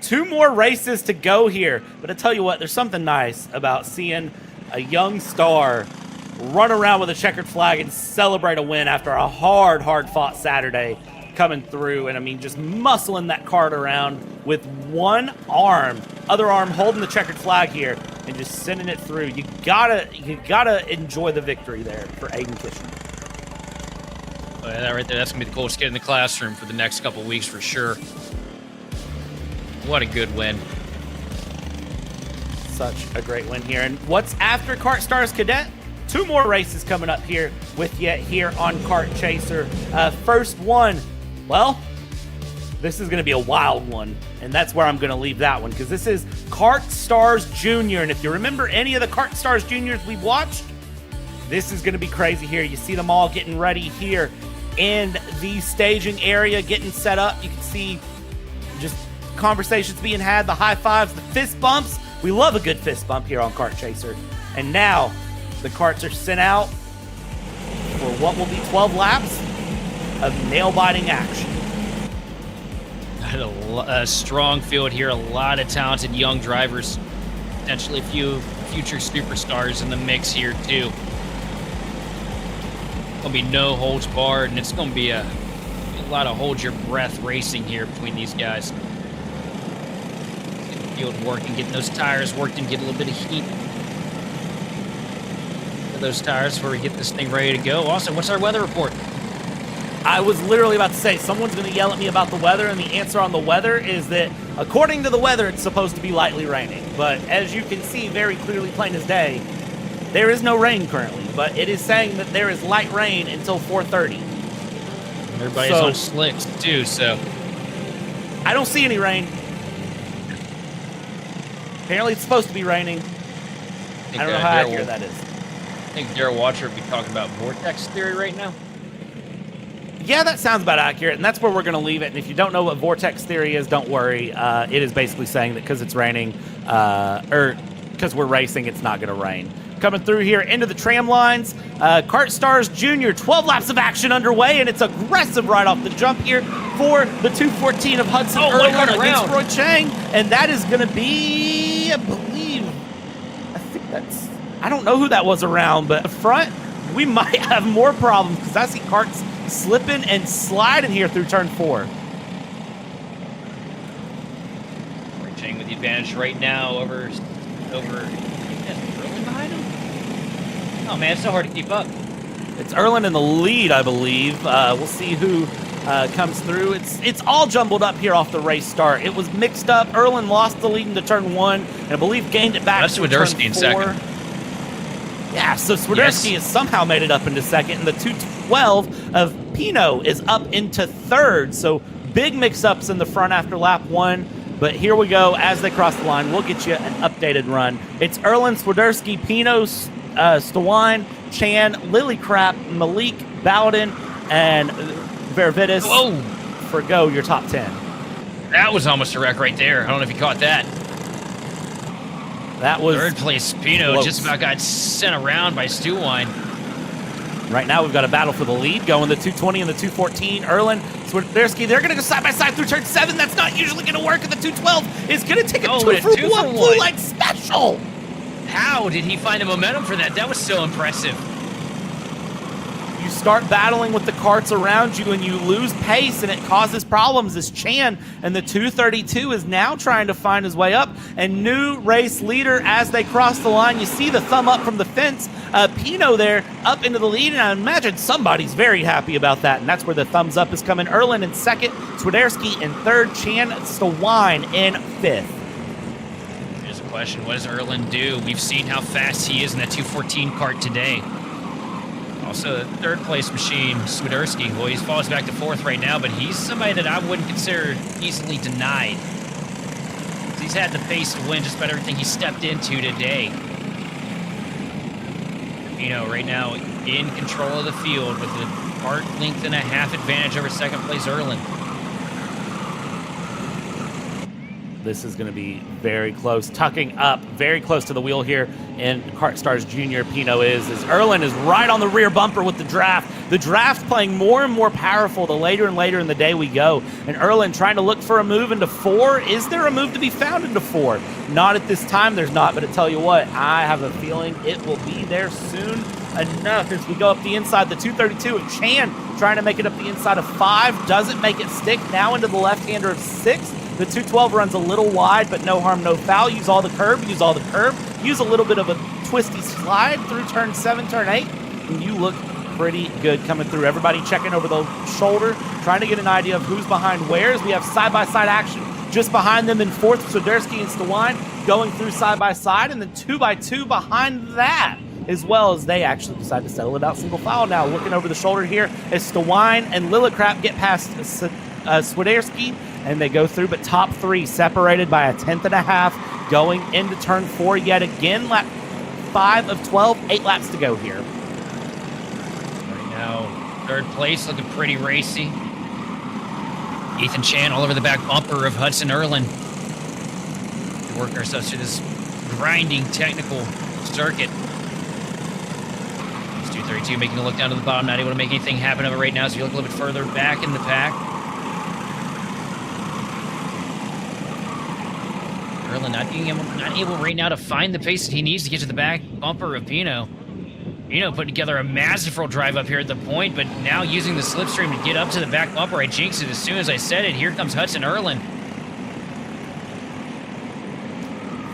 2 more races to go here. But I tell you what, there's something nice about seeing a young star run around with a checkered flag and celebrate a win after a hard-fought Saturday coming through. And I mean, just muscling that kart around with one arm, other arm holding the checkered flag here and just sending it through. You gotta enjoy the victory there for Aiden Kishin. That right there, that's going to be the coolest kid in the classroom for the next couple weeks for sure. What a good win. Such a great win here. And what's after KartStars Cadet? 2 more races coming up here with you here on Kart Chaser. First one, well, this is going to be a wild one. And that's where I'm going to leave that one, because this is KartStars Junior. And if you remember any of the KartStars Juniors we've watched, this is going to be crazy here. You see them all getting ready here in the staging area, getting set up. You can see just conversations being had, the high fives, the fist bumps. We love a good fist bump here on Kart Chaser. And now the karts are sent out for what will be 12 laps of nail-biting action. A strong field here, a lot of talented young drivers, potentially a few future superstars in the mix here too. Going to be no holds barred, and it's going to be a lot of hold your breath racing here between these guys. Get the field working, getting those tires worked, and get a little bit of heat for those tires before we get this thing ready to go. Also, what's our weather report? I was literally about to say, someone's going to yell at me about the weather, and the answer on the weather is that, according to the weather, it's supposed to be lightly raining. But as you can see very clearly, plain as day, there is no rain currently, but it is saying that there is light rain until 4:30. Everybody's on slicks too, so I don't see any rain. Apparently, it's supposed to be raining. I don't know how accurate that is. I think Darrell Watcher would be talking about vortex theory right now. Yeah, that sounds about accurate, and that's where we're going to leave it. And if you don't know what vortex theory is, don't worry. It is basically saying that because it's raining, or because we're racing, it's not going to rain. Coming through here into the tram lines, KartStars Junior, 12 laps of action underway, and it's aggressive right off the jump here for the 214 of Hudson Erlen against Roy Chang, and that is going to be, I don't know who that was around, but up front, we might have more problems because I see karts slipping and sliding here through turn 4. Roy Chang with the advantage right now over Erlen behind him. Oh man, it's so hard to keep up. It's Erlen in the lead, I believe. We'll see who comes through. It's all jumbled up here off the race start. It was mixed up. Erlen lost the lead into turn 1, and I believe gained it back to turn 4. That's Swiderski in second. Yeah, so Swiderski has somehow made it up into second, and the 212 of Pino is up into third. So big mix-ups in the front after lap 1. But here we go as they cross the line. We'll get you an updated run. It's Erlen, Swiderski, Pino, Stawine, Chan, Lilycrap, Malik, Bowden, and Vervitas. Whoa! Forgo your top 10. That was almost a wreck right there. I don't know if you caught that. That was third place. Pino close. just about got sent around by Stewine. Right now, we've got a battle for the lead going the 220 and the 214. Erlen, Swiderski, they're going to go side by side through turn 7. That's not usually going to work. And the 212 is going to take a 2-for-1 blue light special. How did he find the momentum for that? That was so impressive. You start battling with the carts around you and you lose pace and it causes problems as Chan and the 232 is now trying to find his way up and new race leader as they cross the line. You see the thumb up from the fence. Pino there up into the lead, and I imagine somebody's very happy about that, and that's where the thumbs up is coming. Erlen in second, Swiderski in third, Chan Stawine in fifth. Here's a question, what does Erlen do? We've seen how fast he is in that 214 cart today. Also, the third place machine, Swiderski. Well, he falls back to fourth right now, but he's somebody that I wouldn't consider easily denied. He's had the pace to win just about everything he stepped into today. Right now in control of the field with a part length and a half advantage over second place Erlen. This is going to be very close, tucking up very close to the wheel here in KartStars Junior. Pino is Erlen is right on the rear bumper with the draft. The draft playing more and more powerful the later and later in the day we go. And Erlen trying to look for a move into 4. Is there a move to be found into 4? Not at this time, there's not. But I tell you what, I have a feeling it will be there soon enough as we go up the inside. The 232 and Chan trying to make it up the inside of 5. Doesn't make it stick. Now into the left-hander of 6. The 212 runs a little wide, but no harm, no foul. Use all the curb, use all the curb. Use a little bit of a twisty slide through turn 7, turn 8, and you look pretty good coming through. Everybody checking over the shoulder, trying to get an idea of who's behind where. As we have side-by-side action just behind them in fourth, Swiderski and Stawine going through side-by-side, and then 2x2 behind that, as well as they actually decide to settle it out single file now. Looking over the shoulder here as Stawine and Lilycrap get past Swiderski, and they go through, but top 3 separated by a 1/10.5 going into turn 4 yet again. Lap 5 of 12, 8 laps to go here. Right now, third place looking pretty racy. Ethan Chan all over the back bumper of Hudson Erlen. We're working ourselves through this grinding technical circuit. 232 making a look down to the bottom, not able to make anything happen of it right now. So you look a little bit further back in the pack. Erlen not able right now to find the pace that he needs to get to the back bumper of Pino. Pino put together a masterful drive up here at the point, but now using the slipstream to get up to the back bumper. I jinxed it as soon as I said it. Here comes Hudson Erlen.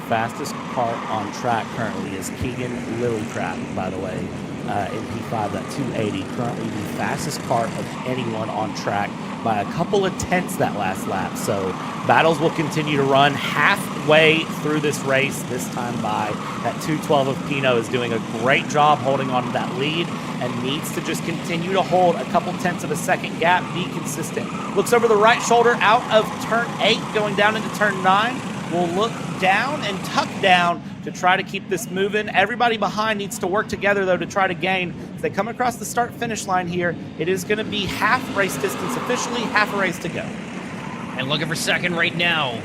Fastest kart on track currently is Keegan Lilycrap, by the way, in P5, that 280. Currently the fastest kart of anyone on track by a couple of tenths that last lap. So battles will continue to run halfway through this race, this time by that 212 of Pino is doing a great job holding on to that lead and needs to just continue to hold a couple tenths of a second gap, be consistent. Looks over the right shoulder out of turn 8, going down into turn 9. Will look down and tuck down to try to keep this moving. Everybody behind needs to work together, though, to try to gain. As they come across the start-finish line here, it is going to be half race distance officially, half a race to go. And looking for second right now.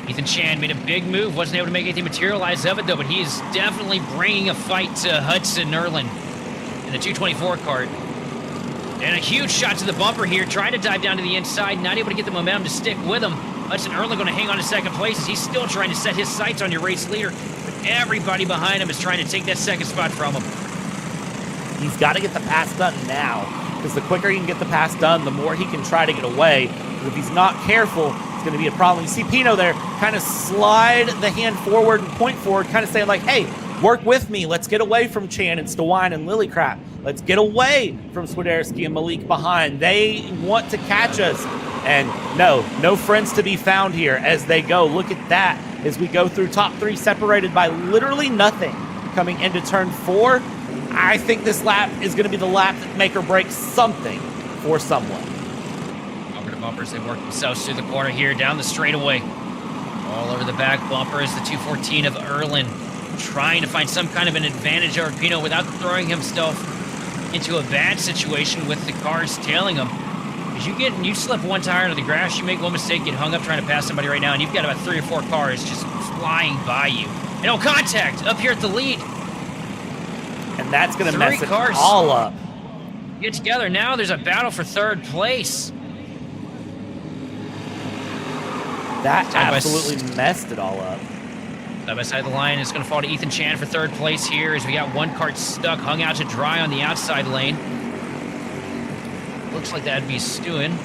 Ethan Chan made a big move, wasn't able to make anything materialize of it, though, but he is definitely bringing a fight to Hudson Erlen in the 224 kart. And a huge shot to the bumper here, trying to dive down to the inside, not able to get the momentum to stick with him. Hudson Erlen going to hang on to second place as he's still trying to set his sights on your race leader, but everybody behind him is trying to take that second spot from him. He's got to get the pass done now, because the quicker he can get the pass done, the more he can try to get away. But if he's not careful, it's going to be a problem. You see Pino there kind of slide the hand forward and point forward, kind of saying like, hey, work with me. Let's get away from Chan and Stawine and Lilycrap. Let's get away from Swiderski and Malik behind. They want to catch us. And no friends to be found here as they go. Look at that as we go through top 3 separated by literally nothing coming into turn 4. I think this lap is going to be the lap that make or break something for someone. Bumper to bumpers, they work themselves through the corner here, down the straightaway. All over the back bumper is the 214 of Erlen. trying to find some kind of an advantage over Pino without throwing himself into a bad situation with the cars tailing him. As you slip one tire into the grass, you make one mistake, get hung up trying to pass somebody right now, and you've got about 3 or 4 cars just flying by you. And no contact up here at the lead. And that's going to mess it all up. Get together. Now there's a battle for 3rd place. That absolutely messed it all up. Side by side the line, it's going to fall to Ethan Chan for 3rd place here as we got one kart stuck, hung out to dry on the outside lane. Looks like that'd be Stewin.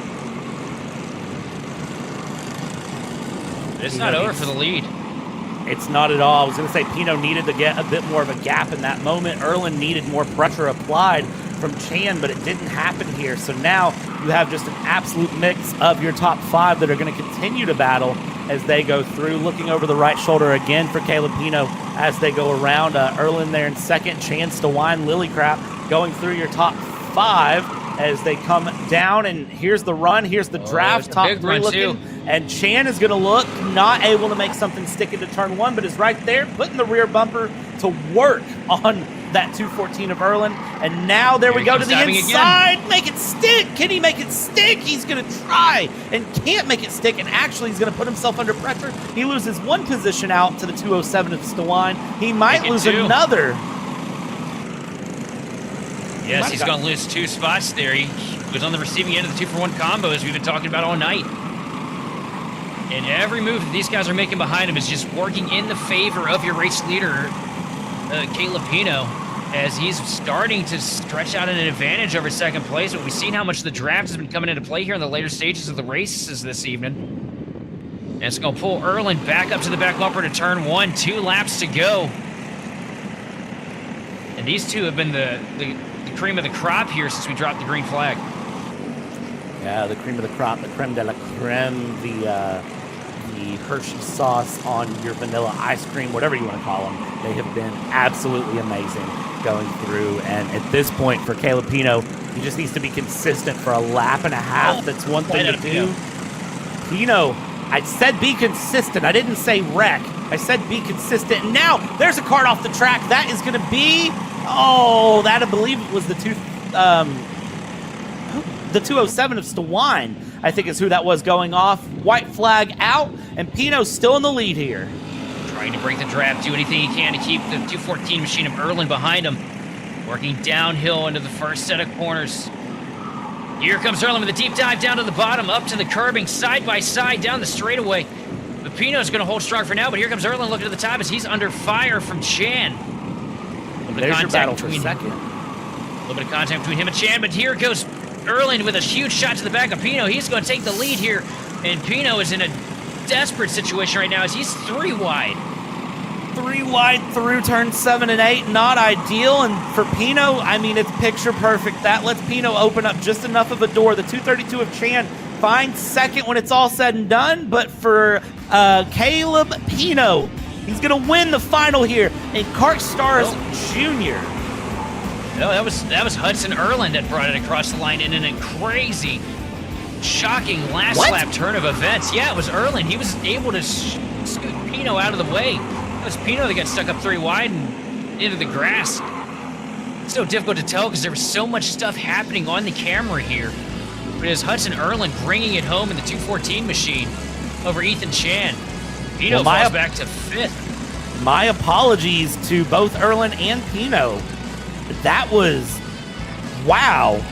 But it's not over for the lead. It's not at all. I was going to say Pino needed to get a bit more of a gap in that moment. Erlen needed more pressure applied from Chan, but it didn't happen here. So now you have just an absolute mix of your top 5 that are going to continue to battle as they go through. Looking over the right shoulder again for Caleb Pino as they go around. Erlen there in 2nd, Chan, Stewine, Lilycrap going through your top 5 as they come down. And here's the run. Here's the draft. Top 3 looking. And Chan is going to look not able to make something stick into turn 1, but is right there putting the rear bumper to work on that 214 of Erlen. And now there we go to the inside. Again. Make it stick. Can he make it stick? He's going to try and can't make it stick. And actually, he's going to put himself under pressure. He loses 1 position out to the 207 of Stewine. He might lose another. Yes, he's going to lose 2 spots there. He was on the receiving end of the 2-for-1 combo, as we've been talking about all night. And every move that these guys are making behind him is just working in the favor of your race leader, Caleb Pino, as he's starting to stretch out an advantage over 2nd place. But we've seen how much the draft has been coming into play here in the later stages of the races this evening. And it's going to pull Erlen back up to the back bumper to turn 1. 2 laps to go. And these two have been the cream of the crop here since we dropped the green flag. Yeah, the cream of the crop, the creme de la creme, the Hershey sauce on your vanilla ice cream, whatever you want to call them. They have been absolutely amazing going through. And at this point for Caleb Pino, he just needs to be consistent for a lap and a half. That's one thing to do. Pino, I said be consistent. I didn't say wreck. I said be consistent. And now there's a kart off the track. That is going to be, that I believe was the 207 of Stewine, I think is who that was going off. White flag out, and Pino's still in the lead here. Trying to break the draft, do anything he can to keep the 214 machine of Erlen behind him. Working downhill into the first set of corners. Here comes Erlen with a deep dive down to the bottom, up to the curbing, side by side, down the straightaway. But Pino's going to hold strong for now, but here comes Erlen looking to the top as he's under fire from Chan. There's your battle for 2nd. A little bit of contact between him and Chan, but here goes Erlen with a huge shot to the back of Pino. He's going to take the lead here, and Pino is in a desperate situation right now as he's 3 wide. 3 wide through turn 7 and 8, not ideal. And for Pino, I mean, it's picture perfect. That lets Pino open up just enough of a door. The 232 of Chan finds 2nd when it's all said and done. But for Caleb Pino, he's going to win the final here in KartStars Junior. No, that was Hudson Erlen that brought it across the line in a crazy, shocking last lap turn of events. Yeah, it was Erlen. He was able to scoot Pino out of the way. It was Pino that got stuck up 3 wide and into the grass. It's so difficult to tell because there was so much stuff happening on the camera here. But it was Hudson Erlen bringing it home in the 214 machine over Ethan Chan. Pino falls back to 5th. My apologies to both Erlen and Pino. That was, wow.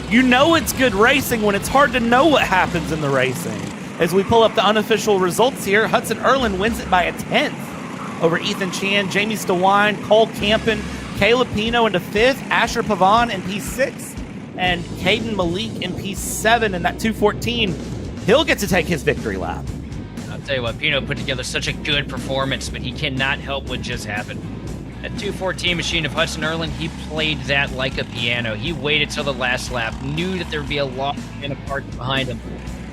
You know it's good racing when it's hard to know what happens in the racing. As we pull up the unofficial results here, Hudson Erlen wins it by a 10th over Ethan Chan, Jamie Stewine, Cole Campen, Caleb Pino into 5th, Asher Pavan in P6, and Caden Malik in P7. And that 214, he'll get to take his victory lap. I'll tell you what, Pino put together such a good performance, but he cannot help what just happened. That 214 machine of Hudson Erlen, he played that like a piano. He waited till the last lap, knew that there would be a lot of parts behind him,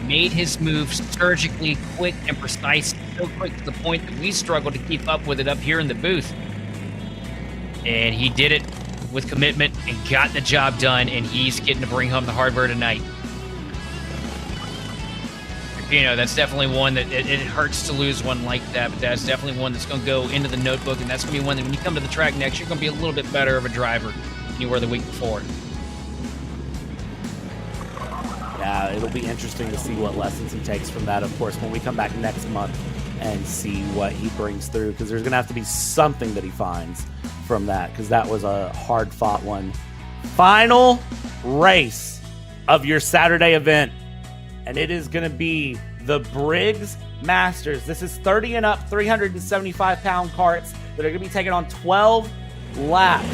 made his moves surgically quick and precise, so quick to the point that we struggled to keep up with it up here in the booth. And he did it with commitment and got the job done, and he's getting to bring home the hardware tonight. that's definitely one that it hurts to lose one like that, but that's definitely one that's going to go into the notebook, and that's going to be one that when you come to the track next, you're going to be a little bit better of a driver than you were the week before. Yeah, it'll be interesting to see what lessons he takes from that, of course, when we come back next month and see what he brings through, because there's going to have to be something that he finds from that, because that was a hard-fought one. Final race of your Saturday event, and it is going to be the Briggs Masters. This is 30 and up, 375-pound carts that are going to be taking on 12 laps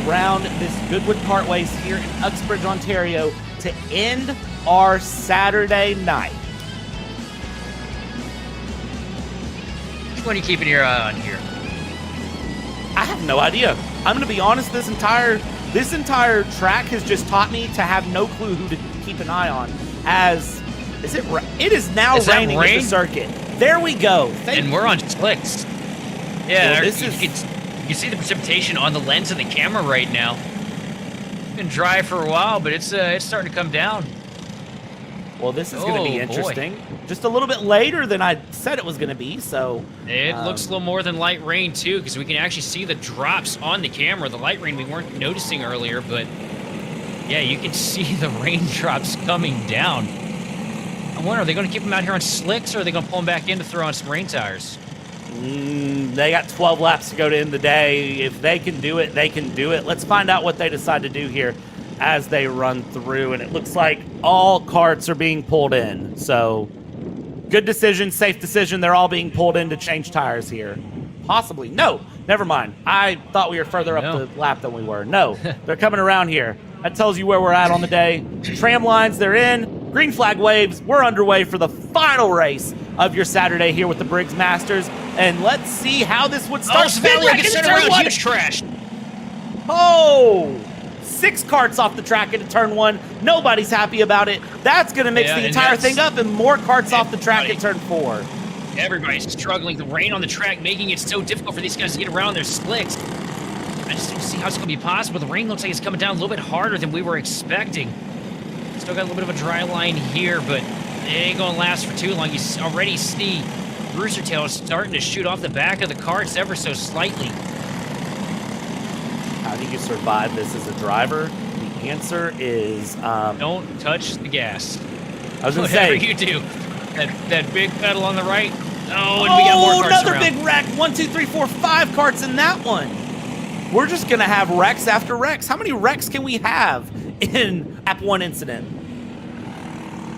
around this Goodwood Kartways here in Uxbridge, Ontario, to end our Saturday night. Which one are you keeping your eye on here? I have no idea. I'm going to be honest, this entire track has just taught me to have no clue who to keep an eye on. It is now raining at the circuit. There we go. And we're on slicks. Yeah, well, you can see the precipitation on the lens of the camera right now. It's been dry for a while, but it's starting to come down. Well, this is going to be interesting. Just a little bit later than I said it was going to be, so... It looks a little more than light rain, too, because we can actually see the drops on the camera. The light rain we weren't noticing earlier, but... Yeah, you can see the raindrops coming down. I wonder, are they going to keep them out here on slicks, or are they going to pull them back in to throw on some rain tires? They got 12 laps to go to end the day. If they can do it, they can do it. Let's find out what they decide to do here as they run through, and it looks like all carts are being pulled in. So, good decision, safe decision. They're all being pulled in to change tires here. Possibly. No, never mind. I thought we were further up the lap than we were. No, they're coming around here. That tells you where we're at on the day. Tram lines, they're in. Green flag waves. We're underway for the final race of your Saturday here with the Briggs Masters. And let's see how this would start. Huge crash. Oh! 6 carts off the track into turn 1. Nobody's happy about it. That's going to mix the entire thing up, and more carts off the track at turn 4. Everybody's struggling. The rain on the track making it so difficult for these guys to get around their slicks. I just don't see how it's going to be possible. The rain looks like it's coming down a little bit harder than we were expecting. Still got a little bit of a dry line here, but it ain't going to last for too long. You already see Rooster Tail starting to shoot off the back of the carts ever so slightly. How do you survive this as a driver? The answer is... don't touch the gas. I was going to say... Whatever you do. That big pedal on the right. Oh, and we got more carts another around. big wreck. 1, 2, 3, 4, 5 carts in that one. We're just going to have wrecks after wrecks. How many wrecks can we have in lap 1 incident?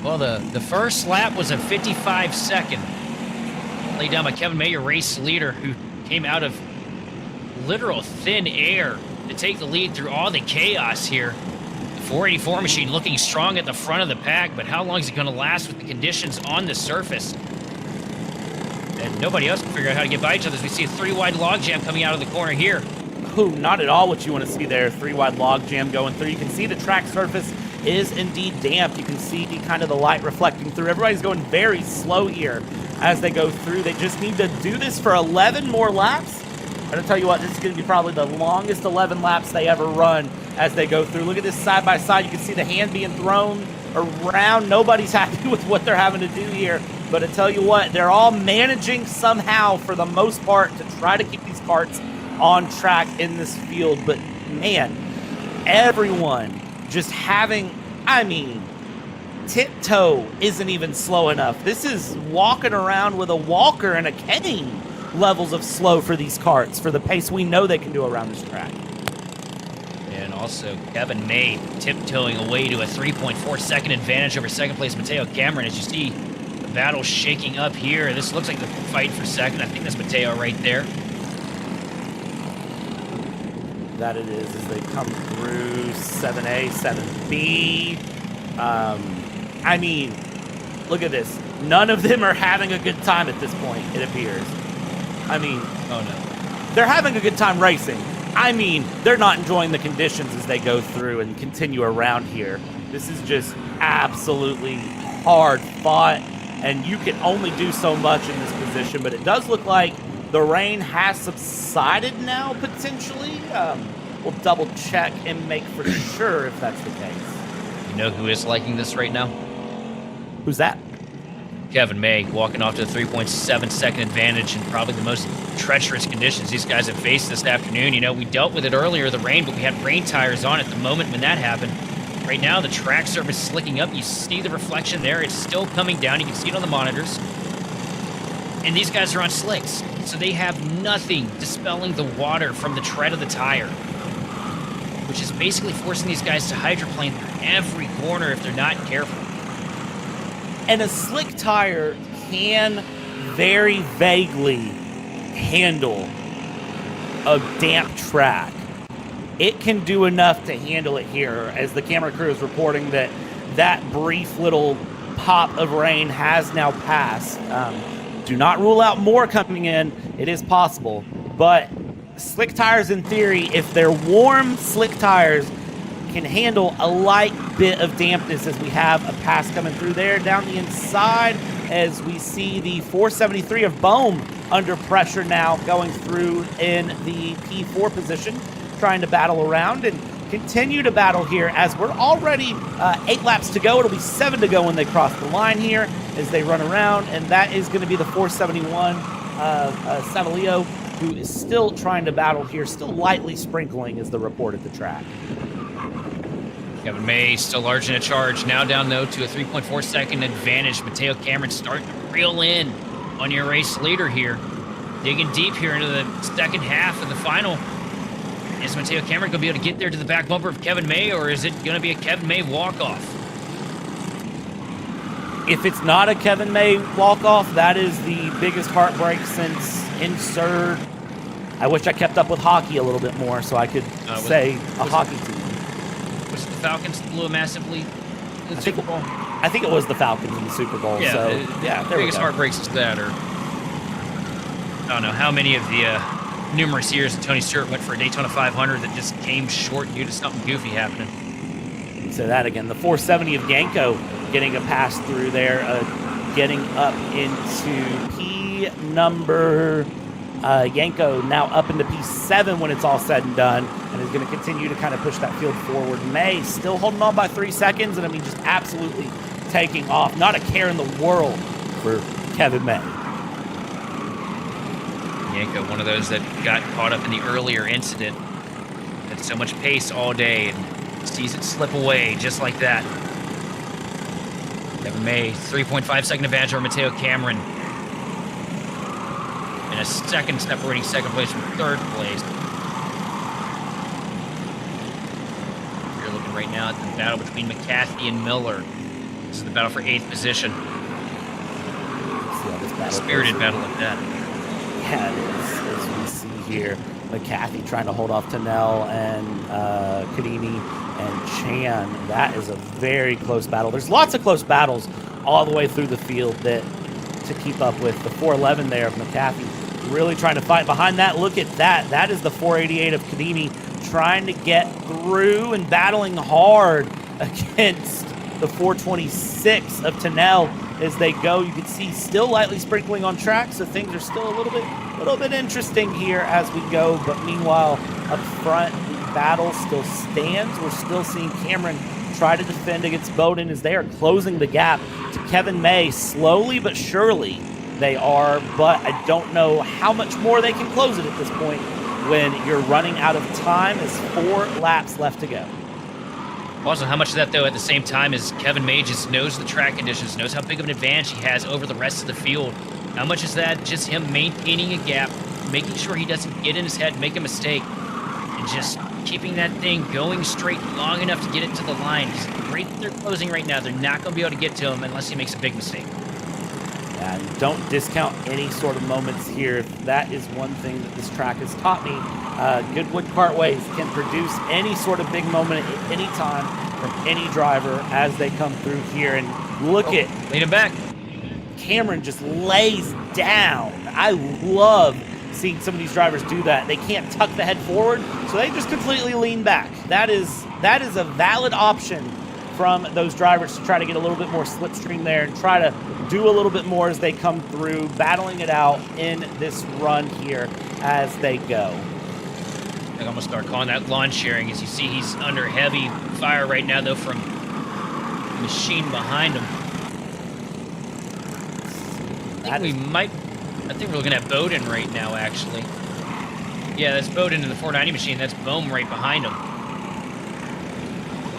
Well, the first lap was a 55-second. Laid down by Kevin Mayer, race leader, who came out of literal thin air to take the lead through all the chaos here. The 484 machine looking strong at the front of the pack, but how long is it going to last with the conditions on the surface? And nobody else can figure out how to get by each other as we see a 3-wide logjam coming out of the corner here. Ooh, not at all what you want to see there. 3-wide logjam going through. You can see the track surface is indeed damp. You can see kind of the light reflecting through. Everybody's going very slow here as they go through. They just need to do this for 11 more laps. I'm going to tell you what, this is going to be probably the longest 11 laps they ever run as they go through. Look at this side by side. You can see the hand being thrown around. Nobody's happy with what they're having to do here. But I tell you what, they're all managing somehow for the most part to try to keep these carts on track in this field. But man, everyone just having, tiptoe isn't even slow enough. This is walking around with a walker and a cane levels of slow for these carts, for the pace we know they can do around this track. And also Kevin May tiptoeing away to a 3.4 second advantage over second place Mateo Cameron. As you see the battle shaking up here, this looks like the fight for second. I think that's Mateo right there. That it is as they come through 7A, 7B. Look at this. None of them are having a good time at this point, it appears. Oh no. They're having a good time racing. They're not enjoying the conditions as they go through and continue around here. This is just absolutely hard fought, and you can only do so much in this position, but it does look like the rain has subsided now, potentially. We'll double check and make for sure if that's the case. You know who is liking this right now? Who's that? Kevin May walking off to a 3.7 second advantage in probably the most treacherous conditions these guys have faced this afternoon. You know, we dealt with it earlier, the rain, but we had rain tires on at the moment when that happened. Right now, the track surface is slicking up. You see the reflection there. It's still coming down. You can see it on the monitors. And these guys are on slicks, so they have nothing dispelling the water from the tread of the tire, which is basically forcing these guys to hydroplane through every corner if they're not careful. And a slick tire can very vaguely handle a damp track. It can do enough to handle it here, as the camera crew is reporting that that brief little pop of rain has now passed. Do not rule out more coming in. It is possible. But slick tires, in theory, if they're warm, slick tires can handle a light bit of dampness, as we have a pass coming through there. Down the inside, as we see the 473 of Bohm under pressure now, going through in the P4 position, trying to battle around and continue to battle here, as we're already 8 laps to go. It'll be 7 to go when they cross the line here as they run around, and that is going to be the 471 Savalio, who is still trying to battle here, still lightly sprinkling is the report at the track. Kevin May still large in a charge. Now down, though, to a 3.4 second advantage. Mateo Cameron starting to reel in on your race leader here. Digging deep here into the second half of the final. Is Mateo Cameron going to be able to get there to the back bumper of Kevin May, or is it going to be a Kevin May walk-off? If it's not a Kevin May walk-off, that is the biggest heartbreak since insert. I wish I kept up with hockey a little bit more so I could say a hockey team. Was it the Falcons that blew a massive lead in the Super Bowl? I think it was the Falcons in the Super Bowl. Yeah, so, yeah, there we biggest go. heartbreaks is that, or I don't know how many of the numerous years that Tony Stewart went for a Daytona 500 that just came short due to something goofy happening. Say that again. The 470 of Yanko getting a pass through there, getting up into P number. Yanko now up into P7 when it's all said and done, and is going to continue to kind of push that field forward. May still holding on by 3 seconds, and I mean just absolutely taking off. Not a care in the world for Kevin May. Yanko, one of those that got caught up in the earlier incident, had so much pace all day and sees it slip away just like that. Kevin May, 3.5 second advantage over Mateo Cameron. And a second separating second place from third place. You're looking right now at the battle between McCarthy and Miller. This is the battle for 8th position. Spirited battle like that. Yeah, it is, as we see here. McCarthy trying to hold off Tennell and Kadini and Chan. That is a very close battle. There's lots of close battles all the way through the field that to keep up with. The 411 there of McCarthy really trying to fight behind that. Look at that. That is the 488 of Kadini trying to get through and battling hard against the 426 of Tennell as they go. You can see still lightly sprinkling on track, so things are still a little bit interesting here as we go. But meanwhile, up front, the battle still stands. We're still seeing Cameron try to defend against Bowden as they are closing the gap to Kevin May slowly but surely. They are, but I don't know how much more they can close it at this point when you're running out of time. As 4 laps left to go. Also, how much of that, though, at the same time, is Kevin May just knows the track conditions, knows how big of an advantage he has over the rest of the field. How much is that just him maintaining a gap, making sure he doesn't get in his head, make a mistake, and just keeping that thing going straight long enough to get it to the line? Because right they're closing right now, they're not going to be able to get to him unless he makes a big mistake. And don't discount any sort of moments here. That is one thing that this track has taught me. Goodwood Kartways can produce any sort of big moment at any time from any driver as they come through here. And look at... Lean it back. Cameron just lays down. I love seeing some of these drivers do that. They can't tuck the head forward, so they just completely lean back. That is a valid option from those drivers to try to get a little bit more slipstream there and try to do a little bit more as they come through, battling it out in this run here as they go. I think I'm gonna start calling that lawn sharing. As you see, he's under heavy fire right now, though, from the machine behind him. think we're looking at Bowden right now, actually. Yeah, that's Bowden in the 490 machine. That's Bohm right behind him.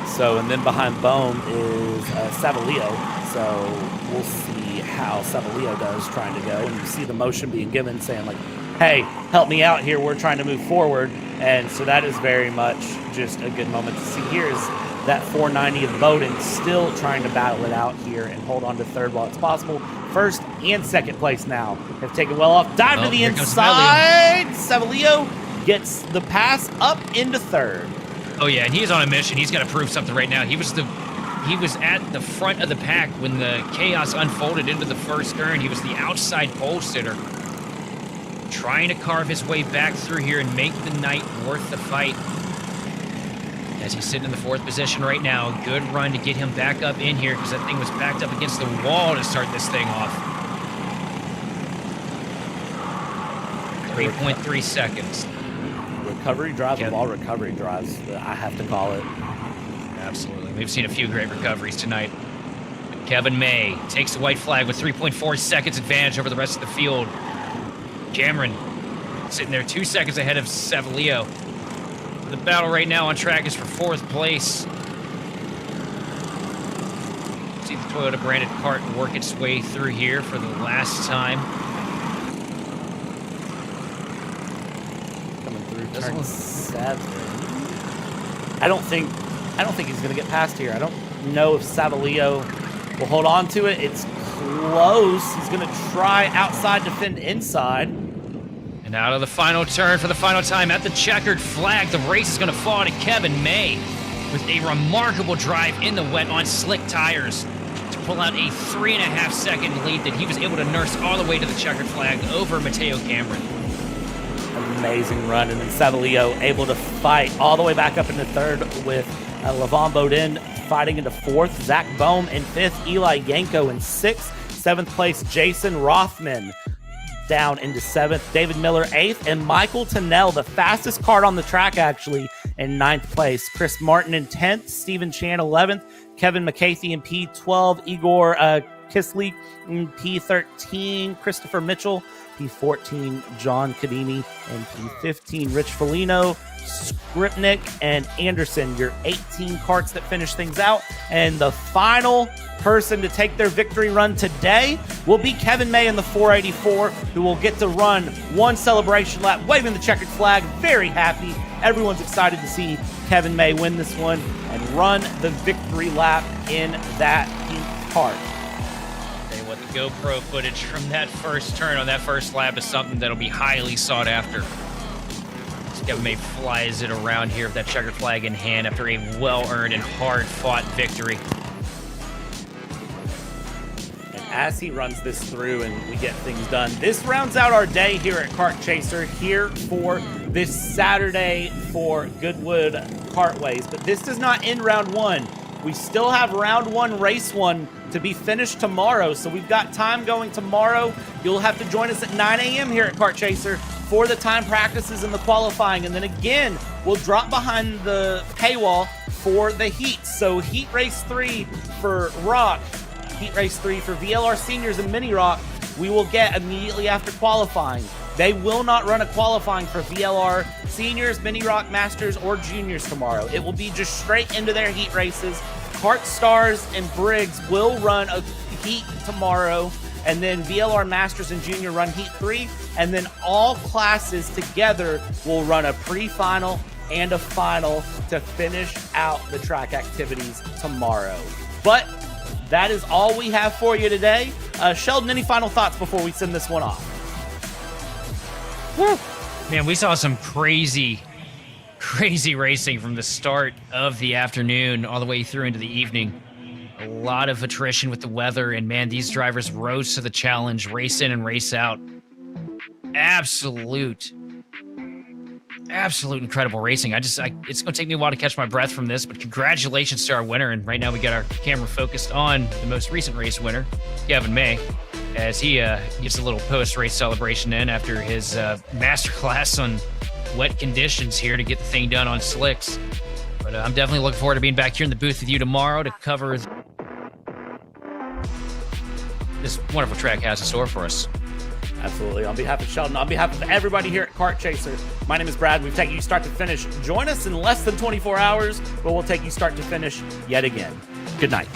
So, and then behind Bohm is Savalio. So we'll see how Savalio does trying to go. And you see the motion being given, saying like, hey, help me out here. We're trying to move forward. And so that is very much just a good moment to see here is that 490 of Bowden still trying to battle it out here and hold on to third while it's possible. First and second place now have taken well off. Dive to the inside. Savalio gets the pass up into third. Oh yeah, and he's on a mission. He's got to prove something right now. He was at the front of the pack when the chaos unfolded into the first turn. He was the outside pole sitter, trying to carve his way back through here and make the night worth the fight. As he's sitting in the 4th position right now, good run to get him back up in here because that thing was backed up against the wall to start this thing off. 3.3 seconds. Recovery drive of all recovery drives, I have to call it. Absolutely. We've seen a few great recoveries tonight. Kevin May takes the white flag with 3.4 seconds advantage over the rest of the field. Cameron sitting there 2 seconds ahead of Savalio. The battle right now on track is for 4th place. See the Toyota branded cart work its way through here for the last time. Coming through turn 7. I don't think he's gonna get past here. I don't know if Savalio will hold on to it. It's close. He's gonna try outside, defend inside. And out of the final turn for the final time at the checkered flag, the race is going to fall to Kevin May with a remarkable drive in the wet on slick tires to pull out a 3.5 second lead that he was able to nurse all the way to the checkered flag over Mateo Cameron. Amazing run, and then Savalio able to fight all the way back up into third with Levon Bowden fighting into 4th, Zach Bohm in 5th, Eli Yanko in 6th, 7th place Jason Rothman down into 7th, David Miller 8th, and Michael Tennell, the fastest kart on the track actually, in 9th place. Chris Martin in 10th, Stephen Chan 11th, Kevin McCarthy in P12, Igor Kisley in P13, Christopher Mitchell P14, John Cadini in P15, Rich Foligno, Skripnik, and Anderson, your 18 karts that finish things out. And the final person to take their victory run today will be Kevin May in the 484, who will get to run one celebration lap, waving the checkered flag, very happy. Everyone's excited to see Kevin May win this one and run the victory lap in that pink kart. Tell you what, the GoPro footage from that first turn on that first lap is something that'll be highly sought after. Kevin May flies it around here with that checkered flag in hand after a well-earned and hard-fought victory. And as he runs this through and we get things done, this rounds out our day here at Kart Chaser, here for this Saturday for Goodwood Kartways. But this does not end round 1. We still have round 1, race 1 to be finished tomorrow. So we've got time going tomorrow. You'll have to join us at 9 a.m. here at Kart Chaser for the time practices and the qualifying. And then again, we'll drop behind the paywall for the heat. So heat race 3 for Rok, heat race 3 for VLR Seniors and Mini Rok, we will get immediately after qualifying. They will not run a qualifying for VLR Seniors, Mini Rok, Masters, or Juniors tomorrow. It will be just straight into their heat races. KartStars and Briggs will run a heat tomorrow, and then VLR Masters and Junior run heat 3, and then all classes together will run a pre-final and a final to finish out the track activities tomorrow. But that is all we have for you today. Sheldon, any final thoughts before we send this one off? Woo. Man, we saw some crazy racing from the start of the afternoon all the way through into the evening. A lot of attrition with the weather, and man, these drivers rose to the challenge, race in and race out. Absolute incredible racing. It's going to take me a while to catch my breath from this, but congratulations to our winner. And right now we got our camera focused on the most recent race winner, Kevin May, as he gets a little post-race celebration in after his masterclass on wet conditions here to get the thing done on slicks. But I'm definitely looking forward to being back here in the booth with you tomorrow to cover the this wonderful track has in store for us. Absolutely. On behalf of Sheldon, on behalf of everybody here at Kart Chaser, my name is Brad. We've taken you start to finish. Join us in less than 24 hours, where we'll take you start to finish yet again. Good night.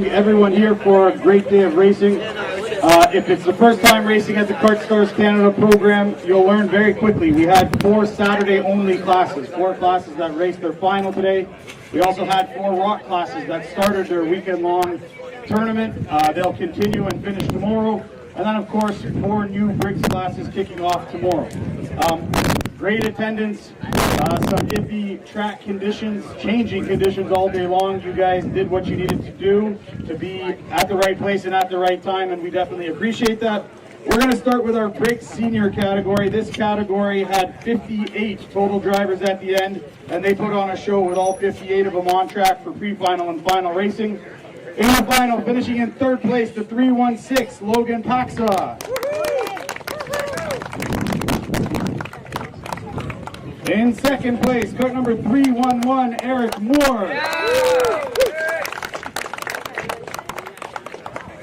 Everyone here for a great day of racing. If it's the first time racing at the KartStars Canada program, you'll learn very quickly. We had 4 Saturday-only classes, 4 classes that raced their final today. We also had 4 Rok classes that started their weekend-long tournament. They'll continue and finish tomorrow. And then, of course, 4 new Briggs classes kicking off tomorrow. Great attendance, some iffy track conditions, changing conditions all day long. You guys did what you needed to do to be at the right place and at the right time, and we definitely appreciate that. We're going to start with our Briggs Senior category. This category had 58 total drivers at the end, and they put on a show with all 58 of them on track for pre-final and final racing. In the final, finishing in 3rd place, the 316, Logan Paxa. In 2nd place, kart number 311, Eric Moore.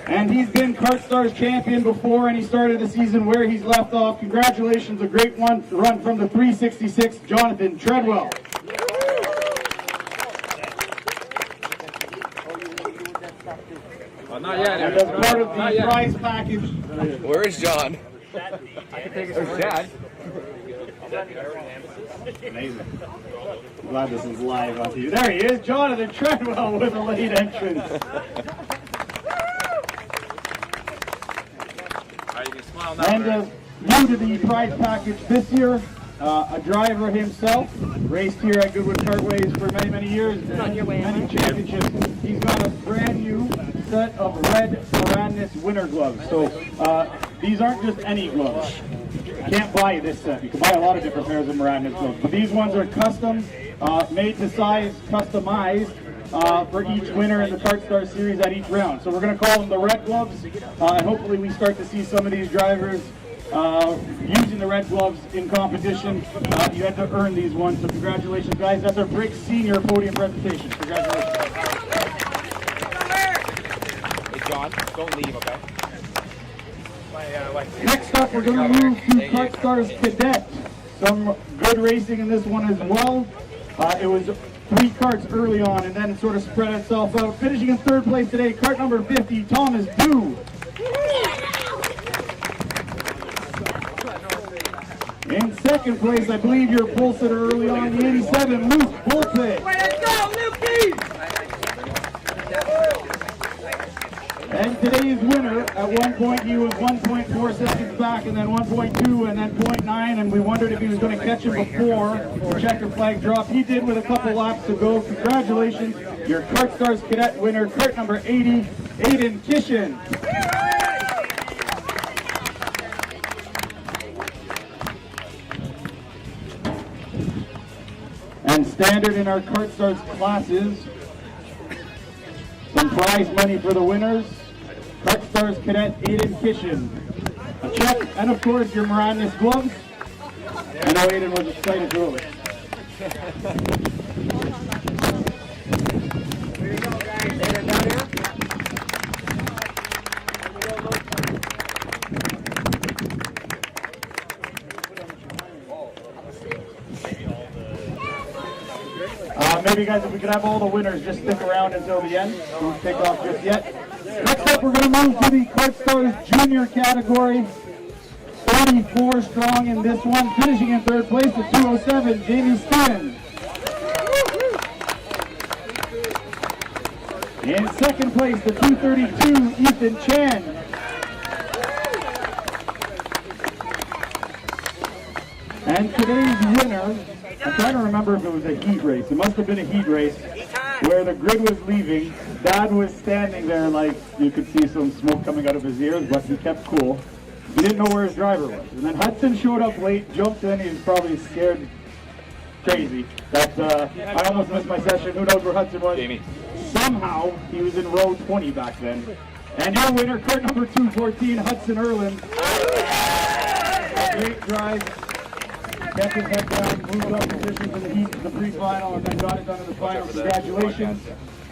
And he's been KartStars champion before, and he started the season where he's left off. Congratulations, a great run from the 366, Jonathan Treadwell. Not yet. And as part of the prize package. Where is John? There's Dad. Amazing. I'm glad this is live on TV. There he is, Jonathan Treadwell with a late entrance. And new to the prize package this year, a driver himself, raced here at Goodwood Kartways for many, many years, many championships. He's got a brand new set of red Moranis winter gloves. So these aren't just any gloves. You can't buy this set. You can buy a lot of different pairs of Moranis gloves, but these ones are custom, made to size, customized for each winner in the KartStars series at each round. So we're going to call them the red gloves, and hopefully we start to see some of these drivers using the red gloves in competition. You had to earn these ones, so congratulations, guys. That's our Briggs Senior podium presentation. Congratulations. Hey, John, don't leave, okay? Next up, we're going to move to KartStars Cadet. Some good racing in this one as well. It was 3 carts early on, and then it sort of spread itself out. Finishing in 3rd place today, kart number 50, Thomas Dew. In 2nd place, I believe your pole sitter early on, the 87, Luke Volpe. Way to go, Lukey! And today's winner, at one point he was 1.4 seconds back, and then 1.2, and then 0.9, and we wondered if he was going to catch him before the checker flag drop. He did with a couple laps to go. Congratulations, your KartStars Cadet winner, kart number 80, Aiden Kishin. And standard in our KartStars classes, some prize money for the winners. KartStars Cadet Aiden Kishin, a check, and of course your Moranis gloves. I know Aiden was excited to it. Maybe guys, if we could have all the winners just stick around until the end. Don't take off just yet. Next up, we're going to move to the KartStars Junior category. 34 strong in this one. Finishing in 3rd place, the 207, Jamie Stevens. In 2nd place, the 232, Ethan Chan. And today's winner, I'm trying to remember if it was a heat race. It must have been a heat race where the grid was leaving. Dad was standing there like you could see some smoke coming out of his ears, but he kept cool. He didn't know where his driver was. And then Hudson showed up late, jumped in. He was probably scared crazy. That I almost missed my session. Who knows where Hudson was? Jamie. Somehow he was in row 20 back then. And your winner, kart number 214, Hudson Erlin. Great drive. Kept his head down, moved up positions in the heat to the pre-final, and then got it done in the final. Congratulations.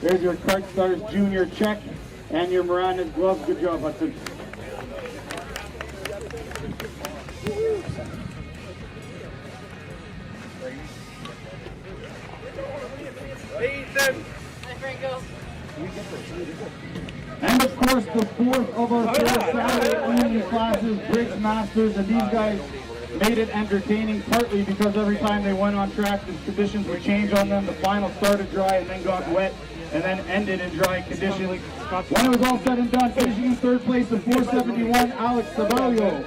There's your KartStars Junior check and your Moranis gloves. Good job, Hudson. Ethan! Hi, Franco. And of course, the fourth of our 4 Saturday-only classes, Briggs Masters, and these guys made it entertaining, partly because every time they went on track, the conditions would change on them. The final started dry and then got wet, and then ended in dry conditions. When it was all said and done, finishing in third place at 471, Alex Savalio.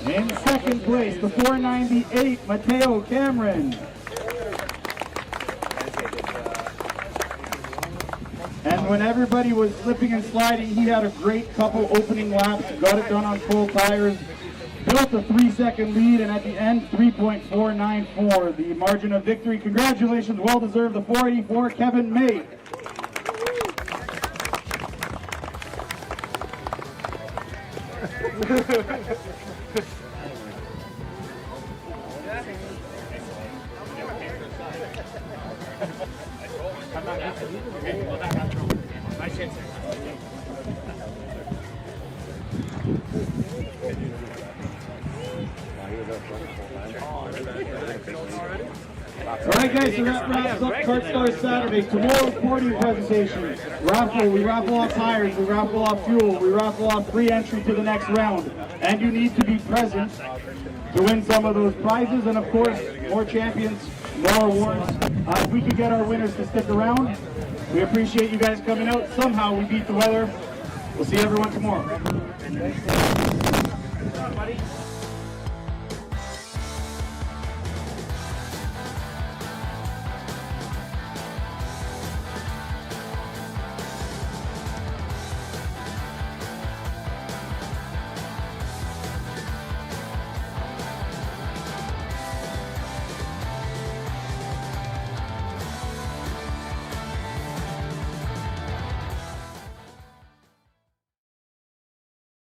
In second place, the 498, Mateo Cameron. And when everybody was slipping and sliding, he had a great couple opening laps, got it done on full tires, built a 3-second lead, and at the end, 3.494, the margin of victory. Congratulations, well deserved, the 484, Kevin May. Alright guys, so that wraps up KartStars Saturday. Tomorrow, podium presentation. Raffle, we raffle off tires, we raffle off fuel, we raffle off free entry to the next round. And you need to be present to win some of those prizes. And of course, more champions, more awards. If we could get our winners to stick around, we appreciate you guys coming out. Somehow we beat the weather. We'll see everyone tomorrow.